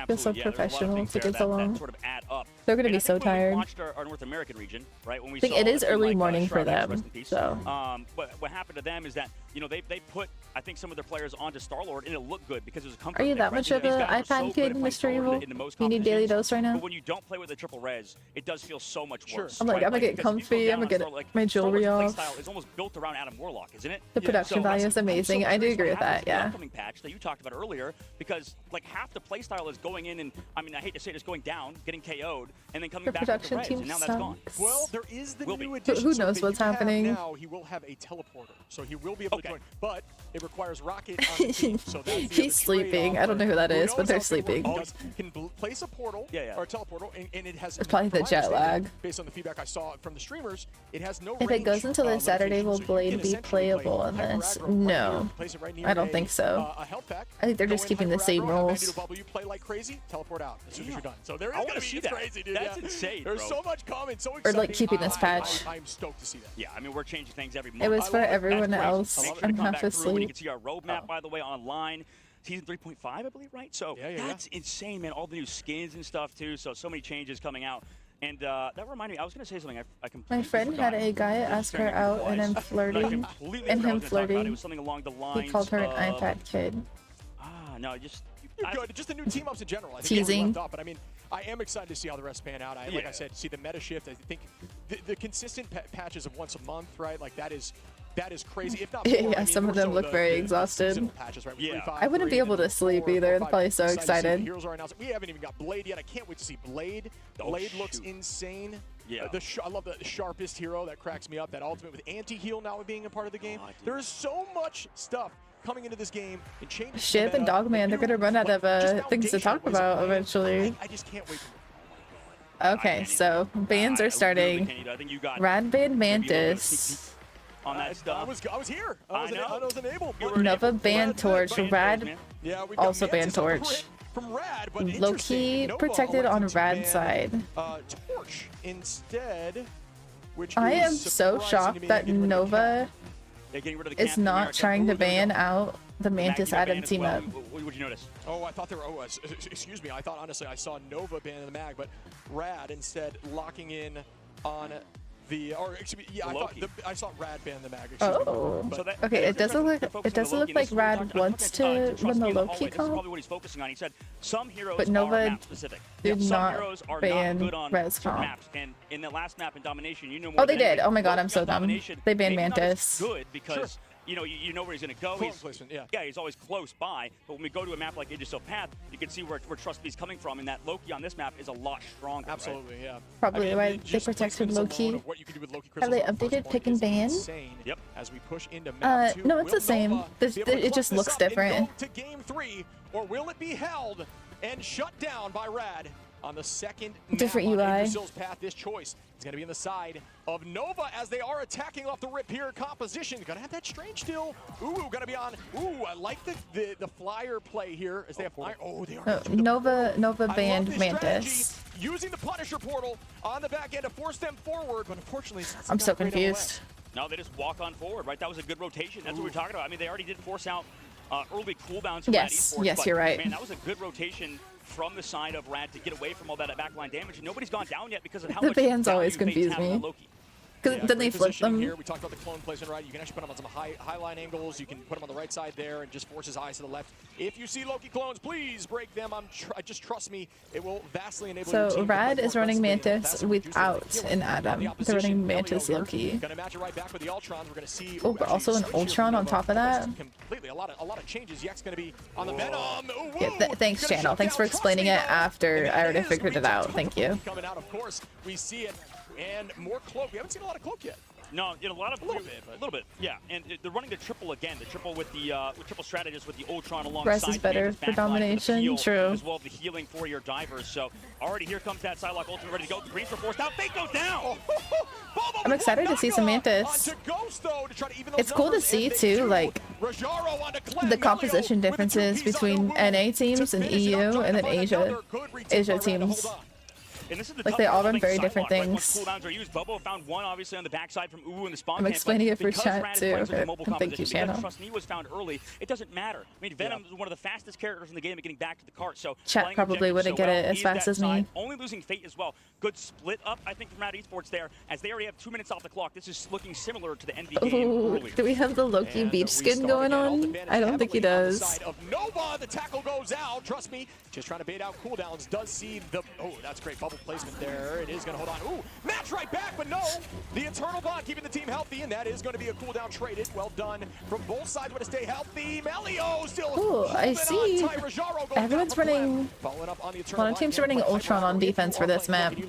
Feels so Absolutely, yeah, there's a lot of professional things to there get so that long. sort of add up. They're gonna And be I so think when we tired. launched our North American region, right? When we I think saw it is a team early like, morning for Shroud, rest them, in peace. so. But what happened to them is that they put I think some of their players onto Star-Lord and it looked good because it was a comfort Are you thing, that right? much You of know, a these guys are so iPad good kid, at playing Mr. Star-Lord Evil? in the most You need daily competitions. dose right now? But when you don't play with the triple res, it does feel so much worse. I'm like, right? I'm gonna get because if you go comfy, down I'm gonna on get Star-Lord, my jewelry Star-Lord's off. playstyle is almost built around Adam Warlock, isn't it? The production value is amazing. I do agree with that, yeah. Upcoming patch that you talked about earlier, because like half the playstyle is going in and I mean I hate to say it, is going down, getting KO'd, and then coming The back with the production res, team and now that's gone. sucks. Well, there is the Will be. new Who addition. knows so that what's you have happening? Now he will have a teleporter, so he will be able to join. But it requires Rocket on the team. So that's the other He's sleeping. I don't know who that is, but they're sleeping. He can place a portal or a teleportal, and it has. It's probably the from my jet understanding, lag. Based on the feedback I saw from the streamers, it has no. If it goes until this Saturday, will Blade be playable on this? No, I don't think so. I think they're just keeping the same rules. Play like crazy, teleport out as soon as you're done. So there is I want gonna to be see it's that. crazy, dude. That's Yeah. insane, There's bro. so much coming, so Or exciting. like keeping this patch. I'm stoked to see that. Yeah, I mean we're changing things every month. It was I for love everyone That's crazy. else. Make sure to I'm come half back through when you asleep. can see our roadmap, by the way, online. Season 3.5, I believe, right? So that's insane, man. All the new skins and stuff too. So many changes coming out. And that reminded me, I was going to say something. I completely My friend had a guy ask her out and him flirting, and him flirting. It was something along the lines He called her an of, iPad kid. no, just You're good. Just the new team ups in general. I think Teasing. left off, but I mean, I am excited to see how the rest pan out. Like I said, see the meta shift. I think the consistent patches of once a month, right? Like that is crazy. If not more, I Yeah, mean, some of more them so look very exhausted. seasonal patches, right? With 3, 5, I wouldn't be 3, able to sleep 4, either. I'm 5. probably so to see the excited. heroes are announced. We haven't even got Blade yet. I can't wait to see Blade. Blade looks insane. Yeah. I love the sharpest hero. That cracks me up. That ultimate with anti-heal now being a part of the game. There is so much stuff coming into this game and changing. Ship and Dogman, they're gonna run out of things to talk about eventually. I just can't wait. Okay, so bands are starting. Rad Band Mantis, on that stuff. I was here. I was enabled. Nova Band Torch, Rad Yeah, we got also Band Torch. From Rad, but Low-key protected on Rad side. Torch instead, which I is am so surprising to shocked me. that Nova They're getting rid of the is Captain not America. trying to Ooh, there we ban go. out the Mantis Magneto Atom ban as team well. up. What would you notice? Oh, I thought they were. Oh, excuse me. I thought honestly I saw Nova ban in the mag, but Rad instead locking in on the. Or excuse me, yeah, I saw Rad ban in the mag. Excuse Oh, me. But okay. It doesn't look. It doesn't look like Rad wants to run the Loki This is comp, probably what he's focusing on. He said some heroes but are Nova map specific. did Some not heroes are ban not good on Res certain comp. maps. And in the last map in Domination, you know more Oh, they than did. anybody. Oh my god, I'm Loki so on dumb. Domination, They banned maybe not as Mantis. good because you know where he's going to go. Clone placement, yeah. Yeah, he's always close by. But when we go to a map like Aegis of Path, you can see where Trust B's coming from, and that Loki on this map is a lot stronger. Absolutely, right? yeah. Probably why they just protected placements alone Loki. of what you can do with Loki Have they crystals on the updated first pick point and is ban? insane. Yep. As we push into map 2, No, it's will the same. Nova This- be able to it clutch just this looks up and different. go to game 3, or will it be held and shut down by Rad on the second Different map on UI. Brazil's path? This choice is going to be on the side of Nova as they are attacking off the rip here. Composition going to have that strange still. Ooh, going to be on. Ooh, I like the flyer play here as they have flyer. Oh, they are. Nova I love banned this Mantis. strategy, using the Punisher portal on the back end to force them forward, but unfortunately, it's I'm not so great on the confused. No, they just walk on forward, right? That was a good rotation. That's what we're talking about. I mean, they already did force out early cooldowns from Yes, Rad Esports, yes, but, you're right. Man, that was a good rotation from the side of Rad to get away from all that backline damage. And nobody's gone down yet because of how The much bans value always Fates confuse have on me. Loki. Because then they great flip positioning them. Here. We talked about the clone placement, right? You can actually put them on some high line angles. You can put them on the right side there and just force his eyes to the left. If you see Loki clones, please break them. Just trust me, it will vastly enable your So team to Rad play is more running aggressively. Mantis That's what reduces the without killing. an Now Adam. the They're opposition, running Elio Mantis here, Loki. Gonna match it right back with the Ultrons. We're gonna see. Oh, but also an Ultron on top of that. Completely, a lot of changes. Yak's gonna be on the Venom. Ooh, Yeah, thanks, gonna channel. shut Thanks down for explaining it Trust Me, though. after And I that already is figured it out. Thank you. Coming out, of course, we see it, and more cloak. We haven't seen a lot of cloak yet. No, a lot of a little bit, yeah. And they're running the triple again, the triple with the triple strategist with the Ultron alongside. Rest is better for domination. True. As well as the healing for your divers. So already here comes that Psylocke ultimate ready to go. The Greens are forced out. Fate goes down. I'm excited to see some Mantis. It's cool to see too, like the composition differences between NA teams and EU and then Asia teams. And this is the like they all run very different Psylocke, things. Right, cooldowns are used. Bobo found one obviously on the backside from Uwu in the spawn I'm camp, explaining it for because chat Rad is too. playing such a mobile Thank you, composition, channel. because Trust Me was found early, it doesn't matter. I mean, Venom is one of the fastest characters in the game at getting back to the cart. So Chat playing probably objectives wouldn't so get well, it as needed fast that as me. side. Only losing Fate as well. Good split up, I think, from Rad Esports there, as they already have 2 minutes off the clock. This is looking similar to the NV game Ooh, earlier. do we have the Loki beach skin going on? I don't think he does. Of Nova, the tackle goes out. Trust me, just trying to bait out cooldowns. Does see the that's great bubble placement there. It is going to hold on. Ooh, match right back, but no. The Eternal Bond keeping the team healthy, and that is going to be a cooldown traded. Well done from both sides. Want to stay healthy. Melio still. Ooh, I see. Everyone's running. A lot of teams are running Ultron on defense for this map. Boy,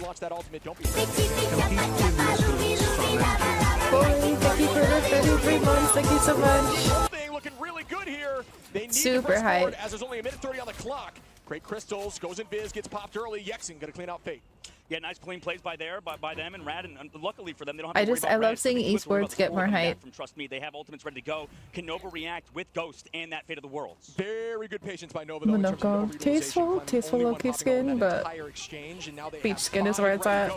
thank you for the 33 months. Thank you so much. Looking really good here. They need Super hype. as there's only a minute 30 on the clock. Great crystals, goes in Biz, gets popped early. Yexin gonna clean out Fate. Yeah, nice clean plays by them and Rad, and luckily for them, they don't have to worry I about love Rad. seeing Swift worry about esports the get score more coming back hype. From Trust Me, they have ultimates ready to go. Can Nova react with Ghost and that Fate of the Worlds? Very good patience by Nova, though. In terms of Nova Monoko, tasteful Loki skin, but beach skin is where it's at.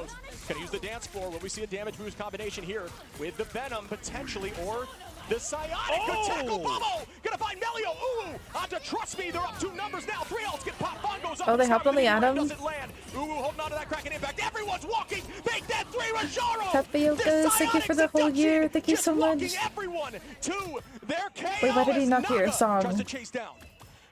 Gonna use the dance floor where we see a damage boost combination here with the Venom potentially, or the Psionic. Good tackle, Bobo! Gonna find Melio. Ooh, onto Trust Me. They're up 2 numbers now. 3 ults get popped. Bongo's up. Oh, they helped on the Atom. Doesn't land. Ooh, holding on to that Kraken impact. Everyone's walking. Make that 3. Rajaro. Tapioca, thank you for the whole year. Thank you so much. Everyone to their KO. Wait, why did he not hear a Tries song? to chase down.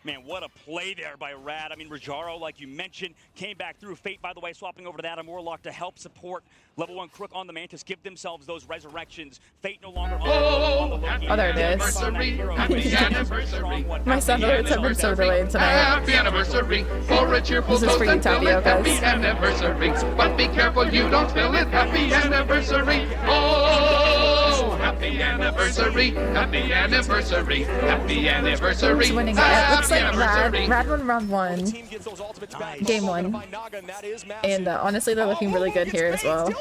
Man, what a play there by Rad. I mean, Rajaro, like you mentioned, came back through. Fate, by the way, swapping over to that Warlock to help support Level 1 Crook on the Mantis, give themselves those resurrections. Fate no longer on the Loki. Oh, there it is. Happy anniversary. My sound alerts have been so delayed tonight. Happy anniversary for a cheerful This is for you, toast and fill it. Tapiocas. Happy anniversary. But be careful you don't spill it. Happy anniversary. Oh, happy anniversary. Happy anniversary. Happy anniversary. Who's winning it? It looks like Rad won round 1, game 1, and honestly, they're looking really good here as well.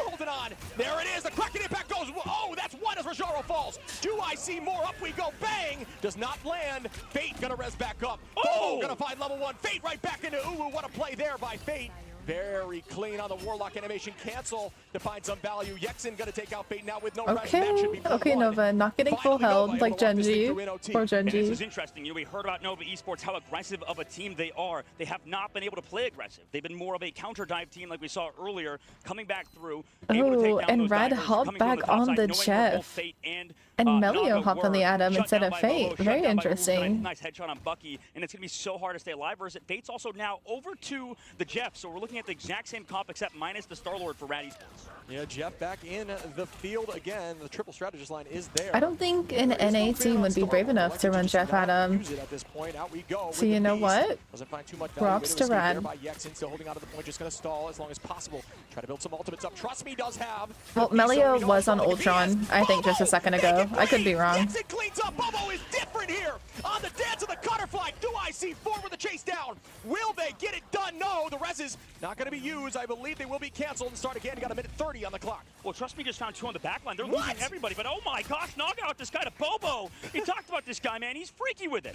There it is. The Kraken impact goes. Oh, that's one as Rajaro falls. Do I see more? Up we go. Bang. Does not land. Fate gonna res back up. Oh, gonna find level 1. Fate right back into Uwu. What a play there by Fate. Very clean on the Warlock animation. Cancel to find some value. Yexin gonna take out Fate now with no res. That should be Okay, Nova, not getting full held like Genji. Poor And this Genji. is interesting. We heard about Nova Esports, how aggressive of a team they are. They have not been able to play aggressive. They've been more of a counter dive team like we saw earlier, coming back through. able to take Oh, down and those Rad divers, hopped coming from back the top on side, the knowing where both Jeff. Fate and Melio Naga hopped on the were. Atom Shut instead down of by Fate. Bobo, shut Very down by Uwu. interesting. Nice headshot on Bucky, and it's going to be so hard to stay alive versus Fate's also now over to the Jeff, so we're looking at the exact same comp except minus the Star-Lord for Rad Esports. Yeah, Jeff back in the field again. The triple strategist line is there. I don't think an NA team would be brave enough to run Jeff Atom. So you know what? Props to Rad. Still holding on to the point, just going to stall as long as possible. Try to build some ultimates up. Trust Me does have. Well, Melio was on Ultron, I think, just a second ago. I could be wrong. Yexin cleans up. Bobo is different here on the dance of the Cutterfly. Do I see 4 with the chase down? Will they get it done? No, the res is not going to be used. I believe they will be canceled and start again. Got a minute 30 on the clock. Well, Trust Me just found 2 on the back line. They're losing everybody, but oh my gosh, Naga out this guy to Bobo. He talked about this guy, man. He's freaky with it.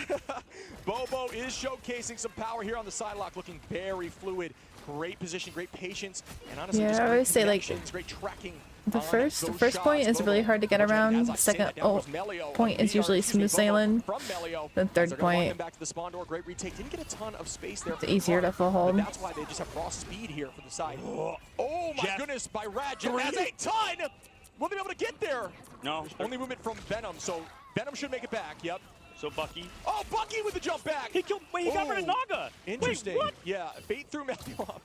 Bobo is showcasing some power here on the side lock, looking very fluid. Great position, great patience, and honestly, Yeah, just I great always say, like, connections, great tracking. The first point is really hard to get around. The second point is usually smooth sailing. The third point, Back to the spawn door, great retake. Didn't get a ton of space there. it's easier to full hold. That's why they just have raw speed here for the side. Oh my goodness, by Rad. Jeff has a ton. Will they be able to get there? No. Only movement from Venom, so Venom should make it back. Yep. So Bucky. Oh, Bucky with the jump back. He killed. Wait, he got rid of Naga. Interesting. Wait, what? Yeah, Fate threw Melio off.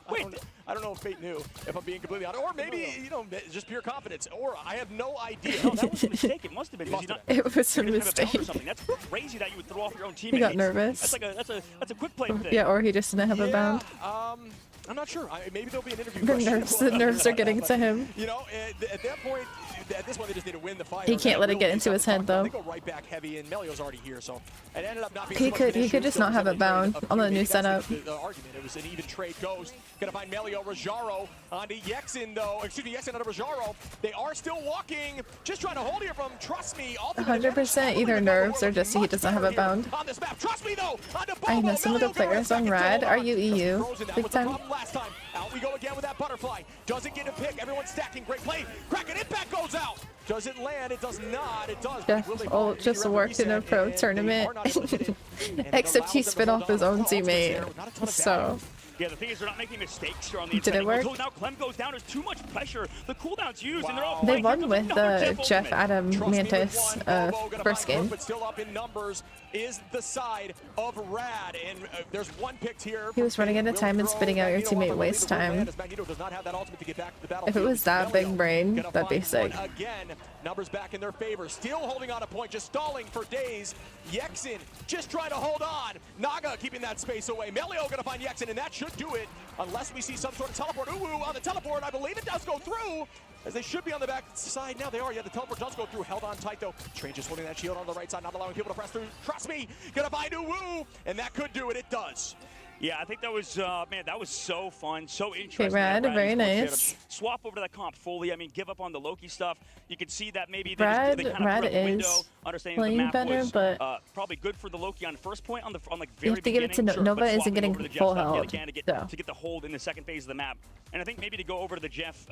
I don't know if Fate knew, if I'm being completely honest. Or maybe, you know, just pure confidence. Or I have no idea. No, that was a mistake. It must have been. It was a mistake. That's crazy that you would throw off your own teammates. He got nervous. That's a quick play thing. Yeah, or he just didn't have a bound. I'm not sure. Maybe there'll be an interview The question. nerves are getting to him. You know, at that point, at this point they just need to win the fight. He or can't they let it will get lose into out his the head, puck. though. They go right back heavy, and Melio's already here, so it ended up not being He too much of an could issue. just Still not have was it bound a on the maybe new that's setup. the argument. It was an even trade. Ghost gonna find Melio. Rajaro onto Yexin though. Excuse me, Yexin onto Rajaro. They are still walking, just trying to hold here from Trust Me. 100% either nerves or just he doesn't have it bound. On this map, Trust Me though. Onto I know Bobo. some of the Melio gonna players on second to Rad hold are on. EU Frozen, that big was the time. problem last time. Out we go again with that butterfly. Doesn't get a pick. Everyone's stacking. Great play. Kraken impact goes out. Does it land? It does not. It does. Jeff Ult just worked in a pro tournament, except he spit off his own teammate. So Yeah, the thing is they're not making mistakes here on the Did it work? Now Clem goes down. There's too much pressure. The cooldown's used, and they're all they fighting. won Here's with another the Jeff Adam Mantis first game. But still up in numbers is the side of Rad, and there's one picked here. He was running out of time and spitting out your teammate waste time. If it was that big brain, that'd be sick. Again, numbers back in their favor. Still holding on a point, just stalling for days. Yexin just trying to hold on. Naga keeping that space away. Melio gonna find Yexin, and that should do it. Unless we see some sort of teleport. Ooh, on the teleport, I believe it does go through. As they should be on the back side. Now they are. Yeah, the teleport does go through. Held on tight, though. Train just holding that shield on the right side, not allowing people to press through. Trust Me, gonna find Uwu, and that could do it. It does. Yeah, I think that was, man, that was so fun, so interesting. Rad, that very Esports did. nice. Swap over to that comp fully. I mean, give up on the Loki stuff. You can see that maybe Rad- they kind of Rad threw out the window, is understanding playing the map better, was but probably good for the Loki on the first point, on like you very have to give it to beginning, Nova. but Isn't swapping getting over to Jeff full stuff yet health. again to get the hold in the second phase of the map. And I think maybe to go over to the Jeff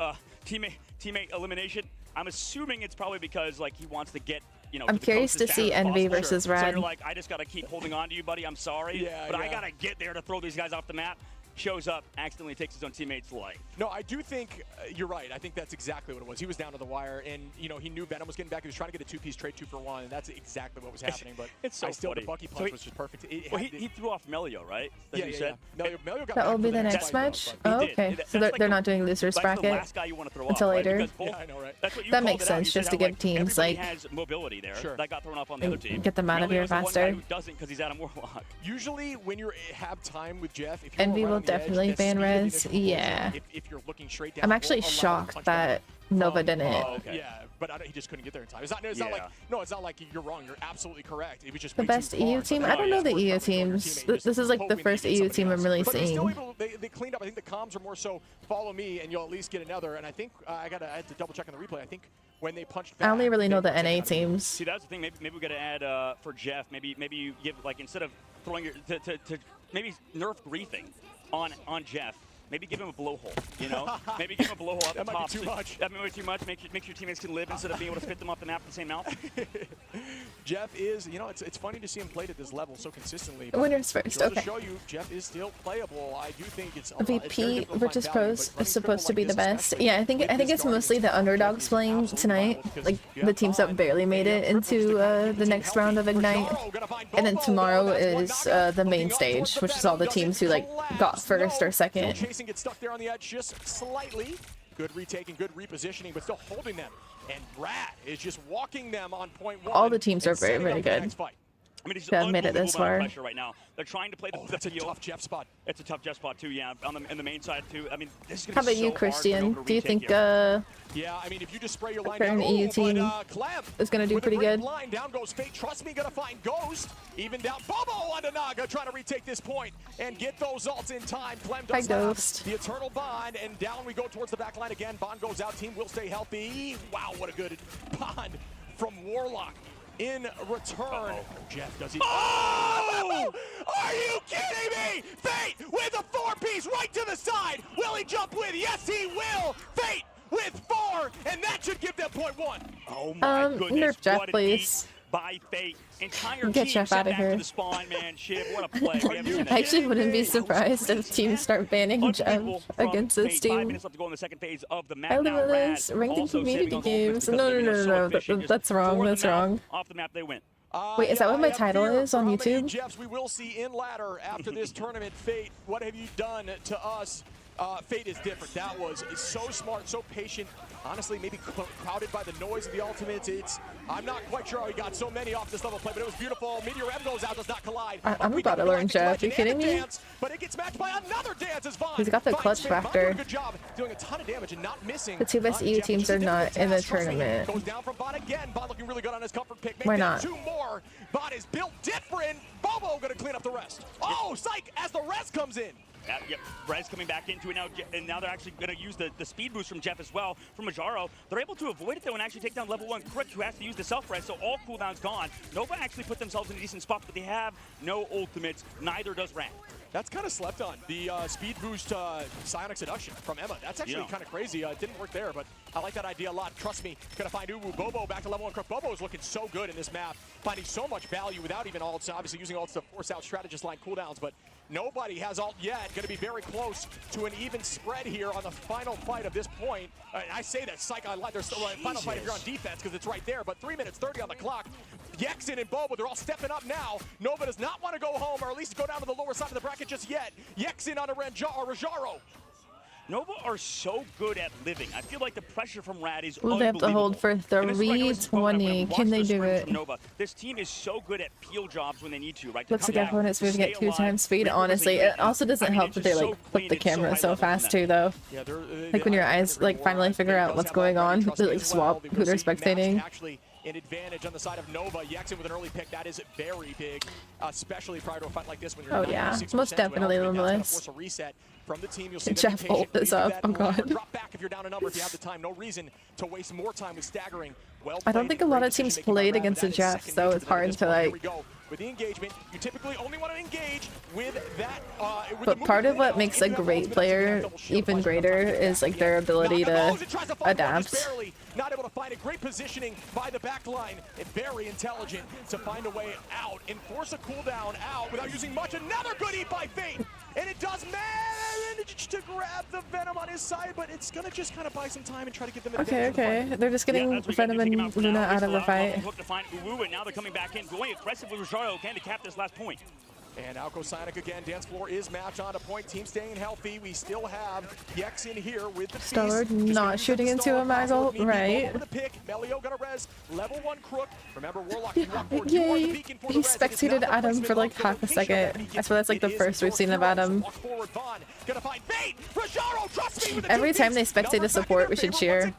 teammate elimination, I'm assuming it's probably because like he wants to get, you know, I'm to the curious closest to see down as Envy possible. versus So Rad. you're like, I just gotta keep holding on to you, buddy. I'm sorry, but I gotta get there to throw these guys off the map. Shows up, accidentally takes his own teammate's life. No, I do think you're right. I think that's exactly what it was. He was down to the wire, and you know he knew Venom was getting back. He was trying to get a two-piece trade 2-for-1, and that's exactly what was happening. But It's so the funny. Bucky So punch he- was just perfect. Well, he threw off Melio, right? That Yeah, you yeah, said? yeah. Melio got That will back be for the next fight, though, match. but- Oh, He did. okay. That's So like they're not doing losers That's the bracket last guy you want to throw until off, right? later. Because both- Yeah, I know, right? That's what you That called makes it out. sense, You just said to how, give teams, everybody like- has mobility there. Sure. That got thrown off on the other team. Get them out of your Melio's the one roster. guy who doesn't because he's Adam Warlock. Usually, when you have time with Jeff, if you're Envy right will on the edge, definitely that ban speed of res. initial closure, Yeah. If you're looking straight down, I'm actually won't allow him to shocked punch that Nova didn't. Yeah, but he just couldn't get there in time. It's not like it's not like you're wrong. You're absolutely correct. It was just The way best too EU far. team? But I don't know the it's EU worth covering your teams. teammate. This is like the Hoping to first get EU somebody team I'm else. really But they're still seeing. able- they cleaned up. I think the comms are more so follow me and you'll at least get another. And I think I had to double check on the replay. I think when they punched back, I only really know they the NA taken out of it. teams. See, that's the thing. Maybe we got to add for Jeff. Maybe you give like instead of throwing your to maybe nerf griefing on Jeff. Maybe give him a blowhole, you know? Maybe give him a blowhole up the That might top. be too much. That might be too much. Make sure teammates can live instead of being able to spit them off the map with the same mouth. Jeff is, you know, it's funny to see him played at this level so consistently. Winners first, To okay. show you, Jeff is still playable. I do think it's it's very VP difficult to versus find value, pros but running is supposed to triple be like the this, best. especially Yeah, I think with this it's mostly the Guardians, underdogs playing tonight. Like the teams that barely made it into the next round of Ignite, and then tomorrow is the main stage, which is all the teams who like got first or second. Chasing gets stuck there on the edge just slightly. Good retaking, good repositioning, but still holding them. And Rad is just walking them on point one. All the teams are and very, setting very up the good. next fight. I mean, it's Who have made it this unbelievable amount of far. pressure right now. They're trying to play the That's a field. tough Jeff spot. It's a tough Jeff spot too, yeah. In the main side too. I mean, this is gonna How be about so you, hard to Christian? go over Do you retake think here. Yeah, I mean, if you just spray your line current down, EU team Clem is gonna do with a pretty great good? Line down goes Fate. Trust Me, gonna find Ghost. Even down Bobo onto Naga, trying to retake this point and get those ults in time. Clem does Hi, have Ghost. the Eternal Bond, and down we go towards the back line again. Bond goes out. Team will stay healthy. Wow, what a good Bond from Warlock. In return, Jeff does he? Oh! Are you kidding me? Fate with a 4-piece right to the side. Will he jump with? Yes, he will. Fate with 4, and that should give them point 1. Oh my goodness! nerf Jeff, what an please. beat by Fate. Entire Get team Jeff sent outta back here. to the spawn, man. Shiv, what a play. We haven't seen that I yet. actually wouldn't be surprised if teams start banning Jeff Unbelievable from against this Fate. 5 team. minutes left to go in the second phase of the map. Hi, Now Rad Lewis. Ranked in also community saving on gold games. because No, they're no, being no, so no. efficient. Just That's wrong. for the That's map, wrong. Off the map, they win. Wait, is that Yeah, what my I have title fear is for on how many YouTube? Jeffs we will see in ladder after this tournament. Fate, what have you done to us? Fate is different. That was so smart, so patient. Honestly, maybe crowded by the noise of the ultimates. I'm not quite sure how he got so many off this level play, but it was beautiful. Meteor M goes out, does not collide. I'm about to learn Jeff. Are you kidding me? But it gets matched by another dance as Vaughn. He's got the clutch factor. Good job doing a ton of damage and not missing. The two best EU teams are not in the tournament. Goes down from Vaughn again. Vaughn looking really good on his comfort pick. Why not? Two more. Vaughn is built different. Bobo gonna clean up the rest. Oh, psych! As the rest comes in. Yep, Rez coming back into it now, and now they're actually going to use the speed boost from Jeff as well, from Majaro. They're able to avoid it, though, and actually take down level 1 Crook, who has to use the self-res, so all cooldown's gone. Nova actually put themselves in a decent spot, but they have no ultimates. Neither does Ran. That's kind of slept on. The speed boost Psionic Seduction from Emma. That's actually kind of crazy. It didn't work there, but I like that idea a lot. Trust me, gonna find Uwu. Bobo back to level 1 Crook. Bobo is looking so good in this map, finding so much value without even ults. Obviously using ults to force out strategist line cooldowns, but nobody has ult yet. Gonna be very close to an even spread here on the final fight of this point. I say that, psych, I lied. There's still a final fight if you're on defense because it's right there, but 3 minutes 30 on the clock. Yexin and Bobo, they're all stepping up now. Nova does not want to go home, or at least go down to the lower side of the bracket just yet. Yexin on a Rajaro. Nova are so good at living. I feel like the pressure from Rad is Will they have to hold for 320? Can they do it? Nova. This team is so good at peel jobs when they need to, right? Looks like everyone is moving at 2 times speed, honestly. It also doesn't help that they like flip the camera so fast too, though. Like when your eyes like finally figure out what's going on, they like swap who they're spectating. An advantage on the side of Nova. Yexin with an early pick, that is very big, especially prior to a fight like this when you're most definitely Limitless. Force a reset from the team. You'll see Jeff ult is up. Oh god. Drop back if you're down a number if you have the time. No reason to waste more time with staggering. I don't think a lot of teams played against the Jeff, so it's hard to like. With the engagement, you typically only want to engage with that. But part of what makes a great player even greater is like their ability to adapt. Not able to find a great positioning by the back line, and very intelligent to find a way out and force a cooldown out without using much. Another good eat by Fate, and it does manage to grab the Venom on his side, but it's gonna just kind of buy some time and try to get them. Okay. They're just getting Venom and Luna out of the fight. Hook to find Uwu, and now they're coming back in, going aggressively with Rajaro again to cap this last point. And Alco Psionic again. Dance floor is matched on a point. Team staying healthy. We still have Yexin here with the Star not shooting into a Maggle, right? The pick. Melio gonna res. Level 1 Crook. Remember Warlock. Yay! He spectated Adam for like half a second. I swear that's like the first we've seen of Adam. Every time they spectate a support, we should cheer.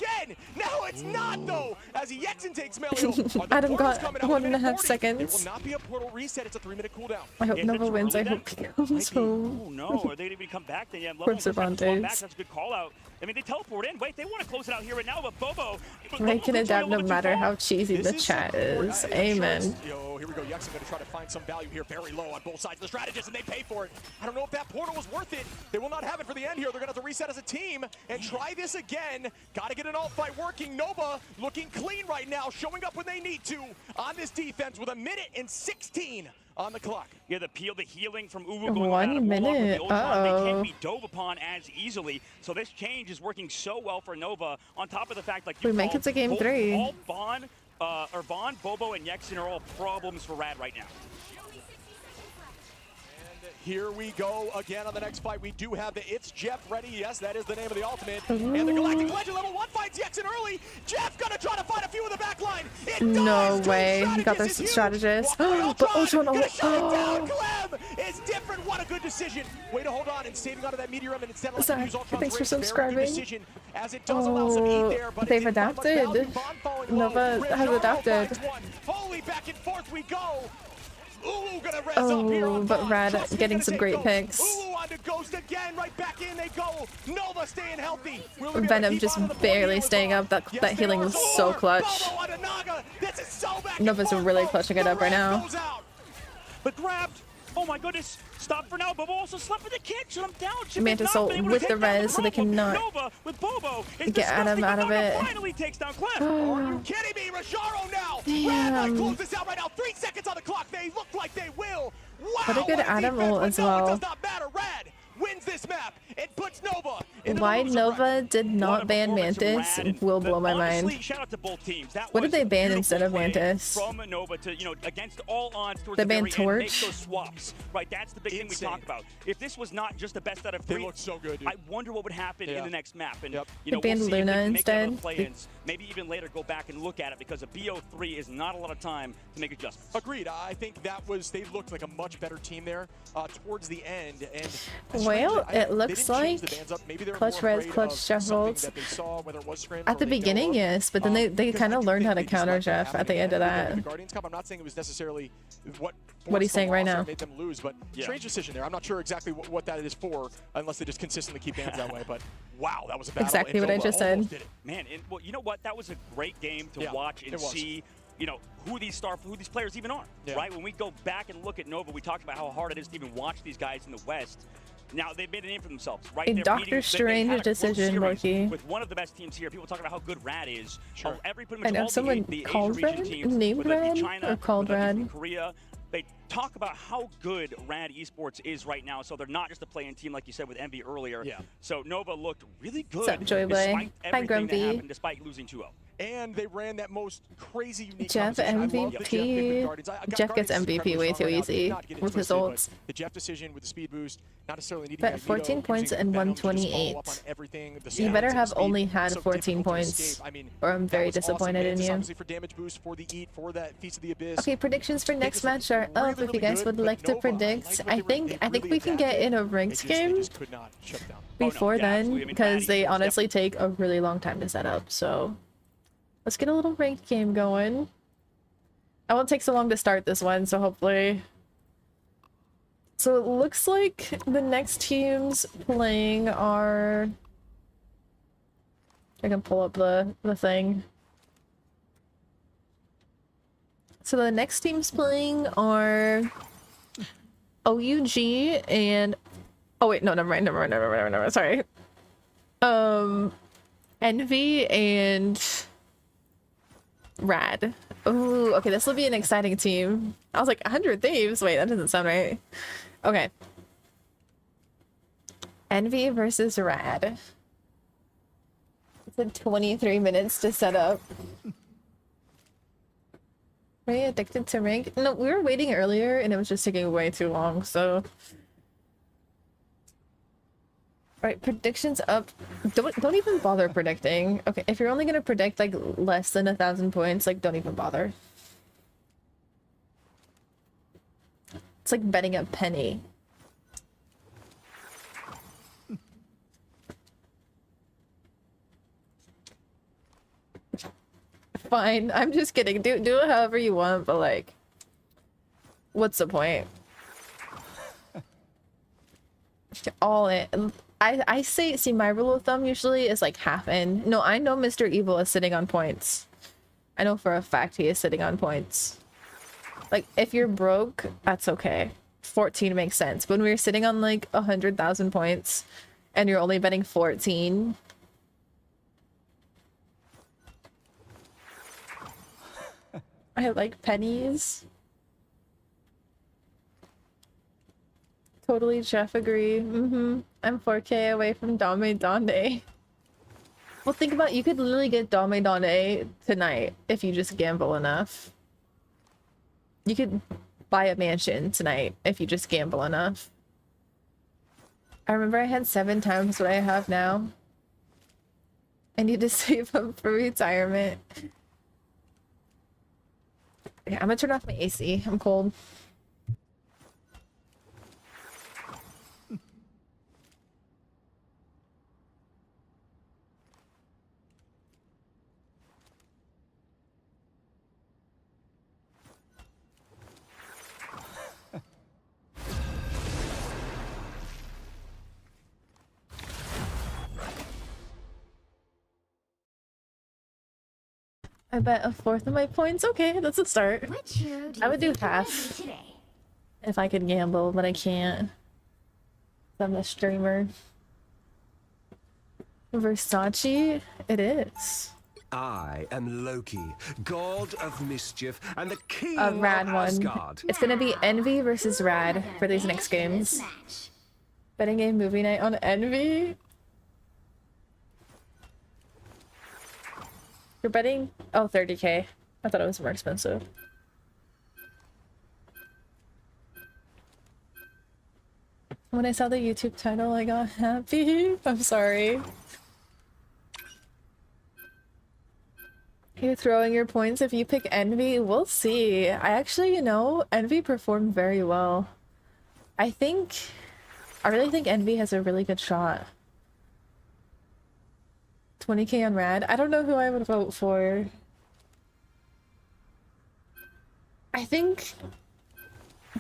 No, it's not though. As Yexin takes Melio. Adam got 1.5 seconds. It will not be a portal reset. It's a 3-minute cooldown. I hope Nova wins. I hope he comes home. Oh no, are they going to come back? Then yeah, Of Cervantes. That's a good call out. I mean, they teleport in. Wait, they want to close it out here right now, but Bobo. They can adapt no matter how cheesy the chat is. Amen. Yo, here we go. Yexin going to try to find some value here. Very low on both sides of the strategist, and they pay for it. I don't know if that portal was worth it. They will not have it for the end here. They're going to have to reset as a team and try this again. Got to get an alt fight working. Nova looking clean right now, showing up when they need to on this defense with 1:16 on the clock. Yeah, the peel, the healing from Uwu going 1 minute. They can't be dove upon as easily. So this change is working so well for Nova. On top of the fact, like we make it to game 3. All Vaughn, Bobo, and Yexin are all problems for Rad right now. Here we go again on the next fight. We do have the It's Jeff ready. Yes, that is the name of the ultimate. And the Galactic Legend level 1 fights Yexin early. Jeff gonna try to find a few in the back line. No way. He got this strategist. But Ultron. Clem is different. What a good decision. Way to hold on and saving out of that Meteor and instead of Sorry. Thanks for subscribing. As it does allow some heat there, but they've adapted. Nova has adapted. Holy, back and forth we go. Oh, but Rad getting some great picks. Right back in they go. Nova staying healthy. Venom just barely staying up. That healing was so clutch. Nova's really clutching it up right now. But grabbed. Oh my goodness. Stop for now. Bobo also slept with the kick. Shut him down. Mantis ult with the res so they cannot get Adam out of it. Finally takes down Clem. Are you kidding me? Rajaro now. Damn. Close this out right now. 3 seconds on the clock. They look like they will. Wow. What a good Adam ult as well. It does not matter. Rad wins this map. It puts Nova Why Nova did not ban Mantis will blow my Honestly, mind. shout out to both teams. That What was did they ban beautiful instead of play Mantis? From Nova to, you know, against all odds towards They the banned very end, make Torch? those swaps. Right, that's the big thing we talk about. If this was not just the best out of 3, They looked so good, dude. I wonder what would happen in the next map. And you They know, banned we'll see if Luna they can make instead. other play-ins. Maybe even later go back and look at it because a BO3 is not a lot of time to make adjustments. Agreed. I think that was, they looked like a much better team there towards the end. And Well, strangely, it looks they didn't change like the bands up. Maybe they were Clutch more Res, afraid Clutch of Jeff something Volts. that they saw, whether it was Scram At or the they beginning, don't. yes, but then they Because kind I of do learned think how to they just counter let that Jeff happen at the end of again. that. The Guardians Cup, I'm not saying it was necessarily what What he's forced the saying right loss or now. made them lose, but strange decision there. I'm not sure exactly what that is for, unless they just consistently keep bans that way. But wow, that was a battle. Exactly and what I Nova just said. almost did it. Man, and well, you know what? That was a great game to Yeah, watch and it was. see, you know, who these players even are, right? When we go back and look at Nova, we talked about how hard it is to even watch these guys in the West. Now they've made a name for themselves, right? A They're Doctor beating- they Strange had a close decision, series Loki. with one of the best teams here. People talk about how good Rad is. Sure. Pretty I much know all someone the called Asia region Rad, teams, named whether it be Rad, China, or called whether it be Rad. Korea, they talk about how good Rad Esports is right now. So they're not just a playing team, like you said with Envy earlier. Yeah. So Nova looked really good. What's up, Joy Boy? despite Hi, everything that Grumpy. happened, despite losing 2-0. And they ran that most crazy, unique Jeff competition. I love the Jeff pick with MVP. Guardians. Jeff gets MVP way too easy with his ults. The Jeff decision with the speed boost, not necessarily needing Bet Magneto, 14 points using and Venom to just follow 128. up on everything, the You stats better and the have speed. only had So 14 difficult to points, escape. I mean, or I'm that very was awesome. disappointed in Mantis, you. obviously for damage boost, for the eat, for that Feast of the Abyss. Okay, predictions for next match are up. really, If you really guys good, would like but to Nova, predict, I I like what think they we can get in a ranked game just could not shut down. before yeah, then, absolutely. I mean, because Rad they Esports honestly take a really long time to set up. So let's get a little ranked game going. I won't take so long to start this one, so hopefully. So it looks like the next teams playing are. I can pull up the thing. So the next teams playing are OUG and oh wait, no, never mind. Sorry. Envy and Rad. Ooh, okay, this will be an exciting team. I was like 100 Thieves. Wait, that doesn't sound right. Okay. Envy versus Rad. It's in 23 minutes to set up. Are you addicted to rank? No, we were waiting earlier and it was just taking way too long, so. Alright, predictions up. Don't even bother predicting. Okay, if you're only gonna predict like less than 1,000 points, like don't even bother. It's like betting a penny. Fine, I'm just kidding. Do it however you want, but like, what's the point? All in. I say, see, my rule of thumb usually is like half in. No, I know Mr. Evil is sitting on points. I know for a fact he is sitting on points. Like, if you're broke, that's okay. 14 makes sense. But when we're sitting on like 100,000 points and you're only betting 14. I like pennies. Totally, Jeff, agree. I'm 4K away from Dame Donde. Well, think about it. You could literally get Dame Donde tonight if you just gamble enough. You could buy a mansion tonight if you just gamble enough. I remember I had 7 times what I have now. I need to save up for retirement. Yeah, I'm gonna turn off my AC. I'm cold. I bet 1/4 of my points. Okay, that's a start. I would do half if I could gamble, but I can't. I'm a streamer. Versace? It is. I am Loki, god of mischief and the king A Rad of one. Asgard. It's gonna be Envy versus Rad for these next games. Betting game movie night on Envy? You're betting? Oh, 30K. I thought it was more expensive. When I saw the YouTube title, I got happy. I'm sorry. You're throwing your points if you pick Envy? We'll see. I actually, you know, Envy performed very well. I really think Envy has a really good shot. 20K on Rad. I don't know who I would vote for. I think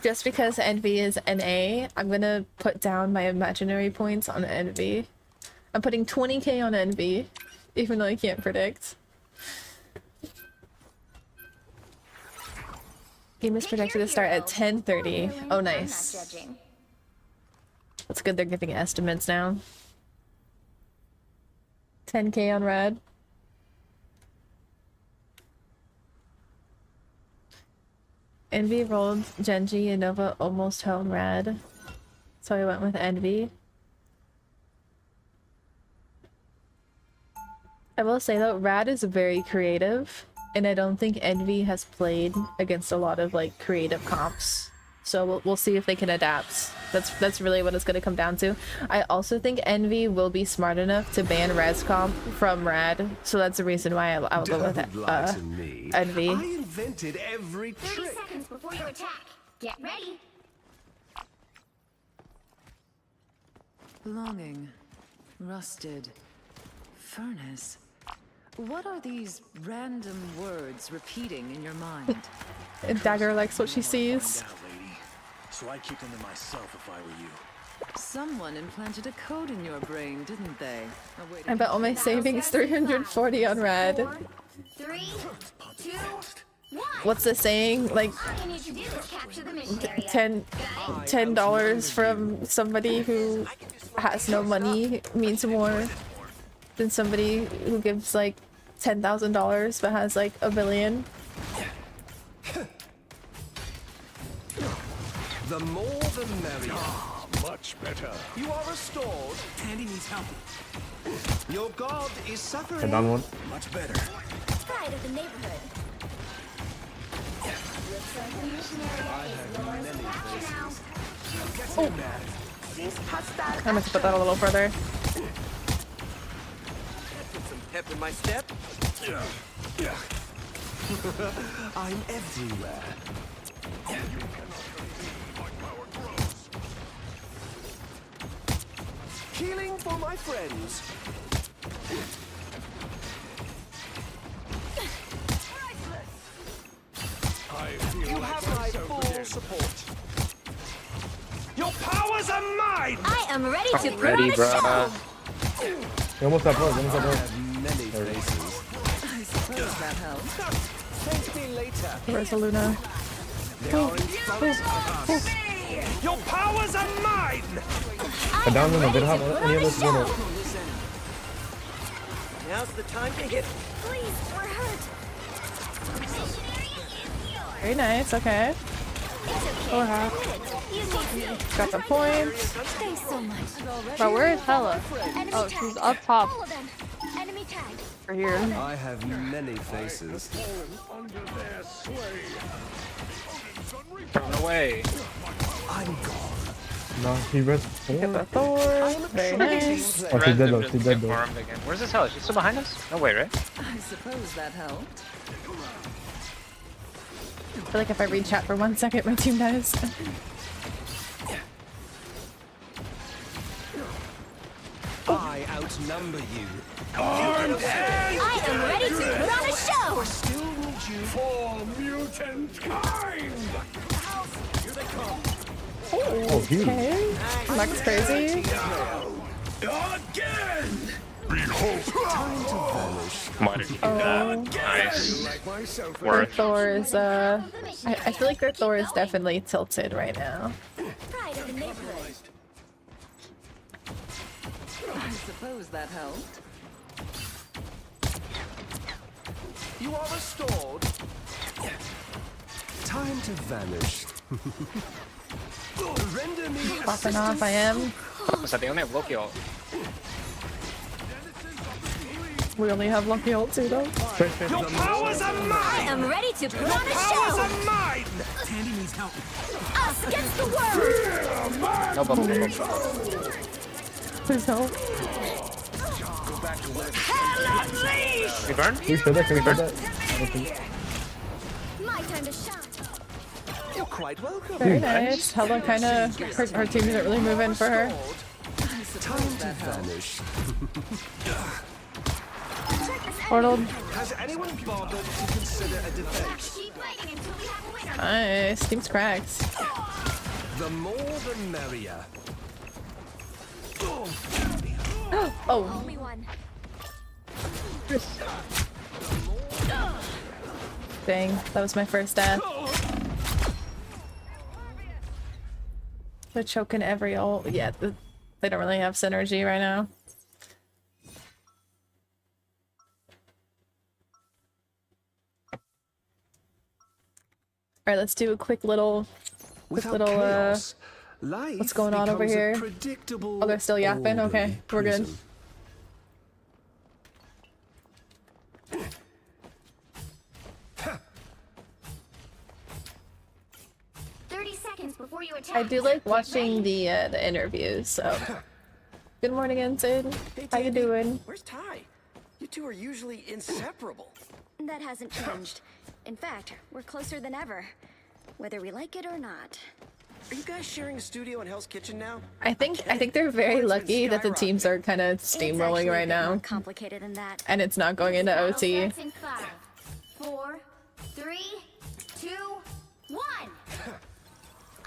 just because Envy is NA, I'm gonna put down my imaginary points on Envy. I'm putting 20K on Envy, even though I can't predict. Game is projected to start at 10:30. Oh, nice. That's good they're giving estimates now. 10K on Red. Envy rolled Genji and Nova almost home Red. So I went with Envy. I will say though, Rad is very creative, and I don't think Envy has played against a lot of like creative comps. So we'll see if they can adapt. That's really what it's going to come down to. I also think Envy will be smart enough to ban Res comp from Rad, so that's the reason why I'll go with Envy. I invented every 30 trick. seconds before you attack. Get ready. Longing. Rusted. Furnace. What are these random words repeating in your mind? And Dagger likes what she sees. So I'd keep them to myself if I were you. Someone implanted a code in your brain, didn't they? A way to I bet all my savings 340 on Red. 3, 2, 1. What's the saying? Like All you need to do is capture the mission area. $10 from somebody who has no money means more than somebody who gives like $10,000 but has like $1 billion. The more the merrier. Much better. You are restored. Tandy needs help. Your god is suffering. Down one. Much better. Pride of the neighborhood. Looks like the mission area is yours to capture now. I'm going to put that a little further. Put some pep in my step. I'm everywhere. Healing for my friends. You have my full support. Your powers are mine! I am ready to put Ready, on a bruh. show. Almost that one, almost that I one. have many faces. I suppose that helps. Thank me later. Where's the Luna? They are in front of us. Your powers are mine! Down one, didn't have any of us in it. Now's the time to hit. Please, we're hurt. Mission area is yours. Very nice, okay. It's okay. Oh, half. You need me. Got the points. Thanks so much. But where is Hella? Enemy Oh, tag. she's up top. All of them. Enemy tag. Right here. I have many faces. Under their sway. Run away. I'm gone. No, he read Get the four. Thor. Very nice. Oh, she's dead though, she's dead though. Farmed again. Where's this hell? She's still behind us? No way, right? I suppose that helped. I feel like if I read chat for 1 second, my team dies. I outnumber you. I am ready to put on a show. Still need you. For mutant kind. Here they come. Oh, huge. Okay. Looks crazy. Again. Time to vanish. Why did you do that? Nice. Like myself. Their Worth. Thor is, I feel like their Thor is definitely tilted right now. Pride of the neighborhood. I suppose that helped. You are restored. Time to vanish. Render me Popping off, I am. O sea, they only have Loki ult. We only have lucky ult too though. Your powers are mine! I am ready to put on a Powers show! are mine! Tandy needs help. Us against the world! No bubble, no bubble. Please help. Hell unleashed! We burn? We should have. My time to shine. You're quite welcome. Very nice. Hella kind of her team didn't really move in for her. Time to vanish. Portal. Has anyone bothered to consider a defense? Keep fighting until we have a winner. Nice. Team's cracked. The more the merrier. Oh. Only one. Dang, that was my first death. They're choking every ult. Yeah, they don't really have synergy right now. Alright, let's do a quick little what's going on over here? Oh, they're still yapping? Okay, we're good. 30 seconds before you attack. I do like watching the interviews, so. Good morning, Ensign. How you doing? Where's Ty? You two are usually inseparable. That hasn't changed. In fact, we're closer than ever, whether we like it or not. Are you guys sharing a studio in Hell's Kitchen now? I think they're very lucky that the teams are kind of steamrolling right now, Complicated than that. and it's not going into OT. In 5, 4, 3, 2, 1.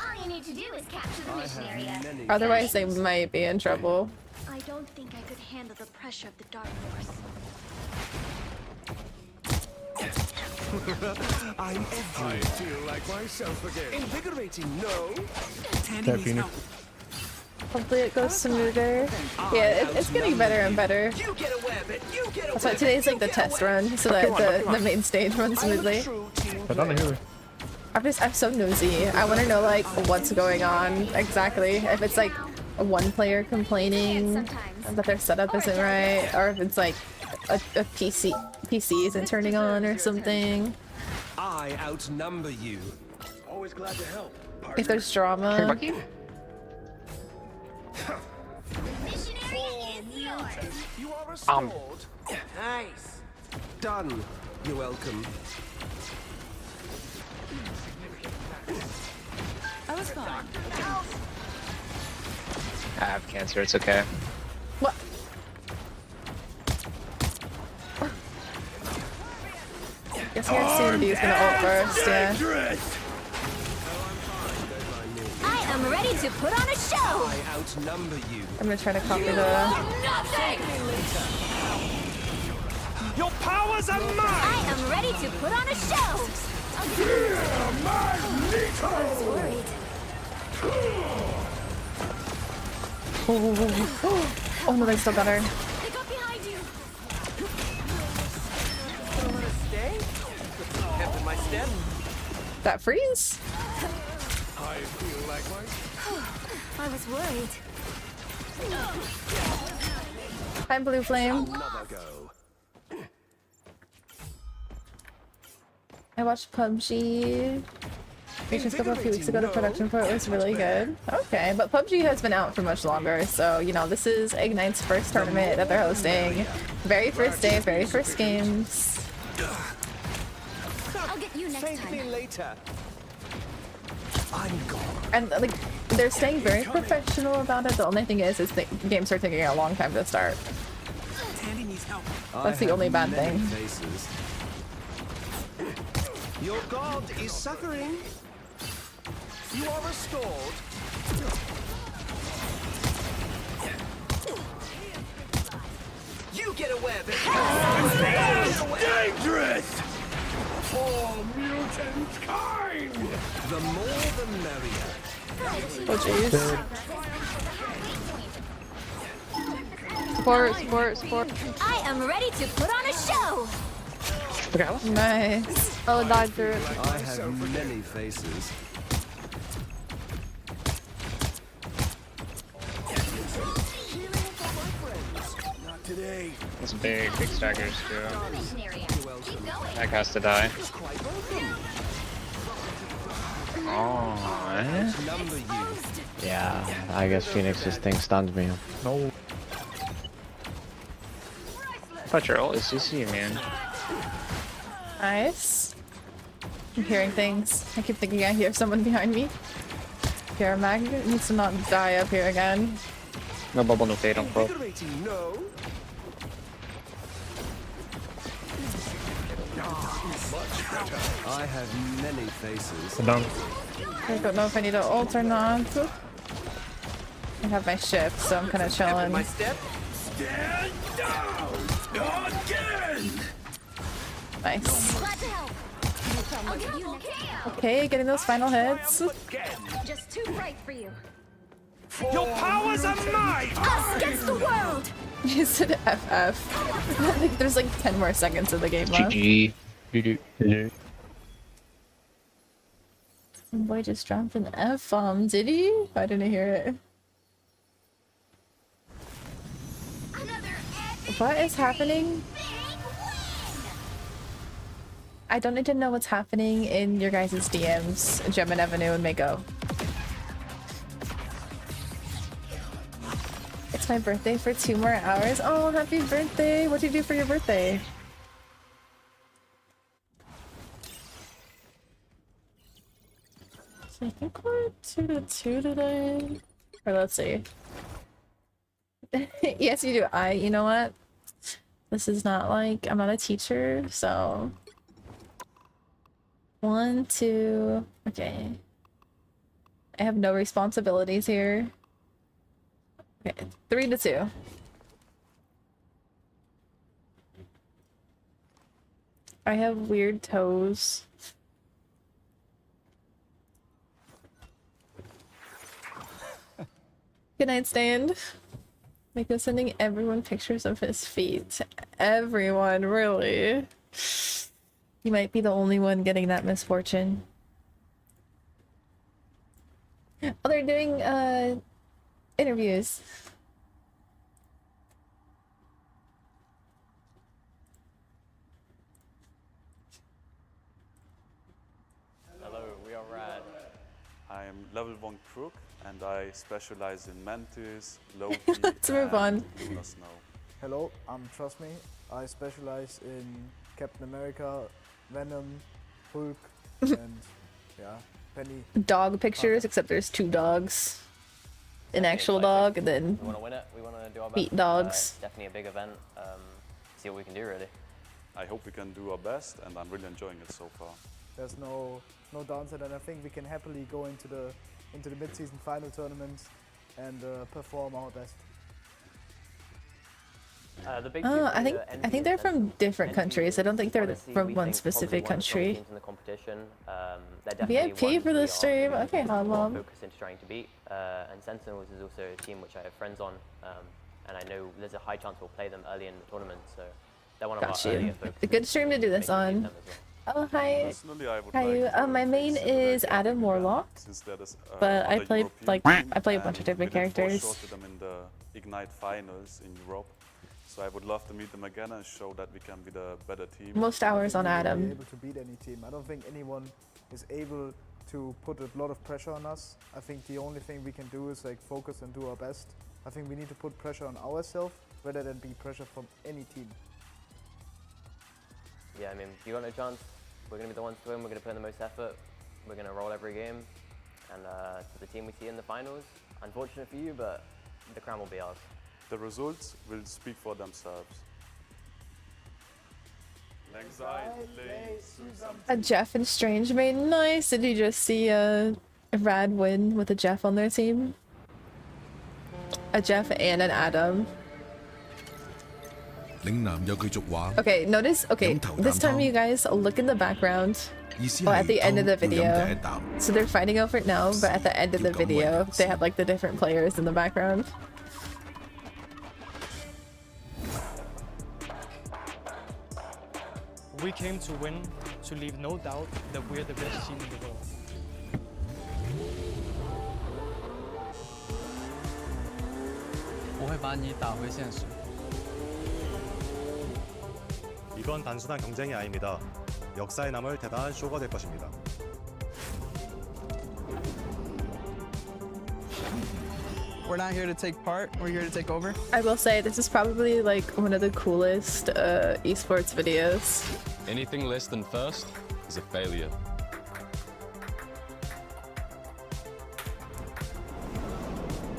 All you need to do is capture the mission area. Otherwise, they might be in trouble. I don't think I could handle the pressure of the Dark Force. I'm every. I feel like myself again. Invigorating, no? Hopefully it goes smoother. Yeah, it's getting better and better. That's why today's like the test run, so that the main stage runs smoothly. I'm so nosy. I want to know like what's going on exactly. If it's like one player complaining that their setup isn't right, or if it's like a PC isn't turning on or something. I outnumber you. Always glad to help. If there's drama. You are restored. Nice. Done. You're welcome. I was fine. I have cancer, it's okay. What? Guess CMD is gonna ult first, yeah. I am ready to put on a show. I outnumber you. I'm gonna try to copy the. Nothing. Your powers are mine. I am ready to put on a show. I was worried. Oh no, they still got her. They got behind you. Don't let us stay? Kept in my step. That freeze? I feel like myself. I was worried. Hi, Blue Flame. Another go. I watched PUBG. We just got a few weeks ago to production for it. Was really good. Okay, but PUBG has been out for much longer, so you know this is Ignite's first tournament that they're hosting. Very first day, very first games. I'll get you next time. Later. I'm gone. And like they're staying very professional about it. The only thing is the games are taking a long time to start. Tandy needs help. That's the only bad thing. Faces. Your god is suffering. You are restored. You get away with it. Dangerous! For mutant kind! The more the merrier. Oh jeez. Sport. I am ready to put on a show. Nice. Oh, dodger. I have many faces. today. It's big stackers too. Mission area. Keep going. That has to die. You're quite welcome. Oh, Number you. Yeah, I guess Phoenix just thing stuns me. No. But your ult is CC, man. Nice. I'm hearing things. I keep thinking I hear someone behind me. Paramag needs to not die up here again. No bubble, no fade on pro. Invigorating, no. I have many faces. I don't know if I need to ult or not. I have my shift, so I'm kind of chilling. My step. Stand down again. Nice. Glad to help. I'll give you next. Okay, getting those final hits. Just too bright for you. Your powers are mine! Us against the world! You said FF. I think there's like 10 more seconds of the game left. GG. Boy just dropped an F-bomb, did he? I didn't hear it. What is happening? I don't need to know what's happening in your guys' DMs, Gemini Avenue and Mako. It's my birthday for 2 more hours. Oh, happy birthday! What did you do for your birthday? So I think we're 2-2 today. Or let's see. Yes, you do. You know what? This is not like, I'm not a teacher, so 1, 2. Okay. I have no responsibilities here. Okay, 3-2. I have weird toes. Good night, Stand. Mako sending everyone pictures of his feet. Everyone, really? You might be the only one getting that misfortune. Oh, they're doing interviews. Hello, we are Rad. I am level 1 Crook and I specialize in Mantis, Loki, Let's move on. and Luna Snow. Hello, I'm Trust Me. I specialize in Captain America, Venom, Hulk, and yeah, Penny. Dog pictures, except there's 2 dogs. An actual dog, and then We want to win it. We want to do our best. meat dogs. It's definitely a big event. See what we can do, really. I hope we can do our best and I'm really enjoying it so far. There's no downside, and I think we can happily go into the mid-season final tournament and perform our best. The big Oh, I think they're from different countries. I don't think they're from one specific country. In the competition. They're definitely VIP for the we are stream. Okay, more Mom. focused into trying to beat. And Sentinels is also a team which I have friends on, and I know there's a high chance we'll play them early in the tournament. So they're one of Got our earlier you. focuses. A good stream to do this on. Oh, hi. Personally, I would Hi, like you. to My main is Adam Warlock, since that is, but I other play European I play a team, bunch of and different we did fall characters. short to them in the Ignite finals in Europe. So I would love to meet them again and show that we can be the better team. Most hours on We'll be Adam. able to beat any team. I don't think anyone is able to put a lot of pressure on us. I think the only thing we can do is like focus and do our best. I think we need to put pressure on ourselves rather than be pressure from any team. Yeah, I mean, you got no chance. We're going to be the ones to win. We're going to put in the most effort. We're going to roll every game. And to the team we see in the finals, unfortunate for you, but the crown will be ours. The results will speak for themselves. A Jeff and Strange main. Nice. Did you just see a Rad win with a Jeff on their team? A Jeff and an Adam. 嶺南有句俗話， Okay, notice. Okay, this time you guys look in the background. 意思 Oh, at the 係 end of the 當要飲第一 video. 啖。 So they're fighting over it now, but at the end of the video, they have like the different players in the background. We came to win, to leave no doubt that we're the best team in the world. 我会把你打回现实。 이건 단순한 경쟁이 아닙니다. 역사에 남을 대단한 쇼가 될 것입니다. We're not here to take part, we're here to take over. I will say this is probably like one of the coolest esports videos. Anything less than first is a failure.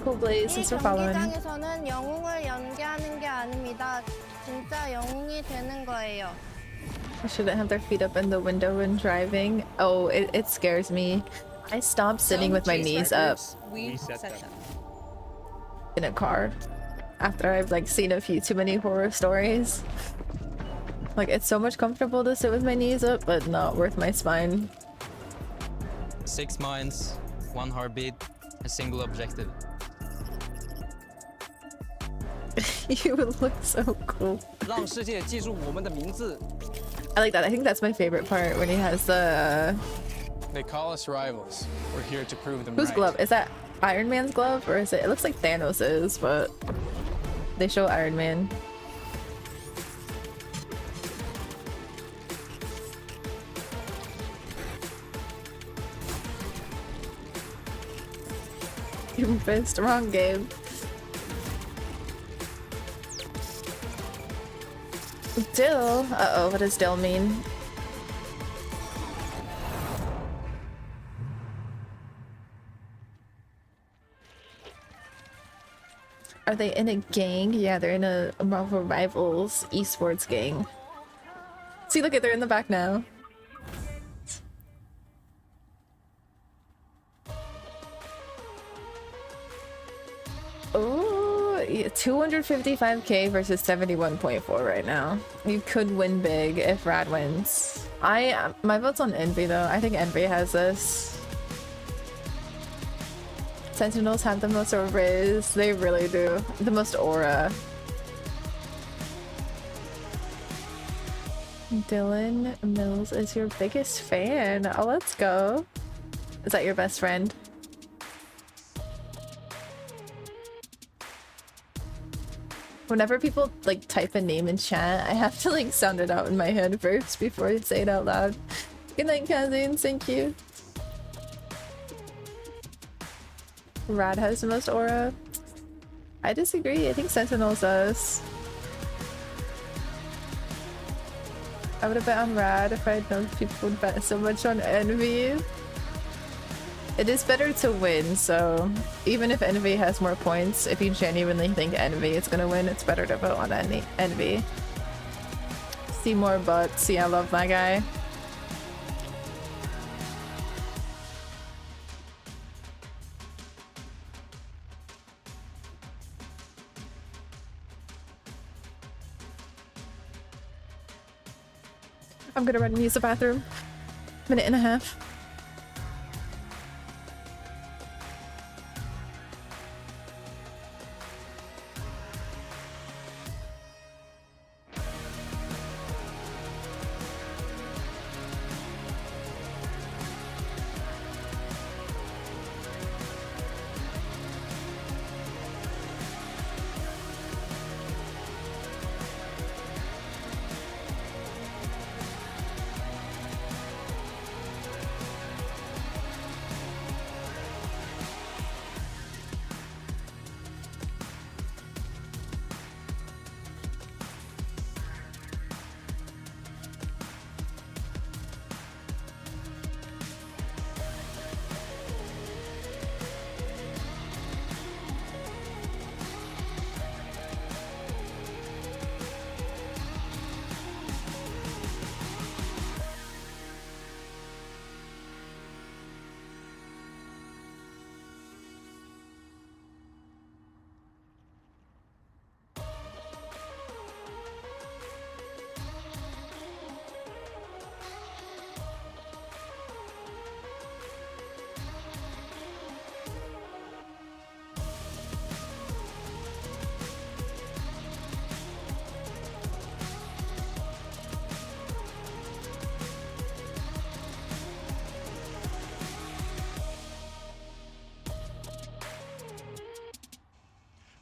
Cool Blaze, thanks for following. 경기장에서는 영웅을 연기하는 게 아닙니다. 진짜 영웅이 되는 거예요. I shouldn't have their feet up in the window when driving. Oh, it scares me. I stopped sitting with my knees up We set them. in a car after I've like seen a few too many horror stories. Like it's so much comfortable to sit with my knees up, but not worth my spine. 6 mines, 1 heartbeat, a single objective. You would look so cool. 让世界记住我们的名字。 I like that. I think that's my favorite part when he has the They call us rivals. We're here to prove them whose right. glove? Is that Iron Man's glove or is it? It looks like Thanos's, but they show Iron Man. You missed. Wrong game. Dill? Uh-oh, what does dill mean? Are they in a gang? Yeah, they're in a Marvel Rivals esports gang. See, look at they're in the back now. Oh, yeah, 255k versus 71.4 right now. You could win big if Rad wins. My vote's on Envy though. I think Envy has this. Sentinels have the most Riz. They really do. The most aura. Dylan Mills is your biggest fan. Oh, let's go. Is that your best friend? Whenever people like type a name in chat, I have to like sound it out in my head first before I say it out loud. Good night, Kazin. Thank you. Rad has the most aura. I disagree. I think Sentinels does. I would have bet on Rad if I'd known people would bet so much on Envy. It is better to win, so even if Envy has more points, if you genuinely think Envy is gonna win, it's better to vote on Envy. See more butts. See, I love my guy. I'm gonna run and use the bathroom. Minute and a half.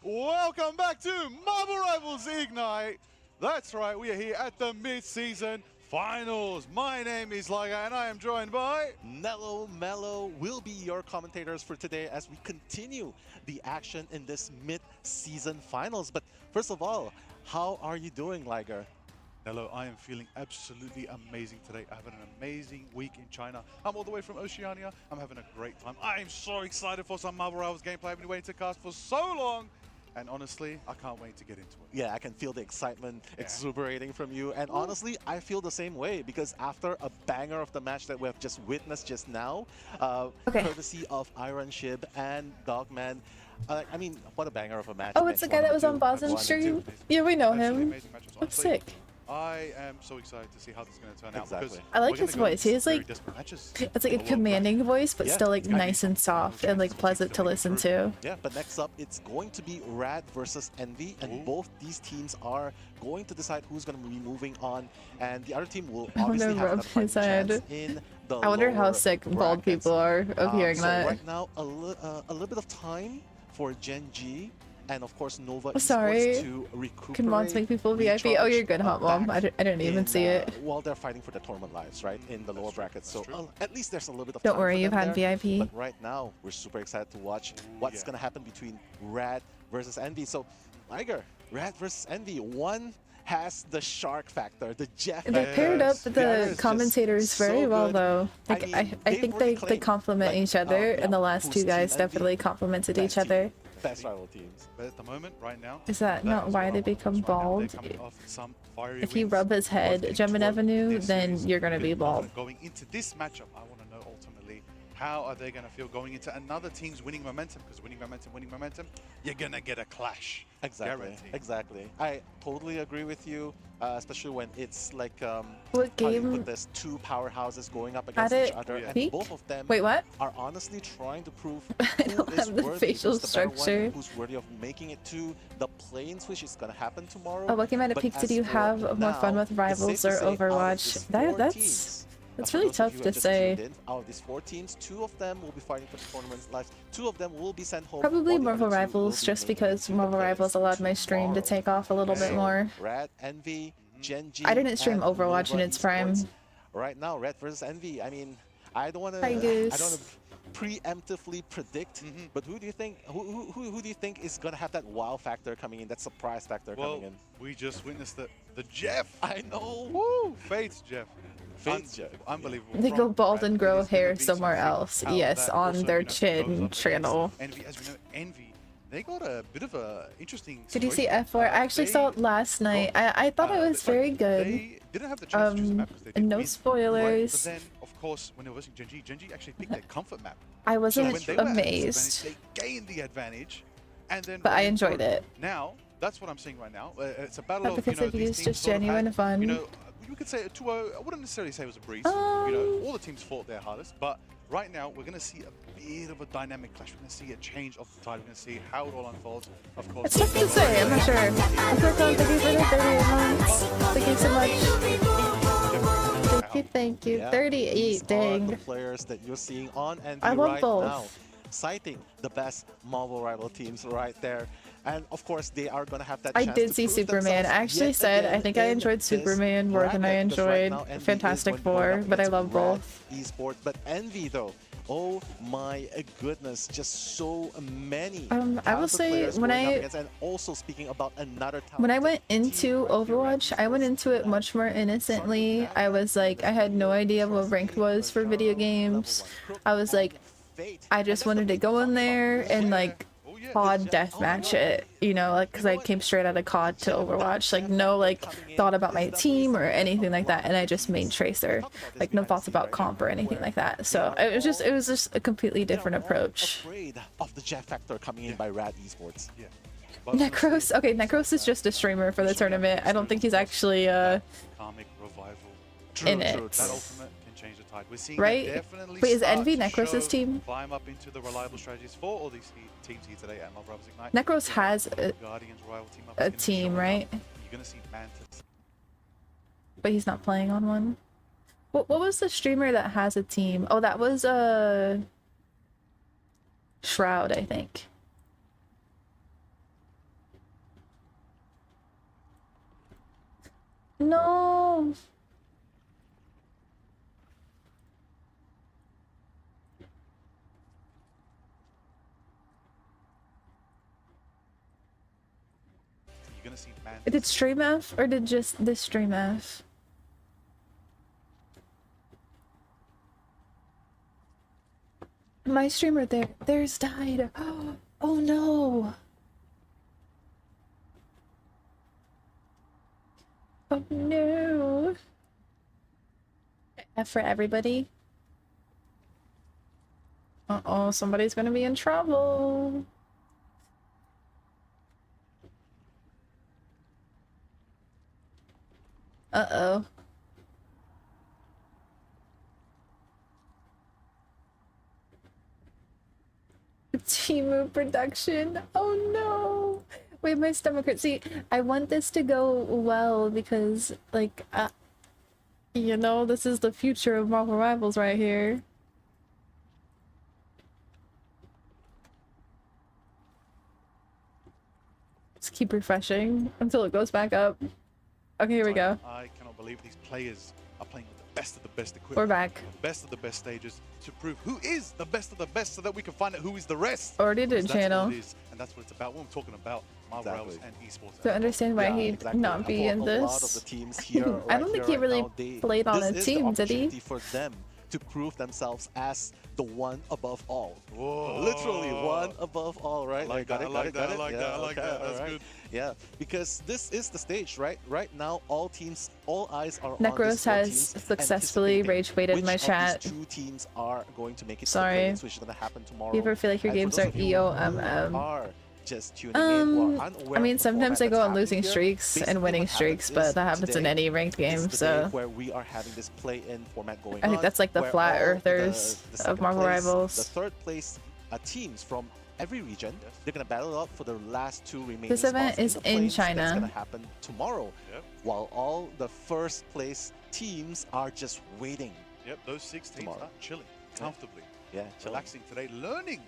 Welcome back to Marvel Rivals Ignite, That's right, we are here at the mid-season finals. My name is Liger and I am joined by Nello Mello will be your commentators for today as we continue the action in this mid-season finals. But first of all, how are you doing, Liger? Nello, I am feeling absolutely amazing today. I have an amazing week in China. I'm all the way from Oceania. I'm having a great time. I am so excited for some Marvel Rivals gameplay. I've been waiting to cast for so long. And honestly, I can't wait to get into it. Yeah, I can feel the excitement exuberating from you. And honestly, I feel the same way because after a banger of the match that we have just witnessed just now, courtesy of Iron Shib and Dogman, I mean, what a banger of a match. Oh, it's the guy that was on Boston's stream? Yeah, we know him. Looks sick. I am so excited to see how this is going to turn out. Because I like his voice. He has like, it's like a commanding voice, but still like nice and soft and like pleasant to listen to. Yeah, but next up, it's going to be Rad versus Envy, and both these teams are going to decide who's going to be moving on, and the other team will obviously have a fighting chance in the I wonder how sick bald people are of hearing so that. Right now, a little bit of time for Gen G. And of course, Nova Sorry. to recuperate. Can mods make people VIP? Oh, you're good, Hot Mom. I didn't even see it. While they're fighting for the tournament lives, right, in the lower brackets. So at least there's a little bit of Don't time worry, for you've them had there. VIP. But right now, we're super excited to watch what's going to happen between Rad versus Envy. So, Liger, Rad versus Envy. One has the shark factor, the Jeff. They paired up the commentators very well, though. Like, I think they complement each other, and the last two guys definitely complemented each other. Best rival teams. But at the moment, right now, Is that not why they become bald? If you rub his head, Gemin Avenue, then you're gonna be bald. Going into this matchup, I want to know ultimately how are they going to feel going into another team's winning momentum? Because winning momentum, you're gonna get a clash. Exactly. Guaranteed. Exactly. I totally agree with you, especially when it's like what how do you game? put this, two powerhouses going up against At each it other, and peak? both of them Wait, what? are honestly trying to prove I who don't is have the worthy, facial who's the better structure. one, who's worthy of making it to the planes, which is gonna happen tomorrow. Oh, what game at a But peak did as you for have more fun now, with it's Rivals safe or to say, out of Overwatch? these That, four that's teams, that's for really those of tough you who to have just say. tuned in, out of these 4 teams, 2 of them will be fighting for the tournament's lives. 2 of them will be sent home. Probably while the Marvel other 2 will Rivals, be just making it because to the Marvel planes Rivals allowed my stream to tomorrow. take off a little bit So, more. Rad, Envy, Gen G, I didn't stream and Overwatch in Nova its prime. Esports. Right now, Red versus Envy. I mean, I don't want to. Hi, I don't Goose. want to preemptively predict. But who do you think? Who do you think is gonna have that wow factor coming in? That surprise factor coming in? We just witnessed the Jeff. I know. Woo! Fates Jeff. Fates Jeff. Unbelievable. They go From bald Rad, and it grow is gonna hair be somewhere something else. how Yes, that on also, their goes up chin against channel. Envy, as we know, Envy, they got a bit of a interesting. Did you see situation. F4? I actually saw it last night. I thought it was very good. They didn't have the chance to choose a map because they did no win, spoilers. But then, of course, when they were versing Gen G actually picked their comfort map. I So wasn't when they were at amazed. disadvantage, they gained the advantage, and then. But I went enjoyed through. it. Now, that's what I'm seeing right now. It's a battle Not of because of these views, teams just sort of genuine had, fun. You know, you could say a 2-0. I wouldn't necessarily say it was a breeze. All the teams fought their hardest, but right now we're going to see a bit of a dynamic clash. We're going to see a change of the tide. We're going to see how it all unfolds. Of course. It's tough to say. I'm not sure. Thank you for the 38 months. Thank you so much. Thank you. Yeah, 38. these are the Dang. players that you're seeing on Envy I want right both. now, citing the best Marvel rival teams right there. And of course, they are going to have that I chance did to see prove Superman. I themselves actually yet said I again think I in enjoyed this Superman more than I bracket, because right enjoyed now Envy is Fantastic going Four, up but I against love Rad both. Esports, but Envy though, oh my goodness, just so many. I will talented say, players when going up I- against, and also speaking about another When I talented went into Overwatch, I went into it much more innocently. I was like, I had no idea what ranked was for video games. I was like, I just wanted to go in there and like COD deathmatch it, you know, like because I came straight out of COD to Overwatch, like no like thought about my team or anything like that, and I just made Tracer, like no thoughts about comp or anything like that. So it was just a completely different approach. Afraid of the Jeff factor coming in by Rad Esports. Yeah. Necros, okay, Necros is just a streamer for the tournament. I don't think he's actually Karmic revival. in it. That ultimate can change the tide. We're seeing Right? it definitely Wait, is start Envy to Necros' show, team? Climb up into the reliable strategies for all these teams here today at Marvel Rivals Ignite. Necros has Guardians rival team up a is gonna be team, showing right? up. You're gonna see Mantis. But he's not playing on one. What was the streamer that has a team? Oh, that was Shroud, I think. No. You're gonna see man. Did Stream F or did just this Stream F? My streamer theirs died. Oh no. Oh no. F for everybody. Uh-oh, somebody's gonna be in trouble. Uh-oh. Timu production. Oh no. Wait, my stomach hurts. See, I want this to go well because, like, you know, this is the future of Marvel Rivals right here. Just keep refreshing until it goes back up. Okay, here we go. I cannot believe these players are playing with the best of the best equipment. We're back. The best of the best stages to prove who is the best of the best so that we can find out who is the rest. Already did, Because that's channel. what it is, and that's what it's about when we're talking about Marvel Rivals and esports. So understand why he'd not be in A this. lot of the teams here, I don't think he really played on a this is team, the did he? opportunity for them to prove themselves as the one above all. Whoa. Literally one above all, right? I like that, I like that, I like that, I like that. That's alright. good. Yeah, because this is the stage, right? Right now, all eyes are on Necros these four has teams, successfully anticipating rage baited which my of these chat. two teams are going to make it to the Sorry. playoffs, which is going to happen tomorrow. You ever feel like your And for games those are of you who EOMM? are just tuning in, who are unaware I mean, of the sometimes I format go that's on losing happening here, streaks and basically winning what happens streaks, is but that happens in today any ranked game, is the day so where we are having this play-in format going I think on, that's like the where flat all earthers the of second Marvel place, Rivals. The third place teams from every region, they're gonna battle out for the last two remaining This event spots is the in playoffs. China. That's gonna happen tomorrow, while all the first place teams are just waiting. Yep, those 6 teams Tomorrow. are chilling comfortably. Yeah, chilling. Relaxing today, learning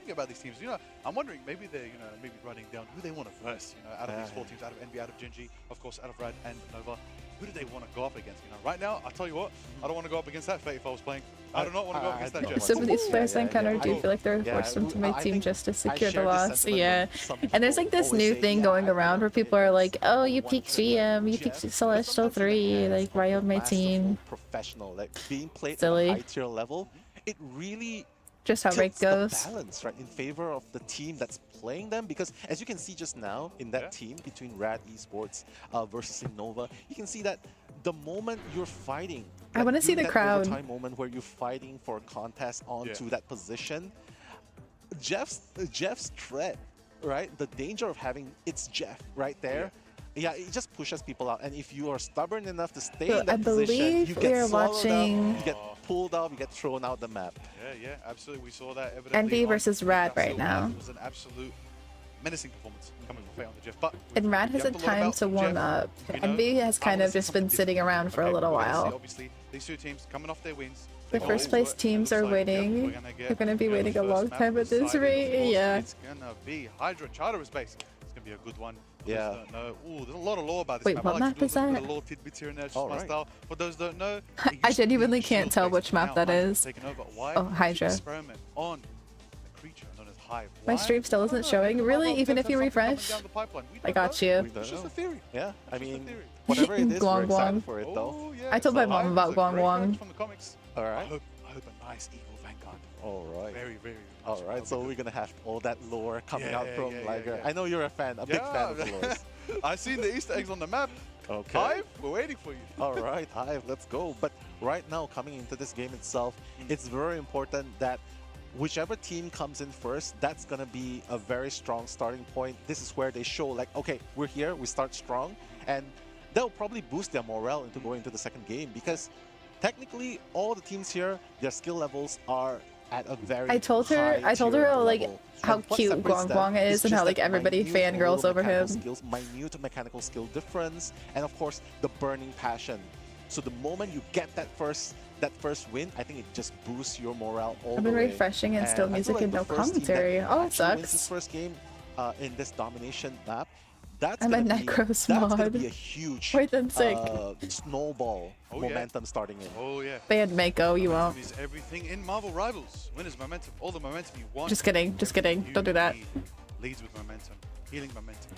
about these teams. You know, I'm wondering maybe they're maybe writing down who they want to verse. Out of these 4 teams, out of Envy, out of Genji, of course, out of Rad and Nova. Who do they want to go up against? Right now, I'll tell you what, I don't want to go up against that Fate if I was playing. I do not want to go up against that Jeff. Some of these players I encounter do feel like they're forced into my team just to secure the loss. Yeah. And there's like this new thing going around where people are like, oh, you peaked GM, you peaked Celestial 3, like, why on my team? Professional, like being played Silly. at a high tier level, it really Just how rank tilts the goes. balance, right, in favor of the team that's playing them. Because as you can see just now in that team between Rad Esports versus Innova, you can see that the moment you're fighting, I wanna see during the that crowd. overtime moment where you're fighting for a contest onto that position, Jeff's threat, right? The danger of having it's Jeff right there. Yeah, it just pushes people out, and if you are stubborn enough to stay So in that I position, believe you we get are swallowed watching- up, you get pulled out, you get thrown out the map. Yeah, absolutely. We saw that evidently. Envy on versus Rad right Silver. now. It was an absolute menacing performance coming from Fate on the Jeff. But And Rad you hasn't have to learn time about to warm Jeff. up. You know, Envy has I kind wanna of see just been something sitting different. around for a Okay, little we're gonna see, while. obviously, these 2 teams coming off their wins. The They first go place into it, teams and it are looks like, waiting. we're gonna get, They're gonna be the waiting a first long map time at this decided, of rate. course. Yeah. It's gonna be Hydra Charter Space. It's gonna be a good one. For Yeah. those that don't know, ooh, there's a lot of lore about this Wait, map. what I like map to do is a little that? bit of lore tidbits here and there, just Oh, my right. style. For those that don't know, I genuinely can't tell which map that is. Oh, Hydra. Experiment on a creature known as Hive. My stream still isn't showing. Really? Even if you refresh? I got you. We don't just know. a theory. Yeah, I mean, whatever it is, we're Guang Guang. excited for it though. I told my mom about Guang Guang. From the comics. All I right. hope a nice evil vanguard. All right. Very, very. All right, so we're gonna have all that lore coming out from yeah, Liger. yeah. I know you're a fan, a big fan of the lore. I seen the Easter eggs on the map. Okay. Hive, we're waiting for you. All right, Hive, let's go. But right now, coming into this game itself, it's very important that whichever team comes in first, that's gonna be a very strong starting point. This is where they show like, okay, we're here, we start strong, and they'll probably boost their morale into going into the second game because technically all the teams here, their skill levels are at a very I told her like level. how And what cute separates Guang them Guang is and just how like that everybody minute fangirls little over him. mechanical skills, minute mechanical skill difference, and of course the burning passion. So the moment you get that first win, I think it just boosts your morale all I've the been way. refreshing and still I feel music like and the no first team that commentary. Oh, it actually wins sucks. this first game in this domination map, that's I'm a gonna be Necros that's gonna mod. be a huge Wait, that's sick. snowball momentum starting in. Oh yeah. Ban Mako, you won't. Momentum is everything in Marvel Rivals. Winners momentum, all the momentum you want. Just kidding, just kidding. Don't do that. Leads with momentum, healing momentum.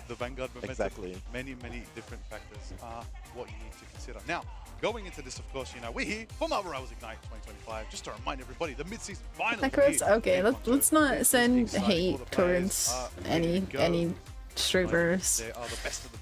the Vanguard momentum. Exactly. Many different factors are what you need to consider. Now, going into this, of course, you know, we're here for Marvel Rivals Ignite 2025. Just to remind everybody, the mid-season finals. Necros, okay, let's not send hate towards any streamers.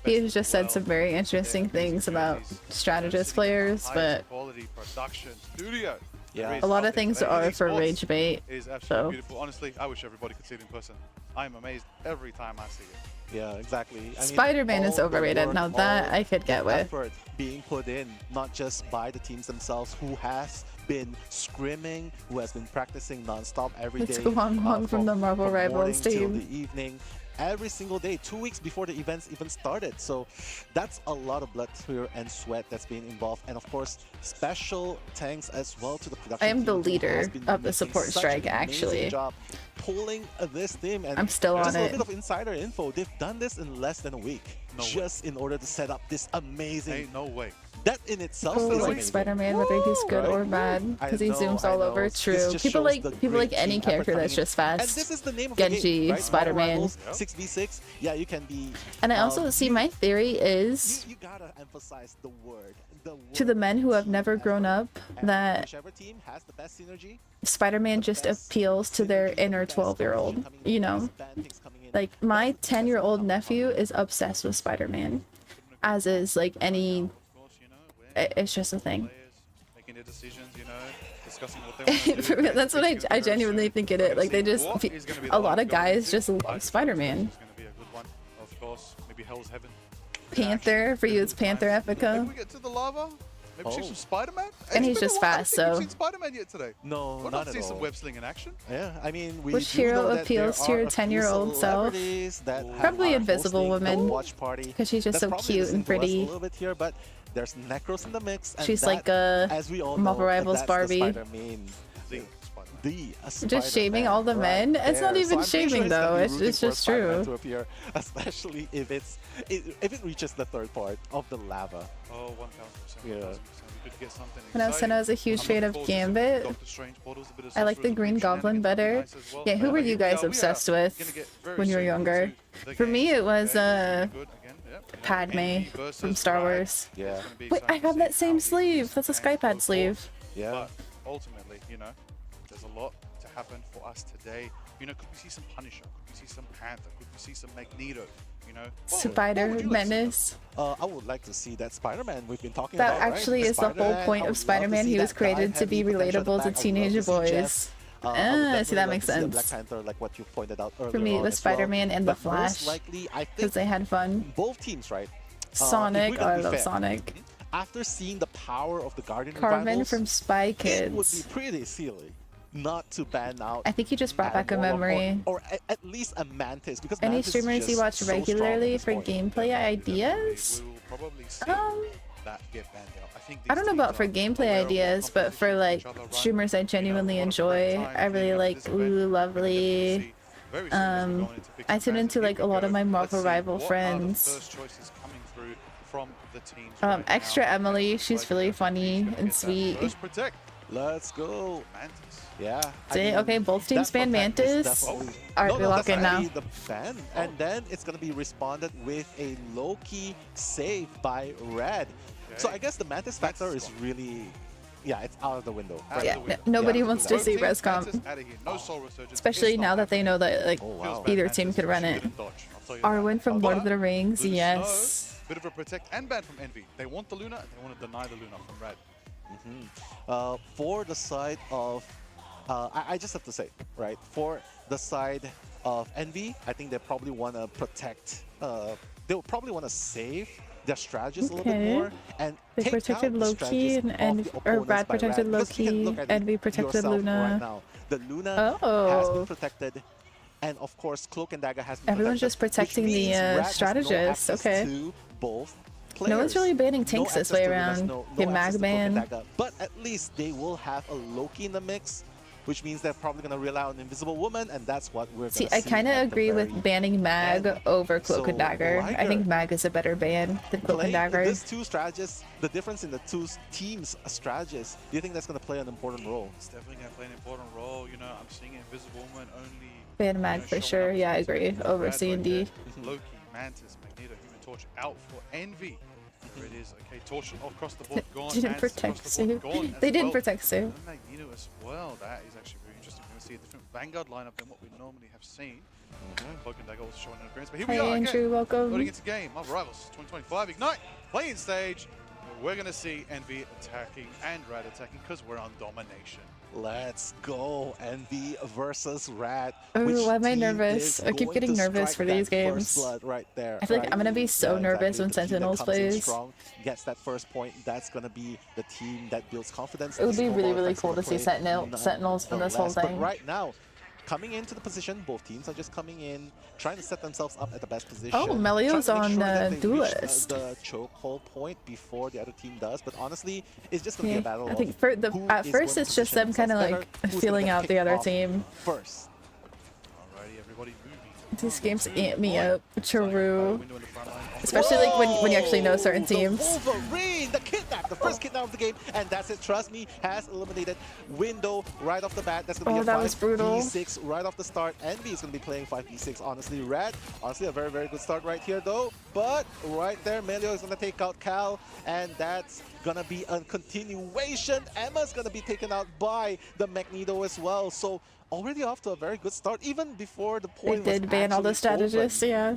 He has just said some very interesting things about strategist players, but quality production studio. Yeah. a lot of things are for rage bait. Is absolutely So beautiful. Honestly, I wish everybody could see it in person. I'm amazed every time I see it. Yeah, exactly. I mean, Spider-Man is all the overrated. work, Now that all I could get the with. effort being put in, not just by the teams themselves, who has been scrimming, who has been practicing non-stop every day. It's Guang Hong from the Marvel Rivals morning till team. the evening, every single day, 2 weeks before the events even started. So that's a lot of blood, fear, and sweat that's being involved. And of course, special thanks as well to the production I am the team who leader has been of the making support such strike, an amazing actually. job pulling this team. And I'm still just on a it. little bit of insider info. They've done this in less than a week, just in order to set up this amazing. Ain't no way. That in itself People is like amazing. Spider-Man, whether he's good or bad, because he zooms all over. True. People like any character that's just And fast. this is the name of Genji, the game, right? Spider-Man. Marvel Rivals, 6v6. Yeah, you can be. And I also see my theory is You gotta emphasize the word. to the men who have never grown up that Whichever team has the best synergy. Spider-Man just appeals to their inner 12-year-old. You know, like my 10-year-old nephew is obsessed with Spider-Man, as is like any. It's just a thing. Making their decisions, you know, discussing what they want to do. That's what I genuinely think it is. Like they just, a lot of guys just love Spider-Man. It's gonna be a good one, of course. Maybe Hell's Heaven. Panther for you, it's Panther Maybe Epica, we get to the lava. Maybe see some Spider-Man. and he's It's been just a while. fast. I don't think So we've seen Spider-Man yet today. No, Why not not at see some all. web sling in action? Yeah, I mean, we which do know hero that there appeals to are your a few 10-year-old self? celebrities that have Probably are Invisible hosting the Woman, watch party. because she's just That's so probably cute and listening to us pretty. A little bit here, but there's Necros in the mix. And She's that, like a as we all Marvel know, Rivals that's Barbie. The Spider-Man. The Just shaming all the men. It's not there. even I'm pretty shaming sure though. gonna be It's rooting for just Spider-Man true. to appear, especially if it reaches the third part of the lava. Oh, 1000%. Yeah. 1000%. We could get something When I was saying I was a huge fan of Gambit, I like the Green Goblin better. Yeah, who were you guys obsessed with when you were younger? For me, it was Padme from Star Wars. Yeah. Wait, I have that same sleeve. That's a Skypad sleeve. Yeah. But ultimately, you know, there's a lot to happen for us today. You know, could we see some Punisher? Could we see some Panther? Could we see some Magneto? You know, Spider Menace. I would like to see that Spider-Man we've been talking That about. actually right? is the whole point of Spider-Man. He was created to be relatable to teenage boys. See, that makes sense. Black Panther, like what you pointed out earlier. For me, it was Spider-Man and The But most Flash, likely, I think because they had fun. both teams, right? Sonic, if we're gonna I be love fair, Sonic. After seeing the power of the Guardian Carmen Rivals, from Spy it would be Kids. pretty silly not to ban out. I think you just brought back a Admiral memory. or at least a Mantis, because Any Mantis is streamers you just watch so strong regularly at this for point. gameplay ideas? that get banned out. I think I don't know about for gameplay ideas, but for like streamers I genuinely enjoy, I really like Ooh Lovely. I tune into like a lot of my Marvel Rival friends. Extra Emily, she's really funny and sweet. Let's go. Yeah. See, okay, both teams ban Mantis. Alright, we lock in now. The ban, and then it's gonna be responded with a low-key save by Red. So I guess the Mantis factor is really, yeah, it's out of the window. Yeah, nobody wants to see Rescom. Especially now that they know that like either team could run it. Arwen from Lord of the Rings, yes. Bit of a protect and ban from Envy. They want the Luna, they want to deny the Luna from Red. For the side of, I just have to say, right, for the side of Envy, I think they probably want to protect, they'll probably want to save their strategies a little bit more and they take protected out the Loki strategies and of the or opponents Brad by protected Red. Because you can Loki, look at Envy it protected yourself Luna. Right now. The Luna has been Oh. protected, and of course Cloak and Dagger has been Everyone's protected, just protecting which the means Red has no strategists. access Okay. to both No one's really banning tanks this way around. No Get access to Cloak and Magman. Dagger, but at least they will have a Loki in the mix which means they're probably going to rely on Invisible Woman, and that's what we're See, going to I see. kind of at the agree with very banning Mag end. over Cloak So, and Dagger. I Liger think Mag is a better ban than Cloak and playing Dagger. these two strategists, the difference in the two teams' strategies, do you think that's going to play an important role? It's definitely going to play an important role. You know, I'm seeing Invisible Woman only. Ban Mag for sure. Yeah, I agree. Over C&D. Loki, Mantis, Magneto, Human Torch out for Envy. There it is. Okay, Torch across the board gone. Didn't Mantis protect across the board Sue. gone as They didn't well. protect Sue. And Magneto as well. That is actually very interesting. We're going to see a different Vanguard lineup than what we normally have seen. Cloak and Dagger also showing an appearance. But here we Hi, are Andrew. again. Welcome. Loading into game. Marvel Rivals 2025 Ignite. Playing stage. We're going to see Envy attacking and Rad attacking because we're on domination. Let's go, Envy versus Rad. Oh, Which why am I team nervous? is I keep going getting to nervous strike for these that games. first blood right there, I feel like right? I'm gonna be so Yeah, nervous when exactly. The team that Sentinels comes in plays. strong, gets that first point. That's gonna be the team that builds confidence. It would The be really, snowball really effect's cool gonna to see play Sentinels from this whole nonetheless. But thing. right now, coming into the position, both teams are just coming in, trying to set themselves up at the best position. Oh, Melio's trying to make on, sure that they reach, Duelist. the chokehold point before the other team does. But honestly, it's just gonna be a Yeah, battle. I of think who at is first going it's to just position them kind of themselves like better, who's feeling gonna out the pick other off team. first. Alrighty, everybody moving. These games amp me up. True. Especially like when you actually know certain teams. Wolverine, the kidnap, the first kidnap of the game, and that's it. Trust me, has eliminated Window right off the bat. That's gonna be a that was brutal. 5v6 right off the start. Envy is gonna be playing 5v6. Honestly, Rad, honestly a very, very good start right here though. But right there, Melio is gonna take out Cal, and that's gonna be a continuation. Emma's gonna be taken out by the Magneto as well. So already off to a very good start, even before the They point was did ban all the actually open. strategists, yeah.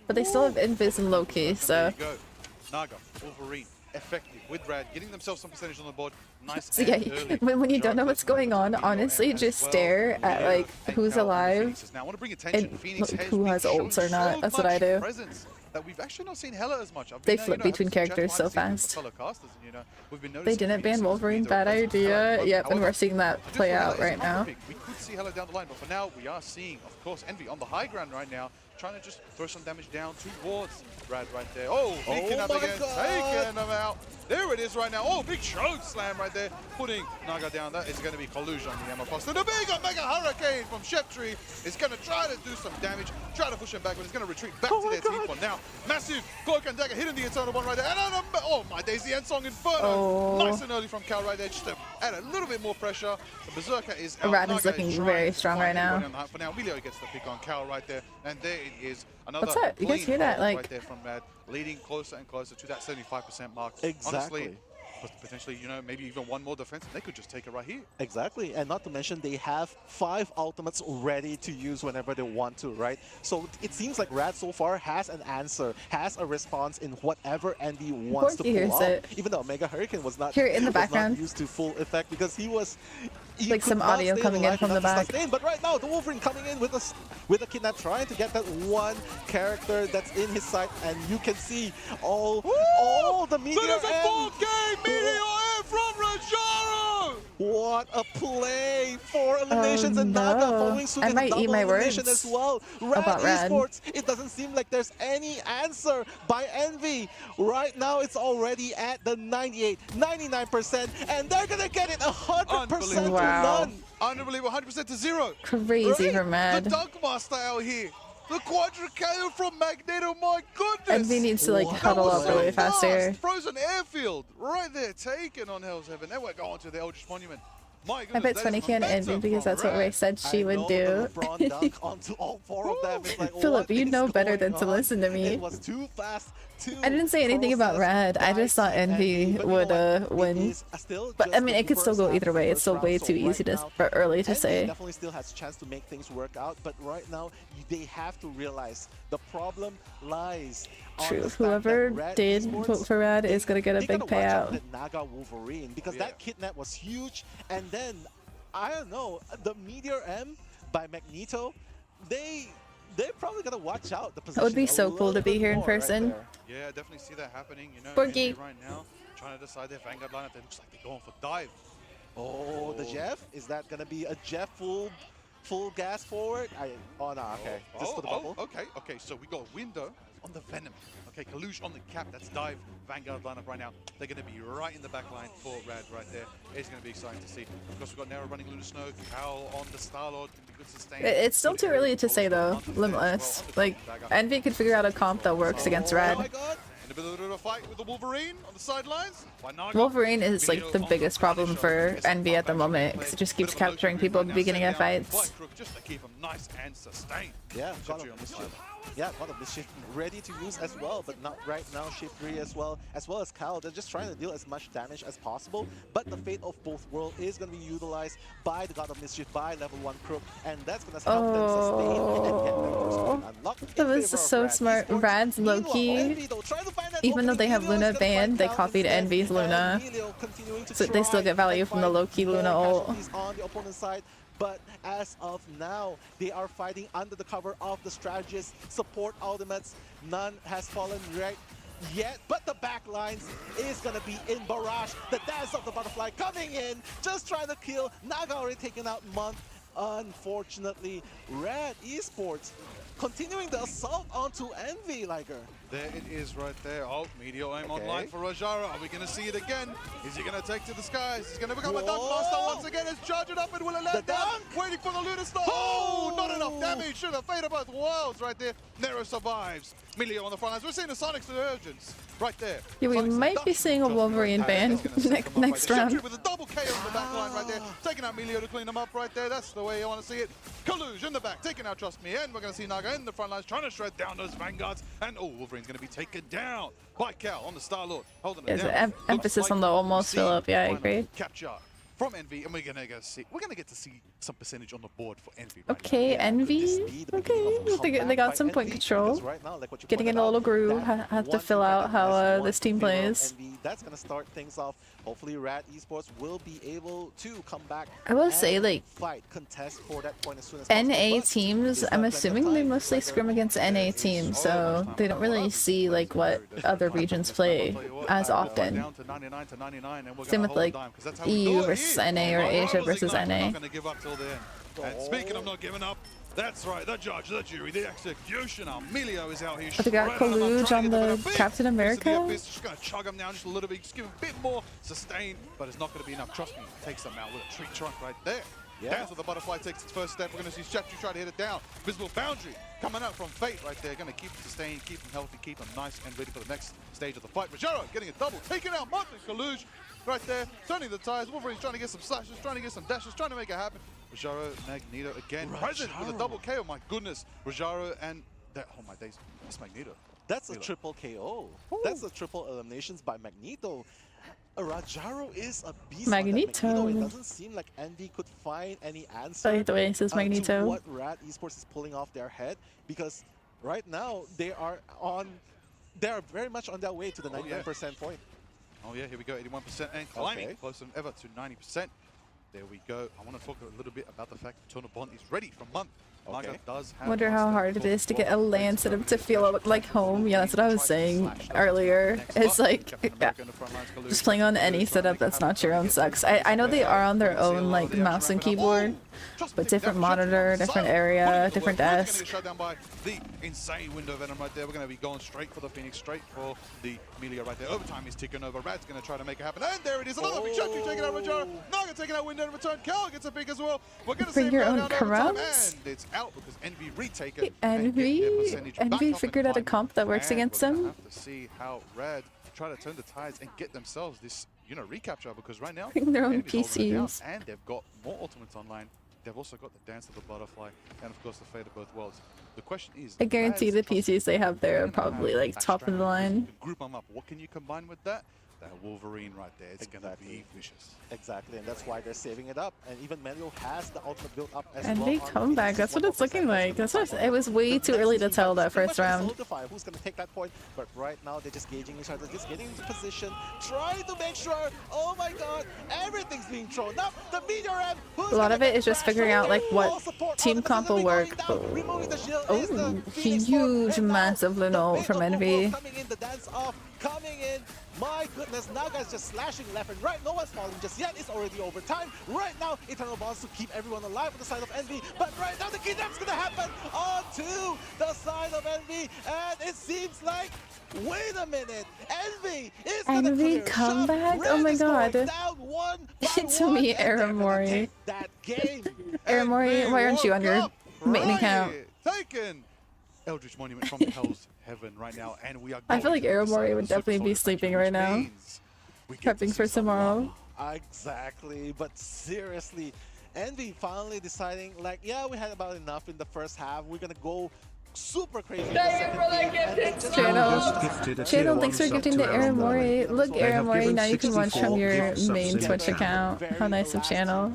But they still have Invis and Loki, so. There you go. Naga, Wolverine, effective with Rad, getting themselves some percentage on the board. Nice. So yeah, when you don't know what's going on, honestly, just stare at like who's alive Now I want to bring attention. and Phoenix look has who been has showing ults or not. so That's what I much do. presence that we've actually not seen Hela as much. I've They been, flip between having some characters so chats behind the fast. scenes with fellow casters, and, we've been They noticing didn't ban Phoenix Wolverine, seems to be bad the idea. Hela. Yep, and However, we're seeing that I do play feel out that's right a now. pick. We could see Hela down the line, but for now we are seeing, of course, Envy on the high ground right now, trying to just throw some damage down towards Rad right there. Oh, sneaking up my again, God. taking them out. There it is right now. Oh, big choke slam right there, putting Naga down. That is going to be collusion on the Emma Foster. The big Mega Hurricane from Sheptree is going to try to do some damage, try to push him back, but it's going to retreat back to their team for now. Massive Cloak and Dagger hitting the internal one right there. And oh my days, the End Song Inferno. Oh. Nice and early from Cal right there, just to add a little bit more pressure. The Berserker is out. Rad is Naga looking trying very to strong find right now. everybody on the hunt. For now, Emilio gets the pick on Cal right there. And there it is. Another What's up? You guys clean hear that? hold Like- right there from Rad, leading closer and closer to that 75% mark. Exactly. Honestly, potentially, maybe even one more defense, and they could just take it right here. Exactly, and not to mention they have 5 ultimates ready to use whenever they want to, right? So it seems like Rad so far has an answer, has a response in whatever Envy wants to Borky pull hears off. it. Even though Mega Hurricane was not, Hear it in the was not background. used to full effect because he Like could some not audio stay coming in alive from the enough to back. sustain. But right now, the Wolverine coming in with a kidnap, trying to get that one character that's in his sight, and you can see all the meteor. That is a and- 4K Meteor Air from Rajaro! What a play! 4 eliminations and no. Naga following suit I with might double eat my elimination words as well. Rad about Rad. Esports, it doesn't seem like there's any answer by Envy. Right now, it's already at the 98, 99%, and they're gonna get it 100% to Wow. none. Unbelievable, 100% to 0. Crazy Right? for Mad. The Dunk Master out here. The Quadricator from Magneto, my goodness. Envy needs to like What huddle That was up really so fast here. Frozen Airfield, right there, taken on Hell's Heaven. Then we're going to the Eldritch Monument. My I goodness, bet that Tony is can momentum envy because from that's what Ray Rad. said she I would know do. the LeBron dunk onto all 4 of them. It's like, Philip, what you is know better than going to on? listen to me. It was too fast. I didn't say anything about Rad. I just thought Envy would win. But I mean, it could still go either way. It's still way too easy to or early to Envy say. definitely still has a chance to make things work out, but right now they have to realize the problem lies on True. the fact Whoever that Rad did Esports, vote for Rad is gonna get a they big gotta watch out payout. that Naga Wolverine, because that kidnap was huge, and then I don't know, the Meteor M by Magneto, they're probably gonna watch out the position. That would be a so cool little to be bit here in more right person. there. Yeah, I definitely see that happening. Borky. Envy right now, trying to decide their Vanguard lineup. It looks like they're going for dive. Oh, the Jeff? Is that gonna be a Jeff full full gas forward. Oh no, okay. Just for the bubble. Okay, so we got a window on the Venom. Okay, Kalush on the cap, that's Dive, Vanguard lineup right now. They're going to be right in the back line for Rad right there. It's going to be exciting to see. Of course, we've got Nero running Luna Snow, Cal on the Star-Lord, can be good sustain. It's still too early to say though, Limitless. Like, Envy could figure out a comp that works against Rad. Oh my god! In a bit of a fight with the Wolverine on the sidelines. Wolverine is like the biggest problem for Envy at the moment because it just keeps capturing people at the beginning of fights. Just to keep them nice and sustained. Yeah, God of Mischief. Yeah, God of Mischief ready to use as well, but not right now. Shift 3 as well as Cal. They're just trying to deal as much damage as possible, but the fate of both worlds is going to be utilized by the God of Mischief, by level 1 Crook, and that's going to help them sustain and get their first point unlocked. That was so smart. Rad's low-key, even though they have Luna banned, they copied Envy's Luna, so they still get value from the low-key Luna ult. On the opponent's side. But as of now, they are fighting under the cover of the strategist support ultimates. None has fallen right yet, but the backlines is gonna be in barrage. The dance of the butterfly coming in, just trying to kill. Naga already taken out Month. Unfortunately, Rad Esports continuing the assault onto Envy, Liger. There it is right there. Oh, Meteor aim online for Rajara. Are we going to see it again? Is he going to take to the skies? He's going to become a Dunk Master once again. It's charging up and will it land down? Waiting for the Luna Star. Oh, not enough damage. Should have faded both worlds right there. Nero survives. Meteor on the front lines. We're seeing a Sonic Surgeons right there. Yeah, we might be seeing a Wolverine ban next round. With a double KO on the back line right there. Taking out Meteor to clean them up right there. That's the way you want to see it. Kaluj in the back, taking out Trust Me. And we're going to see Naga in the front lines, trying to shred down those Vanguards. And oh, Wolverine's going to be taken down by Cal on the Star-Lord. Holding it down. Emphasis on the almost fill up. Yeah, I agree. Capture from Envy, and we're gonna get to see some percentage on the board for Envy. Okay, Envy. Okay, they got some point control. Getting in a little groove. Have to fill out how this team plays. That's gonna start things off. Hopefully, Rad Esports will be able to come back. I will say, like, contest for that point as soon as NA teams, I'm assuming they mostly scrim against NA teams, so they don't really see like what other regions play as often. Same with like EU versus NA or Asia versus NA. And speaking of not giving up, that's right, the judge, the jury, the executioner, Emilio is out here. But they got Kaluj on the Captain America. Just gonna chug him down just a little bit, just give him a bit more sustain, but it's not gonna be enough. Trust me, takes them out with a tree trunk right there. Dance with the butterfly takes its first step. We're gonna see Chatri try to hit it down. Visible boundary coming out from Fate right there. Gonna keep him sustained, keep him healthy, keep him nice and ready for the next stage of the fight. Rajaro getting a double, taking out Monty Kaluj right there, turning the tires. Wolverine's trying to get some slashes, trying to get some dashes, trying to make it happen. Rajaro, Magneto again, present with a double KO. My goodness, Rajaro and that. Oh my days, that's Magneto. That's a triple KO. Ooh. That's a triple eliminations by Magneto. Rajaro is a beast. Magneto. It doesn't seem like Envy could find any answer. I like the way it says Magneto. To what Rad Esports is pulling off their head, because right now they are very much on their way to the 99% point. Oh yeah, here we go, 81% and climbing closer than ever to 90%. There we go. I want to talk a little bit about the fact that Tono Bond is ready for Month. Wonder how hard it is to get a land set up to feel like home. Yeah, that's what I was saying earlier. It's like, yeah, just playing on any setup that's not your own sucks. I know they are on their own like mouse and keyboard, but different monitor, different area, different desk. Shut down by the insane window venom right there. We're going to be going straight for the Phoenix, straight for the Melia right there. Overtime is ticking over. Rad's going to try to make it happen. And there it is. Another big shot. Taking out Rajaro. Naga taking out window in return. Cal gets a pick as well. We're going to see your own and it's out because Envy retake Envy figured out a comp that works against them. We'll have to see how Rad try to turn the tides and get themselves this, recapture, because right now their own PCs and they've got more ultimates online. They've also got the Dance of the Butterfly and of course the Fate of Both Worlds. The question is, I guarantee the PCs they have there are probably like top of the line. Group them up. What can you combine with that? That Wolverine right there, it's gonna be vicious. Exactly, and that's why they're saving it up. And even Melio has the ultimate built up as and well. And they come back, that's what it's looking like. That's what it was way too early to tell that first round. Who's gonna take that point? But right now they're just gauging each other, just getting into position, trying to make sure, oh my god, everything's being thrown up. The Meteor M, a lot of it is just figuring out like what team comp will work. Oh, huge massive Luna ult from Envy. Coming in, the dance off, coming in. My goodness, Naga's just slashing left and right. No one's falling just yet. It's already overtime. Right now, Eternal Bonds to keep everyone alive on the side of Envy. But right now, the kidnap's gonna happen onto the side of Envy. And it seems like, wait a minute, Envy is gonna clear comeback? shot. Oh my god. Down one by It's one, me, and they're gonna Aramori. take that game. Aramori, why aren't you on your main account? Taken! Eldritch Monument from Hell's Heaven right now, and we are I feel like going to the Aramori side would of definitely be Supersonic sleeping Factory, right now. which means we get to Prepping see for some tomorrow. Exactly, but seriously, Envy finally deciding, like, yeah, we had about enough in the first half. We're gonna go super crazy in the second game. And they just Channel, thanks for gifting to Aramori. Look, Aramori, now you can watch from your main Twitch account. How nice of Channel.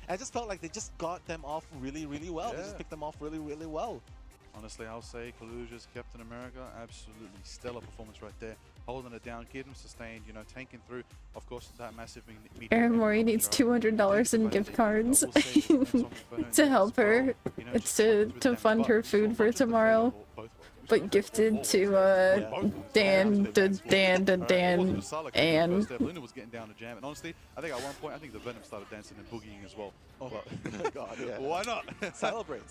I just felt like they just got them off really, really well. They just picked them off really, really well. Honestly, I'll say Kaluja's Captain America, absolutely stellar performance right there. Holding it down, getting sustained, you know, tanking through. Of course, that massive Aramori needs $200 in gift cards to help her. It's to fund her food for tomorrow. But gifted to Dan, and Luna was getting down to jam, and honestly, I think at one point, I think the Venom started dancing and boogieing as well. Oh my god, yeah. Why not? Celebrate,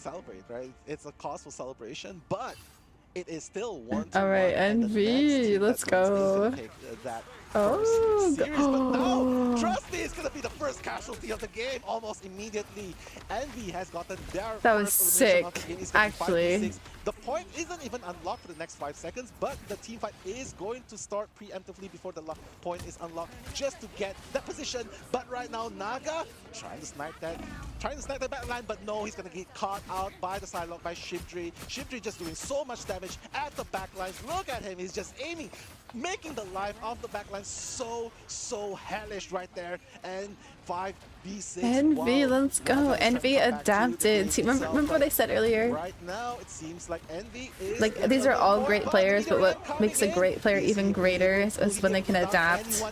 right? It's a cause for celebration, but it is still 1-1. Alright, Envy, let's go. Oh, But no, trust me, it's gonna be the first casualty of the game almost immediately. Envy has gotten their that was first elimination of the sick, game. It's gonna be 5v6. actually. The point isn't even unlocked for the next 5 seconds, but the team fight is going to start preemptively before the point is unlocked just to get that position. But right now, Naga trying to snipe that back line, but no, he's gonna get caught out by the side lock by Shibdri. Shibdri just doing so much damage at the back lines. Look at him, he's just aiming, making the life of the back line so hellish right there. And 5v6. Envy, let's go. Envy adapted. See, remember what I said earlier? Right now, it seems like Envy is Like, these are all great players, but what makes a great player even greater is when they can adapt.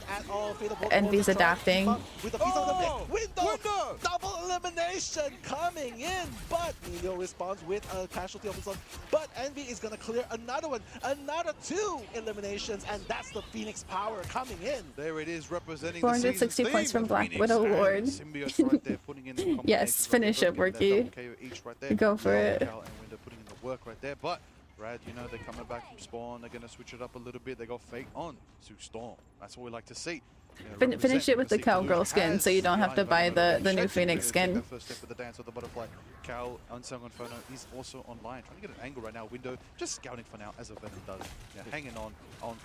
Envy's adapting. With a piece of the window! Double elimination coming in, but Emilio responds with a casualty of his own. But Envy is gonna clear another one, another 2 eliminations, and that's the Phoenix power coming in. There it is, representing 460 the points from Phoenix Black Widow Lord. right there, putting in the Yes, finish it, Worky. Go for it. Cal and Window putting in the work right there, but Rad, you know, they're coming back from spawn. They're going to switch it up a little bit. They got Fate on to Storm. That's what we like to see. Finish it with the Cowgirl skin, so you don't have to buy the new Phoenix skin. First step of the dance of the butterfly. Cal, Unsung Inferno, is also online, trying to get an angle right now. Window just scouting for now, as a Venom does. Yeah, hanging on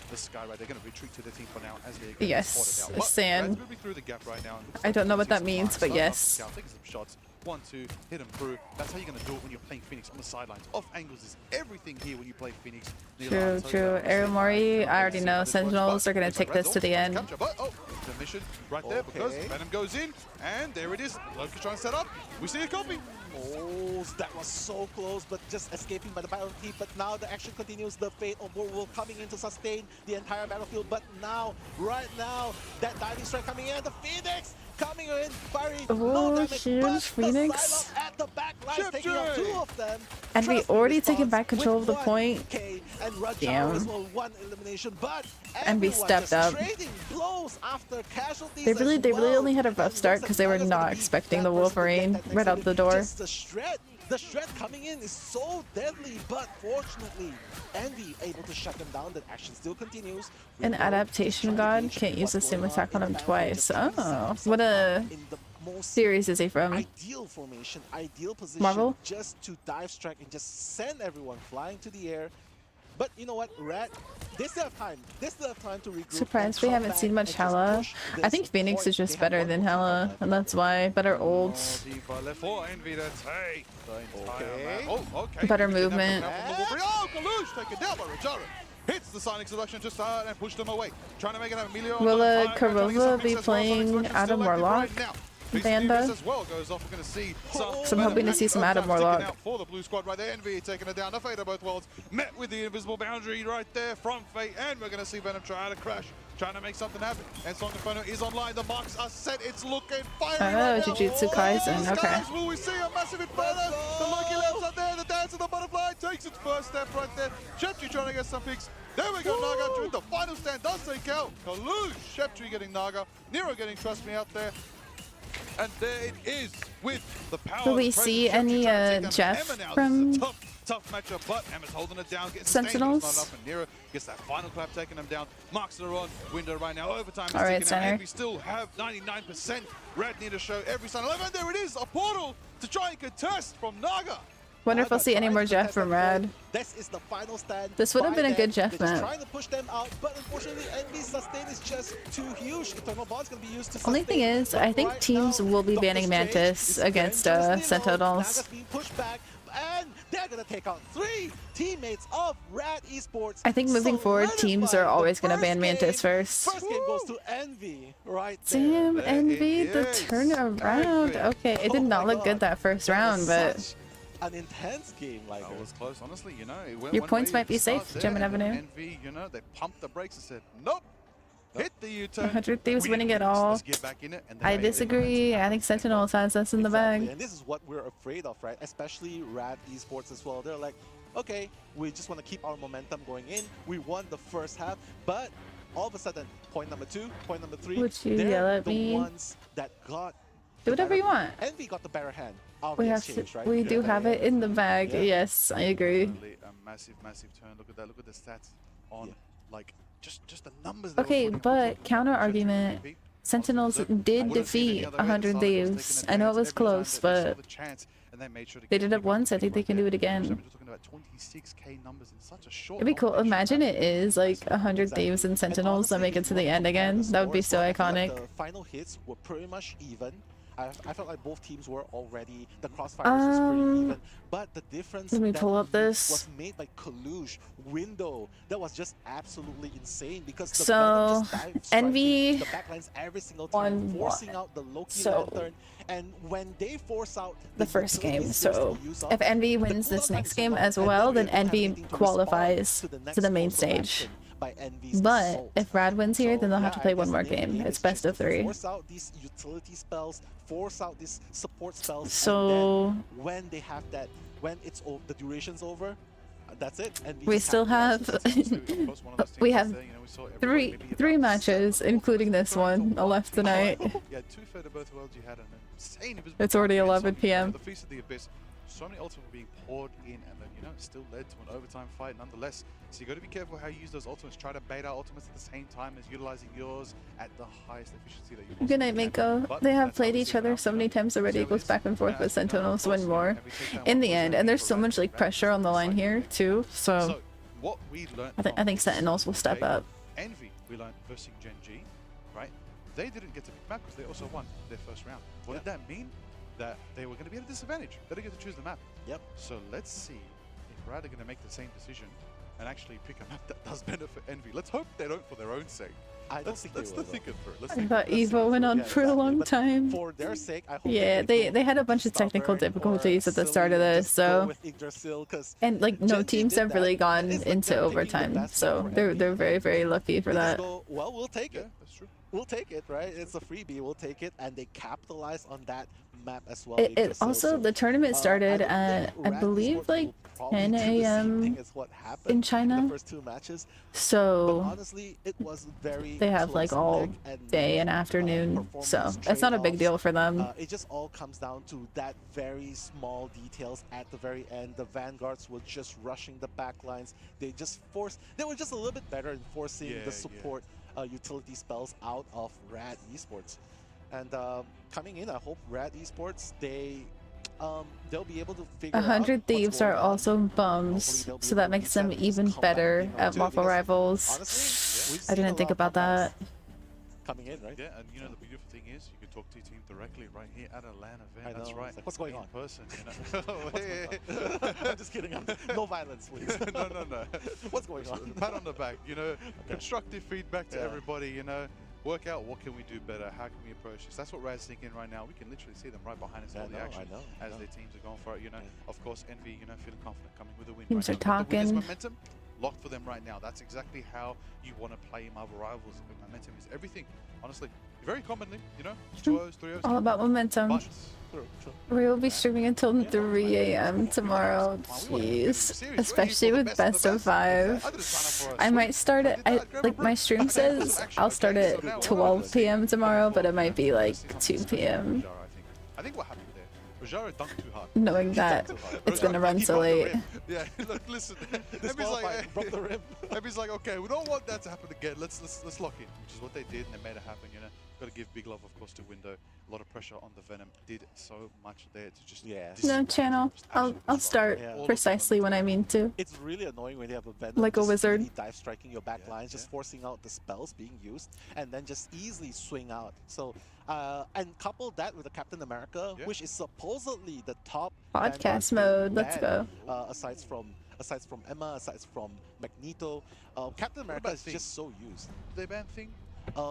the sky right. They're going to retreat to their team for now as they get yes, spotted out. Sand. Moving through the gap right now. I don't know what that means, but yes. Cal taking some shots. 1, 2, hit him through. That's how you're going to do it when you're playing Phoenix on the sidelines. Off angles is everything here when you play Phoenix. True. Aramori, I already know Sentinels are going to take this to the end. Oh, the mission right there because Venom goes in, and there it is. Loki's trying to set up. We see a copy. Oh, that was so close, but just escaping by the battlefield. But now the action continues. The Fate of Warwolf coming in to sustain the entire battlefield. But now, right now, that diving strike coming in. The Phoenix coming in, firing. No damage, huge Phoenix. at the back lines, taking out 2 of them. And we already taken back control of the point. Damn. One elimination, but and we stepped up. They really only had a rough start because they were not expecting the Wolverine right out the door. The shred coming in is so deadly, but fortunately, Envy able to shut them down. That action still continues. An adaptation god can't use the same attack on him twice. Oh, what a series is he from? Ideal formation, ideal position. Marvel? Just to dive strike and just send everyone flying to the air. But you know what, Red? They still have time. They still have time to regroup. Surprised we haven't seen much Hela. I think Phoenix is just better than Hela, and that's why. Better ults. Better movement. Oh, Kalush taken down by Rajara. Hits the Sonic selection just and pushed them away. Trying to make it have Emilio. Will Karova be playing Adam Warlock? Banda. So I'm hoping to see some Adam Warlock. For the blue squad right there, Envy taking it down. The Fate of both worlds met with the invisible boundary right there from Fate, and we're going to see Venom try to crash, trying to make something happen. And Song Inferno is online. The marks are set. It's looking fiery. Oh, Jujutsu Kaisen. Okay. Will we see a massive inferno? The Lucky Lamps are there. The dance to the butterfly, takes its first step right there. Sheptree trying to get some picks. There we go, Naga doing the final stand, does take out Kalush. Sheptree getting Naga, Nero getting Trust Me out there. And there it is with the power. Will we see any Jeff from Tough matchup, but Emma's holding it down. Gets Sentinels? Not enough, and Nero gets that final clap, taking them down. Marks are on. Window right now. Overtime is All right, ticking out. center. And we still have 99%. Red need to show every sign. And there it is, a portal to try and contest from Naga. Wonder if we'll see any more Jeff from Rad. This is the final stand. This would have been a good Jeff They're map. trying to push them out, but unfortunately, Envy's sustain is just too huge. Eternal Bond's gonna be used to Only thing sustain, is, but I think right teams now, will be Dr. banning Strange Mantis is against dangerously low. Sentinels. Naga's being pushed back, and they're gonna take out 3 teammates of Rad Esports. I think moving forward, teams are always going to ban Mantis first. First game goes to Envy, right Damn, there. Envy, the turnaround. Okay, it did not look good that first round, but An intense game, like That was close, honestly. You know, it went Your one points way might be to start safe, there, Gemini and then Avenue. Envy, you know, they pumped the brakes and said, nope. Hit the U-turn. 100 Thieves We winning didn't it lose, all. let's get back in it, and they I made it. disagree. I think Sentinels has us in the Exactly, bag. and this is what we're afraid of, right? Especially Rad Esports as well. They're like, okay, we just want to keep our momentum going in. We won the first half, but all of a sudden, point number 2, point number 3, Would you they're yell at the me? ones that got Do whatever you want. Envy got the better hand of We the have to. exchange, right? We do have it in the bag. Yeah. Yes, I agree. Totally a massive, massive turn. Look at that. Look at the stats on, like, just the numbers. they were Okay, putting up. but counter argument. Sentinels did defeat 100 Thieves. I know it was close, but they did it once. I think they can do it again. It'd be cool. Imagine it is like 100 Thieves and Sentinels that make it to the end again. That would be so iconic. The final hits were pretty much even. I felt like both teams were already, the crossfires was pretty even, but the difference Let me that pull up this. was made by Kalush window, that was just absolutely insane because the So, Venom just dive striking Envy the backlines every single time, 1-1. forcing out the Loki So, Lantern, and when they force out the first game. utilities So to use up, if Envy wins this next game as well, then Envy qualifies to the main stage. by Envy's But assault. if Rad wins here, then they'll have to play one more Envy's game. name It's is best of just to 3. Force out these utility spells, force out these support spells. So- and then when they have that, when it's the duration's over, that's it. Envy We just still have have to we have three matches, including this one, left tonight. Yeah, 2 for the both worlds. You had an insane. It's already 11 p.m. The Feast of the Abyss. So many ultimates were being poured in, and then, you know, it still led to an overtime fight nonetheless. So you got to be careful how you use those ultimates. Try to bait out ultimates at the same time as utilizing yours at the highest efficiency that you possibly Good night, can. Mako. But They have that's played how we each see it other now. so many times already. It goes back and forth, but Sentinels win more And we take down in one the person end. And there's for so Red much like Red pressure on the line here too. So So what we learned I think Sentinels will step up. Envy, we learned versus Gen G, right? They didn't get to pick map because they also won their first round. What did that mean? That they were going to be at a disadvantage. They didn't get to choose the map. Yep. So let's see if Rad are going to make the same decision and actually pick a map that does benefit Envy. Let's hope they don't for their own sake. Let's think it through. Let's I think thought it through. Evo went on Yeah, for a exactly. long But time. For their sake, I hope Yeah, they had a bunch of technical difficulties at the start of this, so and like no teams have really gone into overtime, so they're very very lucky for that. Well, we'll take it. That's true. We'll take it, right? It's a freebie. We'll take it, and they capitalize on that map as well. It Yggdrasil. also So, the tournament started at I Rad believe Esports like will probably 10 do the same a.m. thing as what happened in in China. the first 2 matches. But So honestly, it was very they have like close all neck and day neck, and afternoon, so performance it's not a big trade-offs. deal for them. It just all comes down to that very small details at the very end. The Vanguards were just rushing the backlines. They were just a little bit better in forcing Yeah, the support utility spells out of Rad Esports. And coming in, I hope Rad Esports, they'll be able to figure out 100 what's Thieves going are on. also bums, they'll be so able that to makes them reset and just even come back better in round at 2, Waffle because Rivals. honestly, we've I seen a didn't lot think about that. coming in, right? Yeah, and you know the beautiful thing is you can talk to your team directly right here at a LAN event. I That's know, right. it's like, what's going in on? person, you know. What's going on? I'm just kidding. No violence, please. no. What's going on? Pat on the back, you know, constructive feedback to Yeah. everybody, you know. Work out what can we do better, how can we approach this. That's what Rad's thinking right now. We can literally see them right behind us in all the action as their teams are going for it, you know. Of course, Envy, you know, feeling confident coming with a win. Teams right are now. With this talking. momentum, locked for them right now. That's exactly how you want to play Marvel Rivals. Momentum is everything. Honestly, very commonly, you know, 2-0s, 3-0s. All about momentum. But We will be streaming until 3 a.m. tomorrow. Jeez. Especially with best of 5. I might start at, like my stream says, I'll start at 12 p.m. tomorrow, but it might be like 2 p.m. I think what happened there, Rojaro dunked too hard. Knowing that it's gonna run so late. Yeah, look, listen. Emmy's like, okay, we don't want that to happen again. Let's lock in, which is what they did, and they made it happen. You know, got to give big love, of course, to Window. A lot of pressure on the Venom. Did so much there to just No channel. I'll start precisely when I mean to. It's really annoying when you have a Venom like a just wizard. really dive striking your back lines, just forcing out the spells being used, and then just easily swing out. So, and couple that with the Captain America, which is supposedly the top Podcast mode. Let's go. Aside from Emma, aside from Magneto, Captain America is just so used. They ban thing.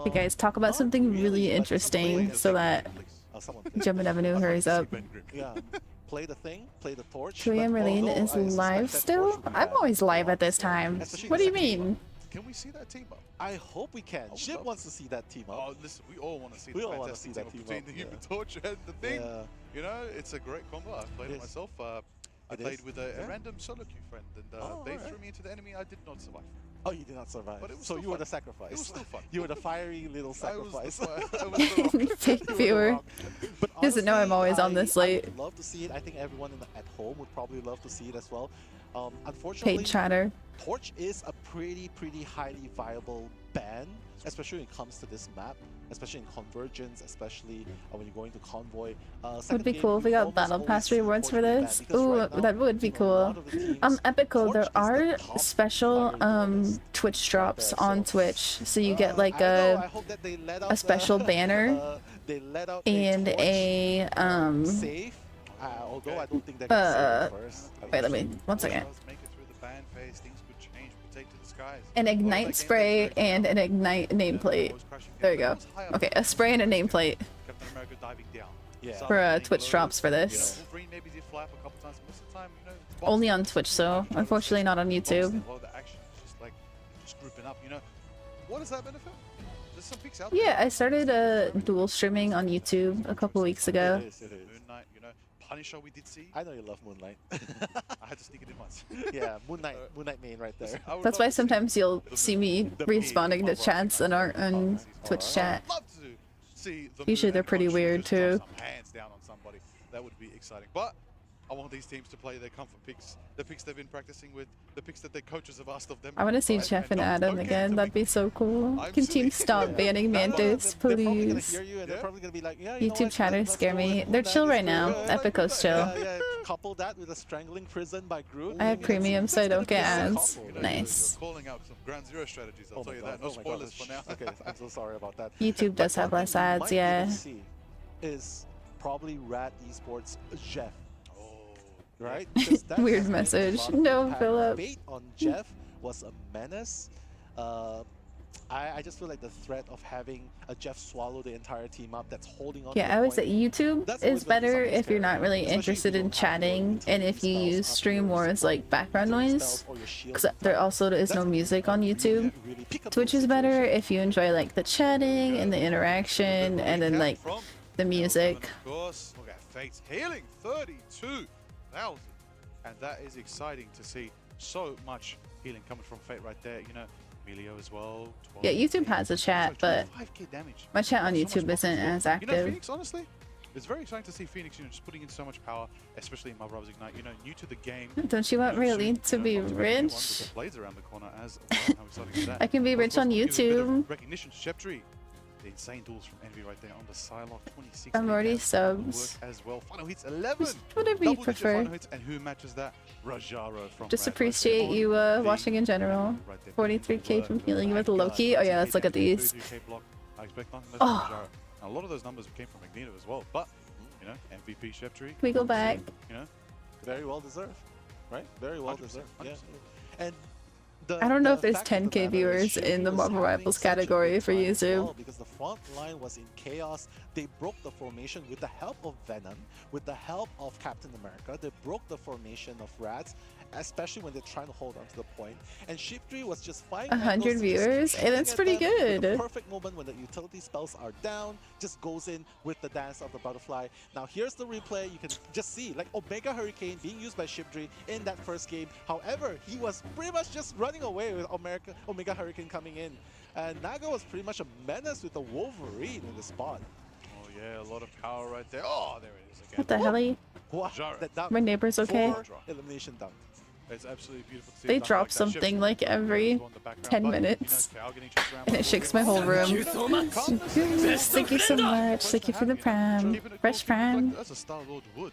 Hey guys, talk about something really interesting so that Jumpin' Avenue hurries up. Yeah, play the thing, play the torch. 3 a.m. Relene is live still? I'm always live at this time. What do you mean? Can we see that team up? I hope we can. Shib wants to see that team up. Oh, listen, we all want to see We the all want to fantastic see team that up team between up, the yeah. Human Torch and the thing. Yeah. You know, it's a great combo. I've played it myself. I played with a random solo queue friend, and they threw me into the enemy. I did not survive. Oh, you did not survive. But it was so still you were fun. the sacrifice. It was still fun. You were the fiery little sacrifice. Fake viewer. Doesn't know I'm always on this late. I would love to see it. I think everyone at home would probably love to see it as well. Unfortunately, Paid chatter. Torch is a pretty highly viable ban, especially when it comes to this map, especially in Convergence, especially when you go into Convoy. Would be cool if we got Battle Pass rewards for this. Ooh, that would be cool. Epico, there are special Twitch drops on Twitch, so you get like a special banner and a safe. Although I don't think they're gonna save it first. wait, let me 1 second. Make it through the ban phase. Things could change. Protect to the skies. An ignite spray and an ignite nameplate. There you go. Okay, a spray and a nameplate Captain America diving down. for Twitch drops for this. Wolverine maybe did fly up a couple times. Most of the time, you know, Only on Twitch, so unfortunately not on YouTube. A lot of the action is just like just grouping up. You know, what does that benefit? There's some pics out there. Yeah, I started dual streaming on YouTube a couple weeks ago. It is. Moon Knight, you know, Punisher we did see. I know you love Moonlight. I had to sneak it in once. Yeah, Moonlight main right there. That's why sometimes you'll see me responding to chats in our Twitch chat. Love to see the Usually Moon they're and pretty Punisher weird just drop too. some hands down on somebody. That would be exciting. But I want these teams to play their comfort picks, the picks they've been practicing with, the picks that their coaches have asked of them. I want to see Jeff and Adam again. That'd be so cool. Can teams stop banning Mantis, please? YouTube chatters scare me. They're chill right now. Epico's chill. Yeah, couple that with a strangling prison by Groot. I have premium, so I don't get ads. Nice. Calling out some Ground Zero strategies. I'll tell you that. No Oh my God. spoilers for now. Okay, I'm so sorry about that. YouTube does have less ads, yeah. Is probably Rad Esports Jeff. Right? Weird message. No, Philip. Bait on Jeff was a menace. I just feel like the threat of having a Jeff swallow the entire team up that's holding on. Yeah, I would say YouTube is better if you're not really interested in chatting and if you use stream more as like background noise, because there also is no music on YouTube. Twitch is better if you enjoy like the chatting and the interaction and then like the music. Of course, look at Fate's healing 32,000, and that is exciting to see. So much healing coming from Fate right there. You know, Emilio as well. Yeah, YouTube has a chat, but 5K damage. my chat on YouTube isn't as You know, active. Phoenix, honestly, it's very exciting to see Phoenix, you know, just putting in so much power, especially in Marvel Rivals Ignite. You know, new to the game. Don't you want really to be rich? With the blades around the corner as well. How exciting is that? I can be Of rich course, on we'll give a bit of YouTube. Recognition to Sheptree. The insane duels from Envy right there on the Psylocke 26. I'm already Work subs. as well. Final hits 11. Whatever you Double-digit prefer. final hits, and who matches that? Rajaro from Just Rad appreciate you watching in general. 43k from healing with Loki. Oh yeah, let's look at these. I expect nothing less Oh. from Rajaro. Now, a lot of those numbers came from Magneto as well, but you know, MVP Sheptree. Can we go back? You know, very well deserved, right? Very well 100%, deserved. 100%. Yeah. And I don't know if there's 10k viewers in the Marvel Rivals category for YouTube. Because the front line was in chaos. They broke the formation with the help of Venom, with the help of Captain America. They broke the formation of Rats, especially when they're trying to hold on to the point. And Shiftry was just fine. 100 viewers, and that's pretty good. The perfect moment when the utility spells are down, just goes in with the dance of the butterfly. Now here's the replay. You can just see like Omega Hurricane being used by Shiftry in that first game. However, he was pretty much just running away with Omega Hurricane coming in. And Naga was pretty much a menace with the Wolverine in the spot. Oh yeah, a lot of power right there. Oh, there it is again. What the hell? Wow, that dunk. My neighbor's okay. Elimination dunk. It's absolutely beautiful to see. They drop something like every 10 minutes, and it shakes my whole room. Thank you so much. Thank you for the prime. Fresh prime. That's a Star-Lord would.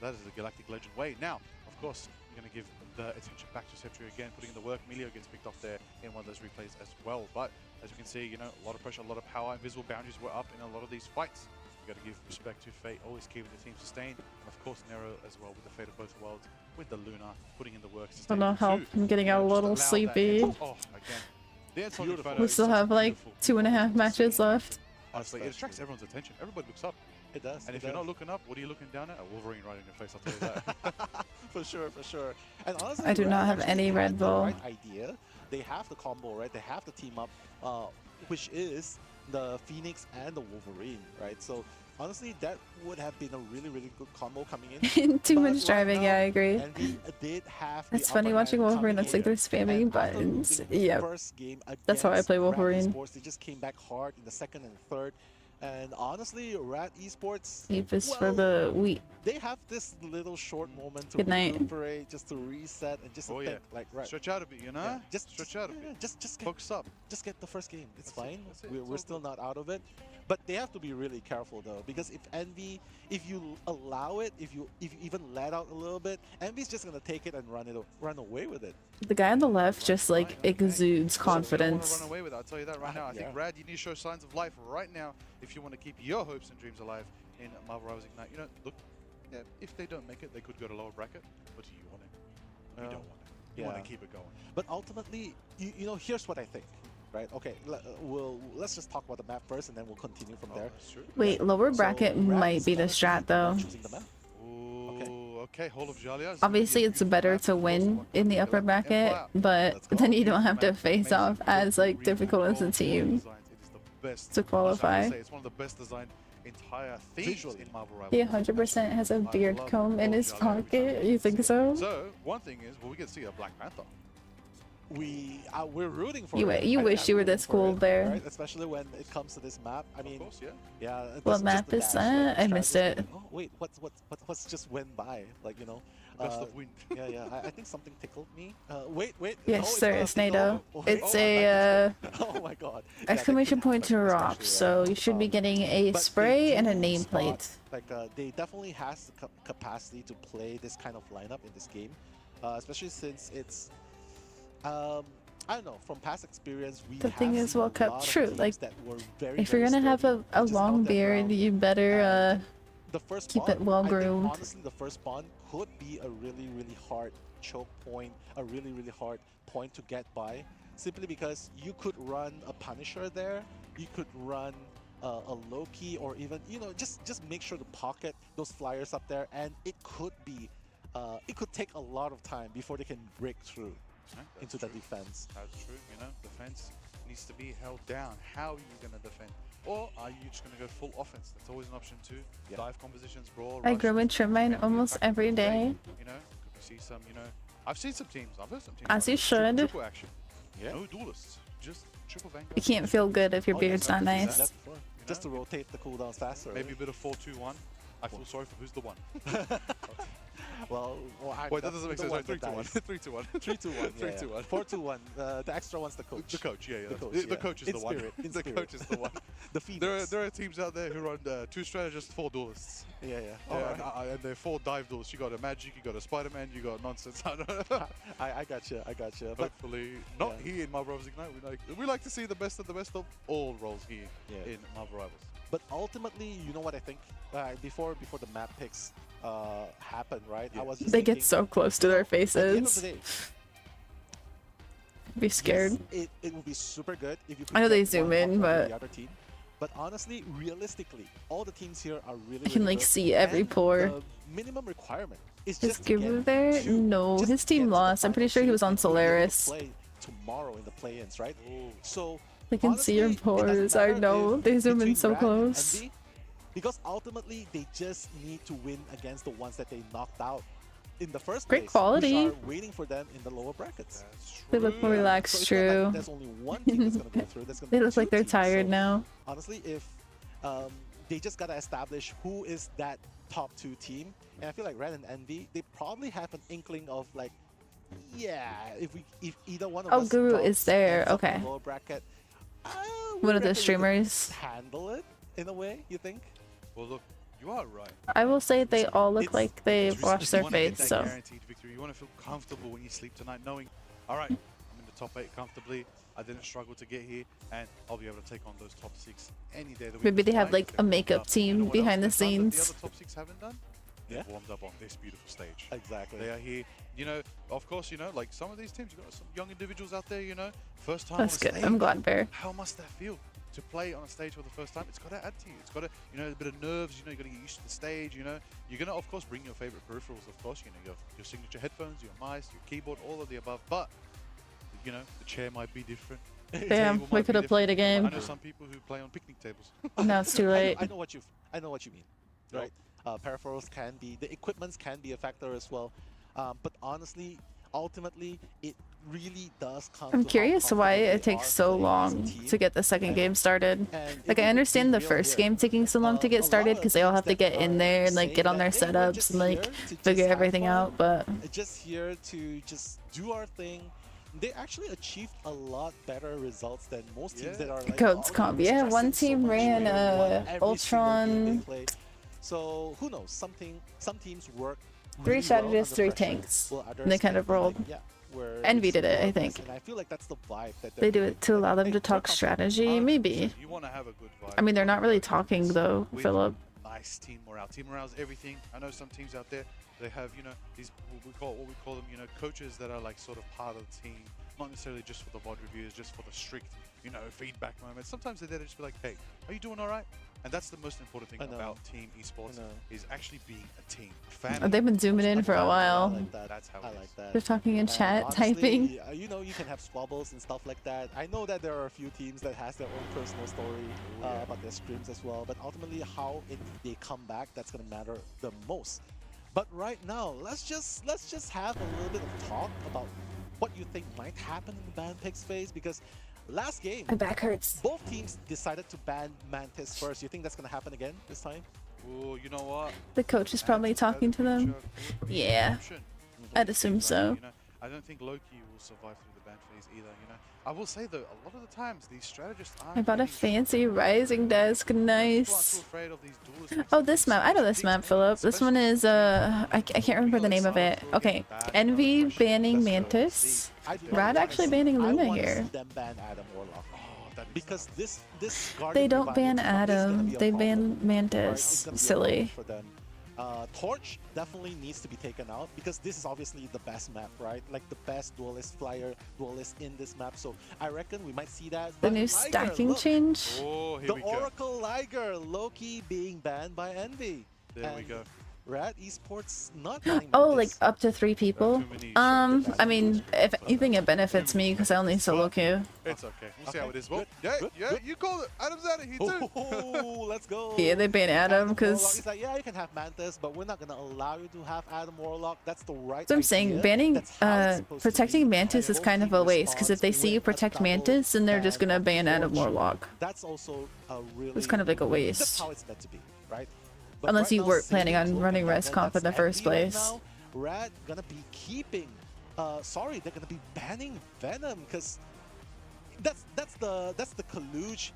That is the Galactic Legend way. Now, of course, you're going to give the attention back to Shiftry again, putting in the work. Melio gets picked off there in one of those replays as well. But as you can see, you know, a lot of pressure, a lot of power. Invisible boundaries were up in a lot of these fights. You got to give respect to Fate, always keeping the team sustained. And of course, Nero as well with the Fate of both worlds, with the Luna putting in the work. I don't know how I'm getting a little sleepy. Oh, again. The Antonio photo We is still such a have like beautiful 2.5 matches left. Honestly, it attracts everyone's attention. Everybody looks up. It does. And if you're not looking up, what are you looking down at? A Wolverine right in your face, I'll tell you that. For sure, for sure. And honestly, I do not have actually any had Red the Bull. right idea. They have the combo, right? They have the team up, which is the Phoenix and the Wolverine, right? So honestly, that would have been a really, really good combo coming in. Too much driving, yeah, I agree. Envy did have It's the funny upper watching hand Wolverine. coming It's like in. they're spamming And after buttons. losing the Yep. first game That's how I against play Rat Wolverine. Esports, they just came back hard in the second and third. And honestly, Rat Esports, Deepest for the week. they have this little short moment to Good night. recuperate, just to reset, and just to Oh, think, yeah. like, right. Stretch out a bit, you know? Yeah, just Stretch out a bit. Just get, Focus up. Just get the first game. It's That's it, fine. that's it, We're it's all still good. not out of it, but they have to be really careful though, because if Envy, if you allow it, if you even let out a little bit, Envy's just gonna take it and run away with it. The guy on the left just like exudes You don't want to confidence. run away with it, I'll tell you that right now. I think Rad, you need to show signs of life right now if you want to keep your hopes and dreams alive in Marvel Rivals Ignite. You know, look, yeah, if they don't make it, they could go to lower bracket, but you want it. You don't want it. You want to keep it going. But ultimately, you know, here's what I think. Right? Okay. Let's just talk about the map first, and then we'll continue from there. Wait, lower bracket So, Rat might is be the currently strat though. not choosing the map. Okay, Hall of Jalia. Obviously, it's better to win in the upper bracket, but then you don't have to face off as like difficult as a team to qualify. It's one of the best designed entire themes in Marvel Rivals. He 100% has a beard comb in his pocket. You think so? So, one thing is, well, we get to see a Black Panther. We're rooting for You it. you wish you were rooting this for cool it, there. right? Especially when it comes to this map. I mean, yeah. What just map the is dash, that? the I missed strategy. it. Oh wait, what's just went by? Like, you know. Best of wind. Yeah. I think something tickled me. Wait. Yes, no, there it's is not a NATO. tickle. It's Oh, a oh my god. Yeah, exclamation point to especially Rock. So you should be getting a but spray they and a do nameplate. spot, like they definitely has the capacity to play this kind of lineup in this game, especially since it's I don't know, from past experience, we The thing have is, seen a World Cup, lot of true. teams Like, that were very, if you're very gonna have sturdy, a just long held their beard, ground. you better The first keep spawn, it well I think, groomed. honestly, the first spawn could be a really, really hard choke point, a really, really hard point to get by, simply because you could run a Punisher there, you could run a Loki, or even, you know, just make sure to pocket those flyers up there, and it could be, it could take a lot of time before they can break through into the defense. That's true, you know, defense needs to be held down. How are you going to defend? Or are you just going to go full offense? That's always an option too. Dive compositions, brawl, I rush, grow and trim mine almost every day. you know, could we see some, you know, I've seen some teams, I've heard some teams. As you should. Triple action. No duelists, just triple Vanguard. You can't feel good if your Oh, beard's yes, not I've seen nice. that. Just to rotate the cooldowns faster. Maybe a bit of 4-2-1. I feel sorry for who's the one. Well, wait, that doesn't make sense. 3-2-1. 3-2-1. 3-2-1. 3-2-1. 4-2-1. The extra one's the coach. The coach, yeah. The coach, The coach is in the one. spirit, in The spirit. coach is the one. The Phoenix. There are teams out there who run 2 strategists, 4 duelists. Yeah. And they're 4 dive duelists. You got a Magic, you got a Spider-Man, you got nonsense. I don't know. I got you. But Hopefully, not here in Marvel Rivals Ignite. We like to see the best of all roles here in Marvel Rivals. But ultimately, you know what I think? Before the map picks happen, right? I was just They get thinking, so close to their at the end of the faces. day, Be scared. yes, it would be super good if you could I know they get zoom one in, up over but the other team. But honestly, realistically, all the teams here are really. I can really like good, see every and pore. The minimum requirement is Is just to Guru get there? to- No, just his to get team to the lost. I'm pretty finals. sure he was on And you'll be able to Solaris. play tomorrow in the play-ins, right? So I can see your honestly, it doesn't pores. I matter know. if They zoom in between so Rad and close. Envy, because ultimately they just need to win against the ones that they knocked out in the first Great place, quality. which are waiting for them in the lower brackets. They look more So relaxed, it's not like true. there's only one team that's gonna go through. There's gonna They be look like two they're teams. tired So now. honestly, if they just gotta establish who is that top 2 team, and I feel like Red and Envy, they probably have an inkling of like, yeah, if either one of Oh, us Guru drops is there. ends up in Okay. the lower bracket, One of the reckon we could streamers. handle it in a way. You think? Well, look, you are right. I will say they all look It's- like they it's washed risky. their You wanna get face, that so. guaranteed victory. You want to feel comfortable when you sleep tonight, knowing, all right, I'm in the top 8 comfortably. I didn't struggle to get here, and I'll be able to take on those top 6 any day of the week. Maybe they have Right? like a makeup team what behind the else they've done that scenes. The other top 6 haven't done. They've warmed up on this beautiful stage. Exactly. They are here. You know, of course, you know, like some of these teams, you've got some young individuals out there, you know, first time That's on a good. stage. I'm glad, Bear. How must that feel to play on a stage for the first time? It's got to add to you. It's got to, you know, a bit of nerves. You know, you got to get used to the stage. You know, you're gonna, of course, bring your favorite peripherals. Of course, you know, your signature headphones, your mice, your keyboard, all of the above. But you know, the chair might be different. The Damn, table we might be could have played a different. game. I know some people who play on picnic tables. Now it's too late. I know what you mean, right? Peripherals can be, the equipments can be a factor as well, but honestly, ultimately, it really does come. I'm to how curious why confident it they takes are so playing as a long team. to get the second game started. And Like, if I we understand the real first here, game taking so long to a get lot started of because they all have to teams get that in are there and like get saying on their that, "Hey, we're setups just and like here to figure just have everything fun, out, but just here to just do our thing." They actually achieved a lot better results than most teams that are like, Codes "Oh, comp. we're Yeah, one stressing so team much, ran we won every single game Ultron. they play." So who knows? Some teams work. 3 really strategists, well 3 under pressure, tanks. while And they others kind of can be like, rolled. yeah, where Envy it's did it, I more think. focused, and I feel like that's the vibe that They do it to allow them to talk strategy, maybe. You want to have a good vibe. I mean, they're not really talking though, with Philip. Nice team morale. Team morale is everything. I know some teams out there, they have, you know, these what we call them, you know, coaches that are like sort of part of the team, not necessarily just for the VOD reviews, just for the strict, you know, feedback moments. Sometimes they're there to just be like, hey, are you doing all right? And that's the most important thing about team esports is actually being a team, a family. They've been zooming in for a while. That's how I like that. They're talking in And chat, honestly, typing. you know, you can have squabbles and stuff like that. I know that there are a few teams that has their own personal story about their streams as well, but ultimately how they come back, that's gonna matter the most. But right now, let's just have a little bit of talk about what you think might happen in the ban picks phase, because last game, My back hurts. both teams decided to ban Mantis first. You think that's gonna happen again this time? Oh, you know what? The coach is probably talking to them. Yeah, I'd assume so. You know, I don't think Loki will survive through the ban phase either. You know, I will say though, a lot of the times these strategists aren't. I bought a fancy rising desk. Nice. Oh, this map. I know this map, Philip. This one is I can't remember the name of it. Okay, Envy banning Mantis. Rad actually banning Luna here. Them ban Adam Warlock. Because this They Guardian don't revival ban is gonna Adam. be a They problem, ban Mantis. right? It's gonna be a Silly. problem for them. Torch definitely needs to be taken out because this is obviously the best map, right? Like the best duelist flyer duelist in this map. So I reckon we might see that. The But new Liger, stacking look, change. Oh, the Oracle Liger, Loki being banned by Envy. There we And go. Rad Esports not banning Oh, Mantis. like up to 3 people. I mean, if anything, it benefits me because I only solo queue. It's okay. We'll see how it is. Well, Good, yeah, you called it. Adam's out of here too. Oh, let's go. Yeah, they ban Adam Warlock because is like, yeah, you can have Mantis, but we're not gonna allow you to have Adam Warlock. That's the right. that's what I'm saying. idea. Banning, That's how it's supposed to protecting be. Mantis And is kind of a waste because if they see you with a protect double Mantis, then they're just ban gonna of ban Adam Torch. Warlock. That's also a really. It's kind of like a That's waste. how it's meant to be, right? But Unless right you now, weren't planning City on running Token, res comp in the that's first Envy right place. now. Rad gonna be keeping. Sorry, they're gonna be banning Venom because that's the colluge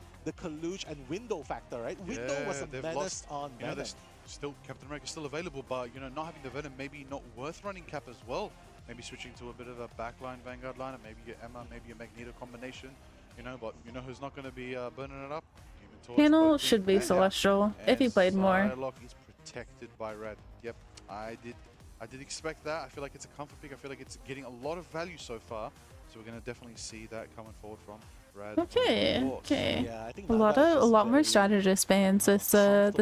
and window factor, right? Window was a they've menace lost. on You know, Venom. there's still Captain America's still available, but you know, not having the Venom maybe not worth running Cap as well. Maybe switching to a bit of a backline Vanguard line, maybe your Emma, maybe your Magneto combination. You know, but you know who's not going to be burning it up? Human Torch, Panel Loki, should be and Celestial if he played more. Psylocke is protected by Red. Yep, I did expect that. I feel like it's a comfort pick. I feel like it's getting a lot of value so far. So we're going to definitely see that coming forward from Rad. Okay, okay. Yeah, I think a Naga's just lot more very strategist bans this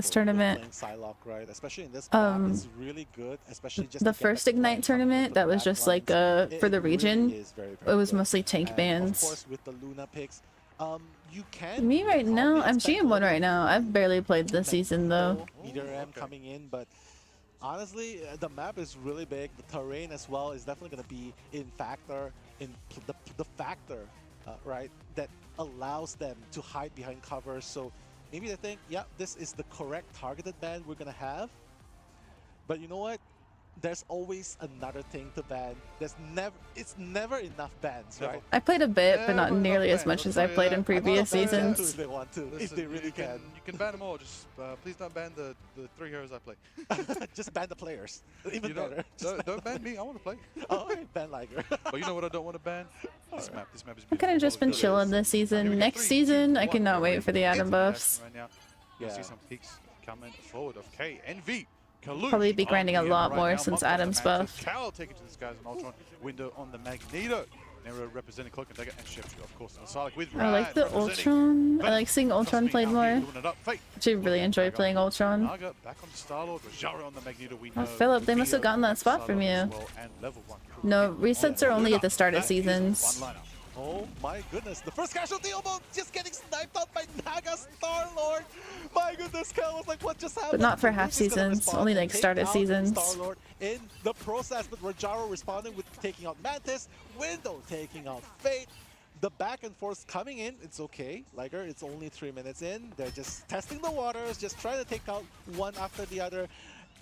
tournament. playing Psylocke, right? Especially in this map, it's really good, especially just The to get first that Ignite flank tournament that was just like for the region, it was mostly tank Of bans. course, with the Luna picks, you can Me right now, I'm GM1 right now. I've barely played this season though. Meteor M coming in, but honestly, the map is really big. The terrain as well is definitely going to be the factor, right, that allows them to hide behind cover. So maybe they think, yeah, this is the correct targeted ban we're going to have. But you know what? There's always another thing to ban. It's never enough bans, right? I played a bit, but not nearly as much as I played in previous seasons. If they want to, if they really can. You can ban them all. Just please don't ban the 3 heroes I play. Just ban the players. Even better. Don't ban me. I want to play. Oh, okay, ban Liger. But you know what I don't want to ban? This map. This map is I've kind of just been chilling this season. Next season, I cannot wait for the Adam buffs. Right now, you'll see some peaks coming forward of KNV. Kalush Probably be grinding a lot right more now. since Monster Adam's Mantis. buff. Cal taking to the skies an Ultron window on the Magneto. Nero representing Cloak and Dagger and Shepard, of course. And Sonic with I like the Ultron. I like seeing Ultron played more. Actually, really enjoy playing Ultron. Naga back on Star-Lord, Rajara on the Magneto. We know. Philip, they must have gotten that spot from you. No, resets are only at the start of seasons. Oh my goodness, the first casualty almost just getting sniped out by Naga Star-Lord. My goodness, Cal was like, what just happened? But not for half seasons, only like start of seasons. Star-Lord in the process, but Rajaro responding with taking out Mantis, Window taking out Fate. The back and forth coming in, it's okay. Liger, it's only 3 minutes in. They're just testing the waters, just trying to take out one after the other.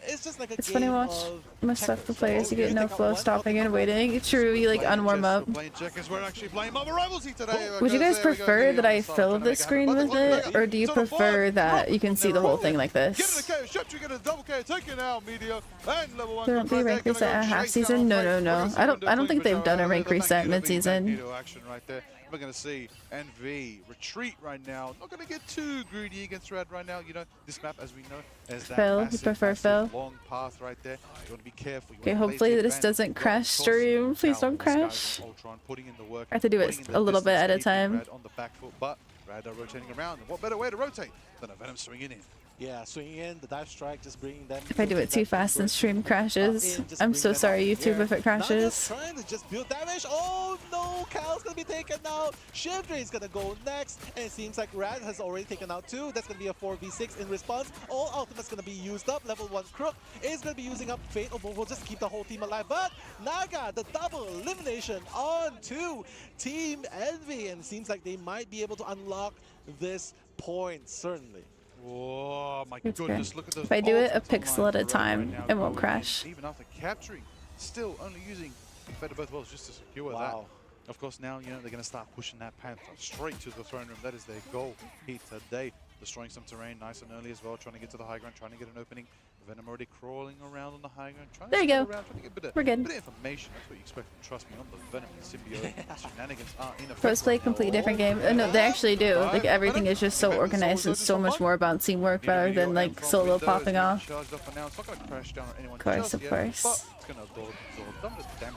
It's just like a It's game funny watch of most stuff for players. You get no take out flow, one, stopping and waiting. True, you like unwarm up. Playing checkers, we're actually playing Marvel Rivals here today. Would you guys There we go, prefer that I Sonic fill trying to the make a screen habit. with Look, it, or do you to the prefer board. that you can see the whole thing like Get in this? the KO, Shepard, get a double KO, taking out Meteor, and level 1. There won't be a rank reset at half season? No. I don't think they've done a rank reset mid-season. Action right there. We're going to see NV retreat right now. Not going to get too greedy against Red right now. You know, this map, as we know, is that Phil, you massive, prefer massive Phil? long path right there. You want to be careful. You Okay, wanna play hopefully to your this advantage. doesn't But crash of course, stream. Please Cal don't and the guys crash. of Ultron putting in the work, I have to do putting it in the a little bit distance, at a keeping time. Red on the back foot, but Red are rotating around. And what better way to rotate than a Venom swinging in? Yeah, swinging in, the dive strike, just bringing them. If I do it too fast and stream crashes, I'm so sorry YouTube if it crashes. Trying to just build damage. Oh no, Cal's gonna be taken out. Shivdra is gonna go next, and it seems like Rad has already taken out 2. That's gonna be a 4v6 in response. All ultimates gonna be used up. Level 1 Crook is gonna be using up Fate. We'll just keep the whole team alive. But Naga, the double elimination on to Team Envy, and it seems like they might be able to unlock this point, certainly. Oh my It's goodness, good. look at those If I do it a ultimates pixel at a online time, right now it won't going crash. in, even after capturing, still only using Better Both Worlds just to secure Wow. that. Of course, now, you know, they're going to start pushing that Panther straight to the throne room. That is their goal here today. Destroying some terrain nice and early as well, trying to get to the high ground, trying to get an opening. Venom already crawling around on the high ground, trying There to you spread go. around, trying to get a bit of, We're good. bit of information. That's what you expect from Trust Me on the Venom and Symbiote. Shenanigans are in effect. Pros play complete different game. No, they actually do. Like everything is just so organized and so much more about teamwork rather than like solo popping off. Of course, of course. It's going to absorb some of the damage.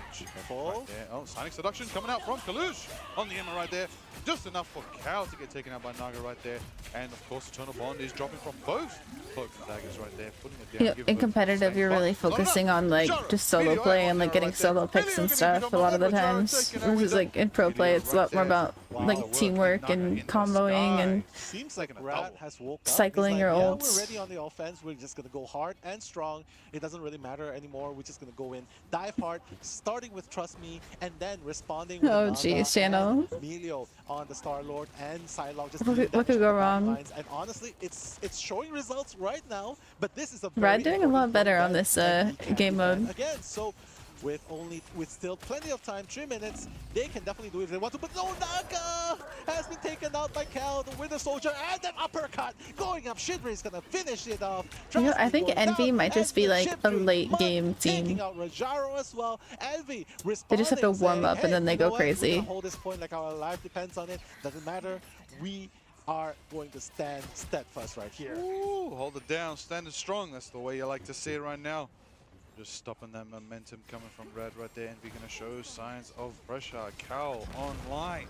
Right there. Oh, Sonic Seduction coming out from Kalush on the Emma right there. Just enough for Cal to get taken out by Naga right there. And of course, Eternal Bond is dropping from both Cloak and Daggers right there, putting it down. You know, in competitive, you're really focusing on like just solo play and like getting solo picks and stuff a lot of the times. This is like in pro play, it's a lot more about like teamwork and comboing and Seems like Rad has woke up. cycling He's your like, yeah, ults. we're ready on the offense. We're just going to go hard and strong. It doesn't really matter anymore. We're just going to go in, dive hard, starting with Trust Me, and then responding with Oh, Naga geez, Channel. and Emilio on the Star-Lord and Psylocke. Just What doing could damage go on the wrong? lines. And honestly, it's showing results right now, but this is a Rad very doing a lot important better point on that this Envy can game defend mode. again. So with still plenty of time, 3 minutes, they can definitely do it if they want to. But no, Naga has been taken out by Cal, the Winter Soldier, and then uppercut going up. Shidra is gonna finish it off. You know, I think Goes Envy down, might just and be the like a Shidra late Mud game taking team. out Rajaro as well. Envy They just have to responding, warm saying, up and "Hey, then they you go know what? We're crazy. gonna hold this point like our life depends on it. Doesn't matter. We are going to stand steadfast right here. Ooh, hold it down, standing strong. That's the way you like to see it right now. Just stopping that momentum coming from Red right there, and we're going to show signs of pressure. Cal online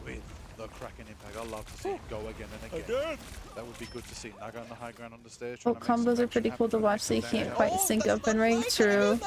with the Kraken impact. I love to see him go again and again. That would be good to see. Naga on the high ground on the stairs. Well, combos are pretty cool to watch, so you can't quite sync up and rank. True.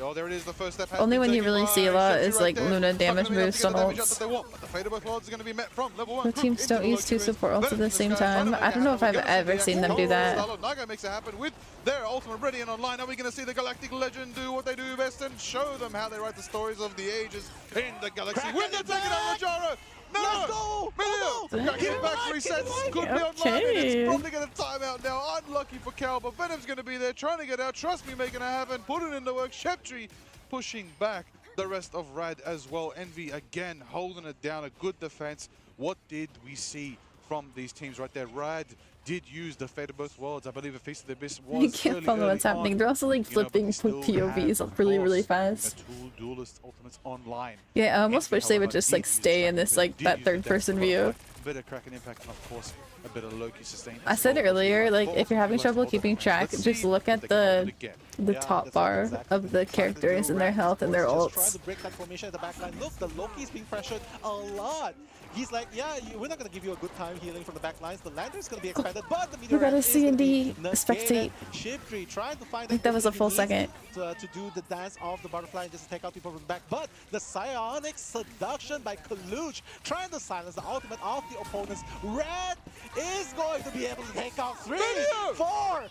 Oh, there it is. The first step has Only been when you taken really by see a lot Shefty is right like there. Luna Not damage gonna be able moves to on get the damage out ults. that they want, but the Fate of Both Worlds is going to be met from level 1. The teams don't use two support ults at the same time. I don't know if I've ever seen them do that. Naga makes it happen with their ultimate ready and online. Are we going to see the Galactic Legend do what they do best and show them how they write the stories of the ages in the galaxy? When they're taking out Rajara! No! Let's go! Milio! Get back 3 sets. Could be online. And it's probably going to time out now. Unlucky for Cal, but Venom's going to be there trying to get out. Trust me, making it happen. Put it in the work. Sheptree pushing back the rest of Rad as well. Envy again holding it down. A good defense. What did we see from these teams right there? Rad did use the Fate of Both Worlds. I believe a Feast of the Abyss was You can't follow what's happening. They're also like flipping POVs up really fast. Two Duelist Ultimates online. Yeah, I almost wish they would just like stay in this like that third person view. A bit of Kraken impact and of course a bit of Loki sustain. I said earlier, like if you're having trouble keeping track, just look at the top bar of the characters and their health and their Trying ults. to break that formation at the back line. Look, the Loki's being pressured a lot. He's like, yeah, we're not going to give you a good time healing from the back lines. The Lantern's going to be expanded, but the We got a Meteorite is gonna be C&D spectate. Shiptree trying to find I think that was a full second. to do the dance of the butterfly and just to take out people from the back. But the psionic seduction by Kaluch trying to silence the ultimate of the opponents. Red is going to be able to take out 3, 4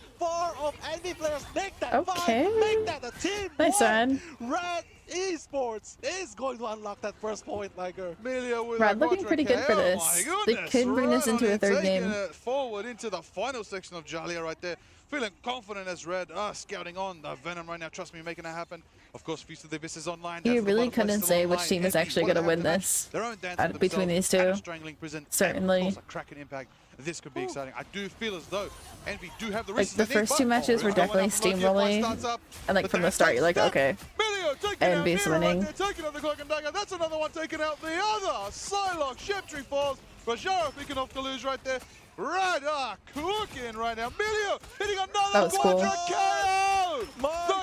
of Envy players. Make that Okay. 5, make that a team. Nice, one. Rad. Red Esports is going to unlock that first point, Liger. Rad looking pretty good for this. They could bring this into a third game. It forward into the final section of Jalia right there. Feeling confident as Red scouting on the Venom right now. Trust me, making it happen. Of course, Feast of the Abyss is online. You That's the really butterfly couldn't still say which online. team is Envy actually wanna going to have win the match. this Their own dance out between these two. Strangling prison. Certainly. And of course, a Kraken impact. This could be exciting. I do feel as though Envy do have the Like reasons the they need, first but two matches were definitely steamrolling, and like from the start you're like, okay, Envy's winning. Taking out the Cloak and Dagger. That's another one taking out the other. Psylocke, Sheptree falls. Rajara picking off the lose right there. Rad cooking right now. Milio hitting another That was cool. quadra KO.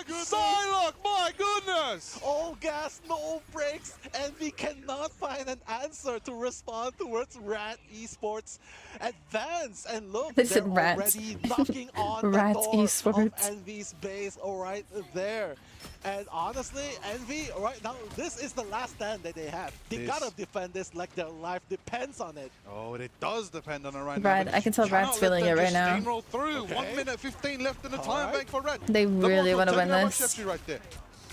The Psylocke, my goodness. All gas, no brakes, and we cannot find an answer to respond towards Rat Esports advance. And look, They they're said rats. already knocking on Rat the door Esports. of Envy's base right there. And honestly, Envy, right now, this is the last stand that they have. They This- gotta defend this like their life depends on it. Oh, it does depend on it right now. Rad, but I can tell cannot Rad's let feeling them it right just now. steamroll through. 1 minute 15 left in the time bank for Red. They really Bucket wanna win taking out by this. Sheptree right there.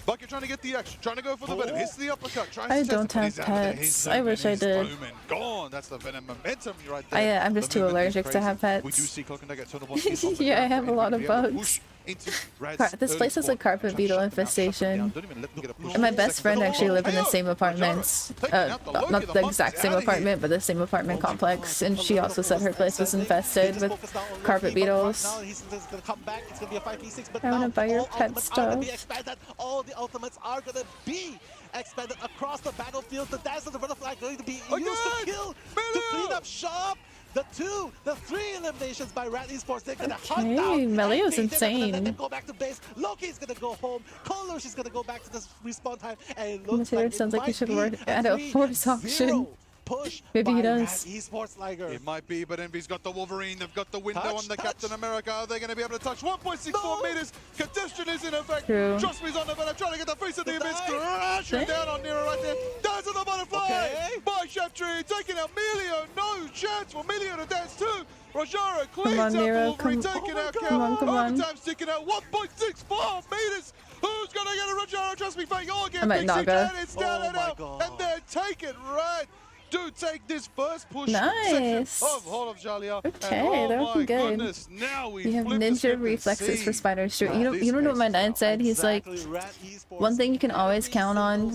Bucket trying to get the action, trying to go for the Venom. Hits the uppercut, tries I to test don't it, but have he's out of there. pets. His I own wish I is did. boom and gone. That's the Venom momentum right there. I'm just The too movement is allergic to crazy. have pets. We do see Cloak and Dagger turn the one piece off the Yeah, I ground have a for lot Envy of to be able to bugs. push into Rad's This early place has a spawn. carpet Trying to beetle shut them down, shut them infestation. down. Don't even let them get a push. And my best Second friend for actually the live in the KO. same apartments. Not the exact same apartment, but the same apartment complex. And she also said her place was infested with carpet beetles. Now he's just gonna come back. It's gonna be a 5v6, but I wanna now buy your all pet ultimates are gonna be stuff. expanded. All the ultimates are gonna be expanded across the battlefield. The dance of the butterfly going to be used to kill, to clean up shop. The 3 eliminations by Rat Esports. They're gonna hunt down Melio's Envy. They're not gonna let insane. them go back to base. Loki's gonna go home. Kolush is gonna go back to this respawn time. And it looks Material like sounds it like he might should be work a at a 3-0 force auction. push Maybe he by does. Rat Esports, Liger. It might be, but Envy's got the Wolverine. They've got the window Touch, on the touch. Captain America. Are they going to be able to touch 1.64 meters? Congestion is in effect. True. Trust me's on the Venom, trying to get the face of the Abyss. dive. Crashing down on Nero right there. Dance of the butterfly Okay. by Sheptree. Taking out Milio. No chance for Milio to dance too. Rajara cleans on, out Nero. Wolverine, Come- taking out come Cal. on, come on. Overtime sticking out 1.64 meters. Who's going to get a Rajara? Trust me, fake all again. I'm at Big Naga. C10, it's down Oh and my out. God. And they're taking right. Do take this first push Nice. section of Hall of Jalia. Okay, and oh they're my looking good. goodness, now we You have flip the ninja script and reflexes see for Spider Street. You know, this you know what my pace. dad said? He's like, Exactly, Rat Esports. one thing you can always count on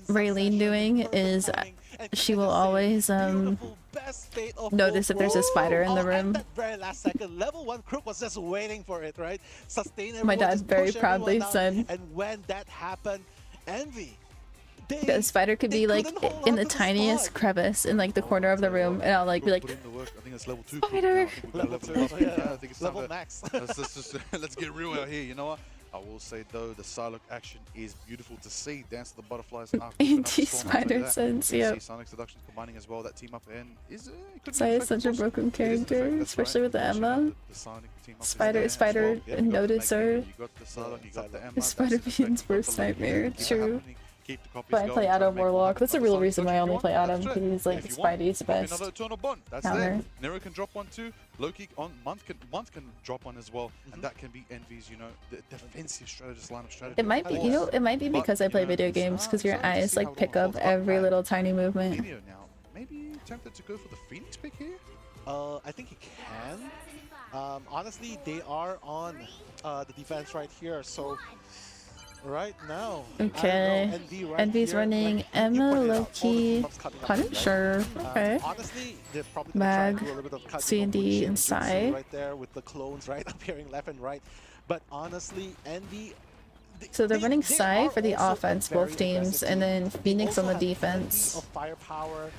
Raylene doing is she will always notice if there's a spider in the room. At that very last second, level 1 Crook was just waiting for it, right? Sustain My everyone, dad just very push everyone proudly down. said. And when that happened, Envy. The spider could be like in the tiniest crevice in like the corner of the room, and I'll like be like, Put in the work. I think it's level 2. Spider. Level 2. Yeah, I think it's level time to- max. let's get real out here. You know what? I will say though, the Psylocke action is beautiful to see. Dance of the Butterflies. Anti-Spider Sense, yeah. yep. Sonic Seductions combining as well. That team up in is Sai is such a broken character, especially with the Emma. Spider Noticer. Spider Bean's worst nightmare. True. But I play Adam Warlock. That's the real reason why I only play Adam, because he's like Spidey's best counter. Nero can drop one too. Loki on Month can drop one as well, and that can be Envy's, you know, the defensive strategist lineup strategy. It might be, you know, it might be because I play video games, because your eyes like pick up every little tiny movement. Maybe tempted to go for the Phoenix pick here. I think he can. Honestly, they are on the defense right here, so. Right now. Okay. Envy's running Emma, Loki, Punisher. Okay. Honestly, they're probably Mag, C&D, and Sai. Right there with the clones, right, appearing left and right. But honestly, Envy. So they're running Sai for the offense, both teams, and then Phoenix on the defense. Of firepower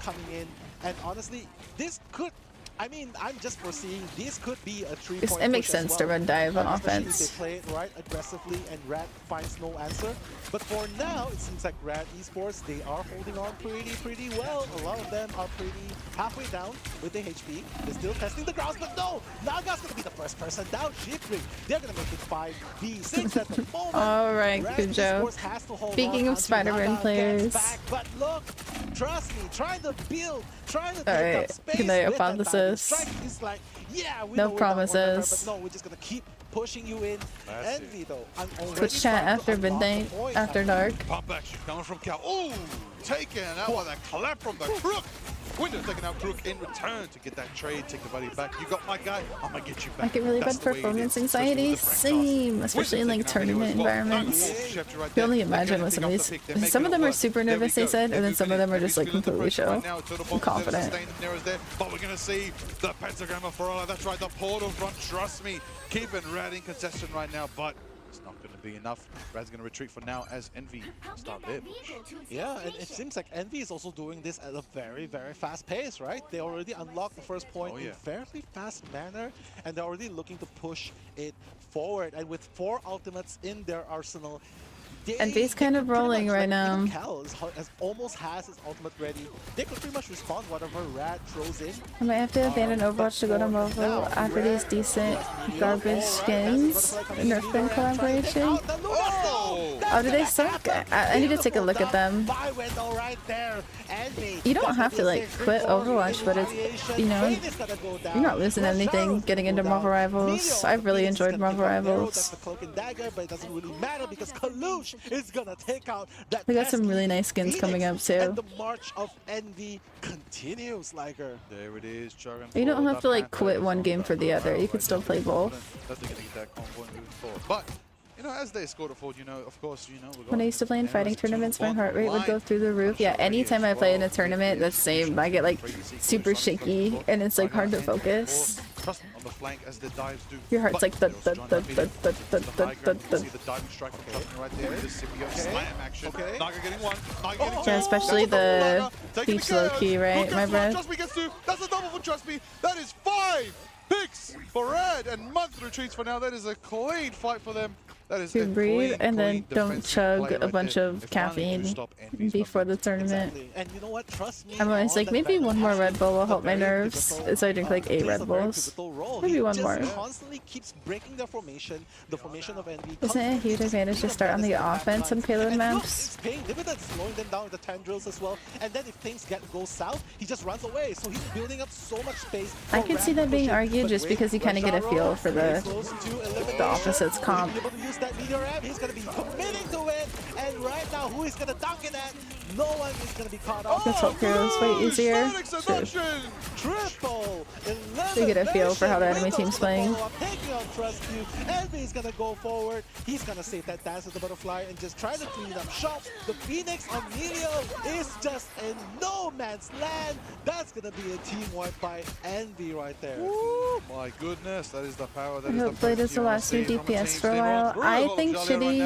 coming in, and honestly, this could. I mean, I'm just foreseeing this could be a 3-point. It makes sense to run dive on offense. They play it right aggressively, and Rad finds no answer. But for now, it seems like Rad Esports, they are holding on pretty well. A lot of them are pretty halfway down with their HP. They're still testing the grounds, but no! Naga's gonna be the first person down. Shipring, they're gonna make it 5v6 at the moment. Alright, Kujo. Speaking of Spider-Man players. But look, trust me, trying to build, trying to take up space. Can I hypothesis? Like, yeah, no promises. But no, we're just gonna keep pushing you in. Envy though, I'm already Twitch chat after midnight, after dark. Pop action coming from Cal. Oh, taken out by that clap from the Crook. Window taking out Crook in return to get that trade, take the buddy back. You got my guy, I'm gonna get you back. I get really bad performance anxiety, same, especially in like tournament environments. You can only imagine with some of these. Some of them are super nervous, they said, and then some of them are just like completely chill and confident. But we're gonna see the pentagram of Ferrara. That's right, the portal front. Trust me, keeping Rad in contestation right now, but it's not going to be enough. Rad's going to retreat for now as Envy start their push. Yeah, and it seems like Envy is also doing this at a very fast pace, right? They already unlocked the first point in fairly fast manner, and they're already looking to push it forward. And with 4 ultimates in their arsenal, Envy's kind of rolling right now. Cal almost has his ultimate ready. They could pretty much respond whatever Rad throws in. I might have to abandon Overwatch to go to mobile after these decent garbage skins. Nerf gun collaboration. Oh, do they suck? I need to take a look at them. You don't have to like quit Overwatch, but it's, you know, you're not losing anything getting into Marvel Rivals. I've really enjoyed Marvel Rivals. Is gonna take out that. We got some really nice skins coming up too. And the march of Envy continues, Liger. There it is, you don't have to like quit one game for the other. You can still play both. But you know, as they scored it forward, you know, of course, you know. When I used to play in fighting tournaments, my heart rate would go through the roof. Yeah, anytime I play in a tournament, that's same. I get like super shaky, and it's like hard to focus. On the flank as the dives do. Your heart's like the. Yeah, especially the Peach low-key, right, my bro? Trust me gets 2. That's a double for Trust Me. That is 5 picks for Rad, and Month retreats for now. That is a clean fight for them. That is to breathe and then don't chug a bunch of caffeine before the tournament. And you know what? Trust me. I'm always like, maybe one more Red Bull will help my nerves. So I drink like 8 Red Bulls. Maybe one more. Constantly keeps breaking their formation. The formation of Envy. Isn't it a huge advantage to start on the offense on payload maps? It's paying dividends, slowing them down with the tendrils as well. And then if things go south, he just runs away. So he's building up so much space. I can see that being argued just because you kind of get a feel for the opposites comp. That meteor amp, he's gonna be committing to it, and right now who is gonna dunk it at? No one is gonna be caught off. Consult heroes way easier. Triple. So you get a feel for how the enemy team's playing. Taking on Trust You. Envy's gonna go forward. He's gonna save that Dance of the Butterfly and just try to clean up shop. The Phoenix on Melio is just in no man's land. That's gonna be a team wipe by Envy right there. Ooh, my goodness, that is the power. I hope Blade is the last new DPS for a while. I think Shitty.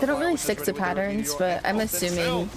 They don't really stick to patterns, but I'm assuming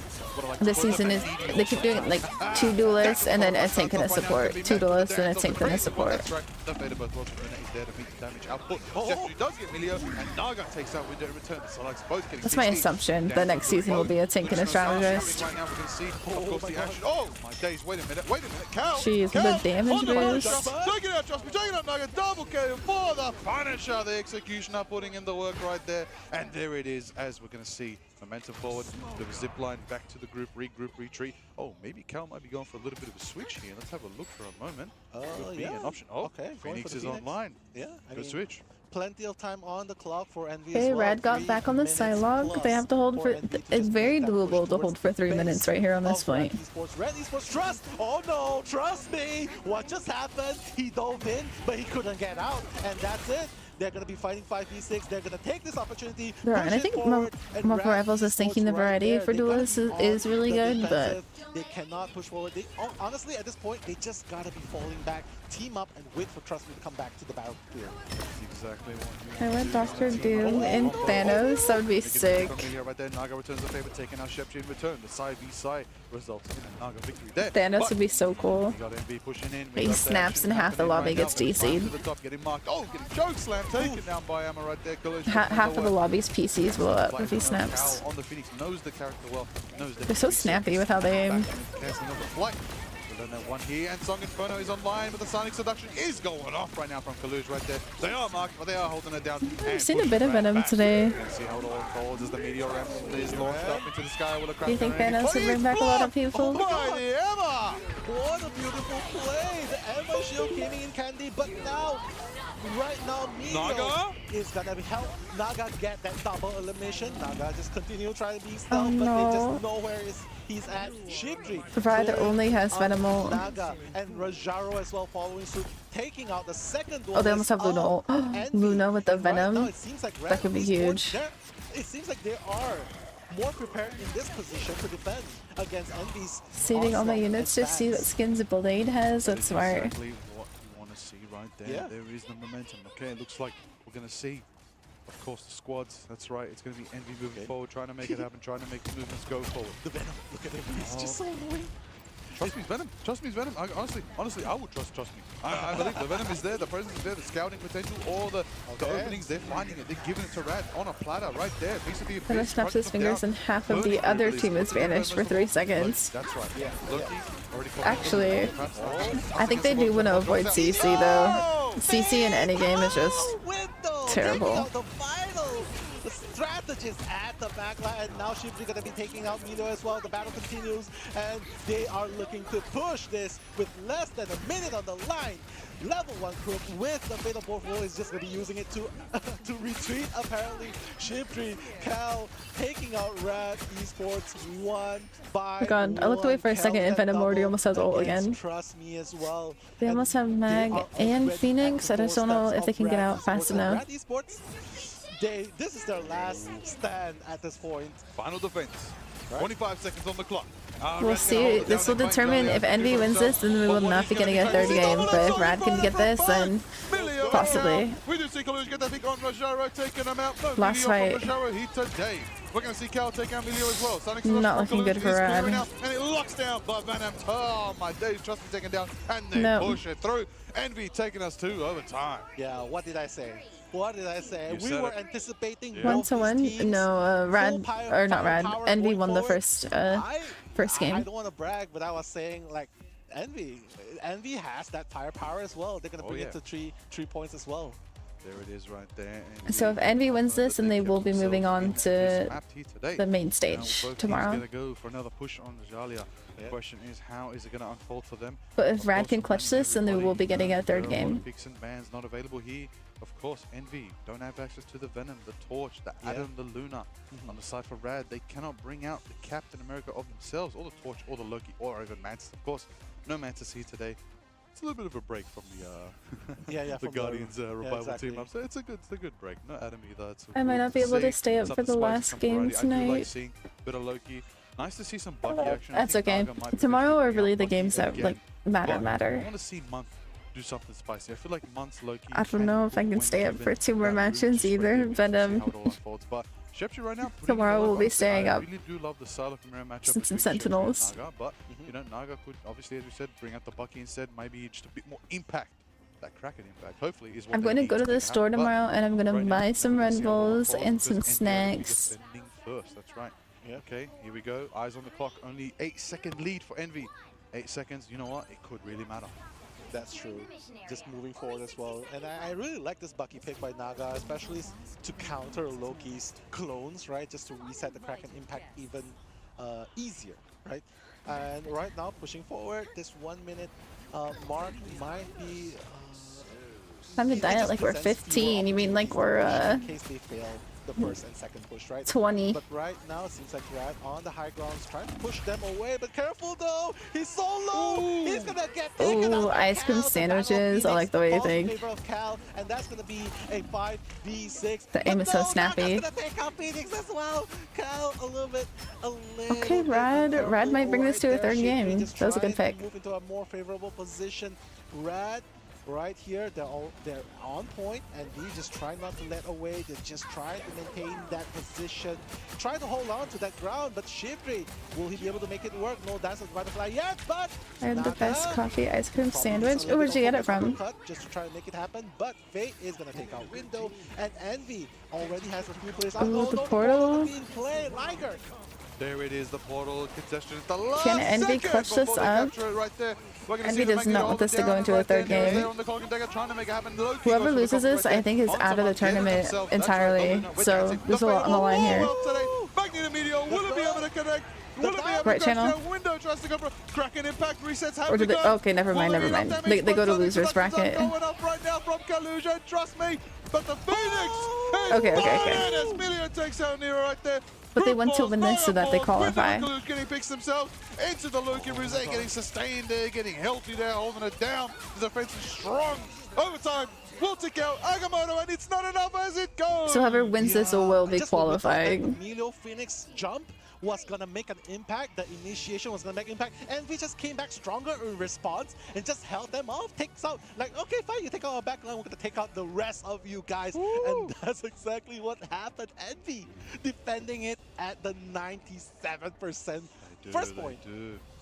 this season is they keep doing like 2 duelists and then a tank and a support. 2 duelists and a tank and a support. the fate of both worlds from Luna is there to meet the damage output. Jeffrey does get Milio, and Naga takes out Window in return. The Solites both getting That's my 60. assumption. The next season will be a tank and a strategist. Right now we can see, of course, the action. Oh my days! Wait a minute! Cal! Jeez, Cal, the damage on the boost. Take it out, Trust me. Take it out, Naga. Double KO for the finisher. The executioner putting in the work right there, and there it is. As we're going to see. Momentum forward, bit of a zip line back to the group, regroup, retreat. Oh, maybe Cal might be going for a little bit of a switch here. Let's have a look for a moment. Could be an option. Oh, okay. Phoenix is online. Yeah, good switch. Plenty of time on the clock for Envy Okay, as well. Red got back on the Psylocke. They have to hold for. It's very doable to hold for 3 minutes right here on this point. Red Esports, trust! Oh no, trust me! What just happened? He dove in, but he couldn't get out, and that's it. They're going to be fighting 5v6. They're going to take this opportunity. Right, and I think Marvel Rivals is thinking the variety for duelists is really good, but they cannot push forward. They, honestly, at this point, they just got to be falling back, team up, and wait for Trust Me to come back to the battlefield. Exactly what you I went Dr. Doom and Thanos. That would be sick. Right there, Naga returns the favor, taking out Shepchi in return. The side v side results in a Naga victory there. Thanos would be so cool. We got MV pushing in. He snaps and half the lobby gets DC'd. To the top, getting marked. Oh, getting choke slam taken down by Amma right there. Half of the lobby's PCs blow up if he snaps. On the Phoenix, knows the character well. They're so snappy with how they aim. Casting off the flight. Then that one here, and Song Inferno is online, but the Sonic Seduction is going off right now from Kaluj right there. They are marked, but they are holding it down. I've seen a bit of Venom today. See how it all unfolds as the meteor is launched up into the sky with a crack. Do you think Thanos would bring back a lot of people? The Emma! What a beautiful play! The Emma shield came in Candy, but now, right now, Naga is gonna help Naga get that double elimination. Naga just continue trying to be stealth, but they just know where he's at. Shiptree. Provider only has Venom ult. Naga and Rajaro as well following suit, taking out the second Oh, they almost have Luna ult. Luna with the Venom. Right now, it seems like That could be huge. It seems like they are more prepared in this position to defend against Envy's. Saving all my units to see what skins Blade has. That's smart. Exactly what you want to see right there. Yeah. There is the momentum. Okay, it looks like we're going to see, of course, the squads. That's right. It's going to be Envy moving forward, trying to make it happen, trying to make the movements go forward. The Venom. Look at him. He's just so annoying. Trust me, it's Venom. Trust me, it's Venom. Honestly, I would trust me. I believe the Venom is there, the presence is there, the scouting potential, all the openings, they're finding it. They're giving it to Rad on a platter right there. Basically, Venom snaps his fingers and half of the other team is vanished for 3 seconds. That's right. Yeah. Loki already Actually, I think they do want to avoid CC though. CC in any game is just terrible. The strategist at the backline, and now Shiptree gonna be taking out Milo as well. The battle continues, and they are looking to push this with less than a minute on the line. Level 1 Crook with the Fatal Portal is just gonna be using it to retreat. Apparently, Shiptree, Cal taking out Rad Esports 1 by Oh god, I looked away for a second and Venom already almost has ult again. Trust me as well. They almost have Mag and Phoenix. I just don't know if they can get out fast enough. Rad Esports, this is their last stand at this point. Final defense. 25 seconds on the clock. We'll see. This will determine if Envy wins this, then we will not be getting a third game. But if Rad can get this, then possibly. We do see Kaluj get that pick on Rajaro, taking him out. No Last fight. He today. We're going to see Cal take out Milio as well. Sonic Not looking good for Rad. And it locks down by Venom. Oh my days, Trust Me taken down, and they push it through. Envy taking us to overtime. Yeah, what did I say? What did I say? We were anticipating 1-1. No, Rad or not Rad. Envy won the first game. I don't want to brag, but I was saying like Envy has that firepower as well. They're gonna bring it to three points as well. There it is right there. So if Envy wins this, then they will be moving on to the main stage tomorrow. Gonna go for another push on Jalia. The question is, how is it going to unfold for them? But if Rad can clutch this, then they will be getting a third game. Picks and bans not available here. Of course, Envy don't have access to the Venom, the Torch, the Atom, the Luna. On the side for Rad, they cannot bring out the Captain America of themselves, or the Torch, or the Loki, or even Mantis. Of course, no Mantis here today. It's a little bit of a break from the the Guardians revival team up. So it's a good break. No Adam either. I might not be able to stay up for the last game tonight. I do like seeing a bit of Loki. Nice to see some Bucky action. That's okay. Tomorrow are really the games that like matter. I want to see Month do something spicy. I feel like Month's Loki. I don't know if I can stay up for 2 more matches either, but right now, tomorrow we'll be staying up. I really do love the Psylocke mirror matchup since between Sentinels. Naga, but you know, Naga could obviously, as we said, bring out the Bucky instead. Maybe just a bit more impact. that Kraken impact, hopefully, is what I'm they going to need go to the make store happen. But tomorrow and I'm going to right now, buy some we're gonna Red see a lot of Bulls falls and because some NV are gonna be snacks. defending first. That's right. Yeah. Okay, here we go. Eyes on the clock. Only 8-second lead for Envy. 8 seconds. You know what? It could really matter. That's true. Just moving forward as well. And I really like this Bucky pick by Naga, especially to counter Loki's clones, right? Just to reset the Kraken impact even easier, right? And right now, pushing forward, this 1 minute mark might be... Time to diet like we're 15. You mean like we're in case they fail the first and second push, right? 20. But right now, it seems like Rad on the high grounds trying to push them away. But careful though, he's so low. He's gonna get taken out Ooh, by ice cream Cal. sandwiches. I like the way you Falls in think. favor of Cal, and that's gonna be a 5v6. The aim is so snappy. Naga's gonna take out Phoenix as well. Cal a little bit. Okay, Rad might bring this to a third game. That was a good pick. Move into a more favorable position. Rad. Right here, they're on point, and we just try not to let away. They're just trying to maintain that position, try to hold on to that ground. But Shivri, will he be able to make it work? No, that's not butterfly yet. But I had the best coffee ice cream sandwich. Oh, where'd you get it from? Just to try to make it happen. But Fate is gonna take out Window, and Envy already has a few players. Ooh, the portal. Being played. Liger. There it is, the portal contestant. The last Can Envy second clutch this before they up? capture it right there. We're gonna Envy see the does not Magneto want this to down go into a right there. third They're game. on the Cloak and Dagger trying to make it happen. Loki Whoever goes for the loses Cloak this, right I think, is there. out of the Onto Mark, getting tournament himself. That's right, entirely. Domino with So Dancing. there's a lot on the line here. Magneto Meteor, will it be able to connect? Will it be able Right to channel. connect? Window tries to go for Kraken impact resets. Have Or did they? begun. Okay, never mind, Will never there be mind. enough They damage? go to But losers Productions are bracket. going up right now from Collusion, trust me. But the Phoenix is Okay. flying as Million takes out Nero right there. But they want to win this so that they qualify. Getting picks themselves into the Luke and Rosé, getting sustained there, getting healthy there, holding it down. The defense is strong. Overtime will tick out Agamotto, and it's not enough as it goes. So whoever wins this will be qualifying. Emilio Phoenix jump was gonna make an impact. The initiation was gonna make impact, and we just came back stronger in response and just held them off. Takes out like, okay, fine, you take out our backline, we're gonna take out the rest of you guys. And that's exactly what happened. Envy defending it at the 97% first point.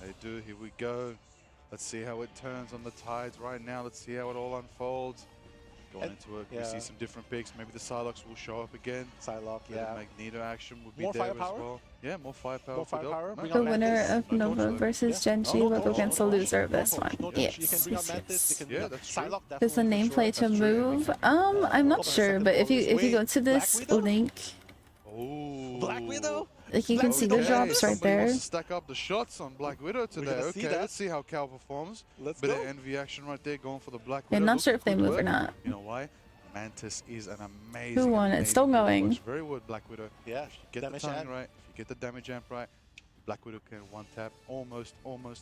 They do. Here we go. Let's see how it turns on the Tides right now. Let's see how it all unfolds. Going into it, we see some different picks. Maybe the Psylocke will show up again. Psylocke, yeah. Magneto action would be More there firepower? as well. Yeah, more firepower. More firepower. The winner of Nova versus Genji will go against the loser of this one. Yes. Yeah, that's true. Is the nameplate to move? I'm not sure, but if you go to this link, Black Widow? like you can see the drops right Somebody there. wants to stack up the shots on Black Widow today. gonna see Okay, that. let's see how Cal performs. Let's Bit go. of envy action right there, going for the Black Yeah, Widow. not Looks sure if they good move or work. not. You know why? Mantis is an amazing. Who won? It's still amazing going. watch. Very good, Black Widow. Yeah, If you get damage the timing amp. right, if you get the damage amp right, Black Widow can one tap almost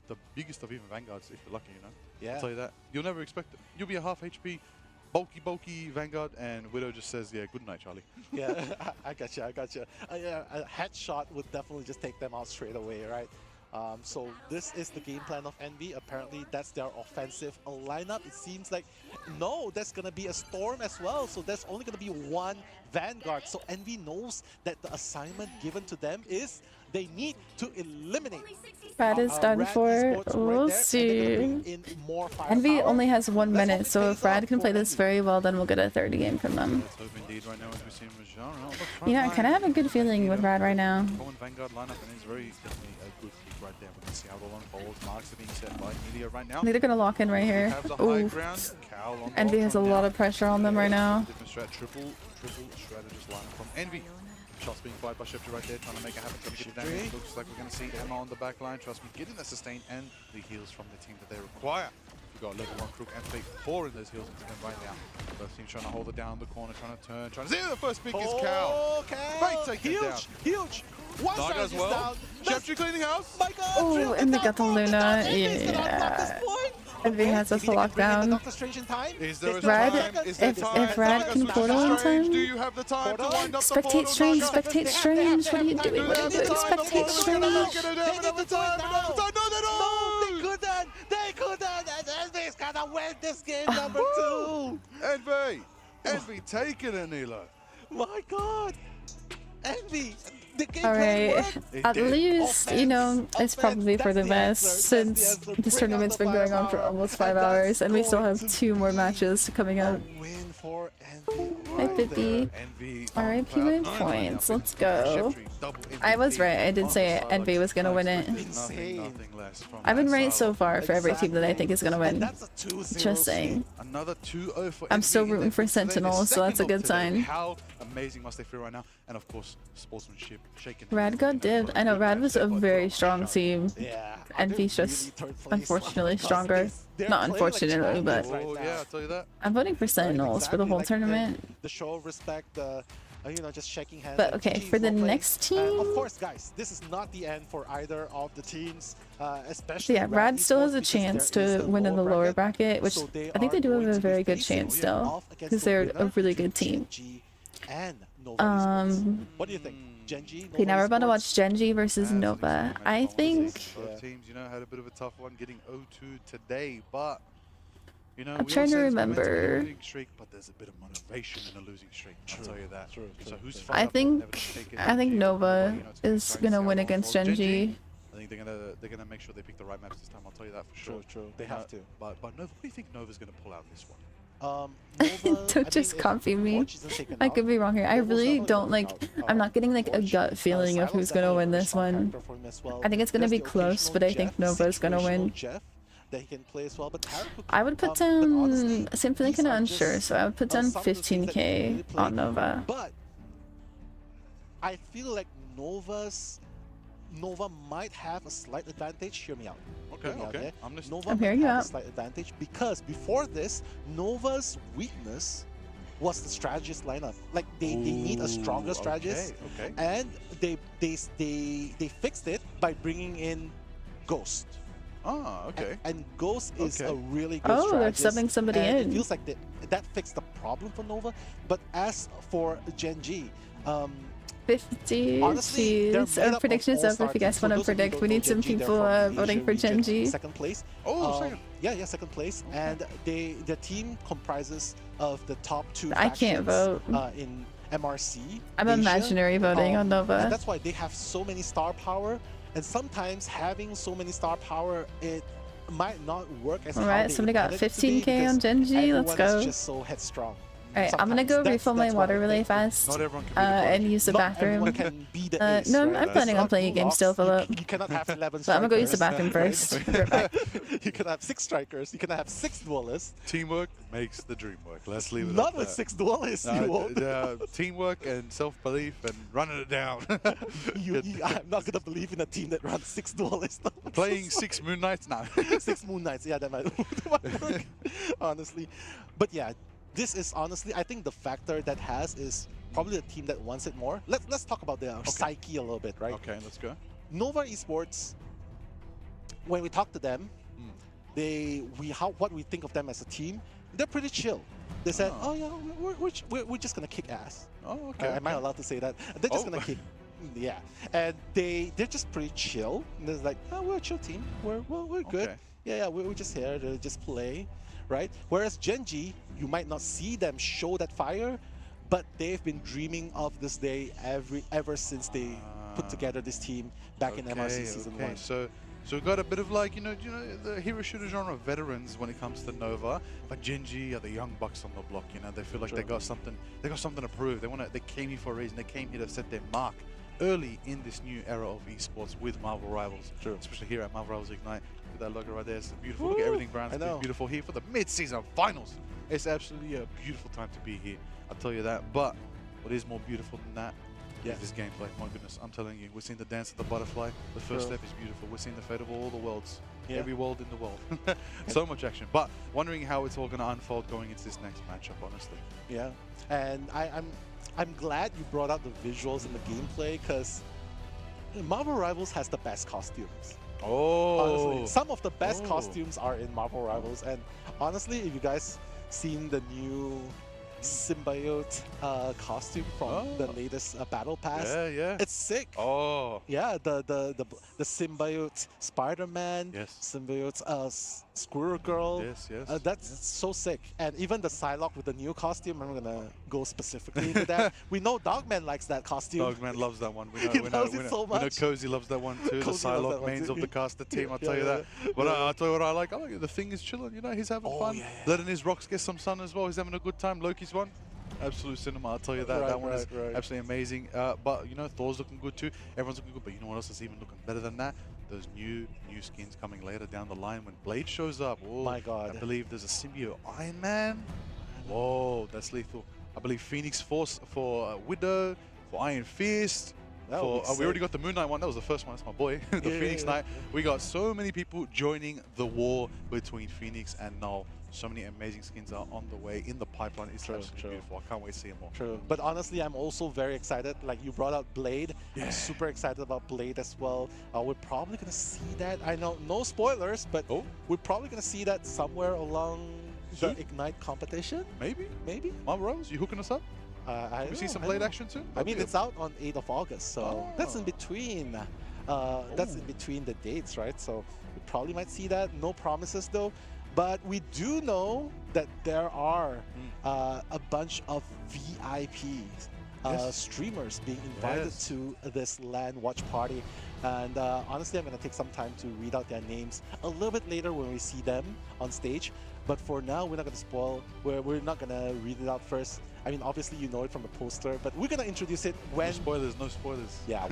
the biggest of even Vanguards if you're lucky, you know. Yeah. I'll tell you that. You'll never expect it. You'll be a half HP, bulky Vanguard, and Widow just says, "Yeah, good night, Charlie." Yeah, I gotcha. Yeah, a headshot would definitely just take them out straight away, right? So this is the game plan of Envy. Apparently, that's their offensive lineup. It seems like, no, there's going to be a Storm as well. So there's only going to be one Vanguard. So Envy knows that the assignment given to them is they need to eliminate. Rad is done for. We'll see. Envy only has 1 minute, so if Rad can play this very well, then we'll get a 30 game from them. Let's hope indeed right now as we see Majara. You know, I kind of have a good feeling with Rad right now. Cohen Vanguard lineup, and it's very definitely a good pick right there. We're going to see how it all unfolds. Marks are being set by Media right now. I think they're gonna lock in right here. Have the high Ooh. ground. Cal on Envy lock has a right lot now. of pressure on them right now. Different strat, triple strategist lineup from Envy. Shots being fired by Shifty right there, trying to make it happen, trying to get the damage. Looks like we're going to see Emma on the back line. Trust me, getting the sustain and the heals from the team that they require. We've got level 1 Crook and Fate pouring those heals into them right now. Both teams trying to hold it down the corner, trying to turn, trying to see the first pick is Cal. Fate taking it down. Huge. One Naga side as is well. down. Shifty cleaning house. My God, Oh, and they got the Luna. Yeah. Envy has us locked down. Doctor Strange in time. Is there a Rad, time? Is there if time? Rad Naga can switches portal in Strange. time. Do you have the time to wind up the Spectate portal, Strange, Naga? spectate Strange. What are you doing? What are you doing? Spectate Strange. Another time. No, they don't. They couldn't. And Envy's gonna win this game number 2. Envy taking it, Nilo. My God. Envy. The gameplay All right. worked. At least, you know, it's probably for the best since this tournament's been going on for almost 5 hours and we still have 2 more matches coming up. Hi, Pippi. RIP my points. Let's go. I was right. I did say Envy was going to win it. I've been right so far for every team that I think is going to win. Just saying. Another 2-0 for I'm still NV. rooting for They play their Sentinels, so that's a second good of today. sign. How amazing must they feel right now? And of course, sportsmanship, shaking. Rad got dipped. I know Rad was a very strong team. Envy's just unfortunately stronger. Not unfortunately, but Oh yeah, I'll tell you that. I'm voting for Sentinels for the whole tournament. The show of respect, you know, just shaking hands. But and okay, GG for the well played. next team. Of course, guys, this is not the end for either of the teams, So especially. yeah, Rad still has a chance to win in the lower bracket, which I think they do have a very good chance still, because they're a really good team. What do you think? Genji? Okay, now we're about to watch Genji versus Nova. I think Both teams, you know, had a bit of a tough one getting 0-2 today, but you know, I'm we trying all to said it's meant be a remember. winning streak, but there's a bit of motivation in a losing streak. I'll tell you that. So who's I fired up, think never taken I think Genji, Nova you know, it's gonna be is exciting gonna to see win how it against unfolds. Genji. I think they're gonna make sure they pick the right maps this time. I'll tell you that for sure. True. They have to. But Nova, what do you think Nova's gonna pull out this one? Don't just copy me. I could be wrong here. I really don't like. I'm not getting like a gut feeling of who's gonna win this one. I think it's gonna be close, but I think Nova's gonna win. That he can play as well, but I would put down. I'm feeling kind of unsure, so I would put down 15k on Nova. But I feel like Nova might have a slight advantage. Hear me out. Hear me out, Okay. yeah? I'm listening. Nova I'm might hearing you have a out. slight advantage because before this, Nova's weakness was the strategist lineup. Like they need a stronger strategist, okay. and they fixed it by bringing in Ghost. Ah, okay. And Ghost is Okay. a really good Oh, they're strategist. subbing somebody and in. It feels like that fixed the problem for Nova. But as for Genji, 50. honestly, they're Jeez. made Our up prediction of is up all-star if you guys teams. For want to those of you who predict. don't We know need some Genji, they're people from the voting Asian for region, Genji. Second place. Oh, second. Yeah, second place. And their team comprises of the top 2 I can't factions, vote. in MRC. I'm Asia. imaginary voting on Nova. And that's why they have so many star power. And sometimes having so many star power, it might not work as how Alright, they somebody got intended it to be 15k on because Genji. Let's everyone go. is just so headstrong. Alright, I'm gonna Sometimes. go That's- refill my that's water why. really fast. Not everyone can be the And use the Not bathroom. everyone can be the ace, No, right? I'm planning on That's playing a not game blocks. still, Philip. You cannot have 11 So I'm gonna go use the strikers, bathroom first. right? Be right back. You can have 6 strikers. You can have 6 duelists. Teamwork makes the dream work. Let's leave it Not at with that. 6 duelists. You won't. Teamwork and self-belief and running it down. I'm not gonna believe in a team that runs 6 duelists. Playing 6 Moon Knights now. 6 Moon Knights. Yeah, that might work. Honestly, but yeah, this is honestly, I think the factor that has is probably the team that wants it more. Let's talk about their psyche a little bit, right? Okay, let's go. Nova Esports, when we talk to them, what we think of them as a team, they're pretty chill. They said, "Oh yeah, we're just gonna kick ass." Oh, okay. Am I allowed to say that? They're just gonna kick. Yeah, and they're just pretty chill. And they're like, "Oh, we're a chill team. We're good. Okay. Yeah, we're just here to just play, right?" Whereas Genji, you might not see them show that fire, but they've been dreaming of this day ever since they put together this team back in MRC season 1. So we've got a bit of like, you know the hero shooter genre veterans when it comes to Nova, but Genji are the young bucks on the block. You know, they feel like they got something to prove. They came here for a reason. They came here to set their mark early in this new era of esports with Marvel Rivals, especially here at Marvel Rivals Ignite. With that logo right there, it's beautiful. Look at everything, Brown. It's beautiful here for the mid-season finals. It's absolutely a beautiful time to be here. I'll tell you that. But what is more beautiful than that? Yeah, this gameplay. My goodness, I'm telling you, we're seeing the dance of the butterfly. The first step is beautiful. We're seeing the fate of all the worlds, every world in the world. So much action. But wondering how it's all going to unfold going into this next matchup, honestly. Yeah, and I'm glad you brought out the visuals and the gameplay because Marvel Rivals has the best costumes. Oh, honestly, some of the best costumes are in Marvel Rivals, and honestly, if you guys seen the new symbiote costume from the latest battle pass. Yeah, yeah. It's sick. Oh. Yeah, the symbiote Spider-Man, Yes. symbiote Squirrel Girl. Yes, yes. That's so sick. And even the Psylocke with the new costume, I'm gonna go specifically into that. We know Dogman likes that costume. Dogman loves that one. We know, He we know, loves we it know, so we know much. Cozy loves that one too. Cozy The loves that Psylocke one mains too. of the caster team, I'll Yeah, tell you yeah, that. yeah. But Yeah. I'll tell you what I like. The Thing is chilling, you know, he's having fun. yeah. Letting his rocks get some sun as well. He's having a good time. Loki's one. Absolute cinema, I'll tell you that. Right, that one is right. absolutely amazing. But, you know, Thor's looking good too. Everyone's looking good. But you know what else is even looking better than that? Those new skins coming later down the line when Blade shows up. Oh, My God. I believe there's a symbiote Iron Man. Whoa, that's lethal. I believe Phoenix Force for Widow, for Iron Fist. That would be We already sick. got the Moon Knight one. That was the first one. That's my boy, the Yeah, Phoenix yeah, Knight. We got so many people joining the war between Phoenix and Null. So many amazing skins are on the way in the pipeline. It's absolutely beautiful. I can't wait to see them all. True. But honestly, I'm also very excited. Like you brought out Blade. I'm super excited about Blade as well. We're probably gonna see that. I know no spoilers, but we're probably gonna see that somewhere along Soon? the Ignite competition. Maybe. Maybe. Mom Rose, you hooking us up? I Can we don't see know, some I Blade don't know. action soon? I mean, it's out on 8th of August, so that's in between. That's in between the dates, right? So we probably might see that. No promises though. But we do know that there are a bunch of VIPs, streamers being invited to this LAN watch party. And honestly, I'm going to take some time to read out their names a little bit later when we see them on stage. But for now, we're not going to spoil. We're not going to read it out first. I mean, obviously, you know it from the poster, but we're going to introduce it when... No spoilers, no spoilers. Yeah,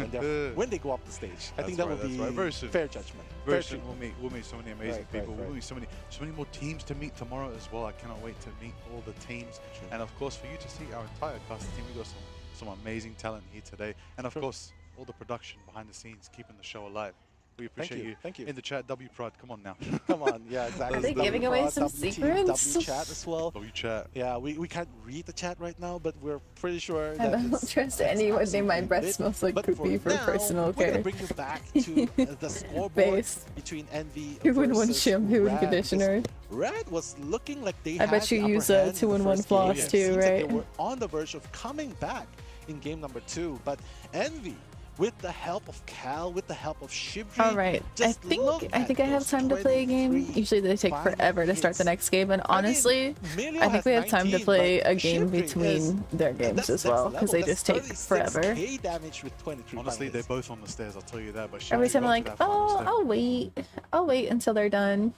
when they go up the stage. I think that will be very soon. fair judgment. Very soon we'll meet so many amazing Right, people. right. We'll meet so many more teams to meet tomorrow as well. I cannot wait to meet all the teams. And of course, for you to see our entire cast team, we got some amazing talent here today. And of course, all the production behind the scenes, keeping the show alive. We appreciate you. Thank you. In the chat, W Prod, come on now. Come on, yeah, exactly. Are they giving away some secrets? W chat as well. W chat. Yeah, we can't read the chat right now, but we're pretty sure I that don't trust anyone named my breath smells like poopy for now, personal we're care. gonna bring you back to the scoreboard Base. between Envy 2-in-1 versus shampoo and Rad. conditioner. Red was looking like they I had bet you the upper use a hand in the 2-in-1 first floss game. too, Seems like right? they were on the verge of coming back in game number 2, but Envy, with the help of Cal, with the help of Shivri, All right, I think I have time to play a game. Usually they take forever to start the next game, and honestly, I think we have time to play a game between their games as well, because they just take forever. Damage with 23 Honestly, they're both on the stairs, I'll tell you that. But Every Shivri time I'm got to like, that final oh, step. I'll wait until they're done.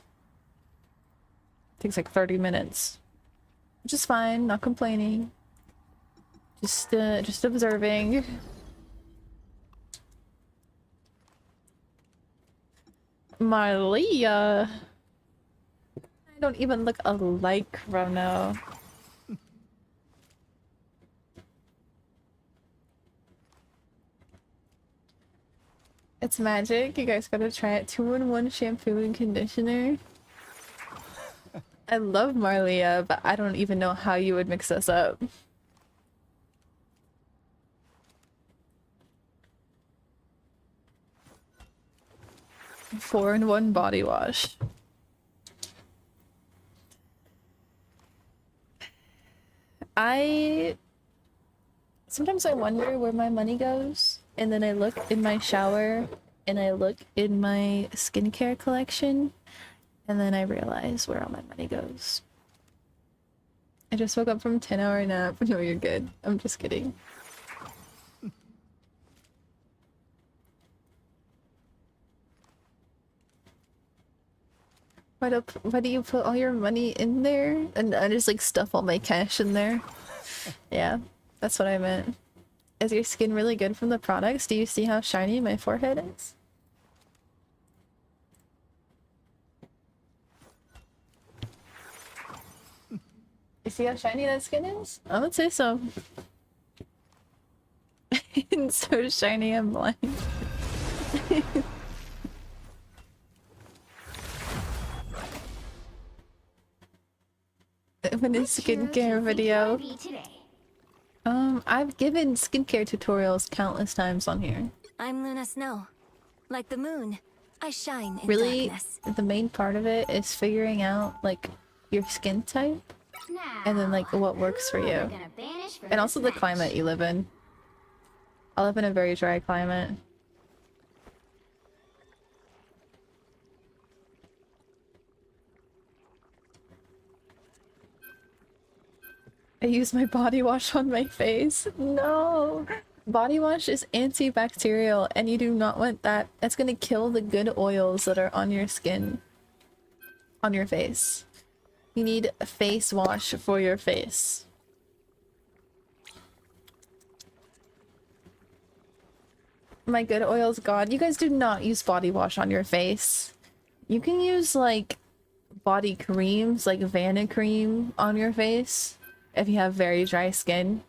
Takes like 30 minutes, which is fine. Not complaining. Just observing. Marlia. I don't even look alike, Rono. It's magic. You guys gotta try it. 2-in-1 shampoo and conditioner. I love Marlia, but I don't even know how you would mix this up. Four-in-1 body wash. Sometimes I wonder where my money goes, and then I look in my shower and I look in my skincare collection, and then I realize where all my money goes. I just woke up from a 10-hour nap. No, you're good. I'm just kidding. Why do you put all your money in there? And I just like stuff all my cash in there. Yeah, that's what I meant. Is your skin really good from the products? Do you see how shiny my forehead is? You see how shiny that skin is? I would say so. It's so shiny I'm blind. When is skincare video? I've given skincare tutorials countless times on here. I'm Luna Snow. Like the moon, I shine in Really, darkness. the main part of it is figuring out like your skin type and then like what works for you, and also the climate you live in. I live in a very dry climate. I use my body wash on my face. No! Body wash is antibacterial and you do not want that. That's gonna kill the good oils that are on your skin. On your face. You need a face wash for your face. My good oil's gone. You guys do not use body wash on your face. You can use like body creams, like Vanna cream on your face if you have very dry skin,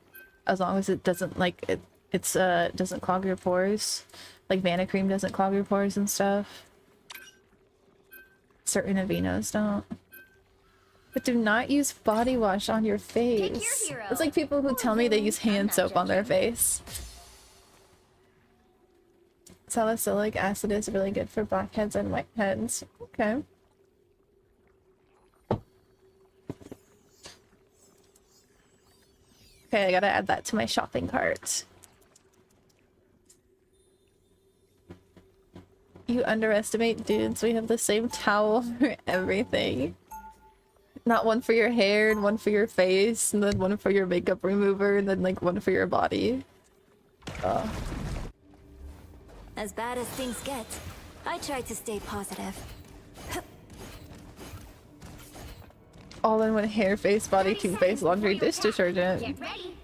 as long as it doesn't like doesn't clog your pores. Like Vanna cream doesn't clog your pores and stuff. Certain Avenos don't. But do not use body wash on your face. It's like people who tell me they use hand soap on their face. Salicylic acid is really good for blackheads and whiteheads. Okay. Okay, I gotta add that to my shopping cart. You underestimate dudes. We have the same towel for everything. Not one for your hair and one for your face, and then one for your makeup remover, and then like one for your body. As bad as things get, I try to stay positive. All in one hair, face, body, toothpaste, laundry, dish detergent. Get ready.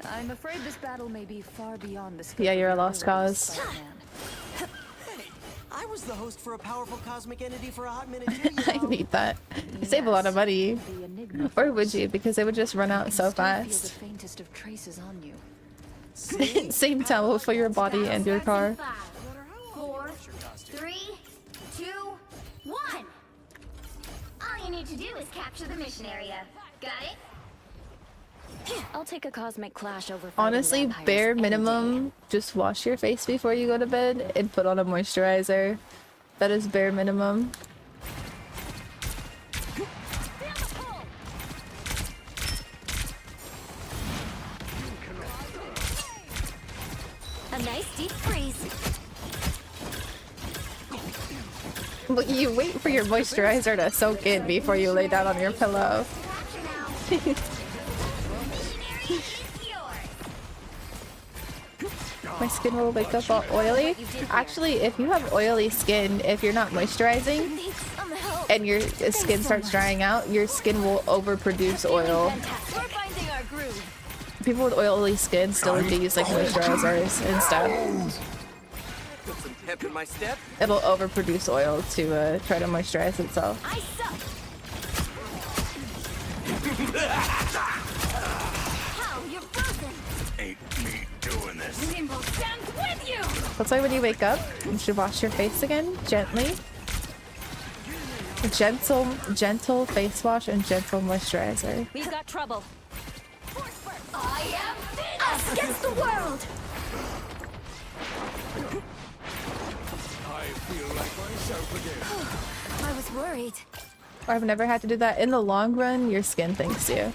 I'm afraid this battle may be far beyond the scope. Yeah, you're a lost cause. I was the host for a powerful cosmic entity for a hot minute too, you I know. need that. You save a lot of money. Or would you? Because it would just run out so fast. The faintest of traces on you. Same towel for your body and your car. 4, 3, 2, 1. All you need to do is capture the mission area. Got it? I'll take a cosmic clash over. Honestly, bare minimum, just wash your face before you go to bed and put on a moisturizer. That is bare minimum. A nice deep freeze. But you wait for your moisturizer to soak in before you lay down on your pillow. My skin will wake up all oily. Actually, if you have oily skin, if you're not moisturizing and your skin starts drying out, your skin will overproduce oil. People with oily skin still need to use like moisturizers and stuff. Put some pep in my step. It'll overproduce oil to try to moisturize itself. How you're frozen. Ain't me doing this. Nimble stands with you. That's why when you wake up, you should wash your face again, gently. Gentle face wash and gentle moisturizer. We've got trouble. I am us against the world. I feel like myself again. I was worried. I've never had to do that. In the long run, your skin thanks you.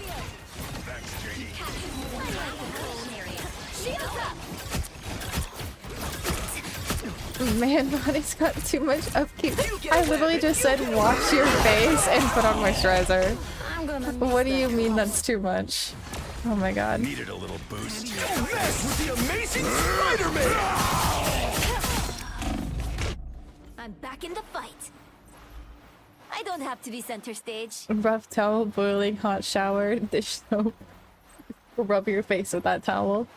Man, body's got too much upkeep. I literally just said wash your face and put on moisturizer. What do you mean that's too much? Oh my god. Needed a little boost. This was the amazing Spider-Man! I'm back in the fight. I don't have to be center stage. Rough towel, boiling hot shower, dish soap. Rub your face with that towel.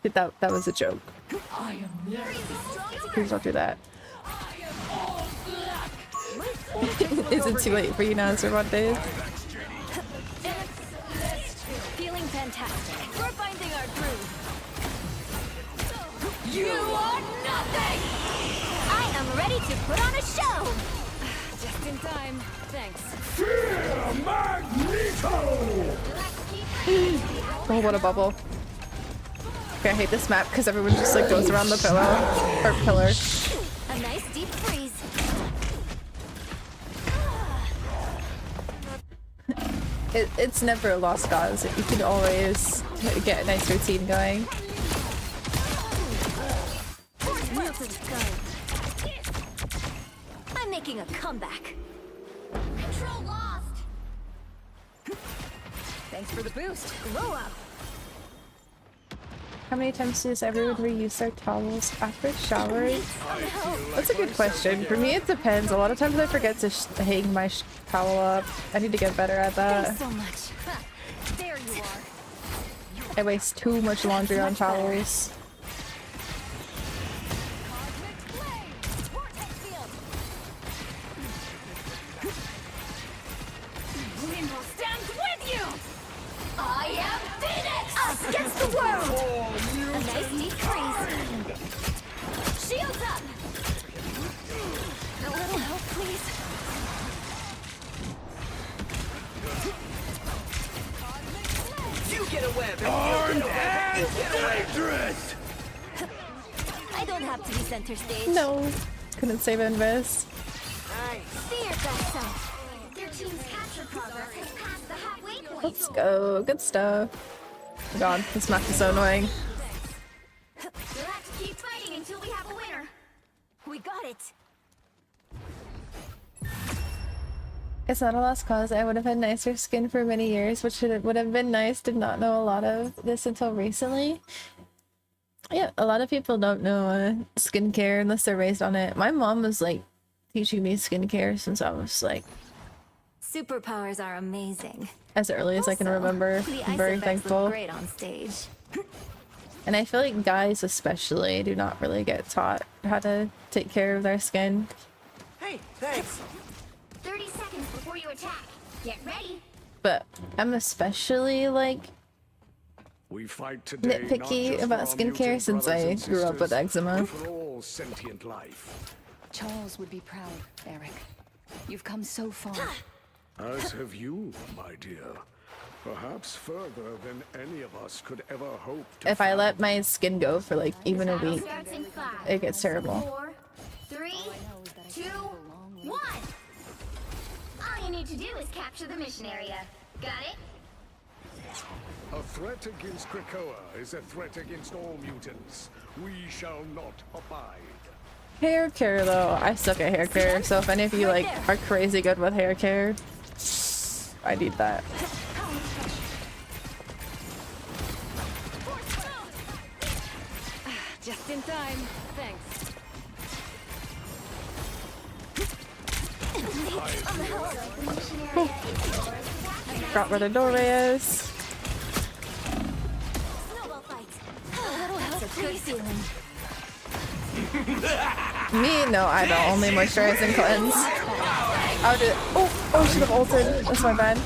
that was a joke. Please don't do that. Is it too late for you now, Cervantes? Feeling fantastic. We're finding our groove. You are nothing! I am ready to put on a show! Just in time. Thanks. Fear Magneto! Oh, what a bubble. Okay, I hate this map because everyone just like goes around the pillow or pillar. A nice deep freeze. It's never a lost cause. You can always get a nice routine going. I'm making a comeback. Control lost. Thanks for the boost. Glow up. How many times does everyone reuse their towels after showers? That's a good question. For me, it depends. A lot of times I forget to hang my towel up. I need to get better at that. Thanks so much. There you are. I waste too much laundry on towels. Limbo stands with you. I am Phoenix. Us against the world. A nice neat freeze. Shields up. A little help, please. You get a web. Armed and dangerous. I don't have to be center stage. No, couldn't save Invis. Fear Vessel. Their team's capture progress has passed the halfway point. Let's go. Good stuff. Oh god, this map is so annoying. We'll have to keep fighting until we have a winner. We got it. It's not a lost cause. I would have had nicer skin for many years, which would have been nice. Did not know a lot of this until recently. Yeah, a lot of people don't know skincare unless they're raised on it. My mom was like teaching me skincare since I was like Superpowers are amazing. as early as I can remember. The I'm ice very effects thankful. look great on stage. And I feel like guys especially do not really get taught how to take care of their skin. Hey, thanks. 30 seconds before you attack. Get ready. But I'm especially like We fight today not nitpicky just about for our skincare mutant since I brothers and grew up with sisters, eczema. but for all sentient life. Charles would be proud, Eric. You've come so far. As have you, my dear. Perhaps further than any of us could ever hope to. If I let my skin go for like even a week, Starts in 5, it gets terrible. 4, 3, 2, 1. All you need to do is capture the mission area. Got it? A threat against Krakoa is a threat against all mutants. We shall not abide. Hair care though, I suck at hair care, so if any of you like are crazy good with hair care, I need that. Just in time. Thanks. Got where the doorway is. Snowball fight. A little help, a good feeling. Me? No, I don't. Only moisturize and cleanse. I would do. Oh, should have ulted. That's my bad.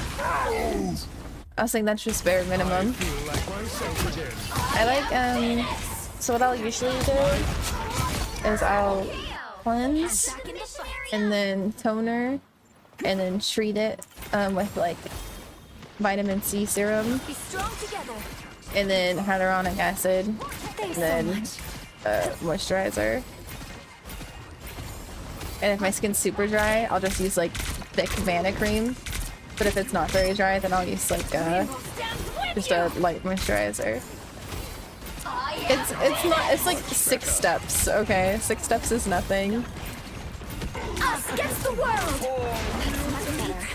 I was saying that's just bare minimum. I like, so what I'll usually do is I'll cleanse and then toner and then treat it with like vitamin C serum Be strong together. and then hyaluronic acid and then moisturizer. And if my skin's super dry, I'll just use like thick Vanna cream. But if it's not very dry, then I'll use like just a light moisturizer. It's like 6 steps, okay? 6 steps is nothing. Us against the world.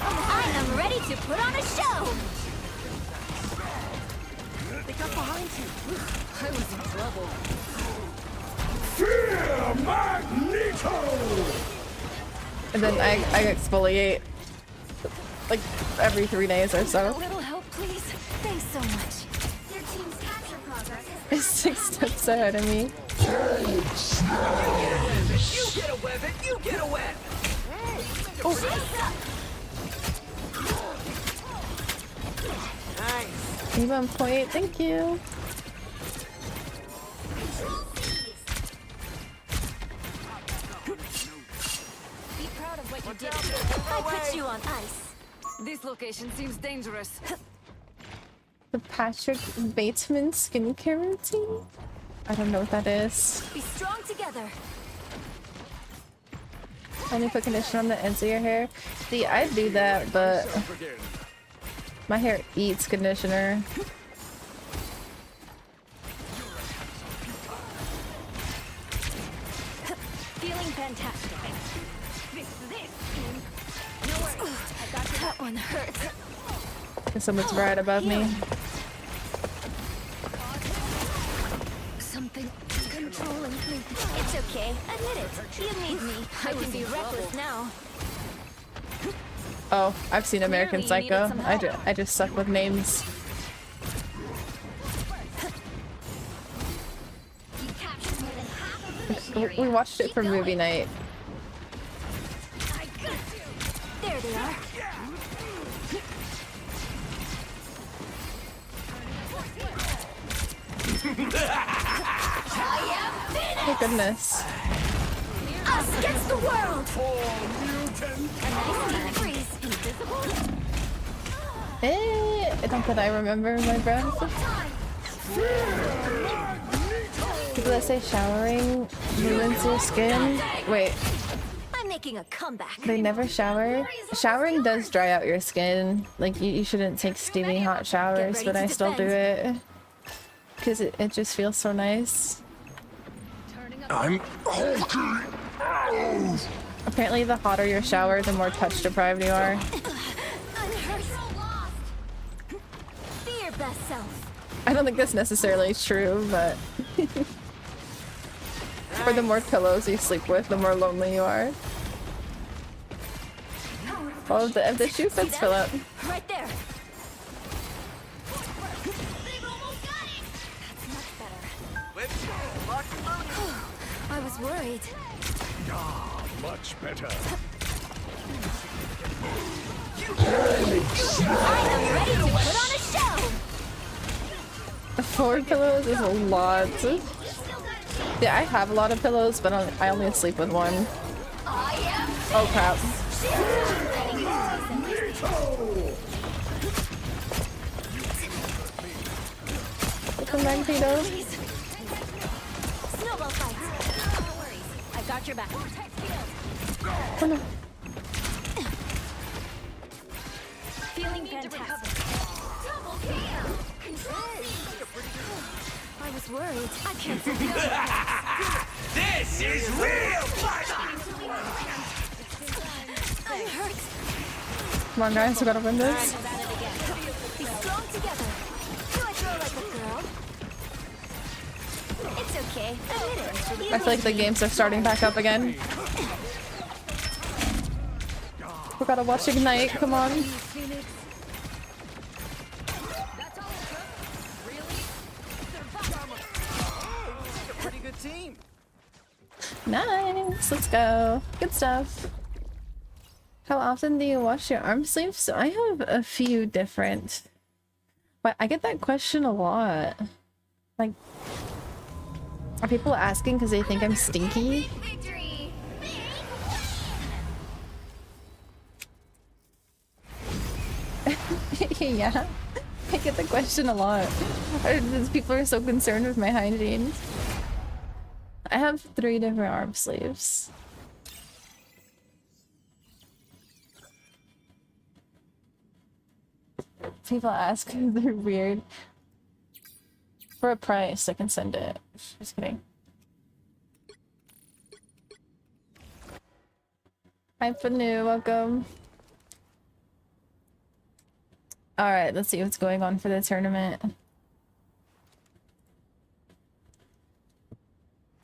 I am ready to put on a show. They got behind you. I was in trouble. Fear Magneto! And then I exfoliate like every 3 days or A so. little help, please. Thanks so much. Their team's capture progress It's 6 steps ahead of me. You get a web and you get a web. Nice. Eve on point, thank you. Be proud of what you did. I put you on ice. This location seems dangerous. The Patrick Bateman skincare routine? I don't know what that is. Be strong together. Only put conditioner on the ends of your hair. See, I do that, but My hair eats conditioner. Feeling fantastic. No worries. I got you. That one hurts. Someone's right above me. Something controlling me. It's okay. Admit it. You need me. I can be reckless now. Oh, I've seen American Psycho. I just suck with names. We watched it for movie night. There they are. Oh goodness. Us against the world. A nice deep freeze. Invisible. Not that I remember my breath. People that say showering ruins your skin. Wait, I'm making a comeback. they never shower? Showering does dry out your skin. Like, you shouldn't take steamy hot showers, but I still do it. Because it just feels so nice. I'm Apparently, the hotter your shower, the more touch deprived you are. I'm hurt. Be your best self. I don't think that's necessarily true, but for the more pillows you sleep with, the more lonely you are. Oh, if the shoe fits, fill up. Right there. I was worried. Ah, much better. I am ready to put on a show. 4 pillows is a lot. Yeah, I have a lot of pillows, but I only sleep with one. Oh crap. Welcome back, Tito. Snowball fight. No worries. I got your back. Oh no. Feeling fantastic. Double kill. I was worried. I can't feel This is real fight! I'm hurt. Come on, guys, we gotta win this. Be strong together. Do I throw like a girl? It's okay. Admit it. I feel like the games are starting back up again. We gotta watch Ignite, come on. Pretty good team. Nice, let's go. Good stuff. How often do you wash your arm sleeves? I have a few different. But I get that question a lot. Like, are people asking because they think I'm stinky? Yeah, I get the question a lot. People are so concerned with my hygiene. I have 3 different arm sleeves. People ask if they're weird. For a price, I can send it. Just kidding. Hi, Panu, welcome. Alright, let's see what's going on for the tournament.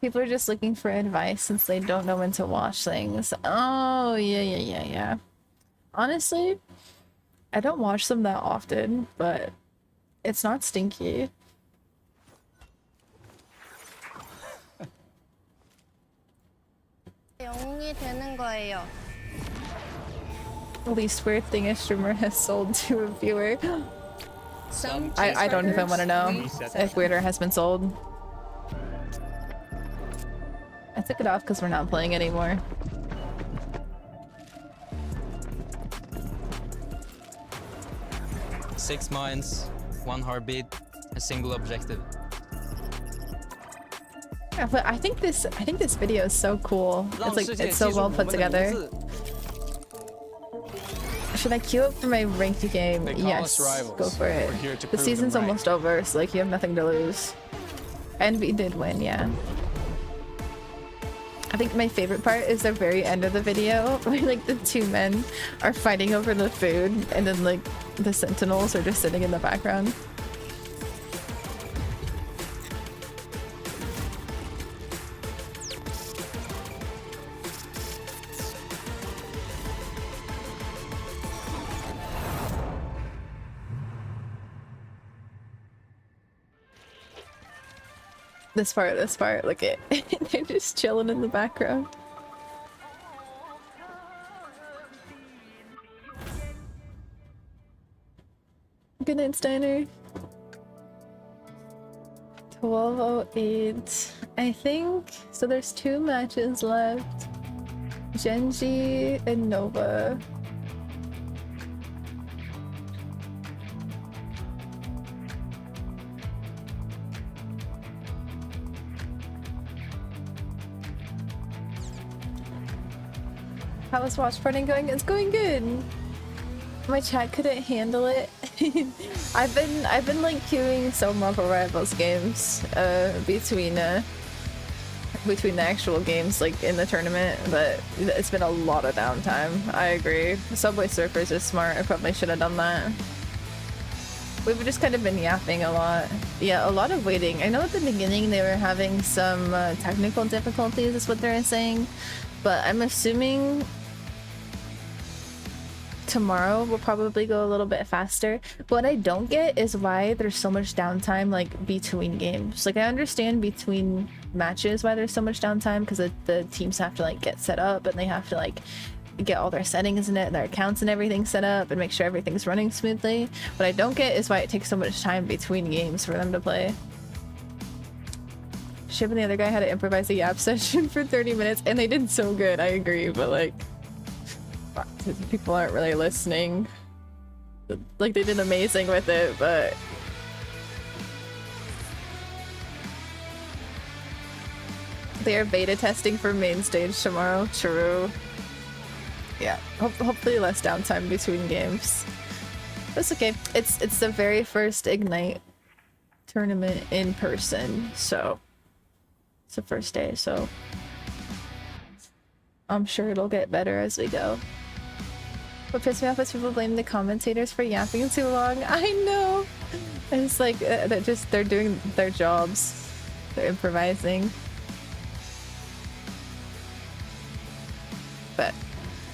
People are just looking for advice since they don't know when to wash things. Oh, yeah. Honestly, I don't wash them that often, but it's not stinky. 영웅이 되는 거예요. The least weird thing a streamer has sold to a viewer. I don't even want to know if Weirder has been sold. I took it off because we're not playing anymore. Six mines, 1 heartbeat, a single objective. Yeah, but I think this video is so cool. It's like it's so well put together. Should I queue up for my ranked game? They call Yes, us rivals. go for it. We're here to The prove them season's right. almost over, so like you have nothing to lose. Envy did win, yeah. I think my favorite part is the very end of the video where like the two men are fighting over the food and then like the sentinels are just sitting in the background. This part, look at they're just chilling in the background. Good night, Steiner. 12:08. I think so. There's 2 matches left. Genji and Nova. How is watch partying going? It's going good. My chat couldn't handle it. I've been like queuing some Marvel Rivals games between the actual games like in the tournament, but it's been a lot of downtime. I agree. Subway Surfers is smart. I probably should have done that. We've just kind of been yapping a lot. Yeah, a lot of waiting. I know at the beginning they were having some technical difficulties is what they're saying, but I'm assuming tomorrow will probably go a little bit faster. What I don't get is why there's so much downtime like between games. Like I understand between matches why there's so much downtime because the teams have to like get set up and they have to like get all their settings in it, their accounts and everything set up and make sure everything's running smoothly. What I don't get is why it takes so much time between games for them to play. Shib and the other guy had to improvise a yap session for 30 minutes and they did so good, I agree, but like people aren't really listening. Like they did amazing with it, but they are beta testing for main stage tomorrow. True. Yeah, hopefully less downtime between games. That's okay. It's the very first Ignite tournament in person, so it's the first day, so I'm sure it'll get better as we go. What pissed me off is people blame the commentators for yapping too long. I know! And it's like, they're doing their jobs. They're improvising. But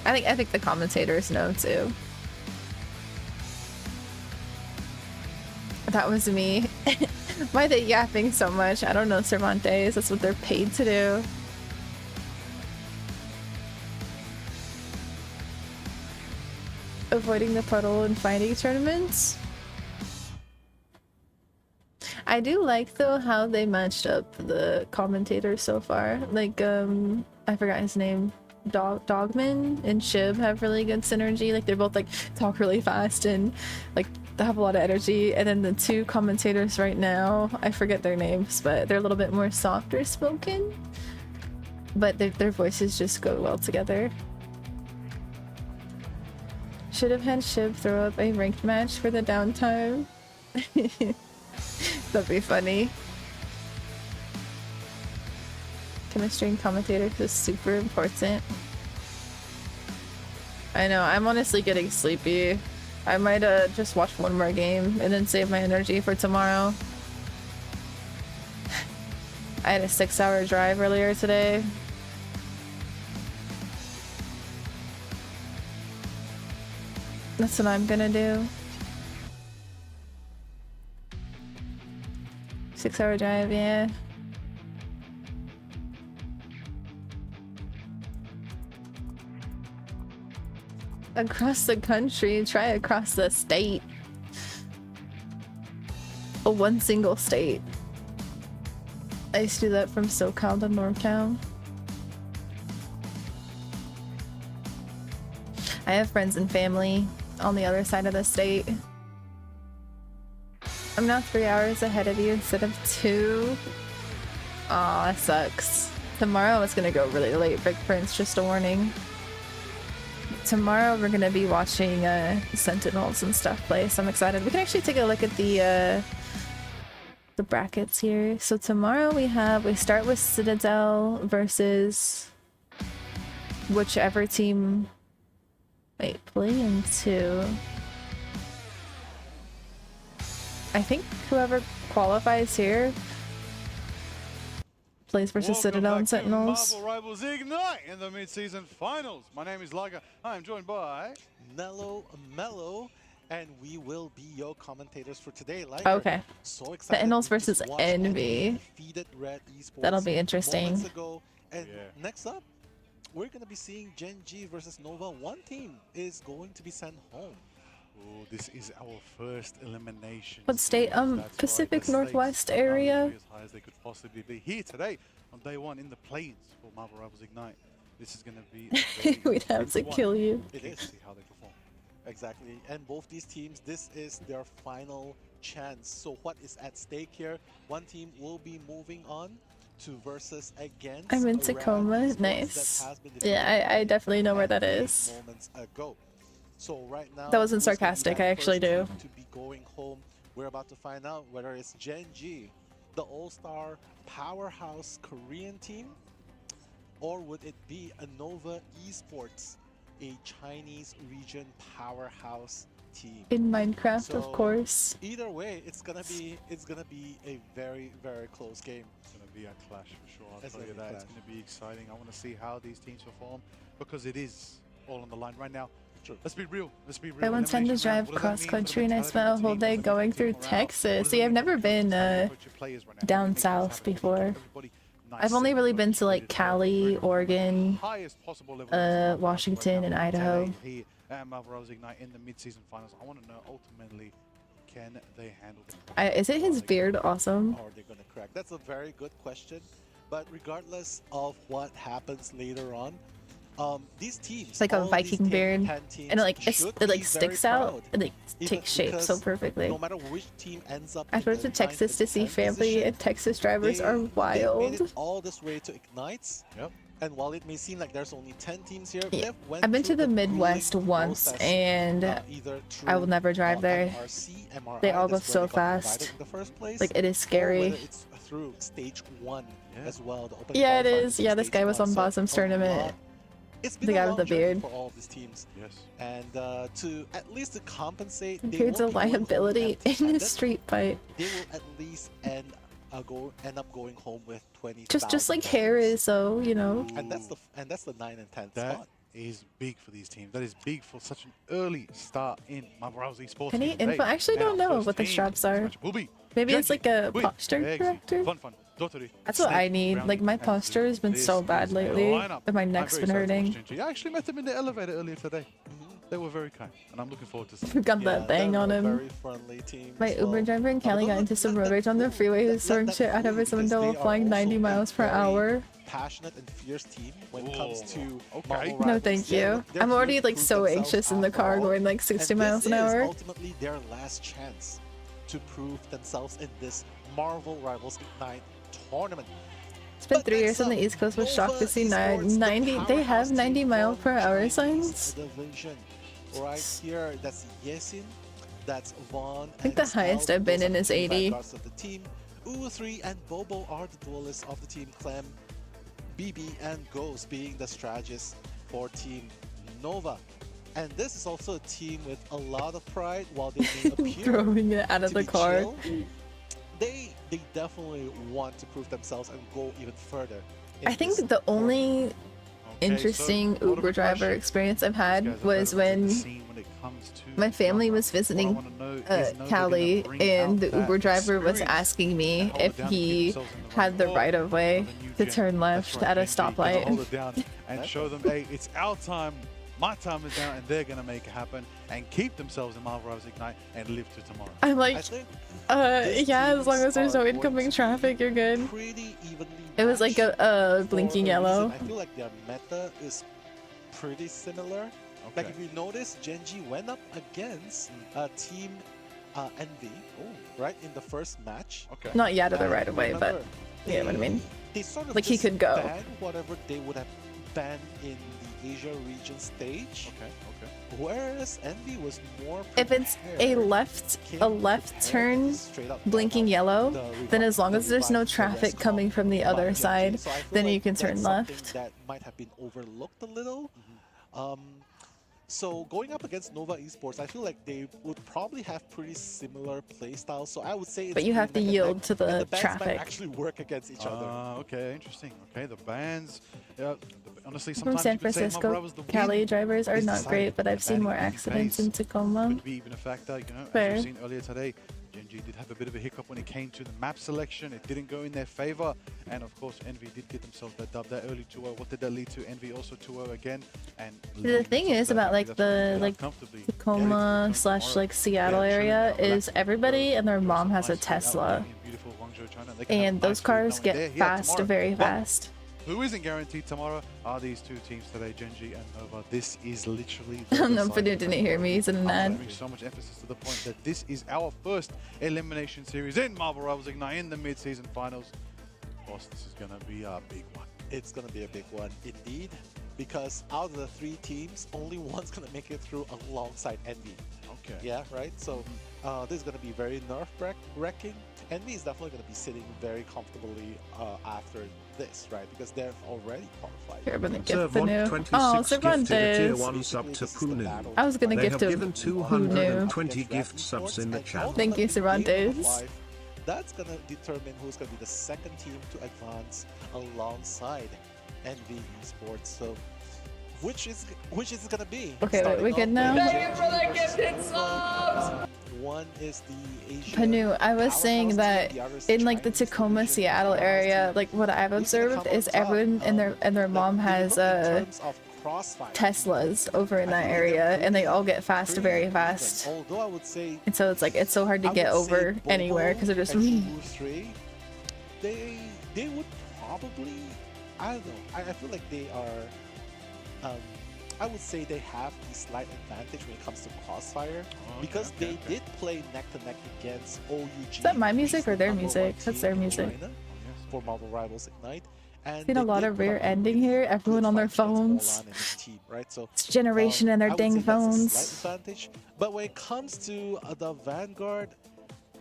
I think the commentators know too. That was me. Why are they yapping so much? I don't know, Cervantes. That's what they're paid to do. Avoiding the puddle in fighting tournaments. I do like though how they matched up the commentators so far. Like I forgot his name. Dogman and Shib have really good synergy. Like they're both like talk really fast and like they have a lot of energy. And then the 2 commentators right now, I forget their names, but they're a little bit more softer spoken. But their voices just go well together. Should have had Shib throw up a ranked match for the downtime. That'd be funny. Chemistry and commentators is super important. I know, I'm honestly getting sleepy. I might just watch one more game and then save my energy for tomorrow. I had a 6-hour drive earlier today. That's what I'm gonna do. 6-hour drive, yeah. Across the country, try across the state. One single state. I used to do that from SoCal to NorCal. I have friends and family on the other side of the state. I'm now 3 hours ahead of you instead of 2. Aw, that sucks. Tomorrow it's gonna go really late, Big Prince, just a warning. tomorrow we're gonna be watching Sentinels and stuff play, so I'm excited. We can actually take a look at the brackets here. So tomorrow we start with Citadel versus whichever team. Wait, play into. I think whoever qualifies here plays versus Citadel and Sentinels. Marvel Rivals Ignite in the mid-season finals. My name is Liger. I am joined by Mellow, and we will be your commentators for today. Okay. So excited. Sentinels versus Envy. Red Esports That'll be interesting. moments ago. And next up, we're going to be seeing Gen G versus Nova. One team is going to be sent home. Oh, this is our first elimination. What state? That's Pacific right, the Northwest stakes are area. as high as they could possibly be. Here today, on day one in the plains for Marvel Rivals Ignite. This is going to be a very We'd have to kill you. It is. See how they perform. Exactly. And both these teams, this is their final chance. So what is at stake here? One team will be moving on to versus against. I'm in Rad Tacoma. Esports Nice. that has been Yeah, I definitely know where that is. moments ago. So right now, That wasn't who's gonna be sarcastic, that I actually first do. team to be going home? We're about to find out whether it's Gen G, the all-star powerhouse Korean team, or would it be a Nova Esports, a Chinese region powerhouse team? In Minecraft, So, of course. Either way, it's gonna be a very, very close game. It's going to be a clash for sure. I'll It's tell you gonna be a that. It's clash. going to be exciting. I want to see how these teams perform because it is all on the line right now. Let's be real. Let's be real. I once had to Elimination round, drive what does that cross mean for the country and I mentality spent of a the whole team? day What does it going mean through for morale? Texas. What See, does I've it never mean for been how you coach your players right now? down Make things south happen. before. Everybody nice I've only and really been to like motivated, Cali, very Oregon, highest possible level of Washington, and Idaho. 10-8 here at Marvel Rivals Ignite in the mid-season finals. I want to know ultimately, can they handle the Is it his beard awesome? Or they're gonna crack? That's a very good question. But regardless of what happens later on, these teams, It's like a all Viking these beard, 10 teams and it like should it like be sticks very out proud. and like Even takes shape so because perfectly. No matter which team ends up I in went the to Texas to see 9th and 10th family, position, and Texas drivers are they made wild. it all this way to Ignites. Yep. And while it may seem like there's only 10 teams here, Yeah. they've went I've been to through the grueling Midwest once, process, and either I will through, never drive there. MRC, MRI, They all go that's where so they got invited fast. in the first place, Like, it is or scary. whether it's through stage 1 as well. The open Yeah, it qualifying is. through Yeah, this stage guy was 1. on So Bosum's a tournament. lot- It's been The a guy long with the journey beard. for all of these teams. Yes. And to at least to compensate, they Beard's a won't be going home liability empty. in And a then street fight. They will at least end up going home with 20. Just like hair is, though, you know. And that's the 9 and 10 That spot. is big for these teams. That is big for such an early start in Marvel Rivals Esports. Any today. info? I actually And don't our know first what the team straps in this are. match will be Maybe it's Genji, like a Wii, posture Exi, corrector. Fun, Dotori, That's what I Snake, need. Like, my Brownie, posture has been This so bad is lately, the lineup. and my I'm neck's very been excited to watch hurting. Genji. I actually met them in the elevator earlier today. They were very kind, and I'm looking forward to seeing We've got that thing on him. Very friendly team. My Uber driver in Cali got into some road rage on the freeway. He was throwing shit out of his window while flying 90 miles per hour. Passionate and fierce team when it comes to okay. Marvel No, Rivals. thank They're- you. they're I'm here already to like prove so themselves anxious in the after car all. going like 60 And miles an this is hour. ultimately their last chance to prove themselves in this Marvel Rivals Ignite tournament. It's been 3 years on the East Coast. Was shocked to see 90. They have 90 mile per hour signs. Division. Right here, that's Yesin, that's Vaughn. I think the highest I've been in is 80. Of the team. U3 and Bobo are the duelists of the team. Clem, BB, and Ghost being the strategists for Team Nova. And this is also a team with a lot of pride. While they may appear Throwing it out of to the be car. chill, they definitely want to prove themselves and go even further. I think the only interesting Uber driver experience I've had was when my family was visiting Cali, and the Uber driver was asking me if he had the right of way to turn left at a stoplight. Hold it down and show them, hey, it's our time. My time is now, and they're gonna make it happen and keep themselves in Marvel Rivals Ignite and live to tomorrow. I'm like, yeah, as long as there's no incoming traffic, you're good. It was like a blinking yellow. I feel like their meta is pretty similar. Like if you notice, Genji went up against Team Envy, right, in the first match. Okay. Not yet of the right of way, but remember, you know what I mean. They sort of Like he just could go. banned whatever they would have banned in the Asia region stage. Okay. Whereas Envy was more If it's a left turn blinking yellow, then as long as there's no traffic coming from the other side, then you can turn left. That might have been overlooked a little. So going up against Nova Esports, I feel like they would probably have pretty similar playstyles. So I would say it's But you have to yield to the bands traffic. might actually work against each other. Okay, interesting. Okay, the bands. Honestly, From sometimes San you could say Francisco, Marvel was the Cali win. drivers are It's not decided great, but I've seen more banning accidents pace in Tacoma. Could be even a factor, you know. Fair. As you've seen earlier today, Gen.G did have a bit of a hiccup when it came to the map selection. It didn't go in their favor, and of course, Envy did get themselves that dub, that early 2-0. What did that lead to? Envy also 2-0 again, and The thing is about like the Tacoma / like Seattle area is everybody and their mom has a Tesla, and those cars get fast very fast. Who isn't guaranteed tomorrow are these two teams today, Gen.G and Nova. This is literally No, Purdue didn't hear me. He's in an ad. Giving so much emphasis to the point that this is our first elimination series in Marvel Rivals Ignite in the mid-season finals. Of course, this is going to be a big one. It's going to be a big one indeed, because out of the 3 teams, only one's going to make it through alongside Envy. Okay. Yeah, right? So this is going to be very nerve-wracking. Envy is definitely going to be sitting very comfortably after this, right? Because they're already qualified. Here, but gift Panu. Oh, Cervantes. I was gonna gift him. given 220 gift subs in the channel. Thank you, Cervantes. That's going to determine who's going to be the second team to advance alongside Envy Esports. So which is it going to be? Okay, wait, we good now? Thank you for the gifted subs! One is the Asia. Panu, I was saying that in like the Tacoma, Seattle area, like what I've observed is everyone and their mom has Teslas over in that area, and they all get fast very fast. Although I would say, and so it's like it's so hard to get over anywhere because they're just. They would probably, I don't know. I feel like they are. I would say they have the slight advantage when it comes to Crossfire, because they did play neck to neck against OUG. Is that my music or their music? That's their music. For Marvel Rivals Ignite. And seen a lot of rear ending here. Everyone on their phones. Team, right? So, it's generation and their dang phones. Slight advantage. But when it comes to the Vanguard,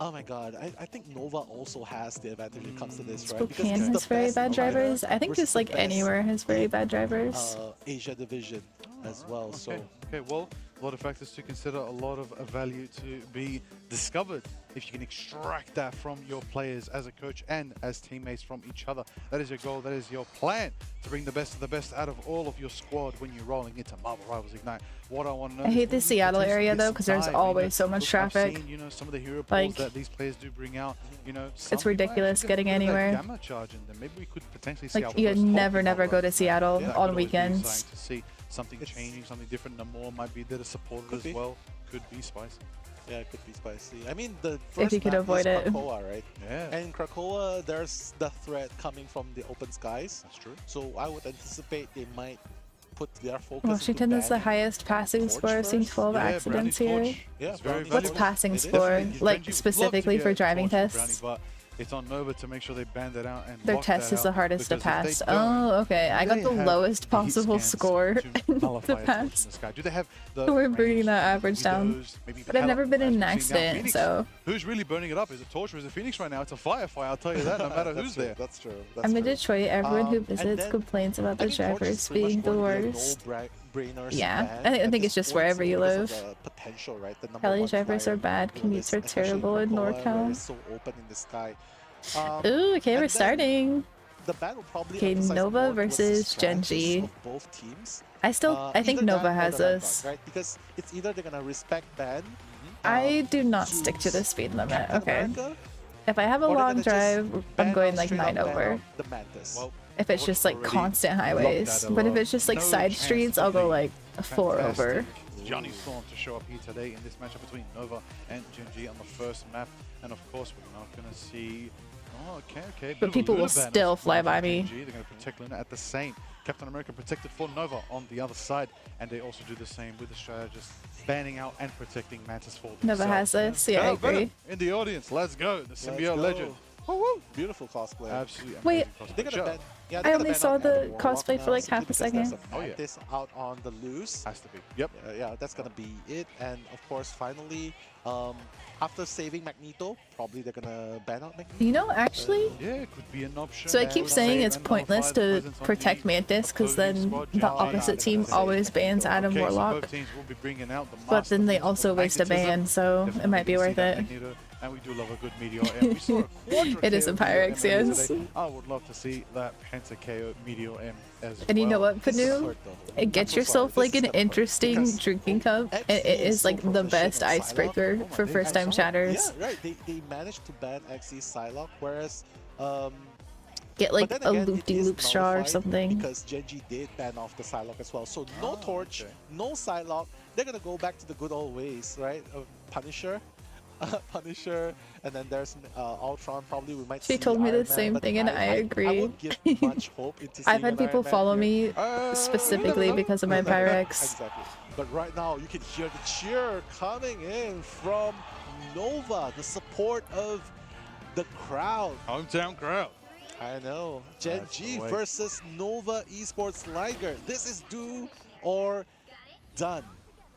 oh my god, I think Nova also has the advantage when it comes to this, right? Spokane has very bad drivers. I think just like anywhere has very bad drivers. Asia division as well. Okay. Okay, well, a lot of factors to consider, a lot of value to be discovered if you can extract that from your players as a coach and as teammates from each other. That is your goal, that is your plan, to bring the best of the best out of all of your squad when you're rolling into Marvel Rivals Ignite. What I want to know, I hate the Seattle area though, because there's always so much traffic. I've seen, you know, some of the hero like, pulls that these players do bring out, you know, it's ridiculous getting anywhere. Gamma charge in them. Maybe we could potentially see like you never go to Seattle on weekends. To see something changing, something different. Namor might be there to support it as well. Could be spicy. Yeah, it could be spicy. I mean, the first if you could map avoid is it. Krakoa, right? Yeah. And in Krakoa, there's the threat coming from the open skies. That's true. So I would anticipate they might put their focus. Washington is the highest passing score. I've seen 12 accidents here. Yeah, what's passing score? Like specifically for driving tests? It's on Nova to make sure they band it out and their test is the hardest to pass. Oh, okay. I got the lowest possible score to pass. Do they have the so we're bringing that average down. But I've never been in an accident, so. Who's really burning it up? Is it Torch or is it Phoenix right now? It's a firefight, I'll tell you that, no matter who's there. That's true. I'm in Detroit. Everyone who visits complains about the drivers being the worst. Yeah, I think it's just wherever you live. Cali drivers are bad. Commutes are terrible in NorCal. So open in the sky. Ooh, okay, we're starting. Okay, Nova versus Gen.G. I think Nova has us. Right? Because it's either they're gonna respect ban. I do not stick to the speed limit. Okay. If I have a long drive, I'm going like 9 over. If it's just like constant highways, but if it's just like side streets, I'll go like 4 over. Johnny Storm to show up here today in this matchup between Nova and Gen.G on the first map, and of course we're not gonna see. Oh, okay. But people will still fly by me. They're going to protect Luna at the same. Captain America protected for Nova on the other side, and they also do the same with the strategist, banning out and protecting Mantis for themselves. Nova has this, yeah, I agree. In the audience, let's go. The symbiote legend Beautiful cosplay. Absolutely. Wait. They're gonna ban, yeah, I they're gonna only ban saw out the Adam Warlock cosplay now for like simply half a because there's second. Mantis out on the loose. Has to be. Yep. Yeah, that's gonna be it. And of course, finally, after saving Magneto, probably they're gonna ban out Magneto. You know, actually, Yeah, it could be an option. so I keep saying it's pointless to protect Mantis because then the opposite team always bans Adam Okay, so Warlock. both teams will be bringing out the But then they masterpiece also of waste a magnetism. ban, so it might be Definitely worth see that it. Magneto, and we do love a good Meteor. And we saw a Quadra It is KO a Meteor Pyrex, M yes. today. I would love to see that Penta KO Meteor M as well. And you know what, Panu? Get yourself like an interesting drinking cup, and it is like the best icebreaker for first-time chatters. Yeah, right. They managed to ban XE Psylocke, whereas Get like but a then again, it loop-de-loop is straw or nullified something. Because Genji did ban off the Psylocke as well. So no Torch, no Psylocke. They're gonna go back to the good old ways, right? Of Punisher. Punisher, and then there's Ultron. Probably we might. She see told me Iron the Man, same but thing, and I I agree. won't give much hope into I've seeing had an people Iron Man follow here. me specifically because of my Pyrex. Exactly. But right now, you can hear the cheer coming in from Nova, the support of the crowd. Hometown crowd. I know. Gen That's G the way. versus Nova Esports Liger. This is do or done.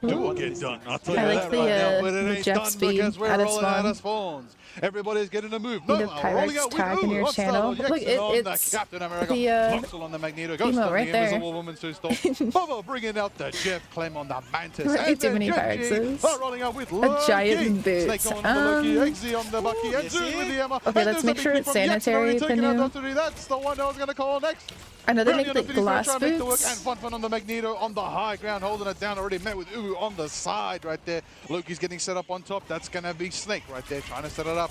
Do or get done. I'll tell you I like that the, right now. But it the ain't jet done speed because we're out of rolling out spawn. of spawns. Everybody's getting a move. Need a Nova rolling Pyrex out with tag in your Onslaught channel. on Look, Jackson on it's the Captain America. the Voxel on the Magneto. Ghost emote on right the there. Invisible Woman Susto. Bubba bringing out the Jeff Clem on the Mantis. Way And too then many Gen G Pyrexes. are rolling out with A Loki. giant boot. Snake on the Loki. Eggsy on the Bucky. And Zoom with the Emma. Okay, And let's there's a make big sure hit it's from Jackson already sanitary, taking out Panu. Dr. That's the one I was going to call next. I know they Brownie make on the like 50's gonna glass try and make the work, boots. and Fun on the Magneto on the high ground, holding it down. Already met with Uwu on the side right there. Loki's getting set up on top. That's going to be Snake right there, trying to set it up.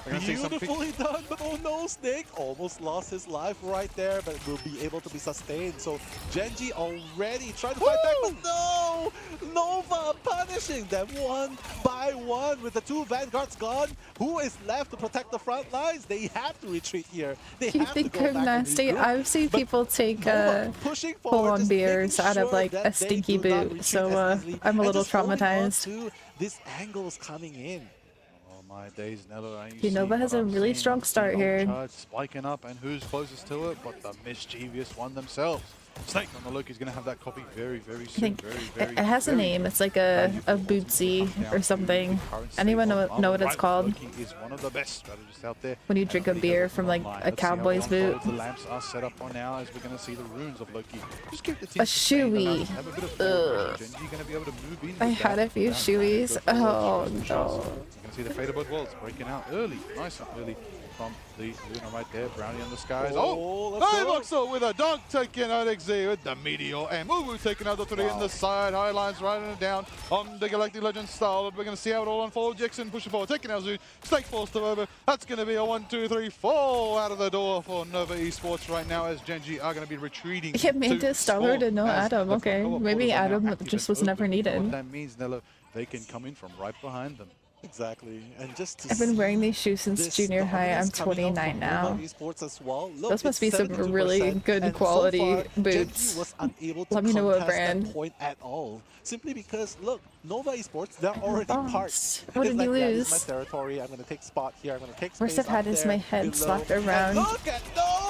We're gonna see some Beautifully done, but oh no, Snake almost lost his life right there, but will be able to be sustained. So Genji already trying to fight back, but no! Nova punishing them one by one with the two Vanguards gone. Who is left to protect the front lines? They have to retreat here. They You have think to go I'm back and nasty? regroup. I've seen But people take Nova pushing forward, full-on just beers making out of sure like that a they stinky do not boot, retreat so as easily, I'm a and little just holding on traumatized. to these angles coming in. My days, Nello. And You Nova has a really strong start here. Spiking up, and who's closest to it? But the mischievous one themselves. Snake on the look is going to have that copy very, very I soon. think Very, it has a very name. It's like a bootsy or something. Anyone know what it's called? Loki is one of the best strategists out there. When you drink a beer from like a cowboy's boot. The lamps are set up on now as we're going to see the runes of Loki. Just keep the team A shoey. have a bit of Ugh. Genji going to be able to move in. I with had that. a few Down, shoeys. go forward, Oh show some shots. no. You can see the Fadeable Worlds breaking out early. Nice and early from the Luna right there. Brownie on the skies. Oh, Hey, let's Voxel with a dunk taking out XZ with the Meteor. And Uwu taking out the three in the side. High lines riding it down on the Galactic Legend style. We're going to see how it all unfolds. Jackson pushing forward, taking out Zoo. Snake forced to over. That's going to be a 1, 2, 3, 4 out of the door for Nova Esports right now as Genji are going to be retreating. Yeah, Mantis Stellar to no Adam. the Okay, co-op maybe portals are now Adam active just and was never open. What needed. that means, Nello, they can come in from right behind them. Exactly, and just to I've been see wearing these shoes since this junior high. I'm dominance coming out 29 from now. Nova Esports as well. Look, Those must be it's some 72%, really good and quality so far, boots. Genji was unable to Let me know what contest that brand. point at all. Simply because, look, Nova Esports, they're already parts. What did It's you like, yeah, this lose? is my territory. I'm going to take spot here. I'm going to take space Worst I've had up is there, my head below. slapped And around look at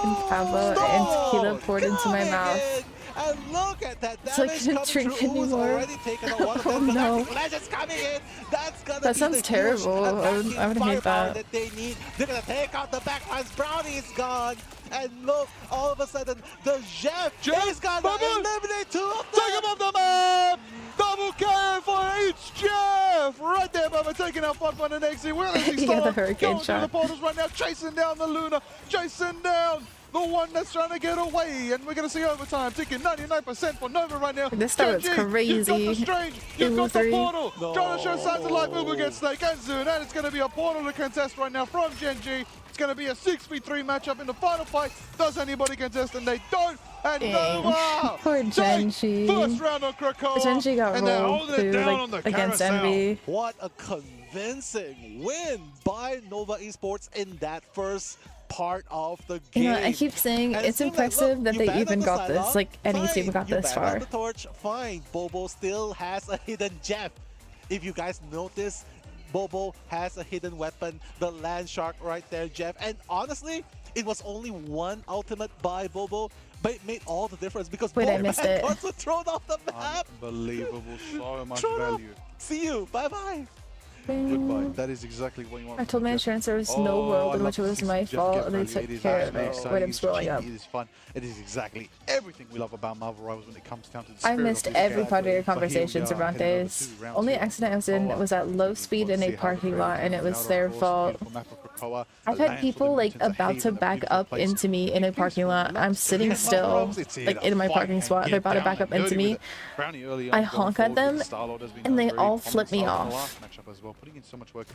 and Pablo and tequila poured into my coming mouth. in. And look at that It's like I damage can't coming drink through. Uwu's anymore. already taken out one of Oh them. no. Galactic Legends coming in. That's gonna That be sounds the huge terrible. attacking I would hate firepower that. they need. They're gonna take out the backlines. Brownie is gone. And look, all of a sudden, the Jeff is gonna eliminate two of them. Take him off the map! Double K for each Jeff! Right there, Bubba, taking out Fun and XZ. Where is he? Yeah, the hurricane going through the shot. portals right now, chasing down the Luna, chasing down the one that's trying to get away. And we're going to see overtime, taking 99% for Nova right now. This starts Genji, You've got crazy. the Strange, you've got the Uwu portal. No. Trying to show signs of life, Uwu gets Snake and Zoon. And it's going to be a portal to contest right now from Genji. It's going to be a 6v3 matchup in the final fight. Does anybody contest? And they don't. And Dang. Nova Poor take Genji. first round on Krakoa. Genji got and they're rolled holding it too, down like, on the against carousel. Envy. What a convincing win by Nova Esports in that first part of the game. You know, I keep saying And it's seems like, impressive look, that you they banned even on the got this. Psylocke, Like any team fine. got You this banned on far. the Torch, fine. Bobo still has a hidden Jeff. If you guys notice, Bobo has a hidden weapon, the Land Shark right there, Jeff. And honestly, it was only one ultimate by Bobo, but it made all the difference because Wait, I both missed man it. cards were thrown off the map. Unbelievable, so much Thrown off. value. See you, bye-bye. Goodbye. That is exactly what you want. I told my insurance there was no world in which it was my fault, and they took care of it. Wait, I'm scrolling up. It is fun. It is exactly everything we love about Marvel Rivals when it comes down to the I spirit missed of the every game. part of your But here we conversation, are, Cervantes. heading over to round Only two. accident I was in was at low speed in a parking lot, and it was their fault. I've had people like about to back up into me in a parking lot. I'm sitting still, like in my parking spot. They're about to back up into me. I honk at them, and they all flip me off.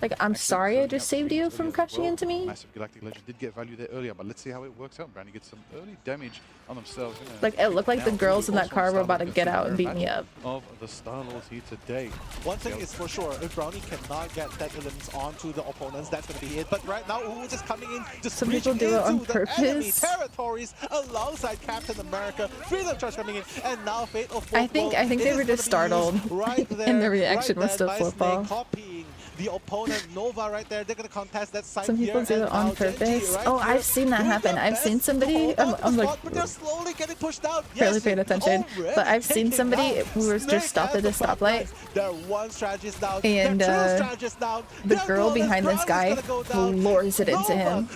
Like, I'm sorry I just saved you from crashing into me. Massive Galactic Legend did get value there earlier, but let's see how it works out. Brownie gets some early damage on themselves. Like, it looked like the girls in that car were about to get out and beat me up. Of the Star-Lords here today. One thing is for sure, if Brownie cannot get that elements onto the opponents, that's going to be it. But right now, Uwu just coming in, just Some people reaching do it on into the enemy purpose. territories alongside Captain America. Freedom Charge coming in, and now Fate of I think they were just startled, and the reaction was still flip off. Copying the opponent Nova right there. They're going to contest that side. Some people do it on purpose. Oh, I've seen that happen. I've seen somebody. I'm like but they're slowly getting pushed out. barely paying attention, but I've seen somebody who was just stopped at a stoplight, They're one strategist down. and They're two strategists down. the girl behind this guy lures it into him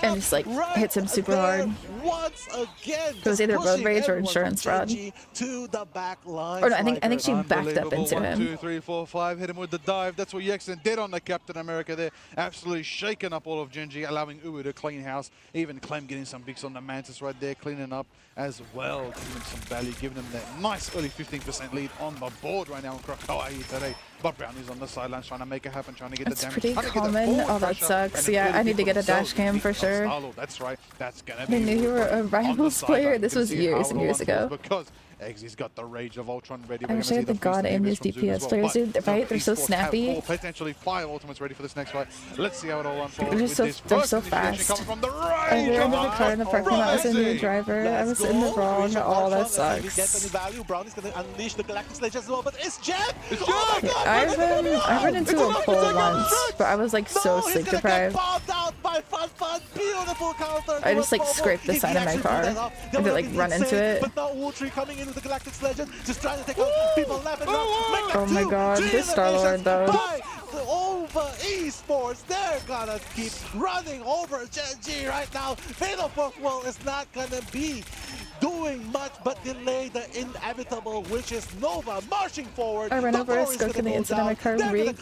and just like hits him super hard. Once again, It was either road rage or insurance fraud. to the back line. Or no, I think she backed up Unbelievable. into 1, him. 2, 3, 4, 5. Hit him with the dive. That's what Yexen did on the Captain America there. Absolutely shaking up all of Genji, allowing Uwu to clean house. Even Clem getting some bigs on the Mantis right there, cleaning up as well. Giving him some value, giving him that nice early 15% lead on the board right now in Krakoa here today. But Brownie's on the sidelines trying to make it happen, trying to get That's the damage. pretty trying to get that common. forward Oh, that pressure, sucks. and Yeah, then I need to get a themselves dash cam for beat sure. Star-Lord. That's right. That's gonna I be knew you were a Rivals player. This was years and years ago. because Eggsy's got the Rage of Ultron ready. I wish I had the god aim these DPS players, dude. Right? They're so snappy. Potentially 5 ultimates ready for this next fight. Let's see how it all unfolds. They're just so fast. I ran into the car in the parking lot. I was a new driver. I was in the wrong. Oh, that sucks. Brownie's going to unleash the Galactic Sledge as well, but it's Jet! I've run into a pole once, but I was like so sleep deprived. I just like scraped the side of my car and like run into it. But now Ultri coming in with the Galactic Sledge, just trying to take out people left and right. Oh my god, this Star-Lord though. Over Esports, they're gonna keep running over Genji right now. Fatal Football is not gonna be doing much but delay the inevitable, which is Nova marching forward. I ran over a skunk in the inside of my car today.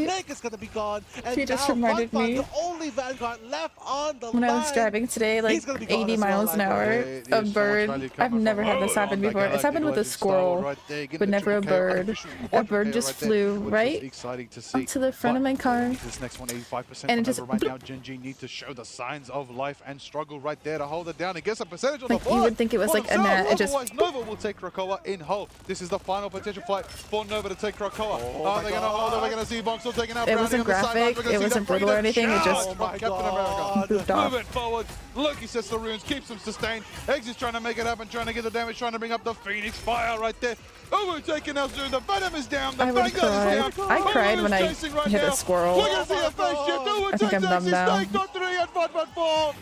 Snake is gonna be gone. And She just now reminded Fun Fun, me the only Vanguard left on the when I was line. driving today, like 80 miles an hour, a bird. I've never had this happen before. It's happened with a squirrel, but never a bird. A bird just flew right up to the front of my car, This next one, 85% and it just right now. Genji need to show the signs of life and struggle right there to hold it down. He gets a percentage on like the you board. would think it was like a net. It just Otherwise, Nova will take Krakoa in whole. This is the final potential fight for Nova to take Krakoa. Are they going to hold? Are we going to see Boxel taking out? It wasn't graphic, it wasn't brutal or anything, it just Captain America. moved off. Moving forward, Loki sets the runes, keeps them sustained. Eggs is trying to make it happen, trying to get the damage, trying to bring up the Phoenix Fire right there. Uwu taking out Zoom. The Venom is down. The I would Vanguard is cry. down. I cried when I chasing right hit now. a squirrel. We're going to see a face shift. Uwu I think I'm takes numb now. Snake, got 3 and 5-4.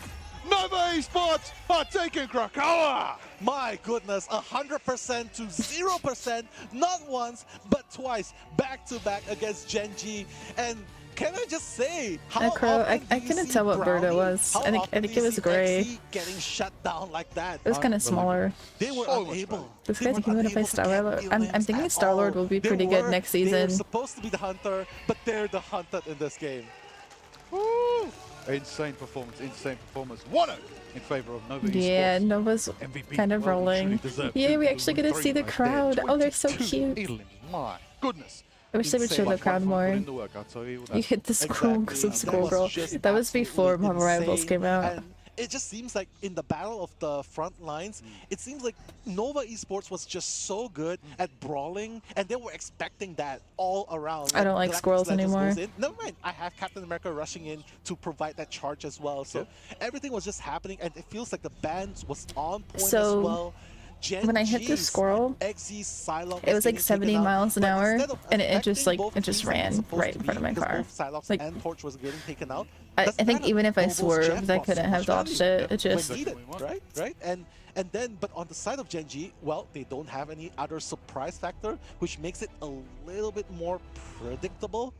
Nova Esports are taking Krakoa. My goodness, 100% to 0%, not once, but twice, back to back against Genji. And can I just say, how Crow, often I do you couldn't see tell what bird it Brownie? was. How I think often do it you was see gray. XC getting shut down like that? It was kind of smaller. They were unable. This guy's thinking to play Star-Lord. I'm thinking Star-Lord will be pretty good next They were season. supposed to be the hunter, but they're the hunted in this game. Woo! Insane performance, insane performance. 1-0 in favor of Nova Yeah, Esports. Nova's MVP. kind of Well, rolling. truly deserved Yeah, two, we actually get to 3 see the right there. crowd. Oh, they're so 22 cute. earlings. My goodness. I wish they would show the crowd more. You hit the scroll because of Schoolgirl. That was before Marvel Rivals came out. And it just seems like in the battle of the front lines, it seems like Nova Esports was just so good at brawling, and they were expecting that all around. I don't like Galactic squirrels Sledge just anymore. goes in. Never mind, I have Captain America rushing in to provide that charge as well. So everything was just happening, and it feels like the band was on point as So, well. when I hit the squirrel, it was like 70 miles an hour, and it just ran right in front of my car. Like, and Torch was getting taken out. I think even if I swerved, I couldn't have dodged it. It just right. And then, but on the side of Gen G, well, they don't have any other surprise factor, which makes it a little bit more predictable.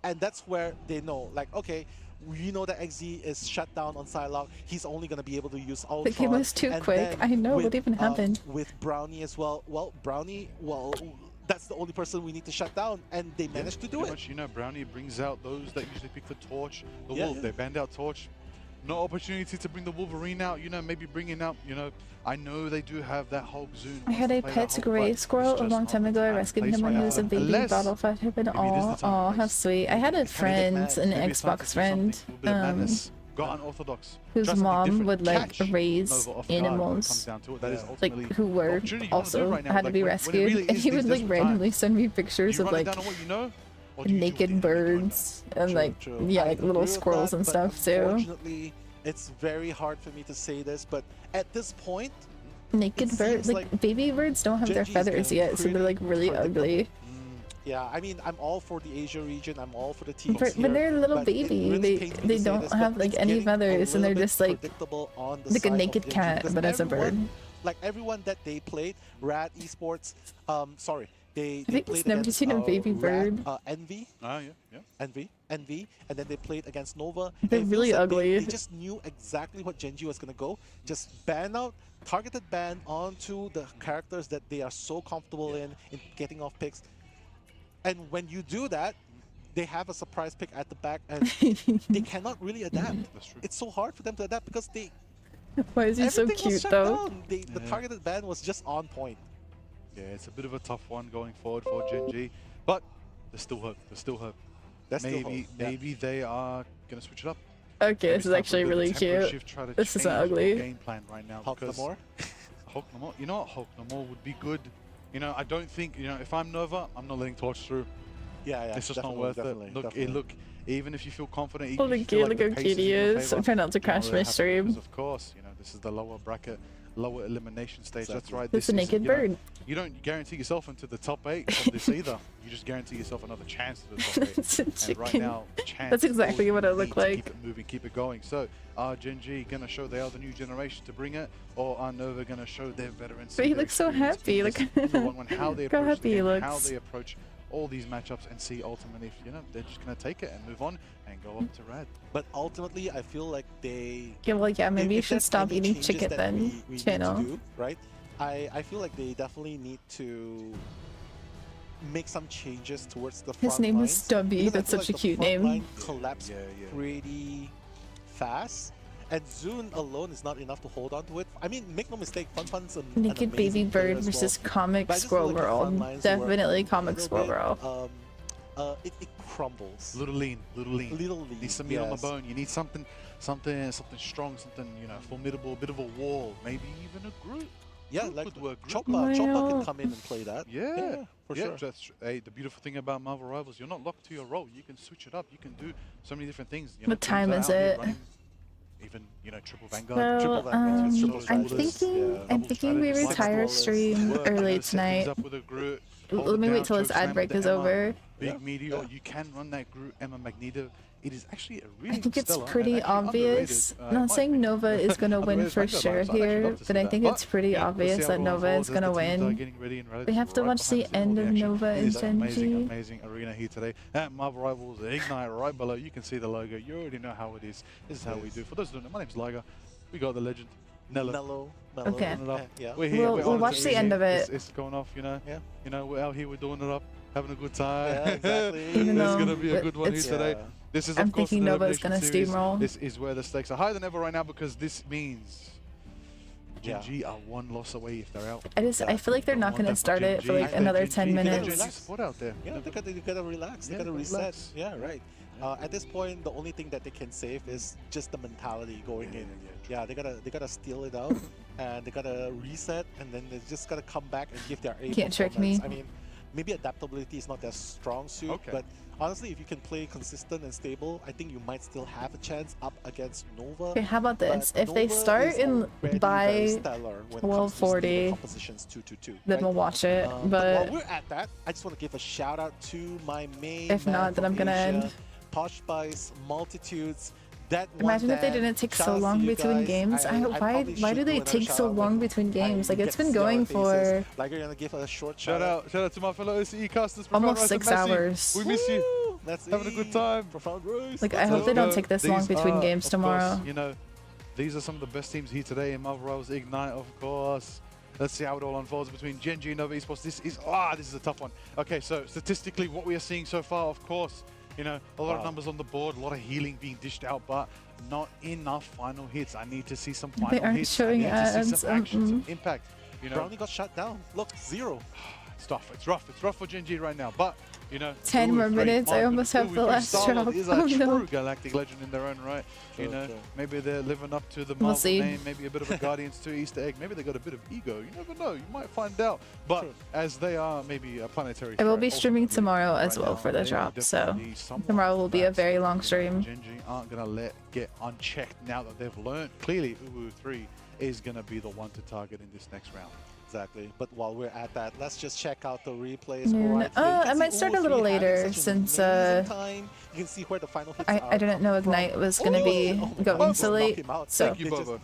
And that's where they know, like, okay, we know that XZ is shut down on Psylocke. He's only going to be able to use Ultron. the game was too quick. I know what even happened. With Brownie as well. Well, Brownie, that's the only person we need to shut down, and they managed to do it. Much, you know, Brownie brings out those that usually pick the Torch, the Wolf. They banned out Torch. No opportunity to bring the Wolverine out, you know, maybe bringing out, you know, I know they do have that Hulk Zoom. I had a pet gray squirrel a long time ago. I rescued him when he was a baby. Battle fight him and oh, how sweet. I had a friend, an Xbox friend, whose mom would like raise animals, like who were also had to be rescued, and he would like randomly send me pictures of like naked birds and like like little squirrels and stuff too. Unfortunately, it's very hard for me to say this, but at this point, naked birds, like baby birds don't have their feathers yet, so they're like really ugly. Yeah, I mean, I'm all for the Asia region. I'm all for the teams but they're a little baby. They don't have like any feathers, and they're just like a naked cat, but as a bird. Like everyone that they played, Rad Esports. Sorry. They I think played it's never against, seen a baby bird. Envy. Yeah. Envy, and then they played against Nova. They're really ugly. They just knew exactly what Gen G was gonna go. Just ban out, targeted ban onto the characters that they are so comfortable in getting off picks. And when you do that, they have a surprise pick at the back, and they cannot really adapt. It's so hard for them to adapt because they. Why is he so cute though? The targeted ban was just on point. Yeah, it's a bit of a tough one going forward for Gen G, but there's still hope. There's still hope. Maybe they are gonna switch it up. Okay, this is actually really cute. This isn't ugly. Game plan right now. Hulk no more. Hulk no more. You know what? Hulk no more would be good. You know, I don't think, you know, if I'm Nova, I'm not letting Torch through. Yeah. It's just not worth it. Look, even if you feel confident, Oh, look how cute he is. I'm trying not to crash my stream. Because of course, you know, this is the lower bracket, lower elimination stage. That's right. This is a naked bird. You don't guarantee yourself into the top 8 of this either. You just guarantee yourself another chance to the top 8. It's a and chicken. right now, chance That's exactly what it looked like. Keep it moving, keep it going. So, are Gen G gonna show they are the new generation to bring it, or are Nova gonna show their veterans? But he looks so happy. Look how they how approach happy he looks. how they approach all these matchups, and see ultimately if you know they're just gonna take it and move on and go up to Rad. But ultimately, I feel like they. Yeah, well, yeah, maybe you if should there's stop any eating changes chicken that then, we channel. Need to do, right? I feel like they definitely need to make some changes towards the front His name is lines, Stubby. because I That's feel such a like cute the front name. line collapsed pretty fast. And Zune alone is not enough to hold on to it. I mean, make no mistake, Fun's an Naked baby amazing player bird as versus well. comic But I just squirrel feel like the front girl. lines were Definitely a comic little squirrel bit, girl. It crumbles. Little lean. Need some meat on the yes. bone. You need something strong, something, you know, formidable, a bit of a wall, maybe even a Groot. Yeah, Groot like could work. Chopper can come in and play that. Yeah, for sure. Hey, the beautiful thing about Marvel Rivals, you're not locked to your role. You can switch it up. You can do so many different things. You know, What time is it? Even, you know, triple Vanguard, So, I'm thinking we retire stream early tonight. Let me wait till this ad break is over. Big Meteor, you can run that Groot Emma Magneto. It is actually a really I think it's stellar and pretty actually obvious. underrated, Not saying Nova is gonna win for sure here, but I think it's pretty obvious that Nova is gonna win. We have to watch the end of Nova and Gen G. Amazing arena here today at Marvel Rivals Ignite right below. You can see the logo. You already know how it is. This is how we do. For those who don't know, my name's Liger. We got the legend. Nello. Okay. Yeah. We're here. We'll watch the end of it. It's going off, you know. Yeah. You know, we're out here. We're doing it up, having a good time. Yeah, exactly. Even There's though gonna be a good one here today. This is, of I'm course, thinking an Nova is elimination gonna series. steamroll. This is where the stakes are higher than ever right now, because this means Gen G are one loss away if they're out. I feel like they're not gonna start it for like another 10 minutes. Support out there. Yeah, they gotta relax. They gotta reset. Yeah, right. At this point, the only thing that they can save is just the mentality going in. Yeah, they gotta steal it out, and they gotta reset, and then they just gotta come back and give their A Can't trick me. I mean, maybe adaptability is not their strong suit, but honestly, if you can play consistent and stable, I think you might still have a chance up against Nova. Okay, how about this? But If they Nova start is in already by very stellar when it comes to 12:40, stable compositions 2-2-2, then right? we'll watch it. But But while we're at that, I just want to give a shout out to my main if man not, then from I'm gonna Asia, end. Posh Spice, Multitudes. That Imagine if they didn't take so long between games. Why do they take so long between games? Like, it's been going for like, you're gonna give a short shout out to my fellow OCE casters. almost 6 hours. We miss you. Having a good time. Like, I hope they don't take this long between games tomorrow. Course, you know, these are some of the best teams here today in Marvel Rivals Ignite, of course. Let's see how it all unfolds between Gen G and Nova Esports. This is a tough one. Okay, so statistically, what we are seeing so far, of course, you know, a lot of numbers on the board, a lot of healing being dished out, but not enough final hits. I need to see some final hits. They aren't showing ads. Some action, some impact. You know, Brownie got shut down. Look, 0. It's tough. It's rough. It's rough for Gen G right now. But you know, 10 more minutes. I almost have the last drop. Is a true galactic legend in their own right. You know, maybe they're living up to the Marvel name. Maybe a bit of a Guardians 2 Easter egg. Maybe they got a bit of ego. You never know. You might find out. But as they are, maybe a planetary. I will be streaming tomorrow as well for the drop, so tomorrow will be a very long stream. Gen G aren't gonna get unchecked now that they've learned. Clearly, Uwu3 is gonna be the one to target in this next round. Exactly. But while we're at that, let's just check out the replays. I might start a little later since you can see where the final hits I didn't know Ignite was gonna be going so late. So thank you, Bobo.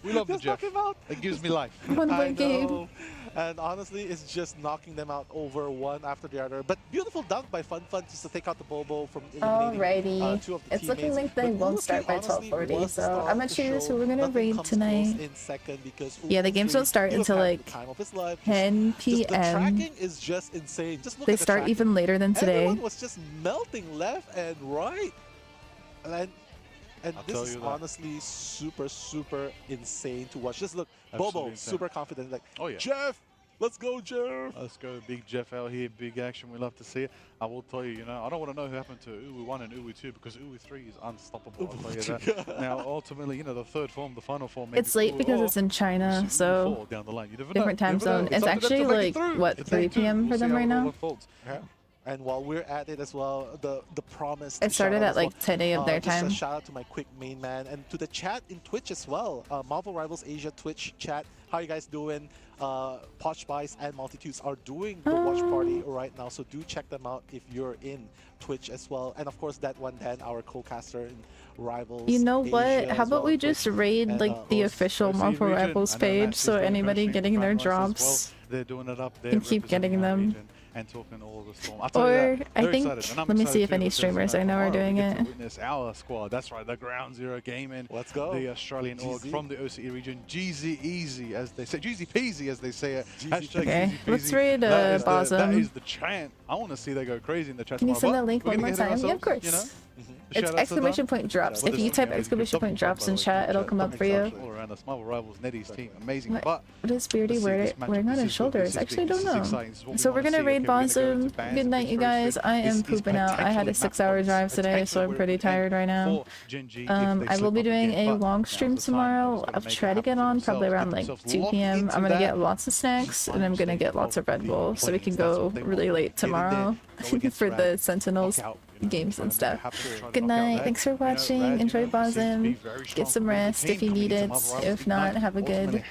We love the Jeff. It gives me life. One more game. And honestly, it's just knocking them out over one after the other. But beautiful dunk by FunFun just to take out the Bobo from eliminating two of the It's looking like they won't start by 12:40, so I'm not sure who we're gonna raid tonight. Yeah, the games don't start until like 10 p.m. The tracking is just insane. Just look They at the start tracking. even later than today. Everyone was just melting left and right. And this is honestly super, super insane to watch. Just look, Bobo, super confident, like, Jeff, let's go, Jeff. Let's go, big Jeff out here, big action. We love to see it. I will tell you, you know, I don't want to know who happened to Uwu 1 and Uwu 2 because Uwu 3 is unstoppable. I'll tell you that. Now, ultimately, you know, the third form, the final form. It's late because it's in China, so down the line. You never different know. time zone. It's actually like what 3 p.m. for them right now. Yeah. And while we're at it as well, the promise. It started at like 10 a.m. their time. Just a shout out to my quick main man and to the chat in Twitch as well. Marvel Rivals Asia Twitch chat. How you guys doing? Posh Spice and Multitudes are doing the watch party right now, so do check them out if you're in Twitch as well. And of course, that one Dan, our co-caster in Rivals. You know what? Asia How as about well, we just raid like the official Marvel Rivals page, so anybody getting their drops they're doing it up there, can keep getting them. And talking all the storm. Or I think, let me see if any streamers I know are doing it. Witness our squad. That's right, the Ground Zero Gaming. Let's go. The Australian org from the OCE region. Jeezy Easy, as they say. Jeezy Peasy, as they say it. Okay, let's raid Bosm. That is the chant. I want to see they go crazy in the chat. Can you send that link one more time? Yeah, of course. You know? It's exclamation point drops. If you type exclamation point drops in chat, it'll come up for you. All around us, Marvel Rivals, Nettie's team, amazing. What is Beardy wearing on his shoulders? Actually, don't know. So we're gonna raid Bosm. Good night, you guys. I am pooping out. I had a 6-hour drive today, so I'm pretty tired right now. I will be doing a long stream tomorrow. I'll try to get on probably around like 2 p.m. I'm gonna get lots of snacks and I'm gonna get lots of Red Bull, so we can go really late tomorrow for the Sentinels games and stuff. Good night. Thanks for watching. Enjoy Bosm. Get some rest if you need it. If not, have a good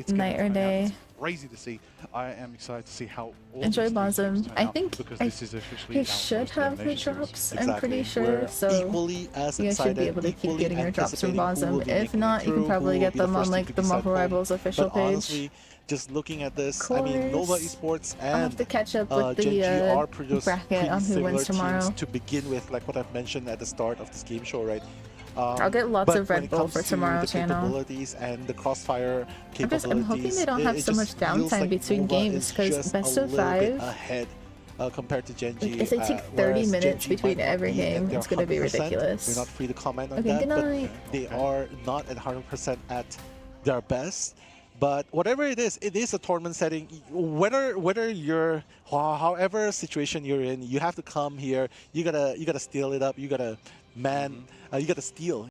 night or day. Crazy to see. I am excited to see how. Enjoy Bosm. I think he should have the drops. I'm pretty sure. So you guys should be able to keep getting your drops from Bosm. If not, you can probably get them on like the Marvel Rivals official page. Just looking at this, I mean, Nova Esports and I'll have to catch up with Gen G the are bracket on who wins tomorrow. To begin with, like what I've mentioned at the start of this game show, right? I'll get lots of Red Bull for tomorrow's channel. Capabilities and the crossfire capabilities. I'm hoping they don't have so much downtime between games, because best of 5 ahead compared to Gen G. If they take 30 minutes between every game, it's going to be ridiculous. We're not free to comment on Okay, that, good night. but they are not at 100% at their best. But whatever it is a tournament setting. Whether you're, however situation you're in, you have to come here. You gotta steal it up. You gotta you gotta steal.